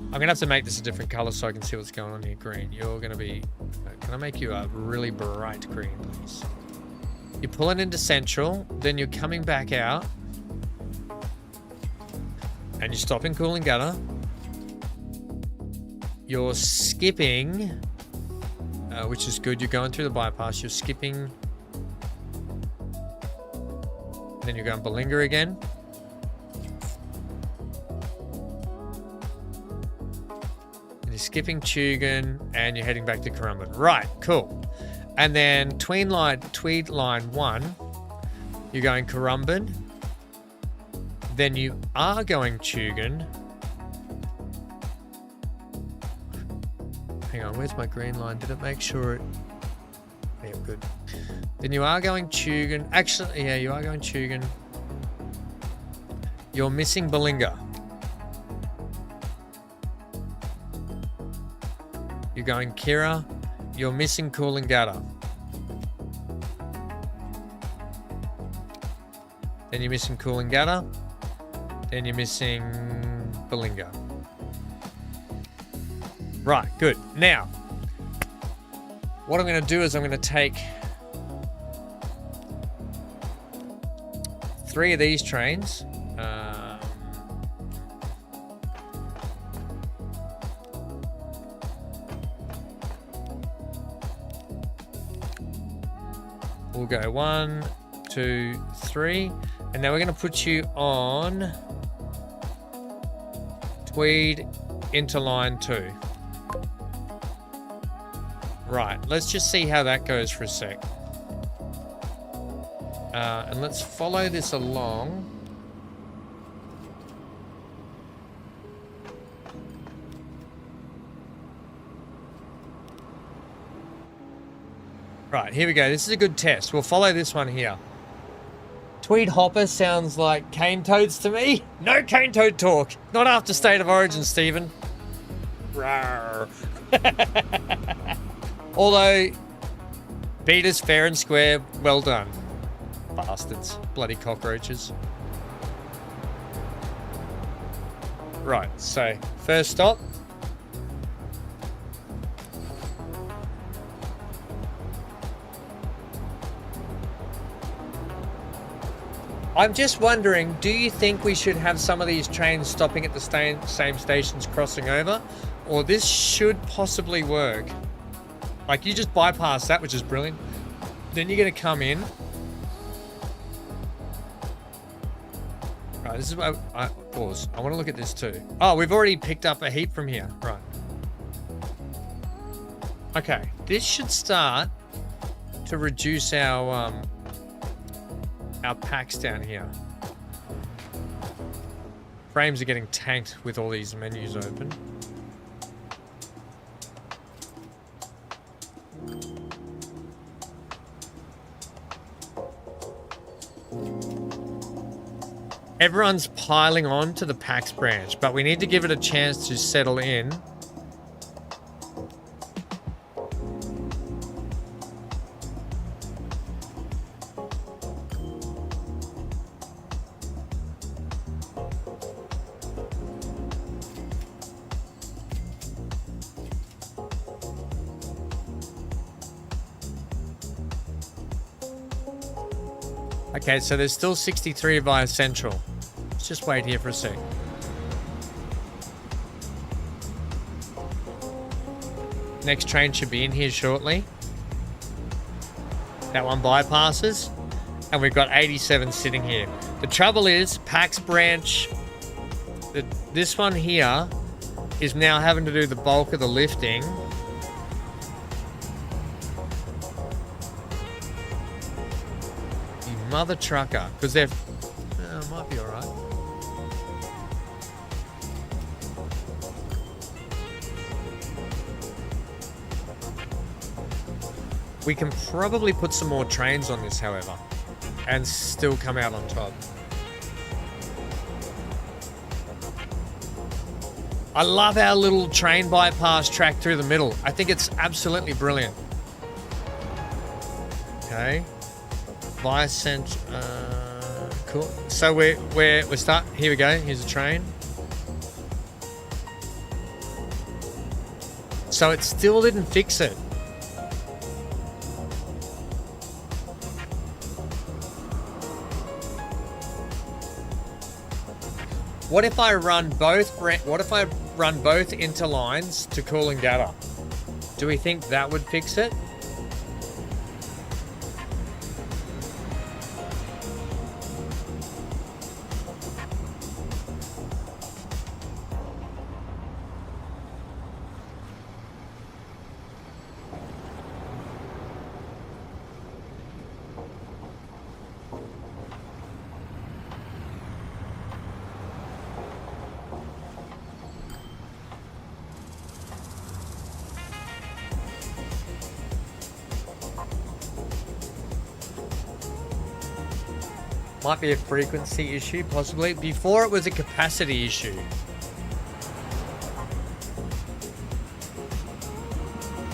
I'm going to have to make this a different color so I can see what's going on here. Green. You're going to be... Can I make you a really bright green, please? You're pulling into Central, then you're coming back out. And you're stopping Coolangatta. You're skipping, which is good. You're going through the bypass. You're skipping. Then you're going Balinga again. you're skipping Tugun and you're heading back to Currumbin. Right, cool. And then Tweed line 1, you're going Currumbin. Then you are going Tugun. Hang on, where's my green line? Did it make sure it... Yeah, good. Then you are going Tugun. Actually, yeah, you are going Tugun. You're missing Balinga. You're going Kira. You're missing Coolangatta. Then you're missing Coolangatta. Then you're missing Balinga. Right, good. Now, what I'm going to do is I'm going to take 3 of these trains. We'll go 1, 2, 3. And now we're going to put you on Tweed into line 2. Right, let's just see how that goes for a sec. And let's follow this along. Right, here we go. This is a good test. We'll follow this one here. Tweed Hopper sounds like cane toads to me. No cane toad talk. Not after State of Origin, Stephen. Rawr. Although, beat us fair and square. Well done. Bastards. Bloody cockroaches. Right, so first stop. I'm just wondering, do you think we should have some of these trains stopping at the same stations crossing over? Or this should possibly work. Like, you just bypass that, which is brilliant. Then you're going to come in. Right, this is what I pause. I want to look at this too. Oh, we've already picked up a heap from here. Right. Okay, this should start to reduce our packs down here. Frames are getting tanked with all these menus open. Everyone's piling on to the packs branch, but we need to give it a chance to settle in. Okay, so there's still 63 via Central. Let's just wait here for a sec. Next train should be in here shortly. That one bypasses. And we've got 87 sitting here. The trouble is, Pax Branch, this one here is now having to do the bulk of the lifting. You mother trucker. Because they're... might be alright. We can probably put some more trains on this, however, and still come out on top. I love our little train bypass track through the middle. I think it's absolutely brilliant. Okay. Via Cent... cool. So we're starting... Here we go. Here's a train. So it still didn't fix it. What if I run both? What if I run both interlines to Coolangatta? Do we think that would fix it? Might be a frequency issue, possibly. Before it was a capacity issue.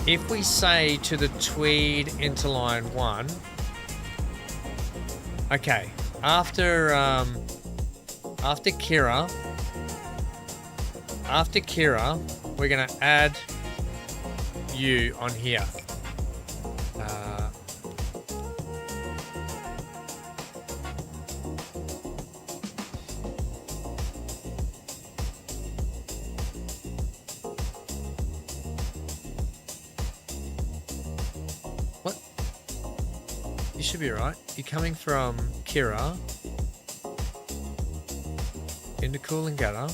If we say to the Tweed interline 1, okay, after Kira, we're gonna add you on here. What? You should be right. You're coming from Kira into Coolangatta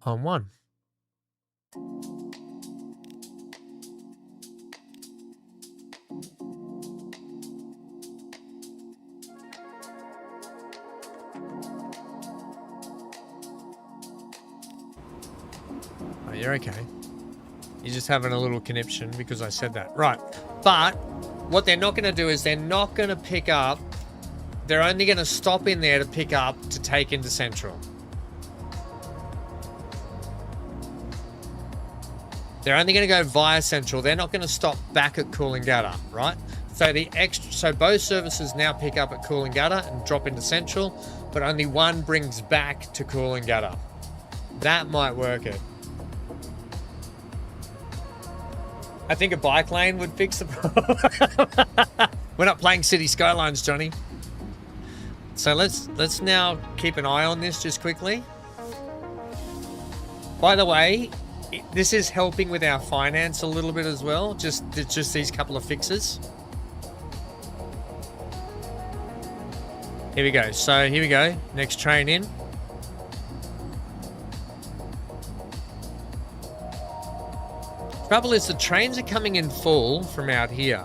on 1. Oh, you're okay. You're just having a little conniption because I said that. Right. But what they're not going to do is they're not going to pick up. They're only going to stop in there to pick up to take into Central. They're only going to go via Central. They're not going to stop back at Coolangatta, right? So both services now pick up at Coolangatta and drop into Central, but only one brings back to Coolangatta. That might work it. I think a bike lane would fix the problem. We're not playing City Skylines, Johnny. So let's now keep an eye on this just quickly. By the way, this is helping with our finance a little bit as well. Just these couple of fixes. Here we go. So here we go. Next train in. Trouble is the trains are coming in full from out here.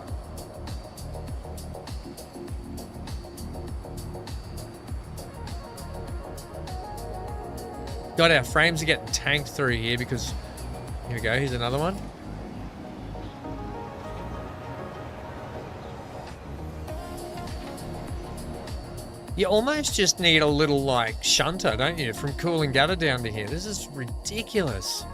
God, our frames are getting tanked through here because... Here we go, here's another one. You almost just need a little, like, shunter, don't you? From Coolangatta down to here. This is ridiculous.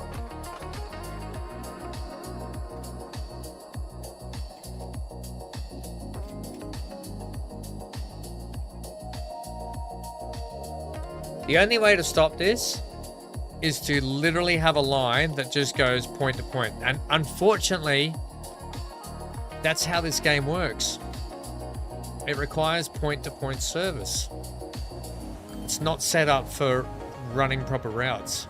The only way to stop this is to literally have a line that just goes point to point. And unfortunately, that's how this game works. It requires point-to-point service. It's not set up for running proper routes.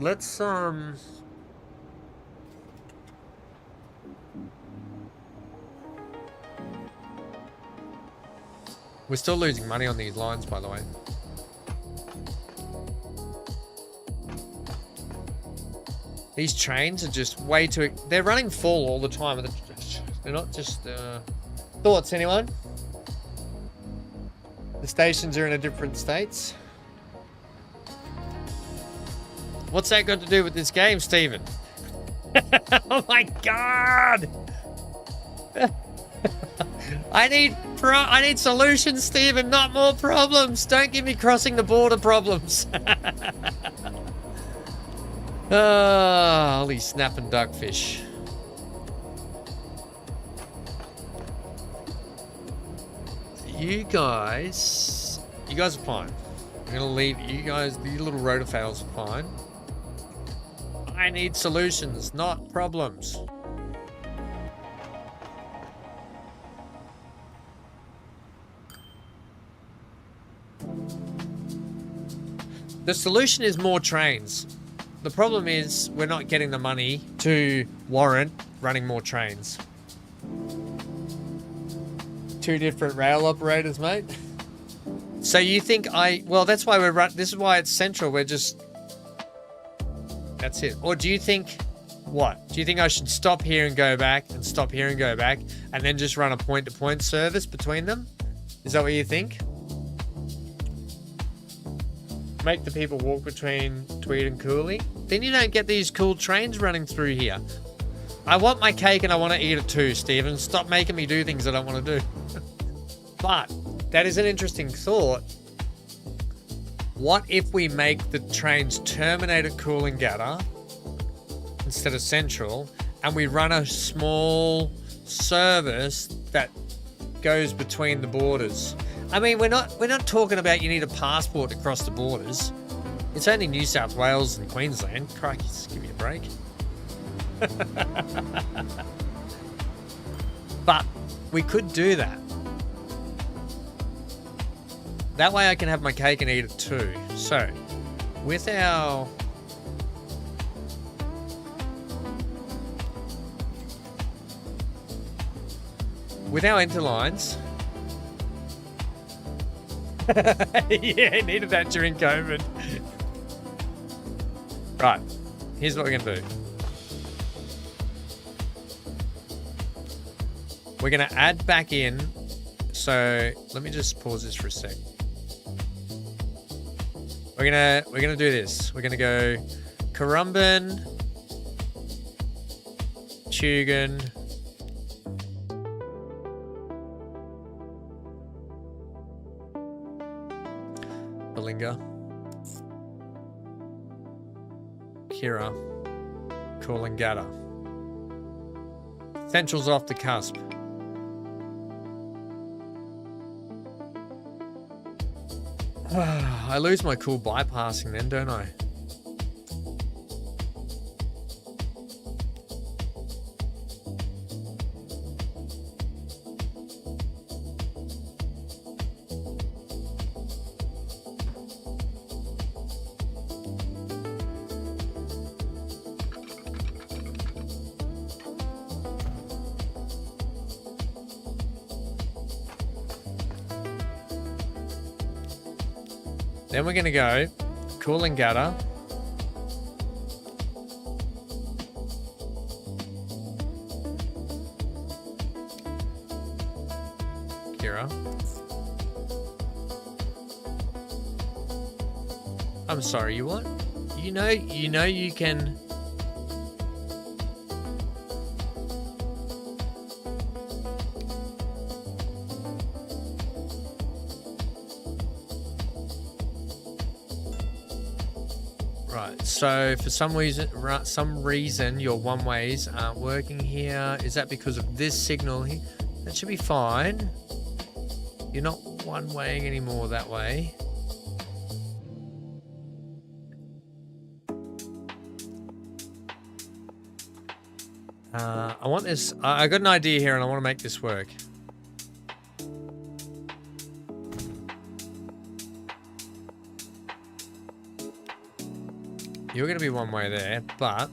Let's we're still losing money on these lines, by the way. These trains are just way too... They're running full all the time. They're not just... Thoughts, anyone? The stations are in a different states. What's that got to do with this game, Stephen? Oh my god! I need solutions, Stephen, not more problems. Don't give me crossing the border problems. Holy snapping duckfish. You guys are fine. I'm gonna leave you guys. The little rotofails are fine. I need solutions, not problems. The solution is more trains. The problem is we're not getting the money to warrant running more trains. Two different rail operators, mate. So you think well, that's why this is why it's central. We're just, that's it. Or do you think, what? Do you think I should stop here and go back and stop here and go back and then just run a point-to-point service between them? Is that what you think? make the people walk between Tweed and Cooley, then you don't get these cool trains running through here. I want my cake and I want to eat it too, Stephen. Stop making me do things I don't want to do. But that is an interesting thought. What if we make the trains terminate at Coolangatta instead of Central, and we run a small service that goes between the borders? I mean, we're not talking about you need a passport to cross the borders. It's only New South Wales and Queensland. Crikey, just give me a break. But we could do that. That way I can have my cake and eat it too. So, with our interlines. Yeah, needed that during COVID. Right, here's what we're gonna do. We're gonna add back in. So let me just pause this for a sec. We're gonna do this. We're gonna go Currumbin, Tugun, Balinga, Kira, Coolangatta. Central's off the cusp. I lose my cool bypassing then, don't I? Then we're going to go Coolangatta, Kira. I'm sorry, you what? You know you can. Right, so for some reason your one ways aren't working here. Is that because of this signal here? That should be fine. You're not one waying anymore that way. I want this. I got an idea here and I want to make this work. You're going to be one way there, but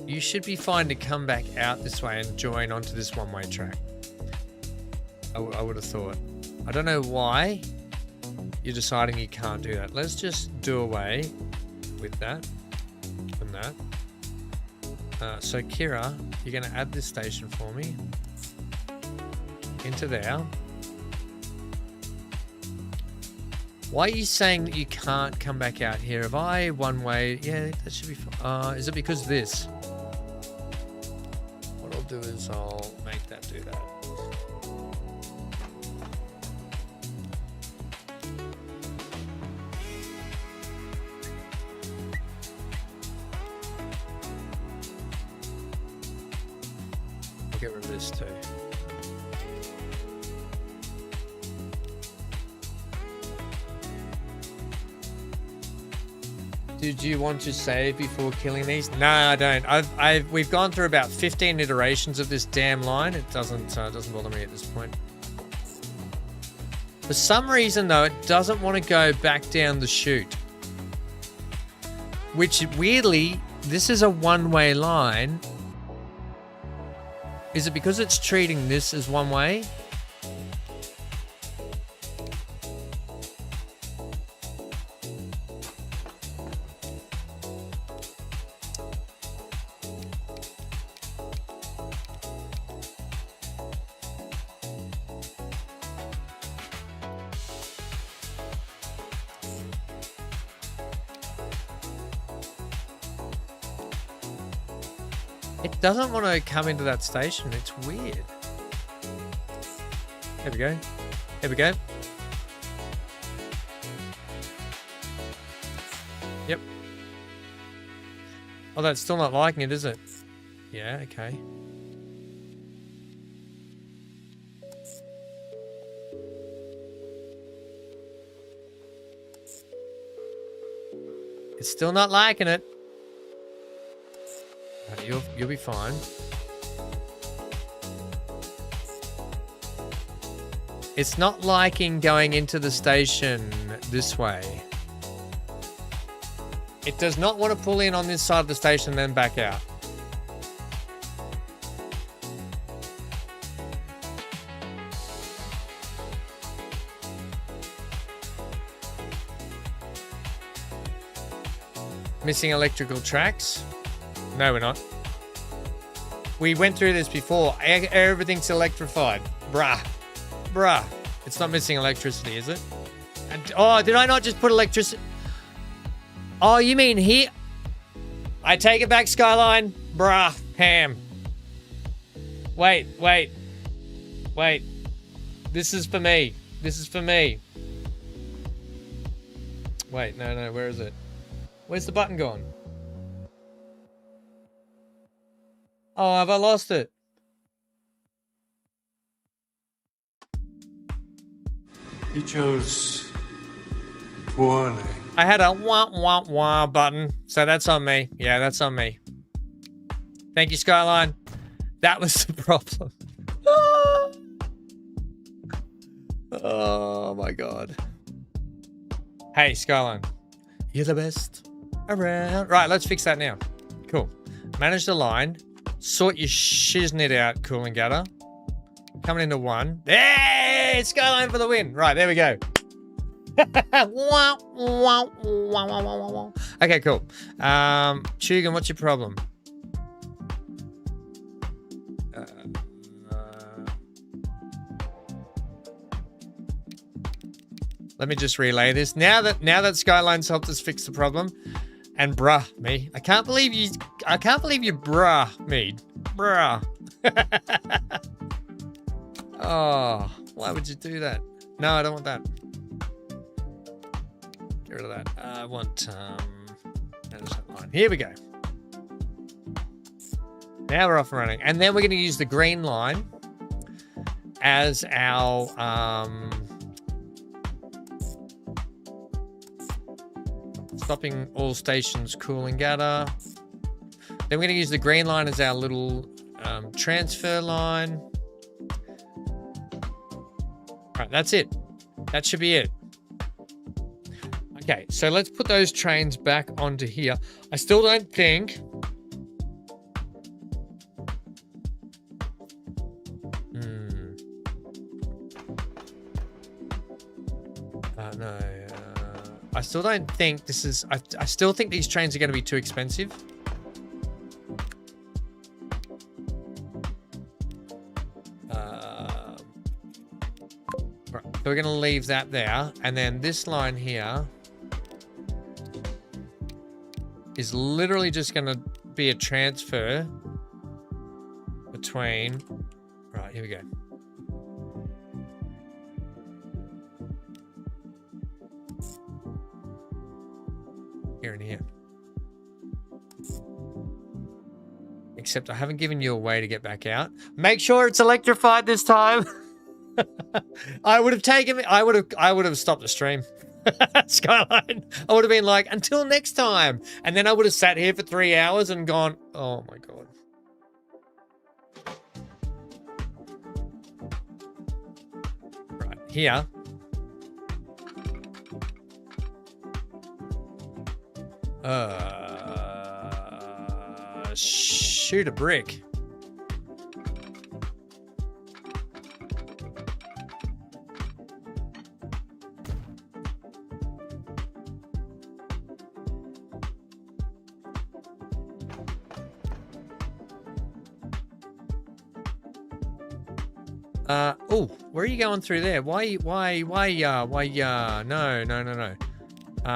you should be fine to come back out this way and join onto this one-way track. I would have thought. I don't know why you're deciding you can't do that. Let's just do away with that and that. So Kira, you're going to add this station for me into there. Why are you saying that you can't come back out here? If I one way, yeah, that should be fine. Is it because of this? What I'll do is I'll make that do that. I'll get rid of this too. Did you want to save before killing these? No, I don't. We've gone through about 15 iterations of this damn line. It doesn't bother me at this point. For some reason, though, it doesn't want to go back down the chute. Which, weirdly, this is a one-way line. Is it because it's treating this as one way? It doesn't want to come into that station. It's weird. There we go. Here we go. Yep. Oh, that's still not liking it, is it? Yeah, okay. It's still not liking it. You'll be fine. It's not liking going into the station this way. It does not want to pull in on this side of the station and then back out. Missing electrical tracks? No, we're not. We went through this before. Everything's electrified. Bruh. It's not missing electricity, is it? And, oh, did I not just put electricity? Oh, you mean here? I take it back, Skyline. Bruh. Ham. Wait. This is for me. Wait, no, where is it? Where's the button gone? Oh, have I lost it? You chose warning. I had a wah button, so that's on me. Yeah, that's on me. Thank you, Skyline. That was the problem. Oh my god. Hey, Skyline. You're the best around. Right, let's fix that now. Cool. Manage the line. Sort your shiznit out, cooling gutter. Coming into one. Hey, Skyline for the win. Right, there we go. Okay, cool. Chugan, what's your problem? Let me just relay this. Now that Skyline's helped us fix the problem, and bruh me, I can't believe you bruh me, bruh. Oh, why would you do that? No, I don't want that. Get rid of that. I want manage that line. Here we go. Now we're off and running, and then we're going to use the green line as our stopping all stations cooling gutter. Then we're going to use the green line as our little transfer line. All right, that's it. That should be it. Okay, so let's put those trains back onto here. I still don't think... No. I still don't think this is... I still think these trains are going to be too expensive. Right, so we're going to leave that there. And then this line here is literally just going to be a transfer between... Right, here we go. Here and here. Except I haven't given you a way to get back out. Make sure it's electrified this time. I would have stopped the stream. Skyline. I would have been like, until next time. And then I would have sat here for 3 hours and gone, oh my God. Right, here. Shoot a brick. Oh, where are you going through there? Why, no.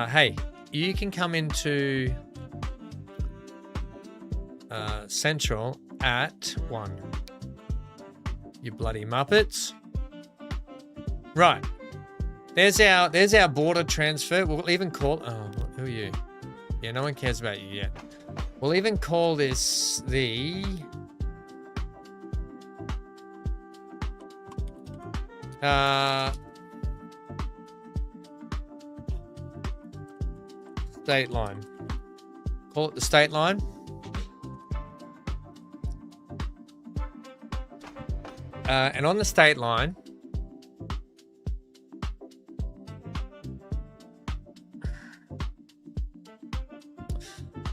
Hey, you can come into... Central at 1. You bloody muppets. Right. There's our border transfer. We'll even call... Oh, who are you? Yeah, no one cares about you yet. We'll even call this the... state line. Call it the state line. And on the state line,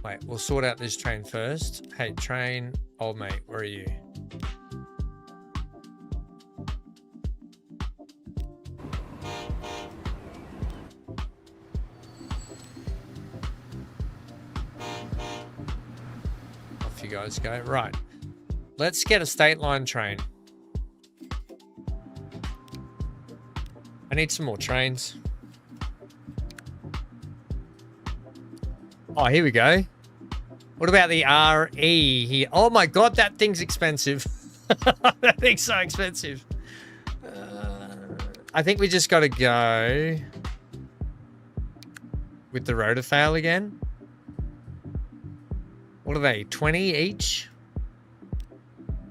wait, we'll sort out this train first. Hey, train, old mate, where are you? Off you guys go. Right. Let's get a state line train. I need some more trains. Oh, here we go. What about the RE here? Oh my god, that thing's expensive. That thing's so expensive. I think we just got to go with the rotofail again. What are they? 20 each?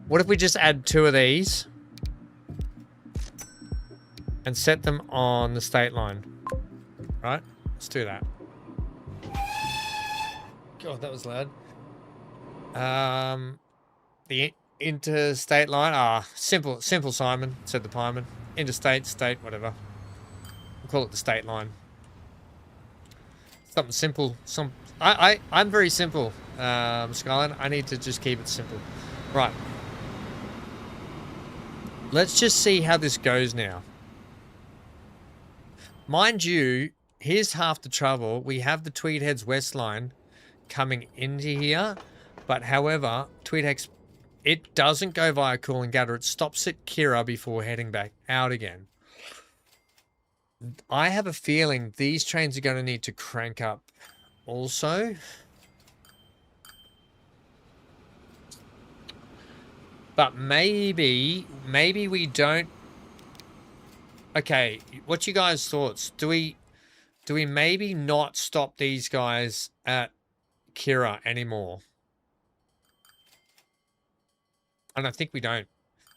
What if we just add 2 of these and set them on the state line? Right? Let's do that. God, that was loud. The interstate line. Ah, simple, Simon, said the pieman. Interstate, state, whatever. We'll call it the state line. Something simple. I'm very simple, Skyline. I need to just keep it simple. Right. Let's just see how this goes now. Mind you, here's half the trouble. We have the Tweed Heads West line coming into here, but however, Tweed Heads, it doesn't go via Coolangatta. It stops at Kira before heading back out again. I have a feeling these trains are going to need to crank up also. But maybe we don't. Okay, what's you guys' thoughts? Do we maybe not stop these guys at Kira anymore? And I think we don't.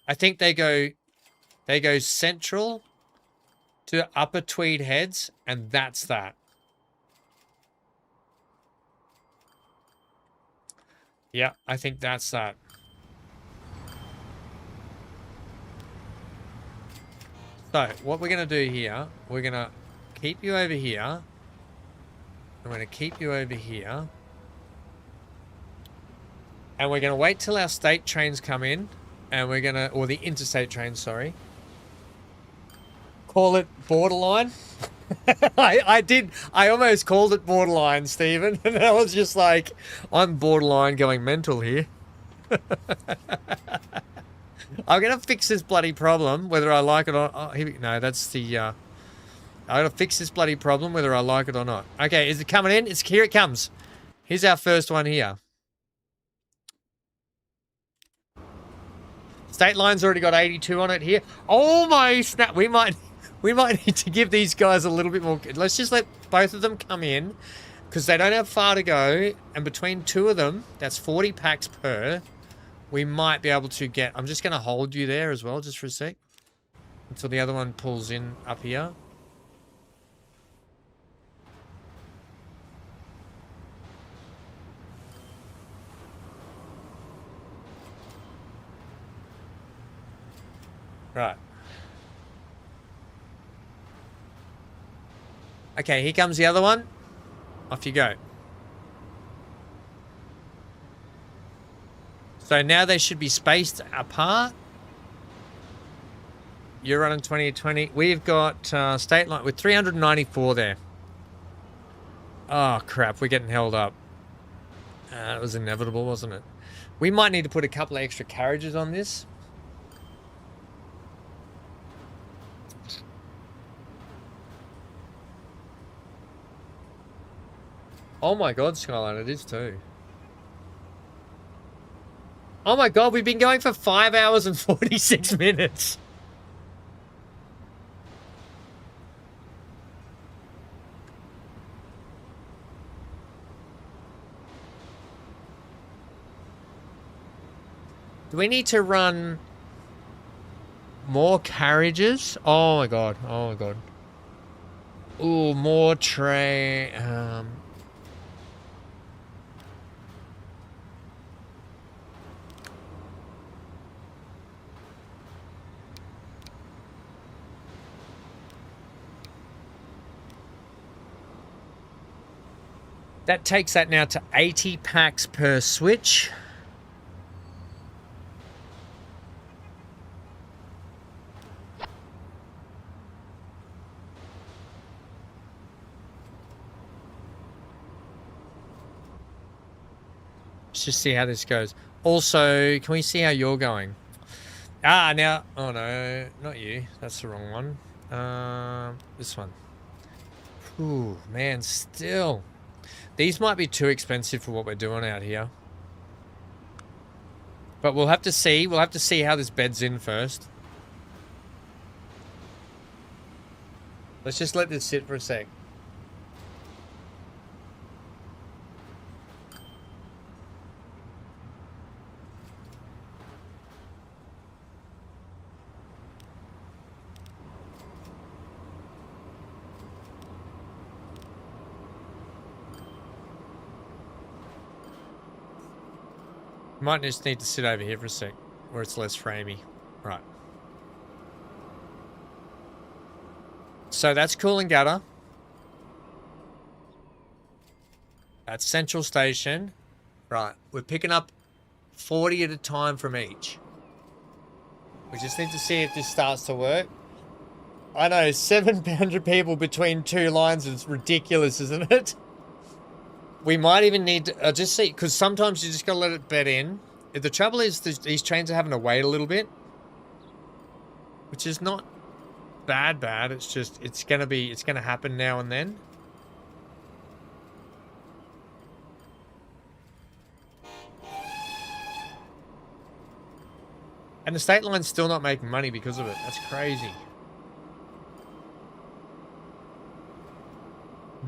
I think they go central to Upper Tweed Heads, and that's that. Yeah, I think that's that. So, what we're going to do here, we're going to keep you over here. I'm going to keep you over here. And we're going to wait till our state trains come in. And we're going to, or the interstate trains, sorry. Call it borderline. I almost called it borderline, Stephen. And I was just like, I'm borderline going mental here. I'm going to fix this bloody problem, whether I like it or not. No, that's the... I'm going to fix this bloody problem, whether I like it or not. Okay, is it coming in? Here it comes. Here's our first one here. State line's already got 82 on it here. Oh my snap. We might need to give these guys a little bit more... Let's just let both of them come in, because they don't have far to go. And between 2 of them, that's 40 packs per... We might be able to get... I'm just going to hold you there as well, just for a sec. Until the other one pulls in up here. Right. Okay, here comes the other one. Off you go. So now they should be spaced apart. You're running 2020. We've got state line with 394 there. Oh, crap. We're getting held up. It was inevitable, wasn't it? We might need to put a couple of extra carriages on this. Oh my god, Skyline, it is too. Oh my god, we've been going for 5 hours and 46 minutes. Do we need to run more carriages? Oh my god. Oh my god. Ooh, more tray. That takes that now to 80 packs per switch. Let's just see how this goes. Also, can we see how you're going? Ah, now, oh no, not you. That's the wrong one. This one. Ooh, man, still. These might be too expensive for what we're doing out here. But we'll have to see. We'll have to see how this beds in first. Let's just let this sit for a sec. Might just need to sit over here for a sec, where it's less framey. Right. So that's Coolangatta. That's Central Station. Right. We're picking up 40 at a time from each. We just need to see if this starts to work. I know, 700 people between 2 lines is ridiculous, isn't it? We might even need to just see, because sometimes you just got to let it bed in. The trouble is these trains are having to wait a little bit, which is not bad. It's just, it's going to happen now and then. And the state line's still not making money because of it. That's crazy.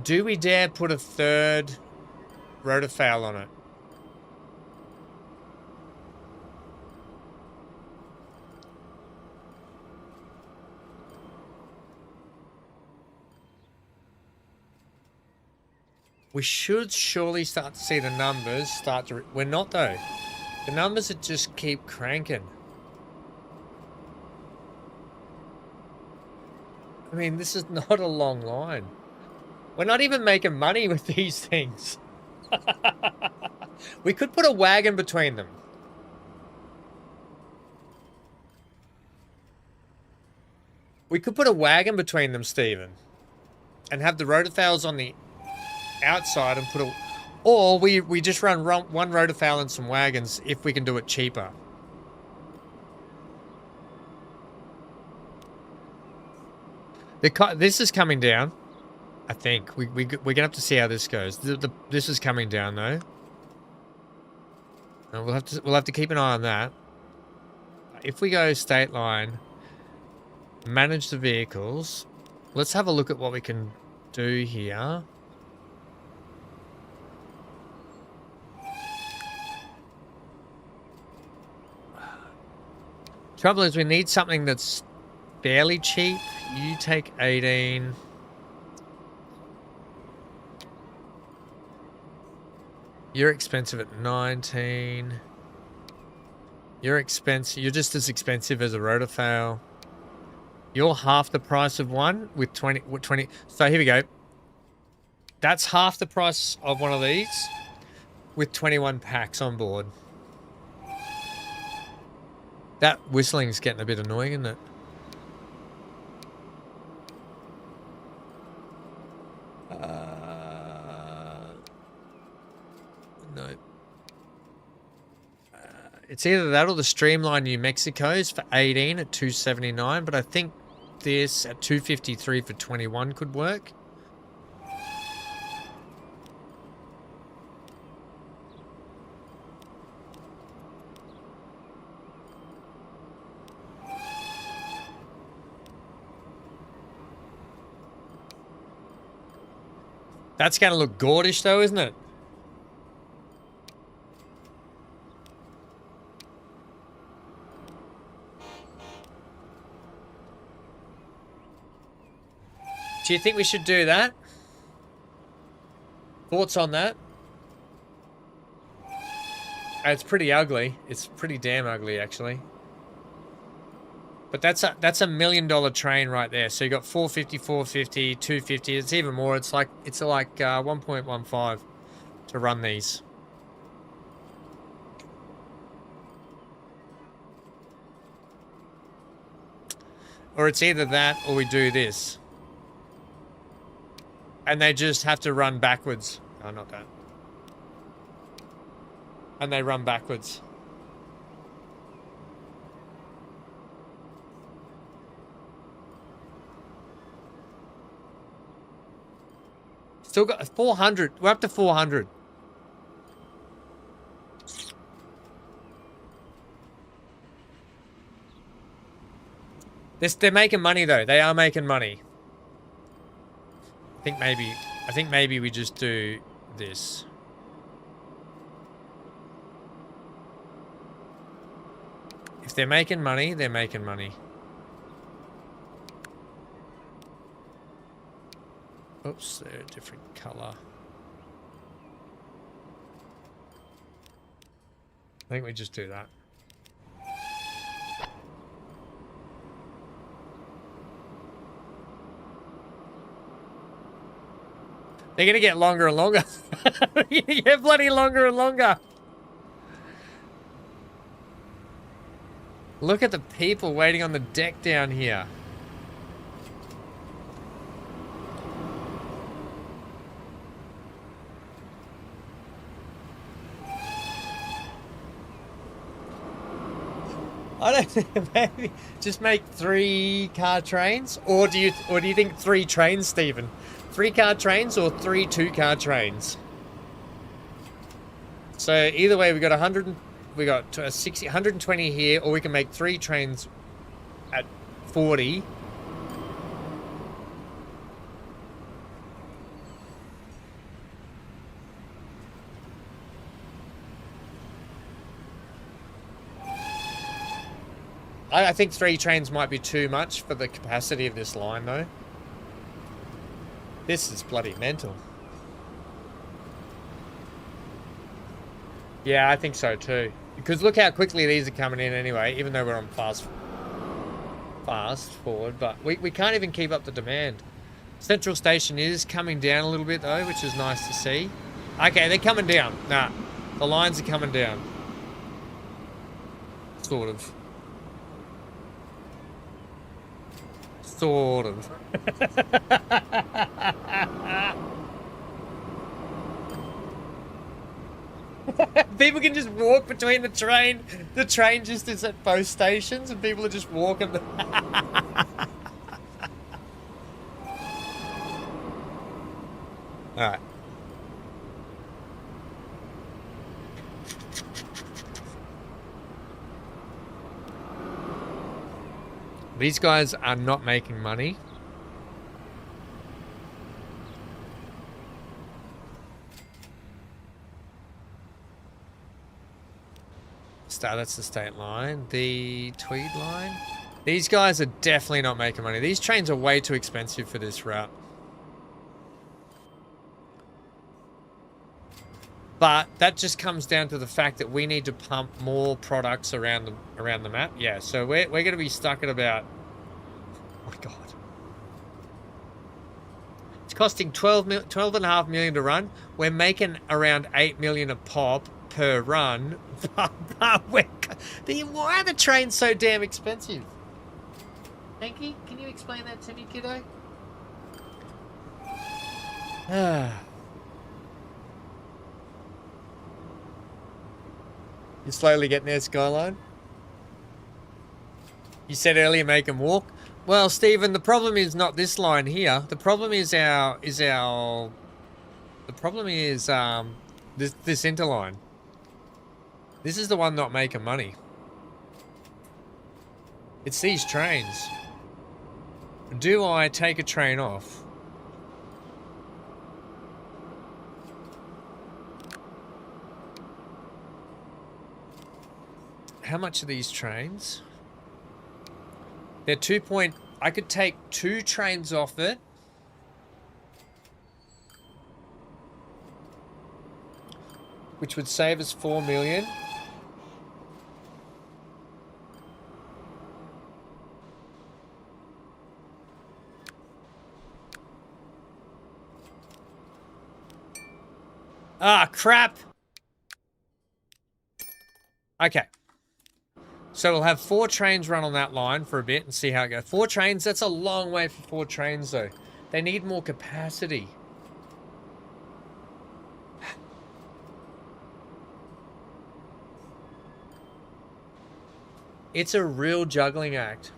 Do we dare put a third rotofowl on it? We should surely start to see the numbers start to... We're not, though. The numbers that just keep cranking. I mean, this is not a long line. We're not even making money with these things. We could put a wagon between them. We could put a wagon between them, Stephen. And have the rotofowls on the outside and put a... Or we just run one rotofowl and some wagons if we can do it cheaper. This is coming down, I think. We're gonna have to see how this goes. This is coming down though. And we'll have to keep an eye on that. If we go state line, manage the vehicles. Let's have a look at what we can do here. Trouble is we need something that's fairly cheap. You take 18. You're expensive at 19. You're expensive. You're just as expensive as a rotofowl. You're half the price of one with 20. So here we go. That's half the price of one of these with 21 packs on board. That whistling's getting a bit annoying, isn't it? No. It's either that or the Streamline New Mexico's for 18 at 279, but I think this at 253 for 21 could work. That's going to look gordish though, isn't it? Do you think we should do that? Thoughts on that? It's pretty ugly. It's pretty damn ugly, actually. But that's a $1 million train right there. So you got 450, 450, 250. It's even more. It's like 1.15 to run these. Or it's either that or we do this. And they just have to run backwards. Oh, not that. And they run backwards. Still got 400. We're up to 400. They're making money though. They are making money. I think maybe we just do this. If they're making money, they're making money. Oops, they're a different color. I think we just do that. They're gonna get longer and longer. Yeah, bloody longer and longer. Look at the people waiting on the deck down here. I don't know, maybe just make 3-car trains, or do you think 3 trains, Stephen? 3-car trains or 3 2-car trains? So either way, we got 100. We got 60, 120 here, or we can make 3 trains at 40. I think 3 trains might be too much for the capacity of this line, though. This is bloody mental. Yeah, I think so too. Because look how quickly these are coming in anyway, even though we're on fast forward, but we can't even keep up the demand. Central Station is coming down a little bit though, which is nice to see. Okay, they're coming down. Nah, the lines are coming down. Sort of. Sort of. People can just walk between the train. The train just is at both stations and people are just walking. Alright. These guys are not making money. That's the state line. The Tweed line. These guys are definitely not making money. These trains are way too expensive for this route. But that just comes down to the fact that we need to pump more products around the map. Yeah, so we're going to be stuck at about... Oh my god. It's costing 12.5 million to run. We're making around 8 million a pop per run. Why are the trains so damn expensive? Hanky, can you explain that to me, kiddo? You're slowly getting there, Skyline. You said earlier make them walk. Well, Stephen, the problem is not this line here. The problem is this interline. This is the one not making money. It's these trains. Do I take a train off? how much are these trains? They're 2 point... I could take 2 trains off it. Which would save us 4 million. Ah, crap. Okay. So we'll have 4 trains run on that line for a bit and see how it goes. 4 trains, that's a long way for 4 trains though. They need more capacity. It's a real juggling act.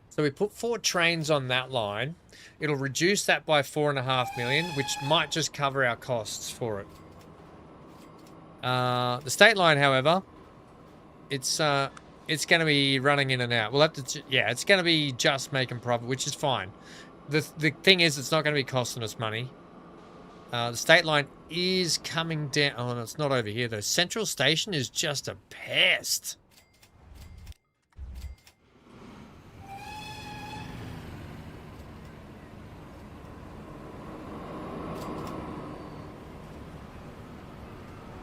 So we put 4 trains on that line. It'll reduce that by 4.5 million, which might just cover our costs for it. The state line, however, it's going to be running in and out. We'll have to, yeah, it's going to be just making profit, which is fine. The thing is, it's not going to be costing us money. The state line is coming down. Oh, no, it's not over here though. Central Station is just a pest.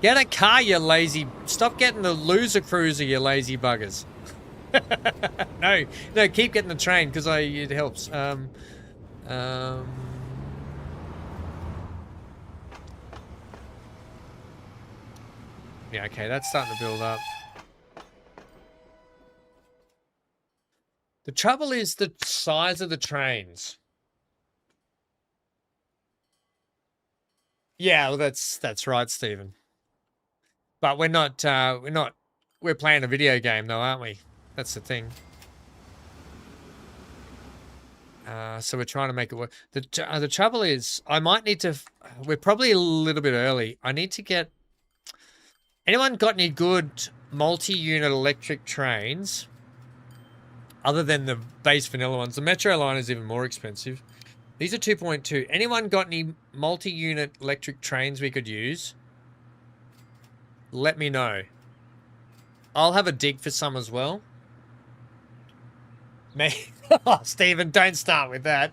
Get a car, you lazy... Stop getting the loser cruiser, you lazy buggers. No, keep getting the train, because it helps. Yeah, okay, that's starting to build up. The trouble is the size of the trains. Yeah, well, that's right, Stephen. But we're playing a video game though, aren't we? That's the thing. So we're trying to make it work. The trouble is, I might need to, we're probably a little bit early. I need to get, anyone got any good multi-unit electric trains other than the base vanilla ones? The Metro line is even more expensive. These are 2.2. Anyone got any multi-unit electric trains we could use? Let me know. I'll have a dig for some as well. Oh, Stephen, don't start with that.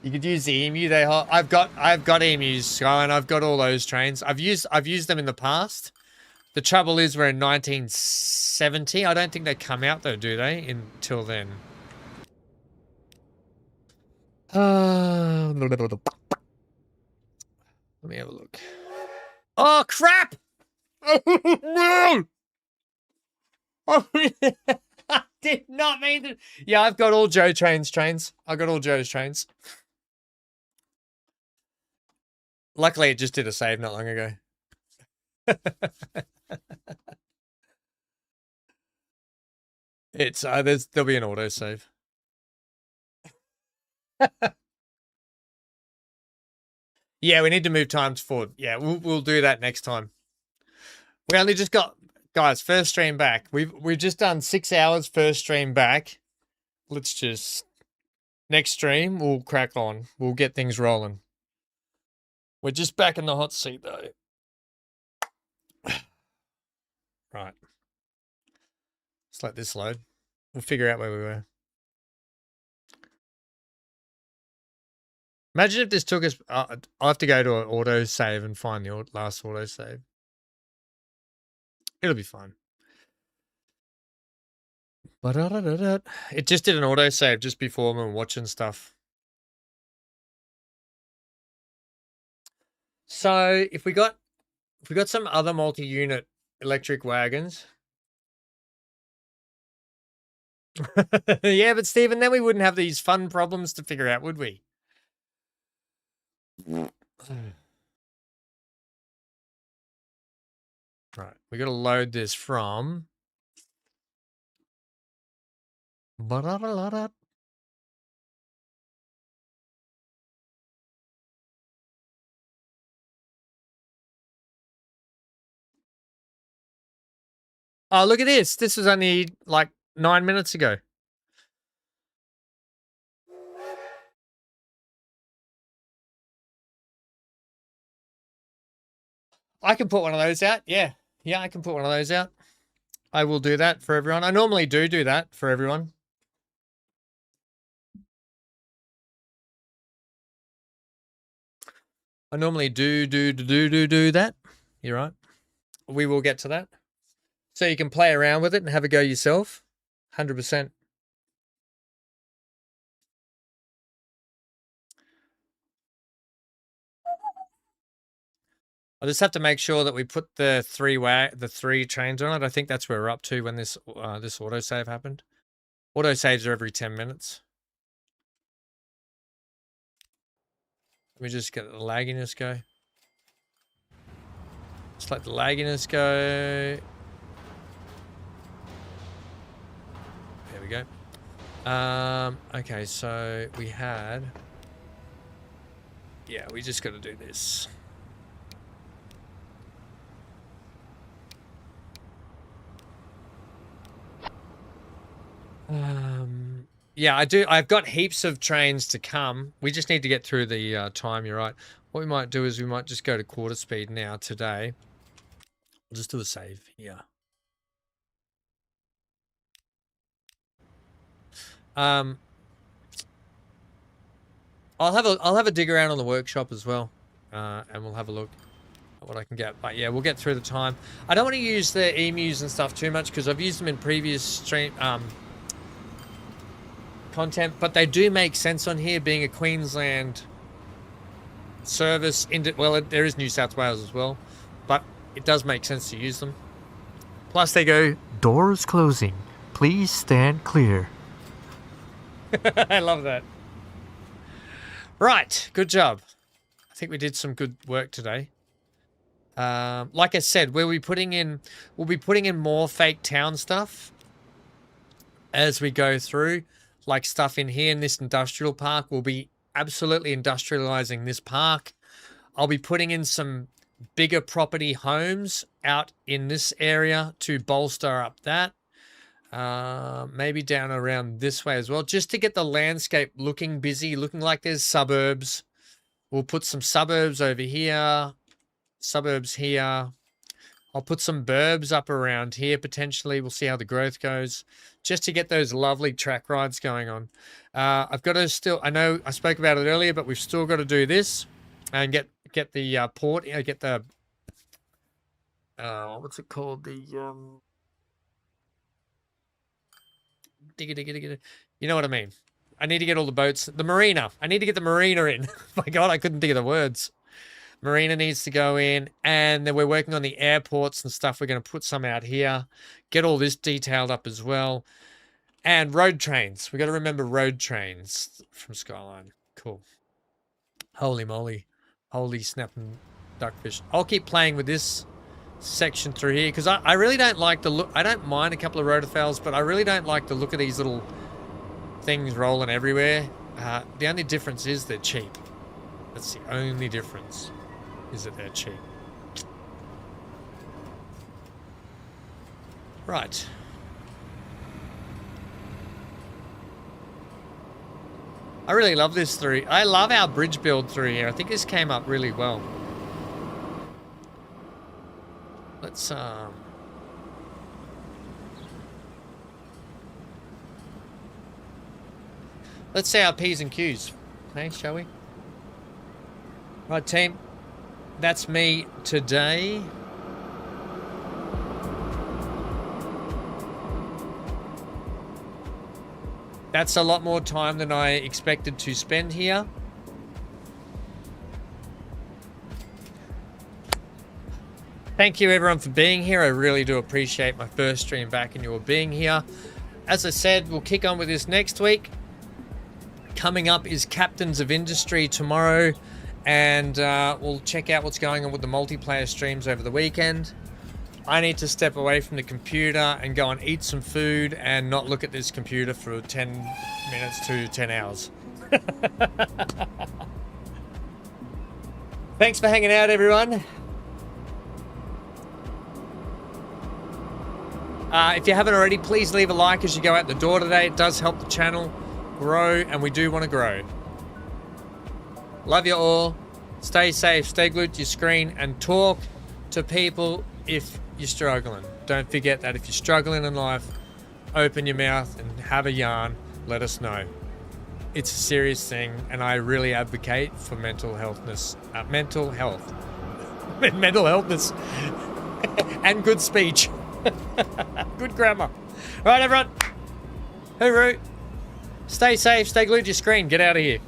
You could use the emu. I've got emus, and I've got all those trains. I've used them in the past. The trouble is we're in 1970. I don't think they come out though, do they? Until then. Let me have a look. Oh crap! Oh no! Oh, I did not mean to. Yeah, I've got all Joe trains. I got all Joe's trains. Luckily, it just did a save not long ago. It's there'll be an auto save. Yeah, we need to move times forward. Yeah, we'll do that next time. We only just got, guys, first stream back. We've just done 6 hours first stream back. Let's just, next stream we'll crack on. We'll get things rolling. We're just back in the hot seat though. Right. Let's let this load. We'll figure out where we were. Imagine if this took us... I'll have to go to an auto save and find the last auto save. It'll be fine. It just did an auto save just before we were watching stuff. So if we got some other multi-unit electric wagons. Yeah, but Stephen, then we wouldn't have these fun problems to figure out, would we? Right, we got to load this from. Oh, look at this. This was only like 9 minutes ago. I can put one of those out. Yeah. Yeah, I can put one of those out. I will do that for everyone. I normally do that for everyone. I normally do that. You're right. We will get to that. So you can play around with it and have a go yourself. 100%. I just have to make sure that we put the three trains on it. I think that's where we're up to when this autosave happened. Autosaves are every 10 minutes. Let me just get the lagginess go. Just let the lagginess go. There we go. Okay, so we had... Yeah, we just got to do this. Yeah, I do. I've got heaps of trains to come. We just need to get through the time. You're right. What we might do is we might just go to quarter speed now today. We'll just do a save here. I'll have a dig around on the workshop as well, and we'll have a look at what I can get. But yeah, we'll get through the time. I don't want to use the emus and stuff too much because I've used them in previous stream content, but they do make sense on here being a Queensland service. Well, there is New South Wales as well, but it does make sense to use them. Plus they go, doors closing, please stand clear. I love that. Right, good job. I think we did some good work today. Like I said, we'll be putting in more fake town stuff as we go through. Like stuff in here in this industrial park. We'll be absolutely industrializing this park. I'll be putting in some bigger property homes out in this area to bolster up that. Maybe down around this way as well, just to get the landscape looking busy, looking like there's suburbs. We'll put some suburbs over here, suburbs here. I'll put some burbs up around here potentially. We'll see how the growth goes, just to get those lovely track rides going on. I've got to still, I know I spoke about it earlier, but we've still got to do this and get the port, get the, what's it called? The, you know what I mean? I need to get all the boats, the marina. I need to get the marina in. My God, I couldn't think of the words. Marina needs to go in, and then we're working on the airports and stuff. We're going to put some out here, get all this detailed up as well. And road trains. We got to remember road trains from Skyline. Cool. Holy moly. Holy snapping duckfish. I'll keep playing with this section through here because I really don't like the look. I don't mind a couple of rotofowls, but I really don't like the look of these little things rolling everywhere. The only difference is they're cheap. That's the only difference, is that they're cheap. Right. I really love this through. I love our bridge build through here. I think this came up really well. Let's say our P's and Q's. Hey, shall we? Right, team. That's me today. That's a lot more time than I expected to spend here. Thank you everyone for being here. I really do appreciate my first stream back and you all being here. As I said, we'll kick on with this next week. Coming up is Captains of Industry tomorrow, and we'll check out what's going on with the multiplayer streams over the weekend. I need to step away from the computer and go and eat some food and not look at this computer for 10 minutes to 10 hours. Thanks for hanging out, everyone. If you haven't already, please leave a like as you go out the door today. It does help the channel grow, and we do want to grow. Love you all. Stay safe, stay glued to your screen, and talk to people if you're struggling. Don't forget that if you're struggling in life, open your mouth and have a yarn. Let us know. It's a serious thing, and I really advocate for mental healthness, mental health, mental healthness, and good speech, good grammar. All right, everyone. Hooroo. Stay safe. Stay glued to your screen. Get out of here.